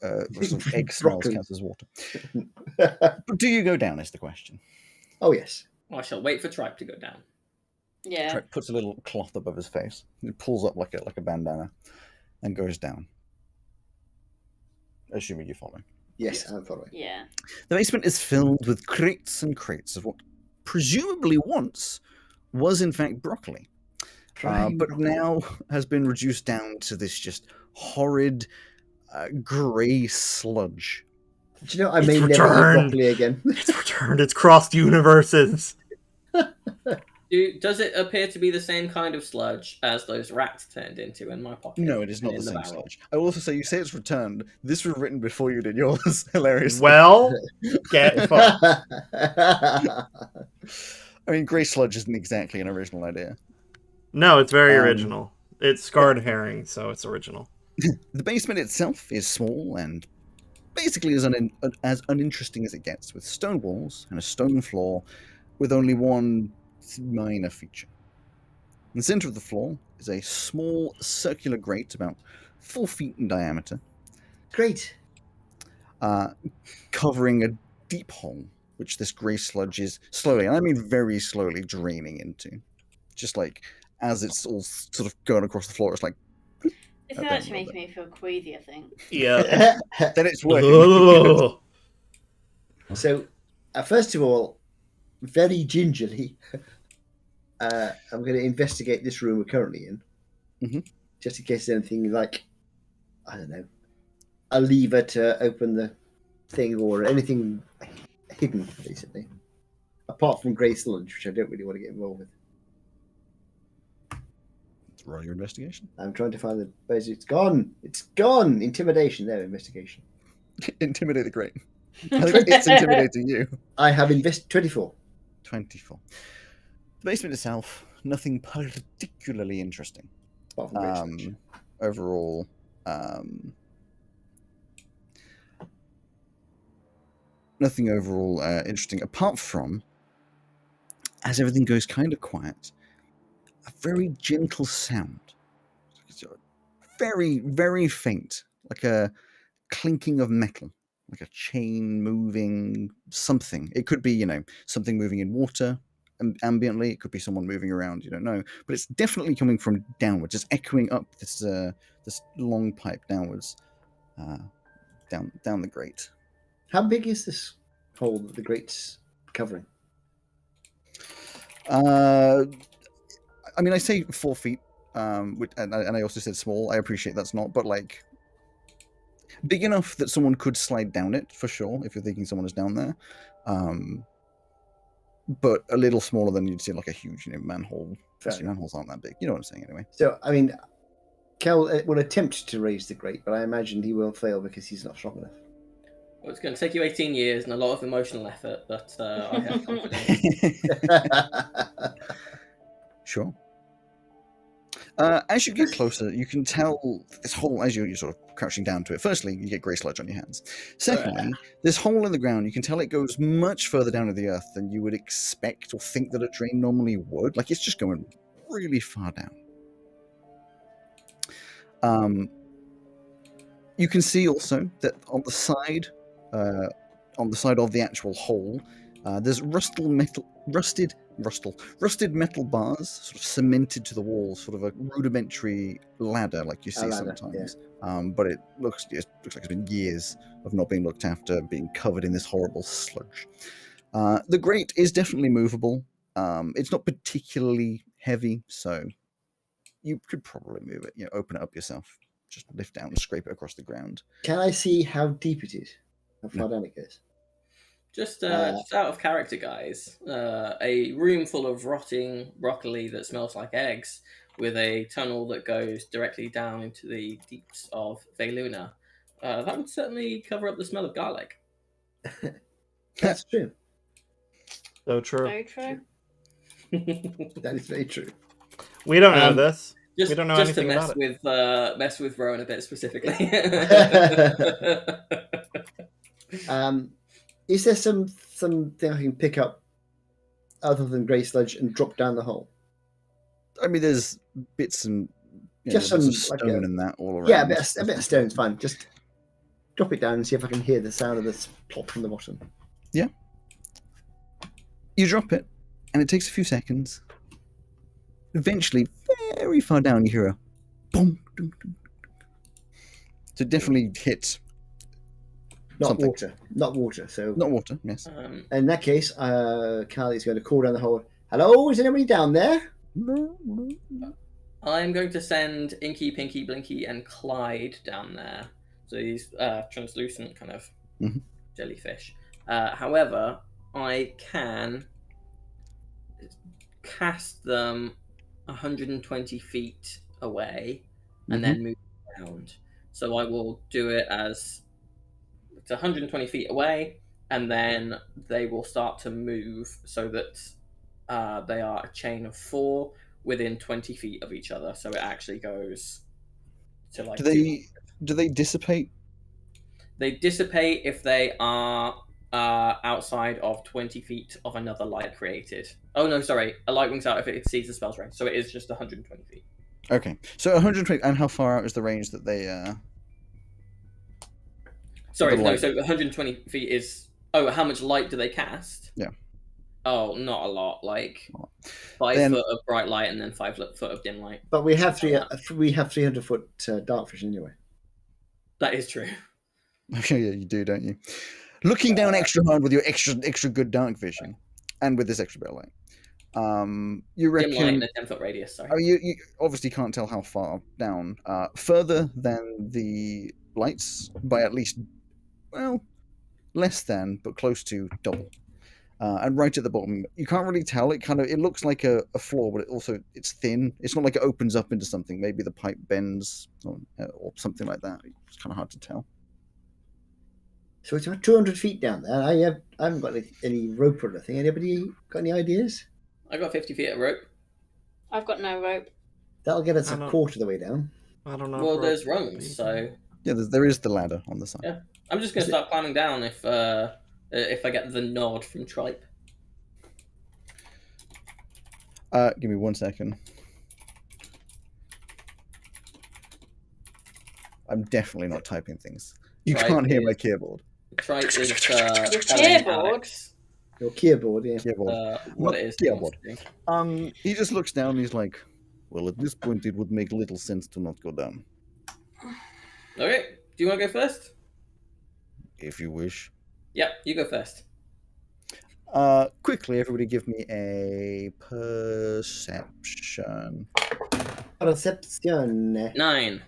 sort of egg smells counts as water. But do you go down is the question. Oh, yes. I shall wait for Tripe to go down. Yeah. Tripe puts a little cloth above his face. He pulls up like a bandana and goes down. Assuming you follow. Yes, I'm following. Yeah. The basement is filled with crates and crates of what presumably once was in fact broccoli. But now has been reduced down to this just horrid grey sludge. Do you know, I may never eat broccoli again. It's returned. It's crossed universes. Does it appear to be the same kind of sludge as those rats turned into in my pocket? No, it is not in the same barrel? sludge. I will also say, you say it's returned. This was written before you did yours. Hilarious. Well, get fucked. I mean, grey sludge isn't exactly an original idea. No, it's very original. It's scarred herring, so it's original. The basement itself is small and basically as uninteresting as it gets, with stone walls and a stone floor with only one minor feature. In the center of the floor is a small circular grate about 4 feet in diameter, Great. covering a deep hole, which this grey sludge is slowly, and I mean very slowly, draining into. Just like as it's all sort of going across the floor, it's like. This Oh, is damn, actually making me feel queasy, I think. Yeah. Then it's working. Ugh. So, first of all, very gingerly, I'm going to investigate this room we're currently in, just in case there's anything like, I don't know, a lever to open the thing or anything hidden, basically. Apart from grey sludge, which I don't really want to get involved with. Roll your investigation. I'm trying to find the base. It's gone. It's gone. Intimidation. There, investigation. Intimidate the great. I think it's intimidating you. I have 24. 24. The basement itself, nothing particularly interesting. Apart from grey sludge. Overall, nothing overall interesting, apart from, as everything goes kind of quiet, a very gentle sound. Very, very faint, like a clinking of metal, like a chain moving something. It could be, something moving in water ambiently. It could be someone moving around. You don't know, but it's definitely coming from downwards. It's echoing up this long pipe downwards, down the grate. How big is this hole that the grate's covering? I mean, I say 4 feet, and I also said small. I appreciate that's not, but like big enough that someone could slide down it for sure if you're thinking someone is down there. But a little smaller than you'd see like a huge, manhole. Manholes aren't that big. You know what I'm saying, anyway. So, I mean, Kel will attempt to raise the grate, but I imagine he will fail because he's not strong enough. Well, it's going to take you 18 years and a lot of emotional effort, but I have confidence. Sure. As you get closer, you can tell this hole, as you're sort of crouching down to it. Firstly, you get grey sludge on your hands. Secondly, this hole in the ground, you can tell it goes much further down to the earth than you would expect or think that a drain normally would. Like, it's just going really far down. You can see also that on the side of the actual hole, there's rusted metal bars sort of cemented to the wall, sort of a rudimentary ladder like you see sometimes. Yeah. But it looks like it's been years of not being looked after, being covered in this horrible sludge. The grate is definitely movable. It's not particularly heavy, so you could probably move it. Open it up yourself. Just lift down and scrape it across the ground. Can I see how deep it is? How far down it goes? Just out of character, guys. A room full of rotting broccoli that smells like eggs, with a tunnel that goes directly down into the deeps of Veluna. That would certainly cover up the smell of garlic. That's true. So true. Very true. That is very true. We don't know this. We don't know anything about it. Just to mess with Rowan a bit specifically. Is there something I can pick up other than grey sludge and drop down the hole? I mean, there's bits and just some stone and that all around. Yeah, a bit of stone's fine. Just drop it down and see if I can hear the sound of this plop from the bottom. Yeah. You drop it, and it takes a few seconds. Eventually, very far down, you hear a boom. So it definitely hits. Not water. So not water. Yes. In that case, Carly is going to call down the hole. Hello, is anybody down there? I'm going to send Inky, Pinky, Blinky, and Clyde down there. So these translucent kind of jellyfish. However, I can cast them 120 feet away and then move around. So I will do it as it's 120 feet away, and then they will start to move so that they are a chain of 4 within 20 feet of each other. So it actually goes to like. Do they dissipate? They dissipate if they are outside of 20 feet of another light created. Oh no, sorry. A light wings out if it exceeds the spell's range. So it is just 120 feet. Okay, so 120, and how far out is the range that they? Sorry, the no. light? So 120 feet is. Oh, how much light do they cast? Yeah. Oh, not a lot. Like 5 Then- foot of bright light and then 5 foot of dim light. But we have Something like 300-foot dark vision anyway. That is true. Yeah, you do, don't you? Looking down extra hard with your extra good dark vision, and with this extra bit of light. You Dim light in reckon? a 10-foot radius. Sorry. Oh, you obviously can't tell how far down. Further than the lights by at least, well, less than, but close to double. And right at the bottom, you can't really tell. It looks like a floor, but it's thin. It's not like it opens up into something. Maybe the pipe bends or something like that. It's kind of hard to tell. So it's about 200 feet down there. I haven't got any rope or anything. Anybody got any ideas? I got 50 feet of rope. I've got no rope. That'll get us I a don't- quarter of the way down. I don't know. Well, if there's rope- rungs, so Yeah, there is the ladder on the side. Yeah. I'm just gonna start climbing down if I get the nod from Tripe. Give me 1 second. I'm definitely not typing things. You Right, can't hear is- my keyboard. Tripe is Your telling keyboard? Alex, Your keyboard, yeah. Keyboard. what it is. he wants Keyboard. to do. He just looks down and he's like, well, at this point it would make little sense to not go down. Okay. Do you want to go first? If you wish. Yep, you go first. Quickly, everybody give me a perception. Perception. 9.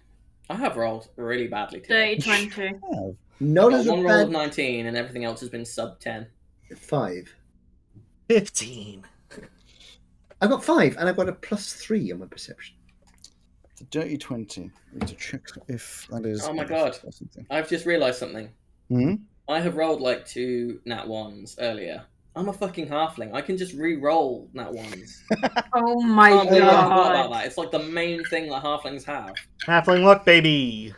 I have rolled really badly today. 30, 20. Oh, Not I've as got a one roll of bad 19 and everything else has been sub 10. 5. 15. I got 5, and I've got a +3 on my perception. the dirty 20. I need to check if that is. Oh my God. or something. I've just realised something. Hmm? I have rolled like 2 nat 1s earlier. I'm a fucking halfling. I can just re-roll nat 1s. Oh my I forgot god. about that. It's like the main thing that halflings have. Halfling luck, baby.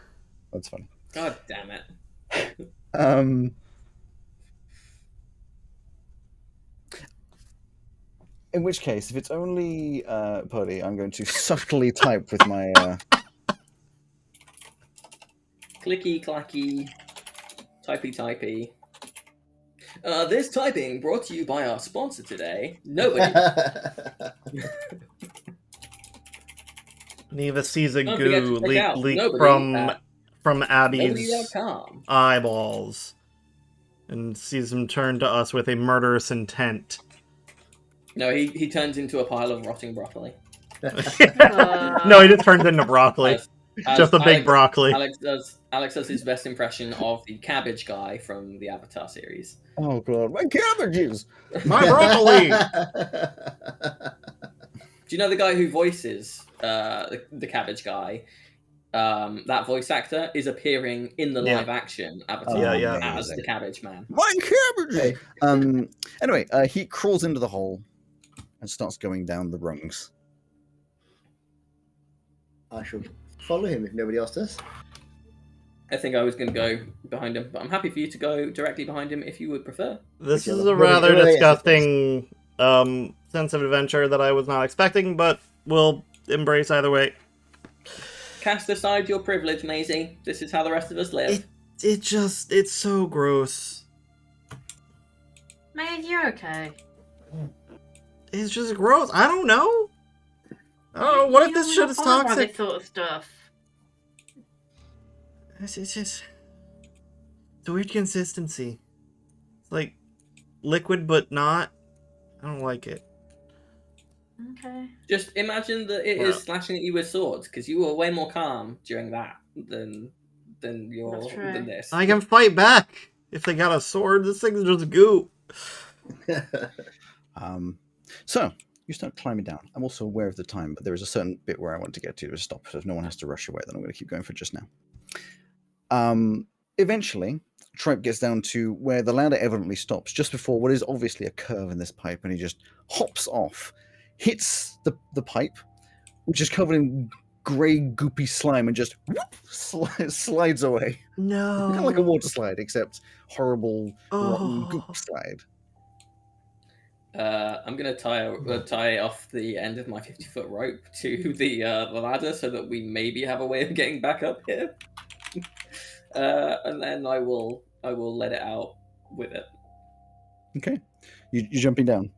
That's funny. God damn it. In which case, if it's only Purdy, I'm going to subtly type with my. Clicky clacky. Typey typey. This typing brought to you by our sponsor today. Nobody. Neva sees a Don't forget goo to check out leak Nobody from Abby's Nobody.com. eyeballs and sees him turn to us with a murderous intent. No, he turns into a pile of rotting broccoli. No, he just turns into broccoli. Just a big broccoli. Alex does his best impression of the cabbage guy from the Avatar series. Oh god, my cabbages! My broccoli! Do you know the guy who voices the cabbage guy? That voice actor is appearing in the Yeah. live action Avatar Yeah. as the cabbage man. My cabbages! Okay. Anyway, he crawls into the hole and starts going down the rungs. I shall follow him if nobody else does. I think I was going to go behind him, but I'm happy for you to go directly behind him if you would prefer. This is Whichever. a rather Wait, disgusting sense of adventure that I was not expecting, but we'll embrace either way. Cast aside your privilege, Maisie. This is how the rest of us live. It's so gross. Mate, you're okay. It's just gross. I don't know. Oh, what if this shit is This toxic? sort of stuff. It's just it's a weird consistency. It's like liquid but not. I don't like it. Okay. Just imagine that it is slashing at you with swords, because you were way more calm during that than That's true. than this. I can fight back if they got a sword. This thing's just goo. So you start climbing down. I'm also aware of the time, but there is a certain bit where I want to get to stop, so if no one has to rush away, then I'm going to keep going for just now. Eventually, Tripe gets down to where the ladder evidently stops, just before what is obviously a curve in this pipe, and he just hops off, hits the pipe, which is covered in grey, goopy slime, and just whoop, slides away. No. Kind of like a water slide, except horrible, rotten Oh. goop slide. I'm gonna tie off the end of my 50-foot rope to the ladder so that we maybe have a way of getting back up here. And then I will let it out with it. Okay. You're jumping down.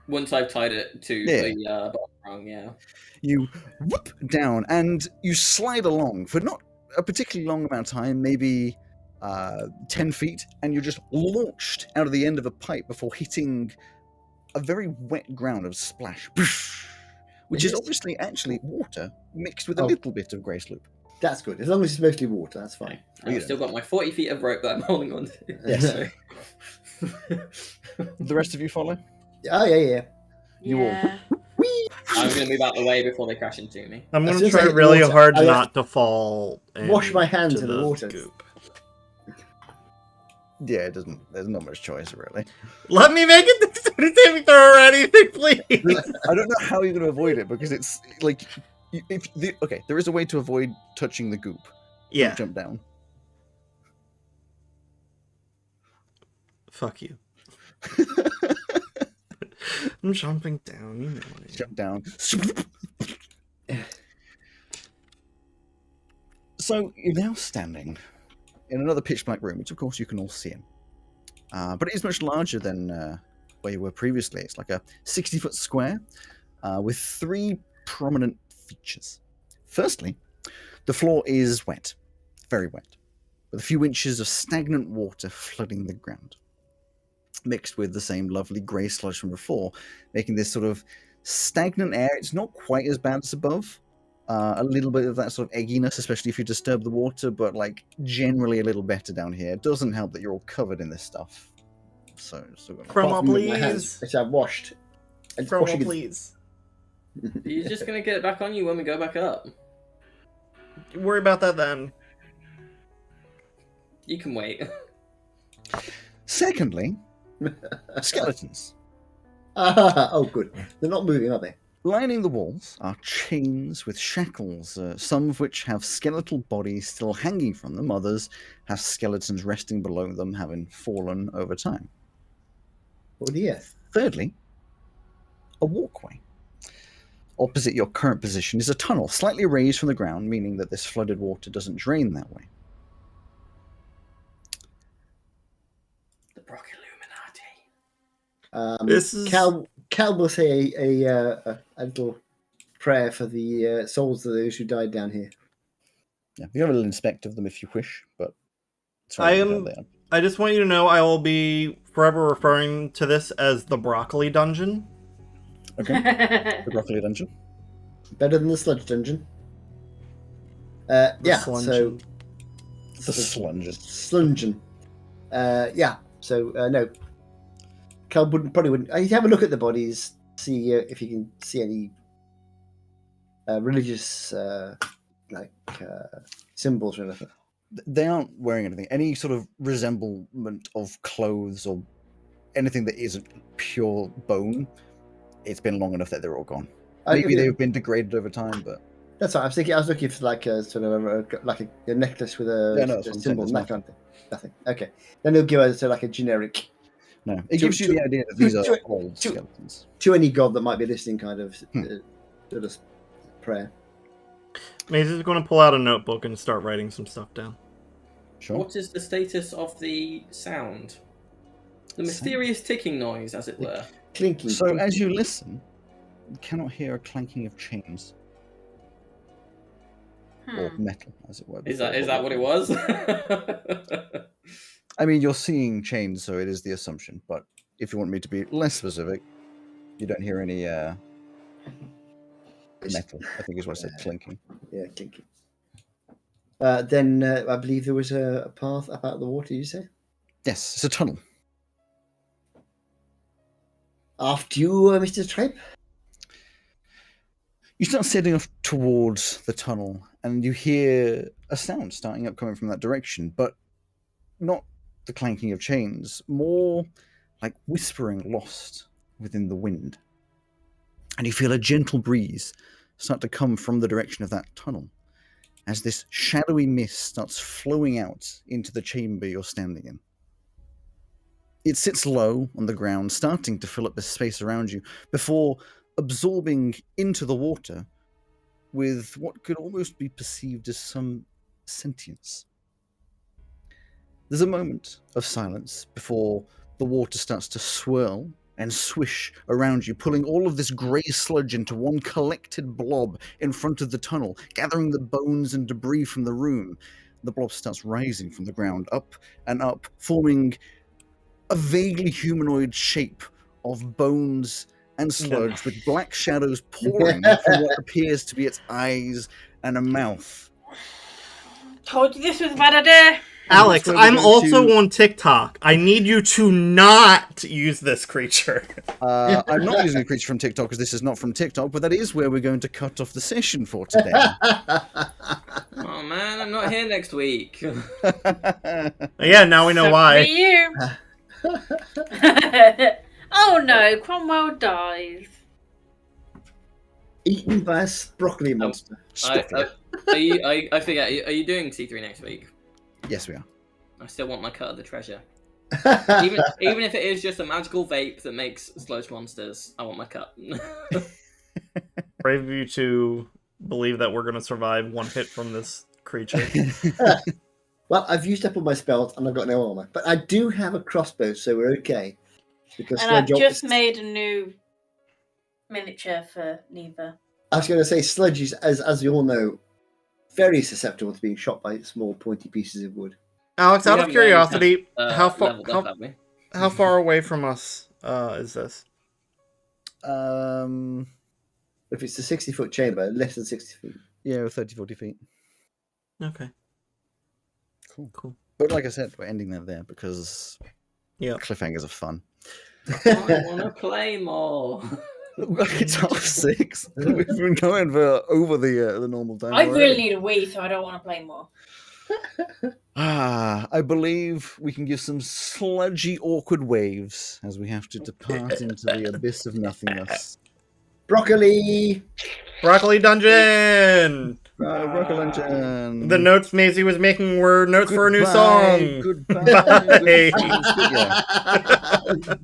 Once I've tied it to the bottom rung, yeah. You whoop down and you slide along for not a particularly long amount of time, maybe 10 feet, and you're just launched out of the end of a pipe before hitting a very wet ground of splash, which is obviously actually water mixed with a little bit of grey sloop. That's good. As long as it's mostly water, that's fine. I've still got my 40 feet of rope that I'm holding on to. Yes. The rest of you follow? Oh, yeah. You all. I'm going to move out the way before they crash into me. I'm going to try really hard not to fall. Wash my hands in the water. Goop. Yeah, it doesn't. There's not much choice, really. Let me make it dexterity saving throw or anything, please. I don't know how you're going to avoid it because it's like, there is a way to avoid touching the goop. Yeah. Don't jump down. Fuck you. I'm jumping down. You know it. Jump down. So you're now standing in another pitch black room, which of course you can all see in. But it is much larger than where you were previously. It's like a 60-foot square with 3 prominent features. Firstly, the floor is wet, very wet, with a few inches of stagnant water flooding the ground, mixed with the same lovely grey sludge from before, making this sort of stagnant air. It's not quite as bad as above. A little bit of that sort of egginess, especially if you disturb the water, but like generally a little better down here. It doesn't help that you're all covered in this stuff. So, Promo, please. Which I've washed. Promo, please. You're just going to get it back on you when we go back up. Worry about that then. You can wait. Secondly, skeletons. Oh, good. They're not moving, are they? Lining the walls are chains with shackles, some of which have skeletal bodies still hanging from them. Others have skeletons resting below them, having fallen over time. Oh dear. Thirdly, a walkway. Opposite your current position is a tunnel, slightly raised from the ground, meaning that this flooded water doesn't drain that way. The Brock Illuminati. This is... Cal will say a little prayer for the souls of those who died down here. Yeah, you have a little inspect of them if you wish, but I just want you to know I will be forever referring to this as the Broccoli Dungeon. Okay. The Broccoli Dungeon. Better than the Sludge Dungeon. Yeah, so... The Slungen. Slungen. Yeah, so, no. Cal probably wouldn't... You have a look at the bodies, see if you can see any religious, symbols or anything. They aren't wearing anything. Any sort of resemblement of clothes or anything that isn't pure bone, it's been long enough that they're all gone. Maybe they've been degraded over time, but... That's what I was looking for, like a sort of a necklace with a symbol, that kind of thing. Nothing. Okay. Then they'll give us like a generic... No, it gives you the idea that these are old skeletons. To any god that might be listening, kind of sort of prayer. Maze is going to pull out a notebook and start writing some stuff down. Sure. What is the status of the sound? The mysterious ticking noise, as it were. Clinking. So as you listen, you cannot hear a clanking of chains. Or metal, as it were. Is that what it was? I mean, you're seeing chains, so it is the assumption. But if you want me to be less specific, you don't hear any metal, I think is what I said, clinking. Yeah, clinking. Then I believe there was a path up out of the water, you say? Yes, it's a tunnel. After you, Mr. Tripe? You start setting off towards the tunnel, and you hear a sound starting up coming from that direction, but not the clanking of chains, more like whispering lost within the wind. And you feel a gentle breeze start to come from the direction of that tunnel, as this shadowy mist starts flowing out into the chamber you're standing in. It sits low on the ground, starting to fill up the space around you, before absorbing into the water with what could almost be perceived as some sentience. There's a moment of silence before the water starts to swirl and swish around you, pulling all of this grey sludge into one collected blob in front of the tunnel, gathering the bones and debris from the room. The blob starts rising from the ground, up and up, forming a vaguely humanoid shape of bones and sludge, with black shadows pouring from what appears to be its eyes and a mouth. Told you this was a bad idea. Alex, I'm also on TikTok. I need you to not use this creature. I'm not using a creature from TikTok because this is not from TikTok, but that is where we're going to cut off the session for today. Oh man, I'm not here next week. Yeah, now we know why. You. Oh no, Cromwell dies. Eaten by a broccoli monster. I forget. Are you doing C3 next week? Yes, we are. I still want my cut of the treasure. Even if it is just a magical vape that makes sludge monsters, I want my cut. Brave of you to believe that we're going to survive one hit from this creature. Well, I've used up all my spells and I've got no armor, but I do have a crossbow, so we're okay. Because and I've just made a new miniature for Neva. I was going to say, sludge is, as you all know, very susceptible to being shot by small pointy pieces of wood. Alex, out of curiosity, how far away from us is this? If it's a 60-foot chamber, less than 60 feet. Yeah, 30, 40 feet. Okay. Cool. But like I said, we're ending that there because cliffhangers are fun. I want to play more. It's 6:30. We've been going for over the normal time. I really need a wee, so I don't want to play more. I believe we can give some sludgy, awkward waves as we have to depart into the abyss of nothingness. Broccoli Dungeon. Broccoli Dungeon. The notes Maisie was making were notes for a new song. Goodbye. Bye.